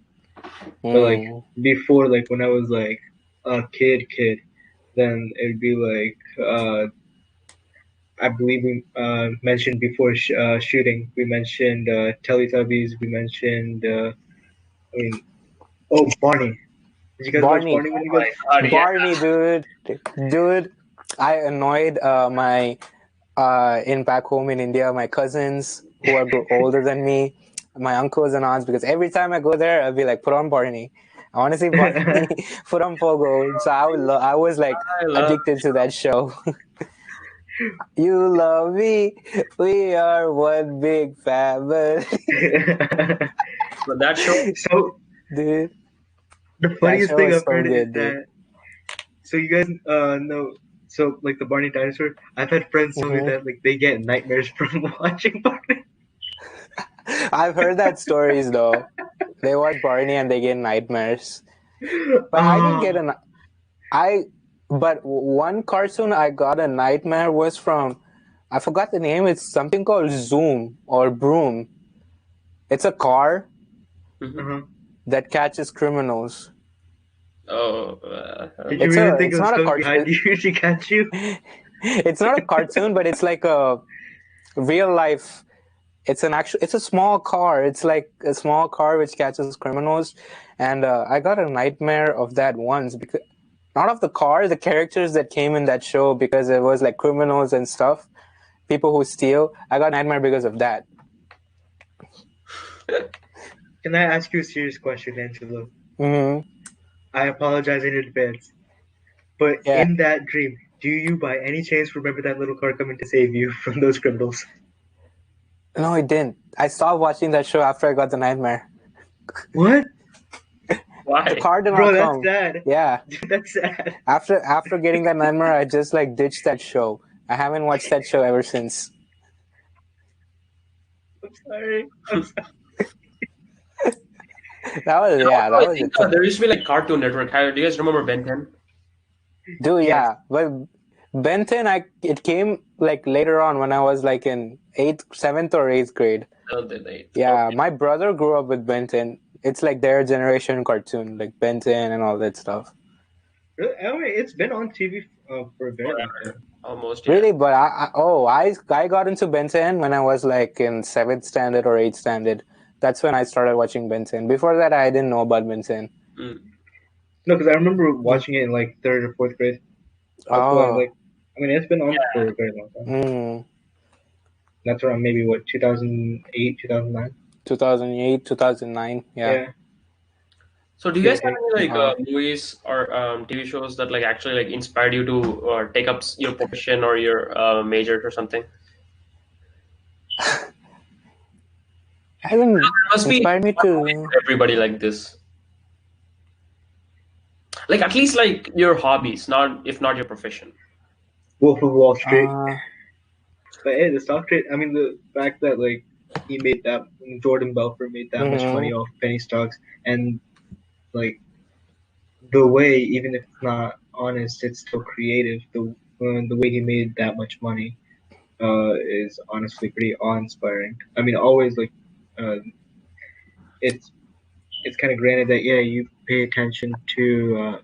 But before, when I was a kid, then it'd be I believe we mentioned before shooting. We mentioned Teletubbies. We mentioned Barney. Did you guys watch Barney when you guys? Barney, dude. I annoyed my back home in India, my cousins who are older than me, my uncles and aunts, because every time I go there, I'll be like, put on Barney. I want to see Barney. Put on Pogo. So I was addicted to that show. You love me, we are one big family. So that show, dude. The funniest thing I've heard is that. So you guys know, so the Barney dinosaur. I've had friends tell me that they get nightmares from watching Barney. I've heard that stories though. They watch Barney and they get nightmares. But I didn't get But one cartoon I got a nightmare was from, I forgot the name. It's something called Zoom or Broom. It's a car that catches criminals. Oh, did you really think it was coming behind you to catch you? It's not a cartoon, but it's like a real life. It's a small car. It's like a small car which catches criminals, and I got a nightmare of that once because. Not of the car, the characters that came in that show, because it was criminals and stuff, people who steal. I got a nightmare because of that. Can I ask you a serious question, Angelo? Mm-hmm. I apologize in advance. But in that dream, do you by any chance remember that little car coming to save you from those criminals? No, I didn't. I stopped watching that show after I got the nightmare. What? Why? The car did not come. That's sad. Yeah. That's sad. After getting that nightmare, I just ditched that show. I haven't watched that show ever since. I'm sorry. that was think, it. there used to be like Cartoon Network. Do you guys remember Ben 10? Dude, yeah. Well, Ben 10, it came like later on when I was like in 7th or 8th grade. Yeah, my brother grew up with Ben 10. It's like their generation cartoon, like Ben 10 and all that stuff. Really? I mean, it's been on TV for a very long time. Almost. Really, but I got into Ben 10 when I was like in 7th standard or 8th standard. That's when I started watching Ben 10. Before that, I didn't know about Ben 10. No, because I remember watching it in like 3rd or 4th grade. Oh. It's been on for a very long time. That's around maybe 2008, 2009. 2008, 2009. Yeah. So do you guys have any like movies or TV shows that like actually like inspired you to take up your profession or your major or something? Hasn't must be inspired me to everybody like this. Like at least like your hobbies, if not your profession. Wolf of Wall Street. But hey, the stock trade. I mean, the fact that like he made that Jordan Belfort made that much money off penny stocks, and like the way, even if it's not honest, it's still creative. The way he made that much money is honestly pretty awe-inspiring. I mean, always like it's kind of granted that you pay attention to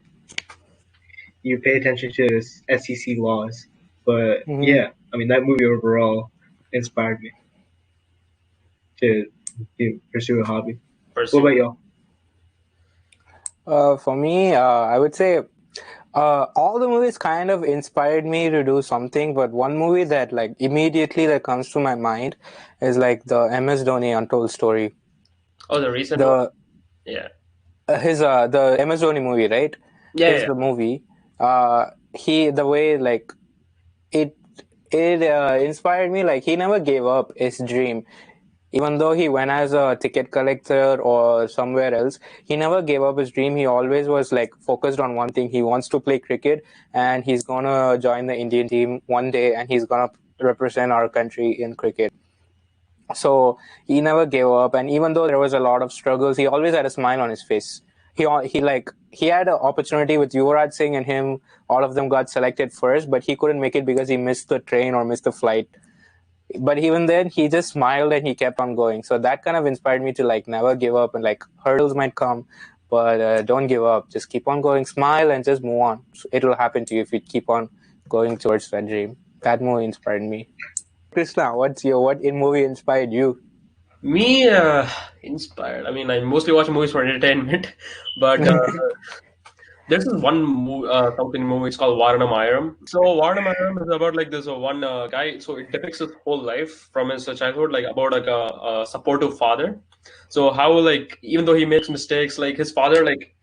SEC laws, but yeah, I mean that movie overall inspired me to pursue a hobby. What about y'all? For me, I would say all the movies kind of inspired me to do something, but one movie that like immediately that comes to my mind is like the MS Dhoni Untold Story. Oh, the recent one? Yeah. The MS Dhoni movie, right? Yeah. The movie. The way like it inspired me. Like he never gave up his dream. Even though he went as a ticket collector or somewhere else, he never gave up his dream. He always was like focused on one thing. He wants to play cricket and he's gonna join the Indian team one day and he's gonna represent our country in cricket. So he never gave up, and even though there was a lot of struggles, he always had a smile on his face. He had an opportunity with Yuvraj Singh and him. All of them got selected first, but he couldn't make it because he missed the train or missed the flight. But even then, he just smiled and he kept on going. So that kind of inspired me to like never give up, and like hurdles might come, but don't give up. Just keep on going, smile, and just move on. It will happen to you if you keep on going towards that dream. That movie inspired me. Krishna, what movie inspired you? Me, inspired. I mean, I mostly watch movies for entertainment, but there's this one company movie. It's called Varanam Ayaram. So Varanam Ayaram is about like this one guy. So it depicts his whole life from his childhood, like about like a supportive father. So how like even though he makes mistakes, like his father like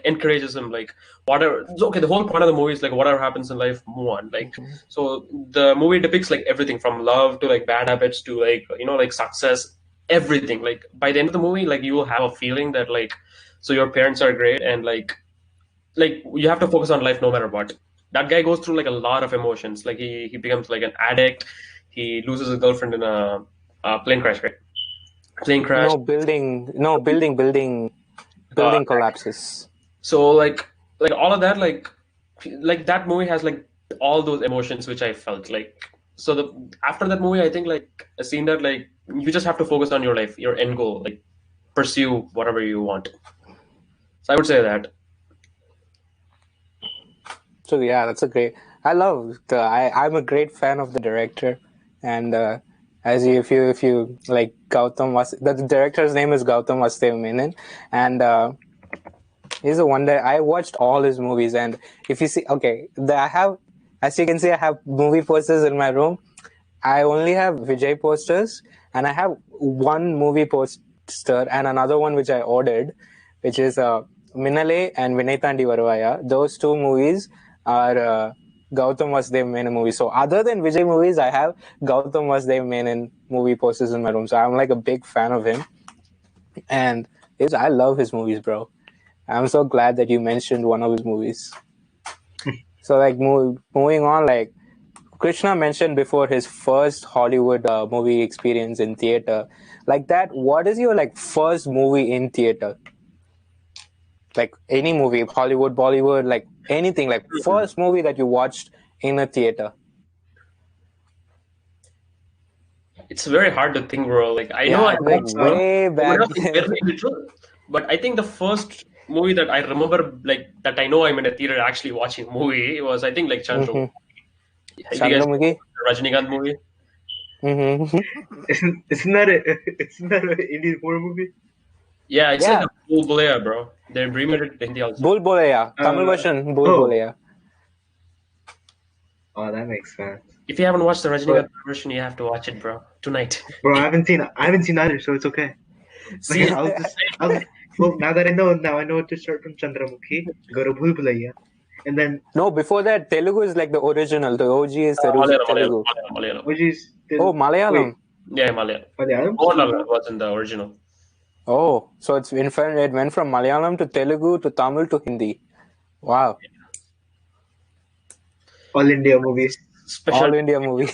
encourages him, like whatever. Okay, the whole point of the movie is like whatever happens in life, move on. Like so the movie depicts like everything from love to like bad habits to like like success, everything. Like by the end of the movie, like you will have a feeling that like so your parents are great and like you have to focus on life no matter what. That guy goes through like a lot of emotions. Like he becomes like an addict. He loses his girlfriend in a plane crash, right? Plane crash. Building collapses. So like all of that, like that movie has like all those emotions which I felt like. So after that movie, I think like I seen that like you just have to focus on your life, your end goal, like pursue whatever you want. So I would say that. So yeah, that's a great. I'm a great fan of the director, and if you like Gautam the director's name is Gautam Vasudev Menon, and he's the one that I watched all his movies. And if you see, as you can see, I have movie posters in my room. I only have Vijay posters, and I have one movie poster and another one which I ordered, which is Minnale and Vinay Thandi Varuvaya. Those two movies are Gautam Vasudev Menon movies. So other than Vijay movies, I have Gautam Vasudev Menon movie posters in my room. So I'm like a big fan of him, and I love his movies, bro. I'm so glad that you mentioned one of his movies. So like moving on, like Krishna mentioned before his first Hollywood movie experience in theater. Like that, what is your like first movie in theater? Like any movie, Hollywood, Bollywood, like anything, like first movie that you watched in a theater. It's very hard to think, bro. Like I know I like watched way back very little, but I think the first movie that I remember, like that I know I'm in a theater actually watching a movie was, I think, like Chandramukhi. Chandramukhi? Rajinikanth movie. Isn't that an Indian horror movie? Yeah, it's like a Bhul Bhulaiya, bro. They remade it in Hindi also. Bhul Bhulaiya, Tamil version, Bhul Bhulaiya. Oh, that makes sense. If you haven't watched the Rajinikanth version, you have to watch it, bro. Tonight. Bro, I haven't seen either, so it's okay. See, well, now I know to start from Chandramukhi, go to Bhul Bhulaiya, and then no, before that, Telugu is like the original. The OG is Telugu. Malayalam. Malayalam. Yeah, Malayalam. Malayalam. Malayalam was in the original. Oh, so it went from Malayalam to Telugu to Tamil to Hindi. Wow. All India movies. All India movie.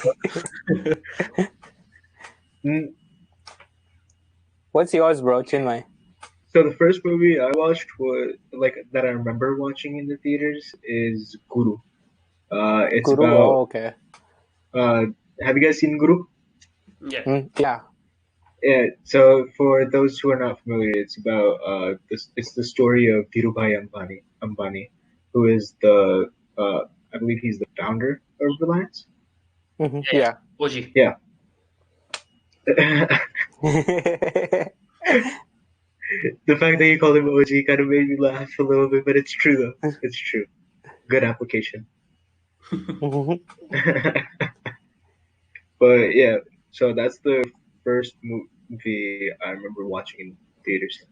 What's yours, bro, Chinmay? So the first movie I watched was that I remember watching in the theaters is Guru. It's Guru? about. Oh, okay. Have you guys seen Guru? Yeah. Yeah. Yeah. So for those who are not familiar, it's about it's the story of Dhirubhai Ambani, who is the I believe he's the founder of Reliance. Yeah. OG. Yeah. The fact that you called him OG kind of made me laugh a little bit, but it's true though. It's true. Good application. But yeah, so that's the first movie I remember watching in theaters.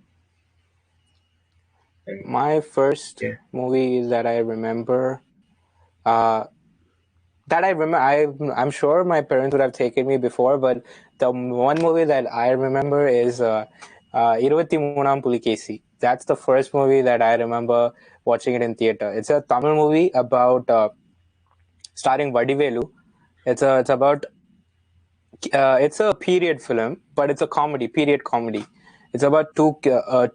And my first movie that I remember, I'm sure my parents would have taken me before, but the one movie that I remember is Iruvathi Moonam Pulikesi. That's the first movie that I remember watching it in theater. It's a Tamil movie about starring Vadivelu. It's about it's a period film, but it's a period comedy. It's about two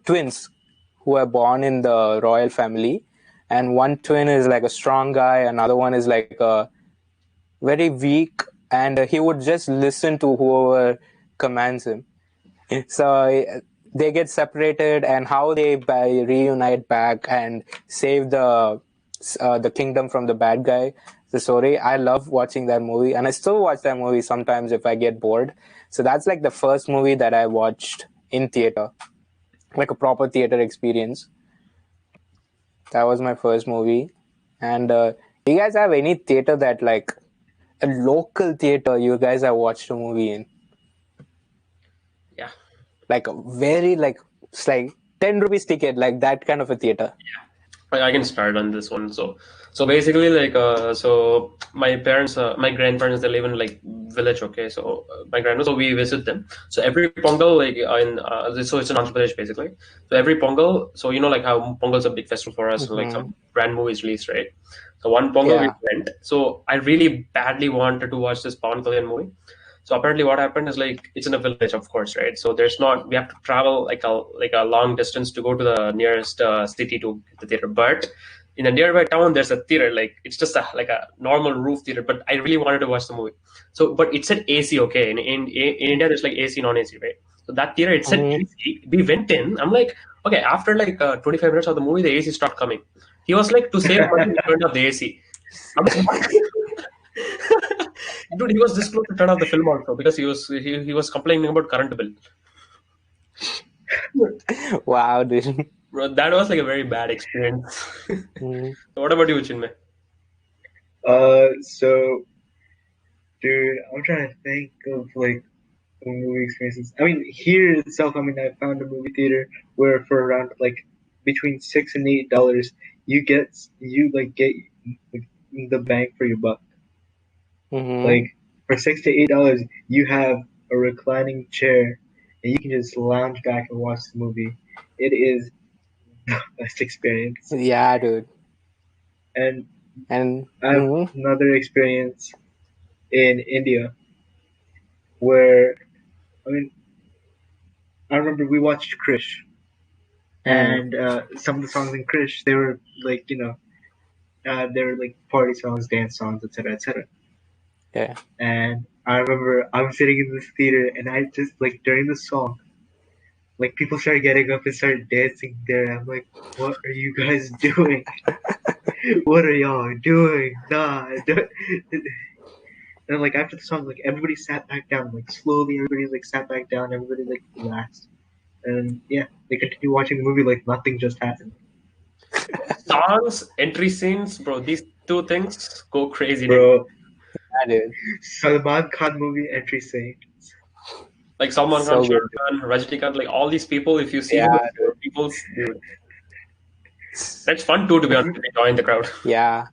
twins who are born in the royal family, and one twin is like a strong guy, another one is like very weak, and he would just listen to whoever commands him. So they get separated, and how they reunite back and save the kingdom from the bad guy. The story, I love watching that movie, and I still watch that movie sometimes if I get bored. So that's like the first movie that I watched in theater, like a proper theater experience. That was my first movie. And do you guys have any theater that, like a local theater, you guys have watched a movie in? Yeah. Like a very, like, it's like 10 rupees ticket, like that kind of a theater. Yeah. I can start on this one. So basically, like, so my grandparents, they live in like village. Okay, so my grandparents, so we visit them. So every Pongal, like so it's in Andhra Pradesh basically. So every Pongal, so you know like how Pongal's a big festival for us, like some brand movies released, right? So one Pongal we went. So I really badly wanted to watch this Pawan Kalyan movie. So apparently what happened is like it's in a village, of course, right? So we have to travel like a long distance to go to the nearest city to get the theater. But in a nearby town, there's a theater, like it's just like a normal roof theater. But I really wanted to watch the movie. So, but it said AC, okay? In India, there's like AC, non-AC, right? So that theater, it said AC. We went in. I'm like, okay. After like 25 minutes of the movie, the AC stopped coming. He was like, to save money, he turned off the AC. Dude, he was this close to turn off the film also because he was complaining about current bill. Wow, dude. Bro, that was like a very bad experience. So what about you, Chinmay? So, dude, I'm trying to think of like movie experiences. I mean, here itself, I mean, I found a movie theater where for around like between $6 and $8, you get the bang for your buck. Like for $6 to $8, you have a reclining chair and you can just lounge back and watch the movie. It is the best experience. Yeah, dude. And I have another experience in India where, I mean, I remember we watched Krish. and some of the songs in Krish, they were like, they were like party songs, dance songs, etc., etc. Yeah. And I remember I was sitting in this theater, and I just like during the song, like people started getting up and started dancing there. I'm like, what are you guys doing? What are y'all doing? Nah. And like after the song, like everybody sat back down, like slowly. Everybody like sat back down. Everybody like relaxed, and yeah, they continued watching the movie like nothing just happened. Songs, entry scenes, bro. These two things go crazy, bro. Yeah, dude. Salman Khan movie entry scene. Like Salman So Khan, Shah good. Rukh Khan, Rajinikanth, like all these people. If you see Yeah, them, people, dude. That's fun too, to be honest. Enjoying the crowd. Yeah.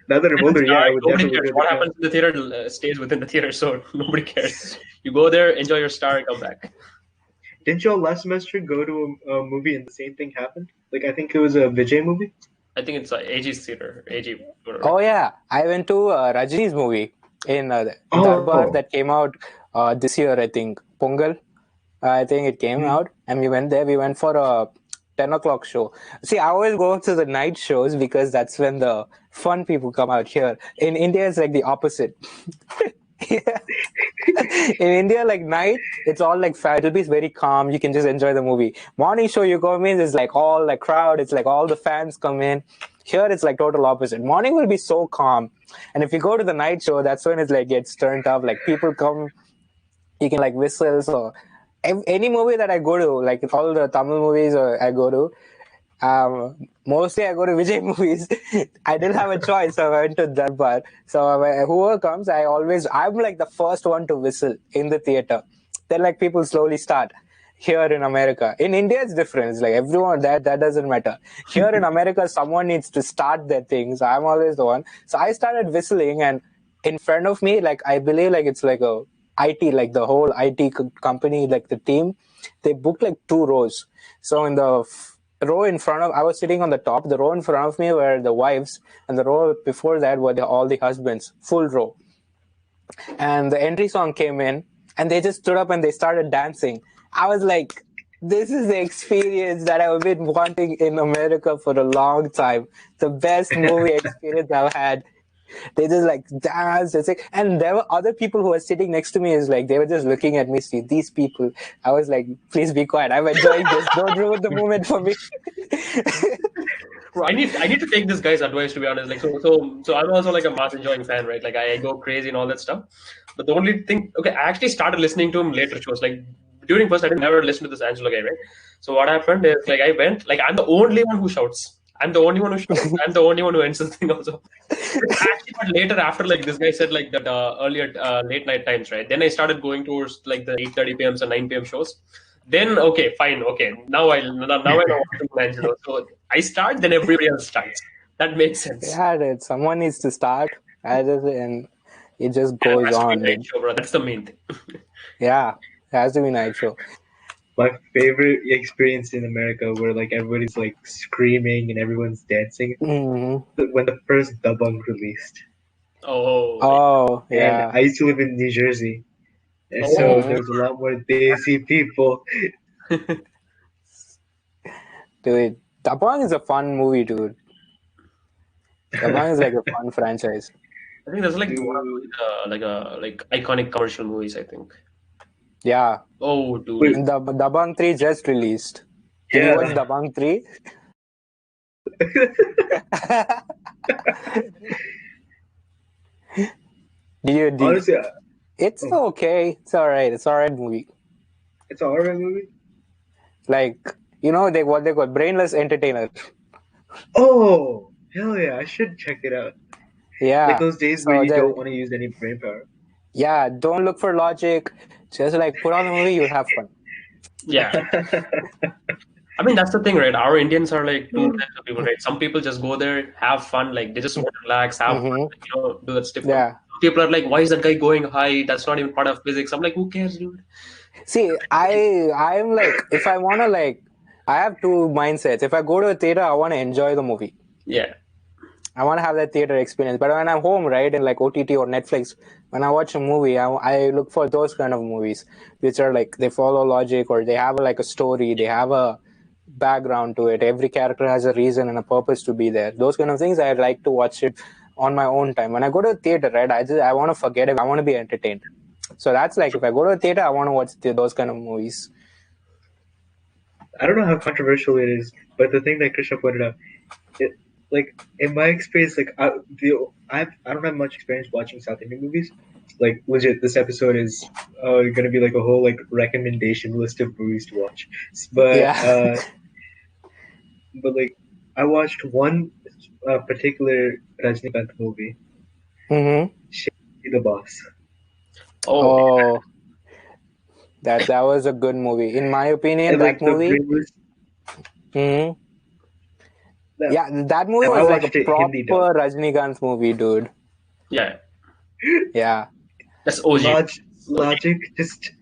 Now that I'm older, yeah, I would nobody definitely cares. do What that. happens in the theater stays within the theater, so nobody cares. You go there, enjoy your star, and come back. Didn't y'all last semester go to a movie and the same thing happened? Like I think it was a Vijay movie. I think it's AG's theater. AG. Oh yeah, I went to Rajini's movie in Oh. Darbar that came out this year. I think Pongal. I think it came out, and we went there. We went for a 10 o'clock show. See, I always go to the night shows because that's when the fun people come out here. In India, it's like the opposite. In India, like night, it's all like it'll be very calm. You can just enjoy the movie. Morning show, you come in, it's like all like crowd. It's like all the fans come in. Here, it's like total opposite. Morning will be so calm, and if you go to the night show, that's when it's like gets turned up. Like people come, you can like whistle. So any movie that I go to, like all the Tamil movies I go to, mostly I go to Vijay movies. I didn't have a choice, so I went to Darbar. So whoever comes, I'm like the first one to whistle in the theater. Then like people slowly start. Here in America, in India, it's different. It's like everyone that doesn't matter. Here in America, someone needs to start their things. So I'm always the one. So I started whistling, and in front of me, like I believe, like it's like a IT, like the whole IT company, like the team, they booked like 2 rows. So in the row in front of, I was sitting on the top. The row in front of me were the wives, and the row before that were all the husbands. Full row. And the entry song came in, and they just stood up and they started dancing. I was like, this is the experience that I've been wanting in America for a long time. The best movie experience I've had. They just like dance, and there were other people who were sitting next to me. Is like they were just looking at me. See these people. I was like, please be quiet. I'm enjoying this. Don't ruin the moment for me. Bro, I need to take this guy's advice, to be honest. Like so I'm also like a mass enjoying fan, right? Like I go crazy and all that stuff. But the only thing, okay, I actually started listening to him later shows. Like during first, I didn't never listen to this Angelo guy, right? So what happened is like I went, like I'm the only one who shouts. I'm the only one who shouts. I'm the only one who ends the thing also. Actually, but later, after like this guy said like that earlier late night times, right? Then I started going towards like the 8:30 p.m. and 9 p.m. shows. Then okay, fine, okay. Now I know what to do, Angelo. So I start, then everybody else starts. That makes sense. Yeah, dude, someone needs to start, and it just goes on. Night show, bro. That's the main thing. Yeah, it has to be night show. My favorite experience in America where like everybody's like screaming and everyone's dancing when the first Dabang released. Oh, yeah. And I used to live in New Jersey, and so there was a lot more Desi people. Dude, Dabang is a fun movie, dude. Dabang is like a fun franchise. I think that's like one of the like iconic commercial movies, I think. Yeah. Oh, dude. The Dabang 3 just released. Did you watch Dabang 3? Honestly, it's okay. It's alright. It's alright movie. It's an alright movie? Like, you know, what they call brainless entertainer. Oh, hell yeah. I should check it out. Yeah. Like those days where you don't want to use any brain power. Yeah, don't look for logic. Just like put on the movie, you'll have fun. Yeah. I mean, that's the thing, right? Our Indians are like two types of people, right? Some people just go there, have fun, like they just want to relax, have fun, like, do that stuff. Yeah. People are like, why is that guy going high? That's not even part of physics. I'm like, who cares, dude? See, I'm like, if I want to like, I have 2 mindsets. If I go to a theater, I want to enjoy the movie. Yeah. I want to have that theater experience. But when I'm home, right, in like OTT or Netflix, when I watch a movie, I look for those kind of movies, which are like they follow logic or they have like a story, they have a background to it. Every character has a reason and a purpose to be there. Those kind of things I like to watch it on my own time. When I go to a theater, right, I want to forget it. I want to be entertained. So that's like if I go to a theater, I want to watch those kind of movies. I don't know how controversial it is, but the thing that Krishna pointed out, like in my experience, like I don't have much experience watching South Indian movies. Like legit, this episode is gonna be like a whole like recommendation list of movies to watch. But but like I watched one particular Rajinikanth movie, Shakti the Boss. Oh, that was a good movie, in my opinion. And, that movie. Yeah, that movie was like a proper Rajinikanth movie, dude. Yeah. Yeah. That's OG. Logic just...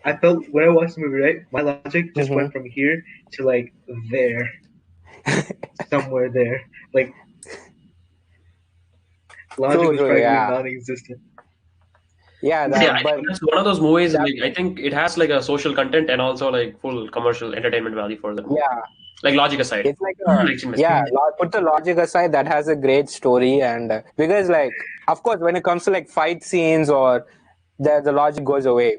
I felt when I watched the movie, right? My logic just went from here to like there. Somewhere there. Like, logic was practically non-existent. Yeah, I think that's one of those movies. Like, I think it has like a social content and also like full commercial entertainment value for them. Yeah. Like logic aside. It's like put the logic aside, that has a great story. And because like, of course, when it comes to like fight scenes or the logic goes away.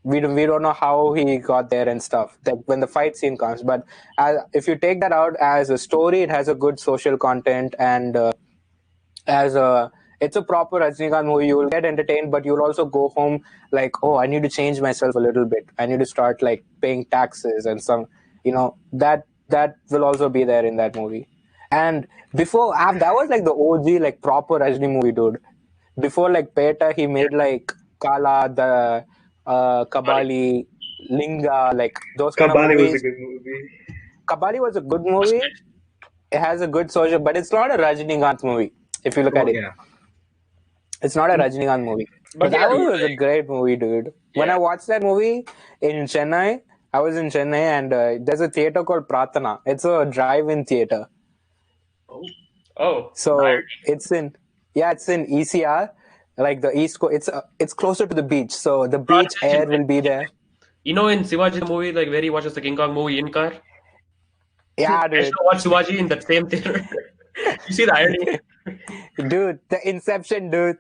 We don't know how he got there and stuff. That when the fight scene comes, but if you take that out as a story, it has a good social content, and it's a proper Rajinikanth movie. You will get entertained, but you'll also go home like, oh, I need to change myself a little bit. I need to start like paying taxes and some, that will also be there in that movie. And before that was like the OG like proper Rajini movie, dude. Before like Peta, he made like Kala, the Kabali, Linga, like those kind of movies. Kabali was a good movie. Kabali was a good movie. It has a good social, but it's not a Rajinikanth movie. If you look at it, it's not a Rajinikanth movie. But that was a great movie, dude. When I watched that movie in Chennai, I was in Chennai, and there's a theater called Pratana. It's a drive-in theater. Oh. So it's in ECR. Like the East Coast, it's closer to the beach, so the beach air will be there. In Shivaji movie, like where he watches the King Kong movie in car. Yeah, dude. I watch Shivaji in that same theater. You see the irony, dude. The Inception, dude.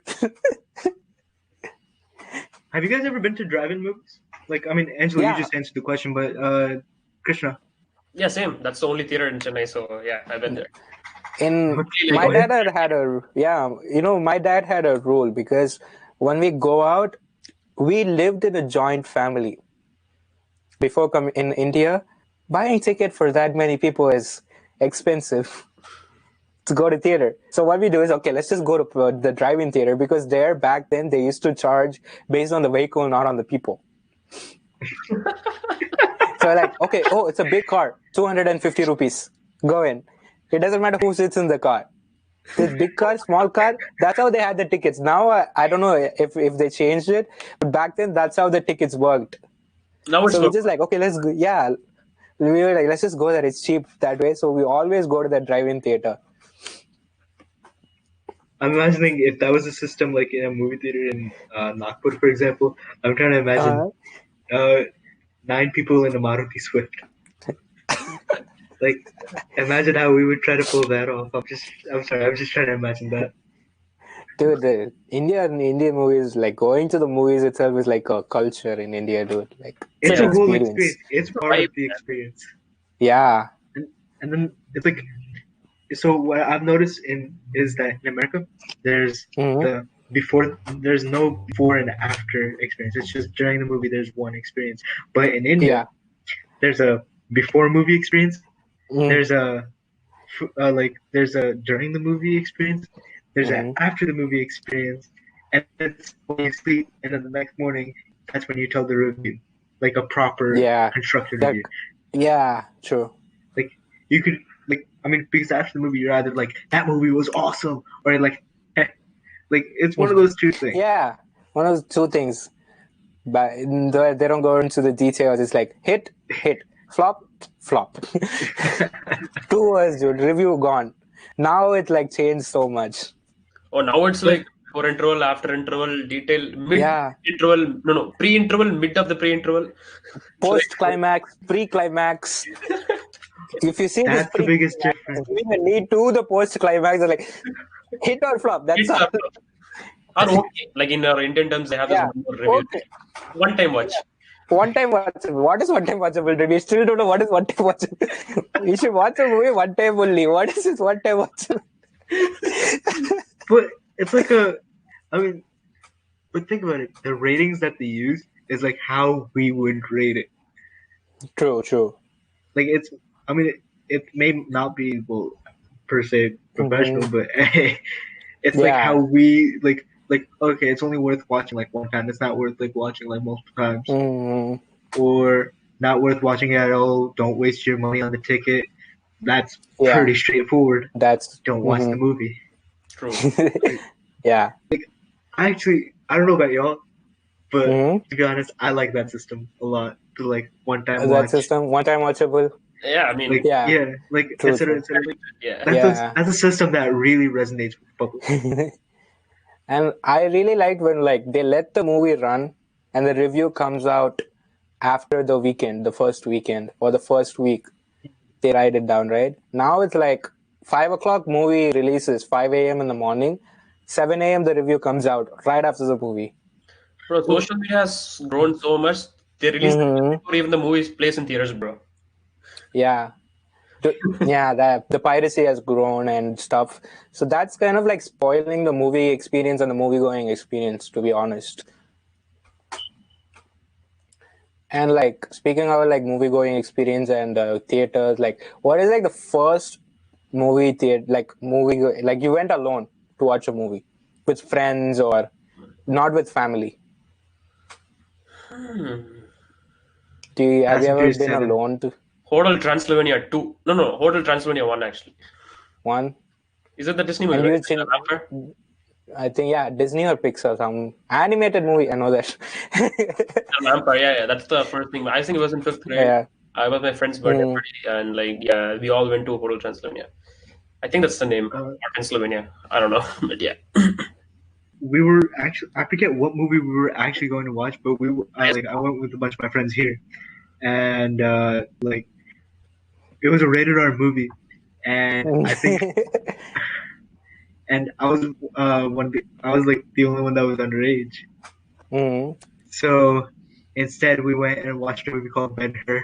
Have you guys ever been to drive-in movies? Like, I mean, Angela, you just answered the question, but Krishna. Yeah, same. That's the only theater in Chennai, so yeah, I've been there. My dad had a rule, because when we go out, we lived in a joint family. Before coming in India, buying ticket for that many people is expensive to go to theater. So what we do is, okay, let's just go to the drive-in theater, because there back then they used to charge based on the vehicle, not on the people. So like, okay, it's a big car, 250 rupees. Go in. It doesn't matter who sits in the car. This big car, small car, that's how they had the tickets. Now, I don't know if they changed it, but back then, that's how the tickets worked. Now it's so we're just like, okay, let's go. Yeah. We were like, let's just go there. It's cheap that way. So we always go to that drive-in theater. I'm imagining if that was a system like in a movie theater in Nagpur, for example. I'm trying to imagine 9 people in a Maruti Swift. Like, imagine how we would try to pull that off. I'm sorry, I'm just trying to imagine that. Dude, the Indian movies, like going to the movies itself is like a culture in India, dude. Like it's a whole experience. It's part of the experience. Yeah. And then it's like, so what I've noticed is that in America, there's there's no before and after experience. It's just during the movie there's one experience. But in India, there's a before movie experience. There's a during the movie experience. There's an after the movie experience, and it's when you sleep, and then the next morning, that's when you tell the review, like a proper constructed review. Yeah, true. Like you could, because after the movie, you're either like that movie was awesome, or like it's one of those two things. Yeah, one of those two things. But they don't go into the details. It's like hit, flop. 2 words, dude. Review gone. Now it's like changed so much. Oh, now it's like before interval, after interval, detail, mid Yeah. interval, no, pre-interval, mid of the pre-interval. Post-climax, pre-climax. If you see That's this the biggest difference. we lead to the post-climax, like hit or flop. That's Hit all. or flop. Or okay. Like in our Indian terms, they have this one more review. Okay. One time watch. One time watchable. What is one time watchable? We still don't know what is one time watchable. You should watch a movie one time only. What is this one time watchable? But it's like but think about it. The ratings that they use is like how we would rate it. True. Like it may not be per se professional, but it's like how we like okay, it's only worth watching like one time. It's not worth like watching like multiple times, or not worth watching it at all. Don't waste your money on the ticket. That's pretty straightforward. Don't watch the movie. True. Yeah. Like I don't know about y'all, but to be honest, I like that system a lot. To like one time watch. That system, one time watchable. Yeah, I mean, like, like True. that's a system that really resonates with public. And I really liked when like they let the movie run and the review comes out after the weekend, the first weekend or the first week. They write it down, right? Now it's like 5 o'clock movie releases, 5 a.m. in the morning, 7 a.m. the review comes out right after the movie. Bro, social media has grown so much. They release before even the movie plays in theaters, bro. Yeah. The piracy has grown and stuff. So that's kind of like spoiling the movie experience and the movie going experience, to be honest. And like speaking of like movie going experience and theaters, like what is like the first movie theater, like you went alone to watch a movie with friends or not with family? Have you ever been alone to? Hotel Transylvania 2. No, Hotel Transylvania 1 actually. 1? Is it the Disney movie? Right? I think, Disney or Pixar, some animated movie. I know that. Vampire, yeah, that's the first thing. I think it was in 5th grade. Yeah. I was my friend's birthday party, and we all went to Hotel Transylvania. I think that's the name, Transylvania. I don't know, but yeah. We were actually, I forget what movie we were actually going to watch, but I went with a bunch of my friends here, and it was a rated R movie, and I think, and I was like the only one that was underage. So instead, we went and watched a movie called Ben-Hur.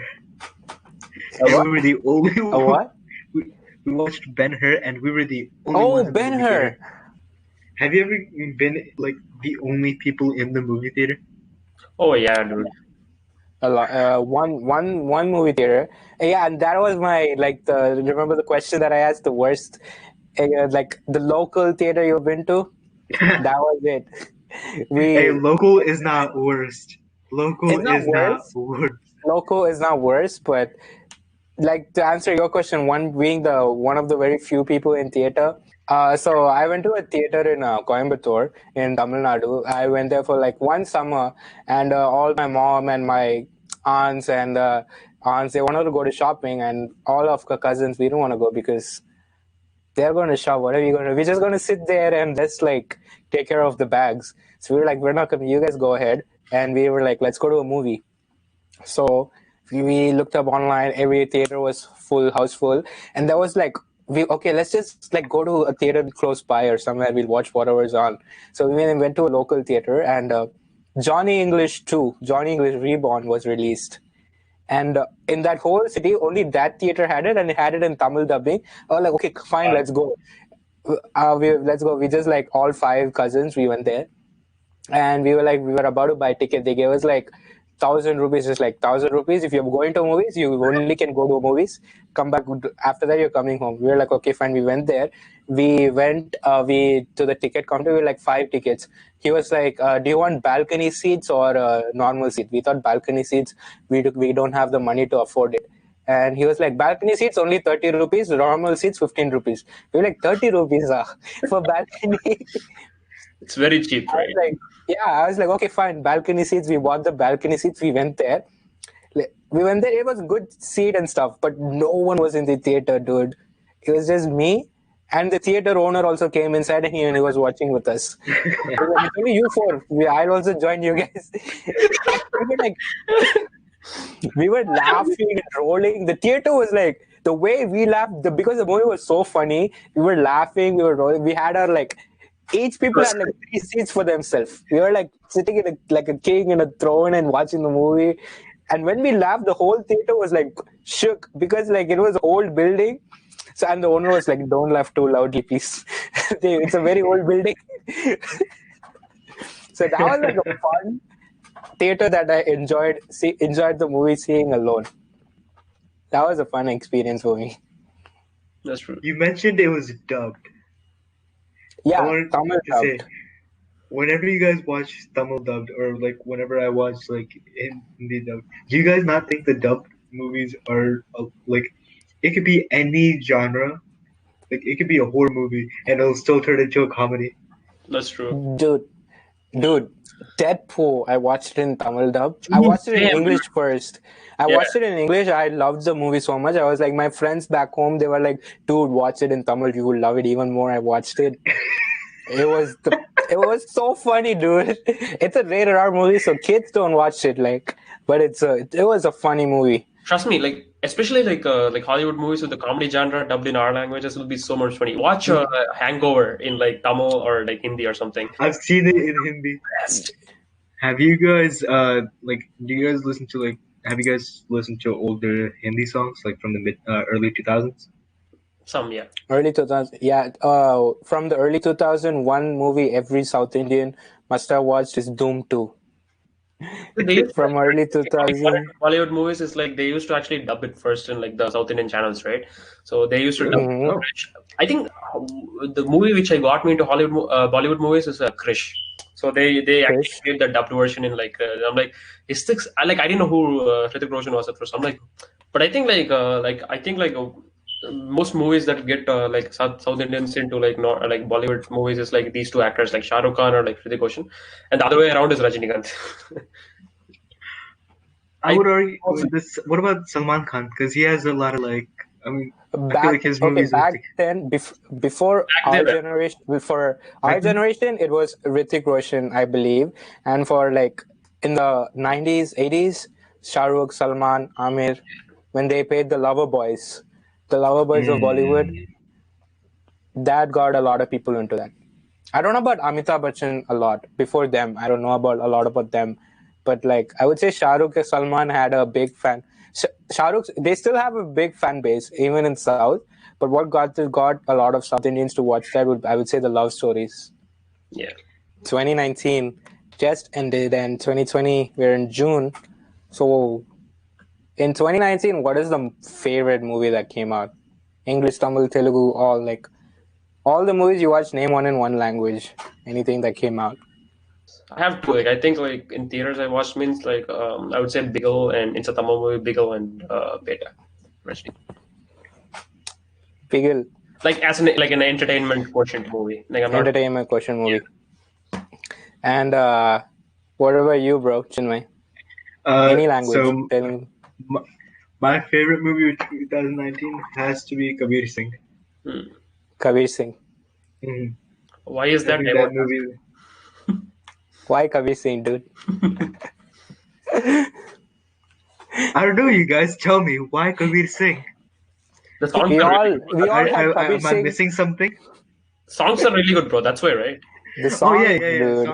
And we were the only one. What? We watched Ben-Hur, and we were the only ones. Oh, Ben-Hur. Have you ever been like the only people in the movie theater? Oh yeah, dude. A lot. One movie theater. Yeah, and that was my remember the question that I asked, the worst, like the local theater you've been to. That was it. Local is not worst. Local is not worst. Local is not worse, but like to answer your question, being one of the very few people in theater. So I went to a theater in Coimbatore in Tamil Nadu. I went there for like one summer, and all my mom and my aunts they wanted to go to shopping, and all of our cousins, we don't want to go because they're going to shop. What are we going to do? We're just going to sit there and just like take care of the bags. So we were like, we're not going to, you guys go ahead. And we were like, let's go to a movie. So we looked up online, every theater was full, house full. And that was like, let's just like go to a theater close by or somewhere, we'll watch whatever's on. So we went to a local theater, and Johnny English 2, Johnny English Reborn was released. And in that whole city, only that theater had it, and it had it in Tamil dubbing. I was like, okay, fine, let's go. Let's go. We just like all 5 cousins, we went there. And we were about to buy a ticket. They gave us like 1,000 rupees, just like 1,000 rupees. If you're going to movies, you only can go to movies. Come back after that, you're coming home. We were like, okay, fine. We went there. We went to the ticket counter. We were like 5 tickets. He was like, do you want balcony seats or normal seats? We thought balcony seats. We don't have the money to afford it. And he was like, balcony seats only 30 rupees, normal seats 15 rupees. We were like, 30 rupees for balcony. It's very cheap, right? I was like, okay, fine. Balcony seats. We bought the balcony seats. We went there. It was a good seat and stuff, but no one was in the theater, dude. It was just me And the theater owner also came inside and he was watching with us. He was like, only you four. I'll also join you guys. We were laughing and rolling. The theater was like, the way we laughed, because the movie was so funny, we were laughing, we were rolling. We had our like, each people had like 3 seats for themselves. We were like sitting in like a king in a throne and watching the movie. And when we laughed, the whole theater was like shook because like it was an old building. So, and the owner was like, don't laugh too loudly, please. It's a very old building. So that was like a fun theater that I enjoyed the movie seeing alone. That was a fun experience for me. That's true. You mentioned it was dubbed. Yeah, I wanted Tamil to say, dubbed. whenever you guys watch Tamil dubbed, or like whenever I watch like Hindi dubbed, do you guys not think the dubbed movies are like, it could be any genre, like it could be a horror movie and it'll still turn into a comedy? That's true. Dude, Deadpool, I watched it in Tamil dub. I watched it in English first. I watched it in English. I loved the movie so much. I was like, my friends back home, they were like, dude, watch it in Tamil. You will love it even more. I watched it. It was so funny, dude. It's a rated R movie, so kids don't watch it. Like, but it was a funny movie. Trust me, like especially like Hollywood movies with the comedy genre dubbed in our languages will be so much funny. Watch Hangover in like Tamil or like Hindi or something. I've seen it in Hindi. Have you guys have you guys listened to older Hindi songs like from the early 2000s? Some, yeah. Early 2000, yeah. From the early 2001 movie, every South Indian must have watched is Doom 2. From early 2000. Bollywood movies is like they used to actually dub it first in like the South Indian channels, right? So they used to dub. I think the movie which I got me into Bollywood movies is Krish. So they actually made the dubbed version in like I'm like, is this like I didn't know who Hrithik Roshan was at first. I'm like, but I think most movies that get like South Indians into like like Bollywood movies is like these two actors like Shah Rukh Khan or like Hrithik Roshan, and the other way around is Rajinikanth. I would argue this. What about Salman Khan? Because he has a lot of like. I mean, I feel like his movies. Back then, before our generation, it was Hrithik Roshan, I believe, and for like in the 90s, 80s, Shah Rukh, Salman, Amir, when they paid the Lover Boys of Bollywood, that got a lot of people into that. I don't know about Amitabh Bachchan a lot. Before them, I don't know about a lot about them. But like, I would say Shah Rukh and Salman had a big fan. Shah Rukh, they still have a big fan base, even in South. But what got a lot of South Indians to watch that, I would say the love stories. Yeah. 2019 just ended, and 2020, we're in June. So in 2019, what is the favorite movie that came out? English, Tamil, Telugu, all the movies you watch, name one in one language. Anything that came out. I have two. Like I think like in theaters I watched means like I would say Bigel, and it's a Tamil movie, Bigel and Beta. Bigel. Like as an entertainment quotient movie. Like entertainment quotient movie. And what about you, bro, Chinmay? Any language. So my favorite movie of 2019 has to be Kabir Singh. Kabir Singh. Mm-hmm. Why is that movie? Why Kabir Singh, dude? I don't know. You guys tell me why Kabir Singh. The songs we all am I missing something? Songs are really good, bro. That's why, right? The songs, dude.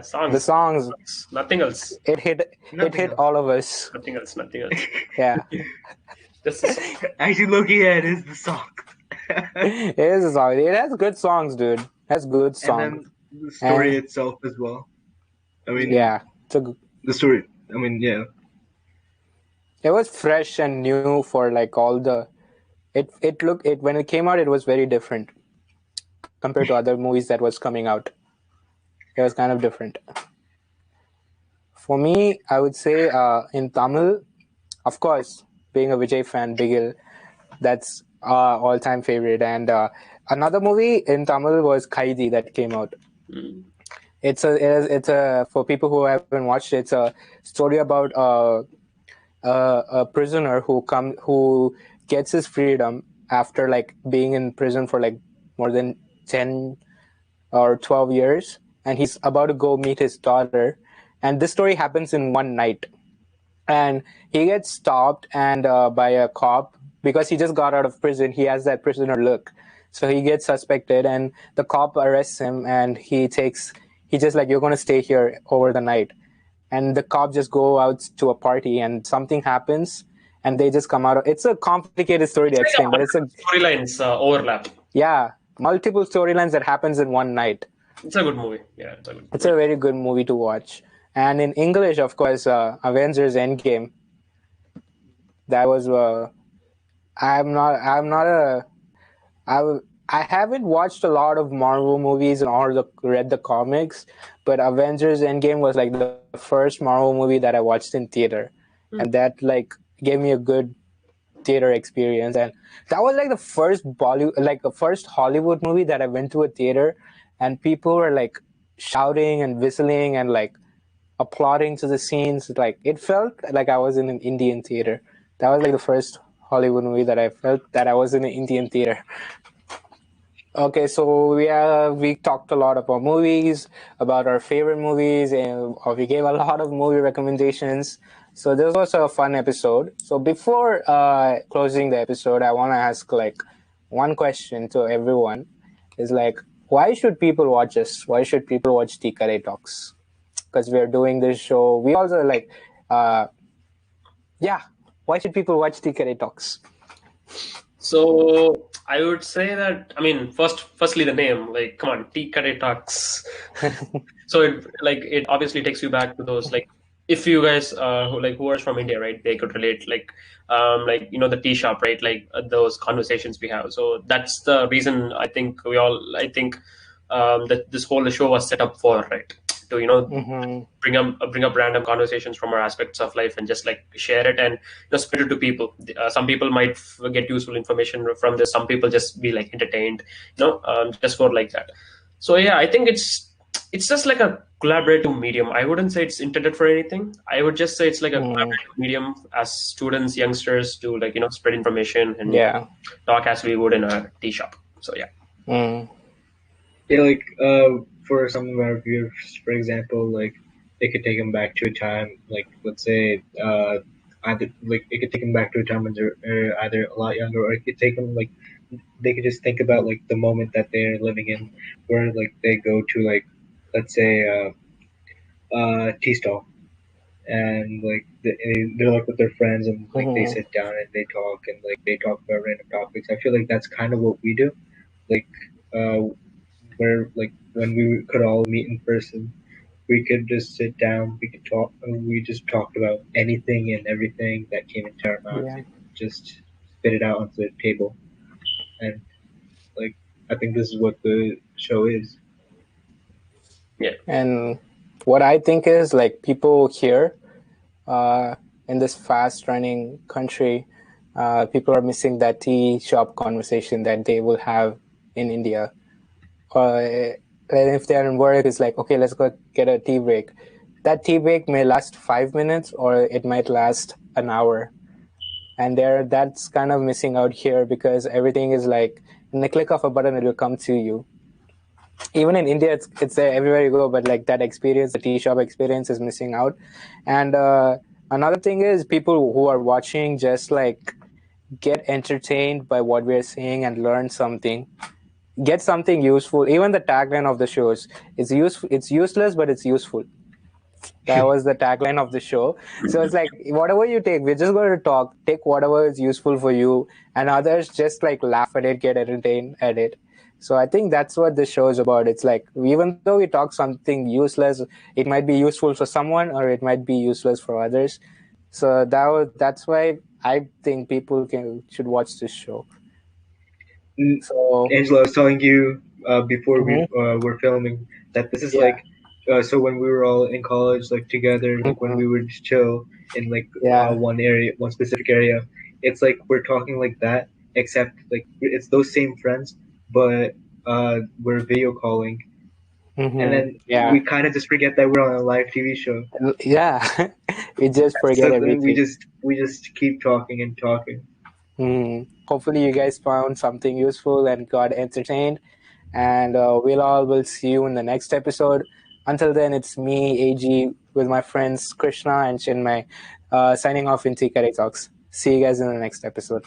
Songs. The songs. Nothing else. It hit all of us. Nothing else. Yeah. Actually, looking at it is the song. It is a song. It has good songs, dude. It has good songs. And then the story itself as well. I mean, yeah. The story. I mean, yeah. It was fresh and new for like all the. When it came out, it was very different compared to other movies that was coming out. It was kind of different. For me, I would say in Tamil, of course, being a Vijay fan, Bigil, that's all-time favorite. And another movie in Tamil was Kaidi that came out. It's a for people who haven't watched it, it's a story about a prisoner who gets his freedom after like being in prison for like more than 10 or 12 years, and he's about to go meet his daughter. And this story happens in one night. And he gets stopped and by a cop because he just got out of prison. He has that prisoner look. So he gets suspected, and the cop arrests him, and he just like, you're going to stay here over the night. And the cop just go out to a party, and something happens, and they just come out. It's a complicated story to explain, but it's a storylines overlap. Yeah, multiple storylines that happens in one night. It's a good movie. Yeah, it's a good movie. It's a very good movie to watch. And in English, of course, Avengers Endgame. That was I haven't watched a lot of Marvel movies or read the comics, but Avengers Endgame was like the first Marvel movie that I watched in theater, and that like gave me a good theater experience. And that was like the first Hollywood movie that I went to a theater, and people were like shouting and whistling and like applauding to the scenes. Like it felt like I was in an Indian theater. That was like the first Hollywood movie that I felt that I was in an Indian theater. Okay, so we talked a lot about movies, about our favorite movies, and we gave a lot of movie recommendations. So this was a fun episode. So before closing the episode, I want to ask like one question to everyone. Is like, why should people watch us? Why should people watch Tea Curry Talks? Because we're doing this show. We also like, why should people watch Tea Curry Talks? So I would say that, I mean, firstly the name, like, come on, Tea Curry Talks. So it obviously takes you back to those, like, if you guys who are from India, right, they could relate, like the tea shop, right, like those conversations we have. So that's the reason I think that this whole show was set up for, right, to bring up random conversations from our aspects of life and just like share it and spread it to people. Some people might get useful information from this. Some people just be like entertained, just for like that. So yeah, I think it's just like a collaborative medium. I wouldn't say it's intended for anything. I would just say it's like a collaborative medium as students, youngsters to like spread information and talk as we would in a tea shop. So yeah. Yeah, like for some of our viewers, for example, like it could take them back to a time, like let's say either like it could take them back to a time when they're either a lot younger, or it could take them like they could just think about like the moment that they're living in, where like they go to like let's say tea stall, and like they're like with their friends and like they sit down and they talk and like they talk about random topics. I feel like that's kind of what we do, like where like when we could all meet in person, we could just sit down, we could talk, we just talked about anything and everything that came into our mouths, and just spit it out onto the table. And like I think this is what the show is. Yeah. And what I think is like people here in this fast running country, people are missing that tea shop conversation that they will have in India. And if they're in work, it's like, okay, let's go get a tea break. That tea break may last 5 minutes or it might last an hour. And that's kind of missing out here because everything is like, in the click of a button, it will come to you. Even in India, it's there everywhere you go, but like that experience, the tea shop experience is missing out. And another thing is people who are watching just like get entertained by what we're saying and learn something. Get something useful. Even the tagline of the shows, it's useless, but it's useful. That was the tagline of the show. So it's like, whatever you take, we're just going to talk, take whatever is useful for you, and others just like laugh at it, get entertained at it. So I think that's what the show is about. It's like, even though we talk something useless, it might be useful for someone or it might be useless for others. So that's why I think people should watch this show. So Angela, I was telling you before we were filming that this is like so when we were all in college, like together, like when we would just chill in like one specific area, it's like we're talking like that, except like it's those same friends, but we're video calling, and then we kind of just forget that we're on a live TV show. Yeah, we just forget everything. We just keep talking and talking. Hopefully, you guys found something useful and got entertained. And will see you in the next episode. Until then, it's me, AG, with my friends Krishna and Chinmay, signing off in TKD Talks. See you guys in the next episode.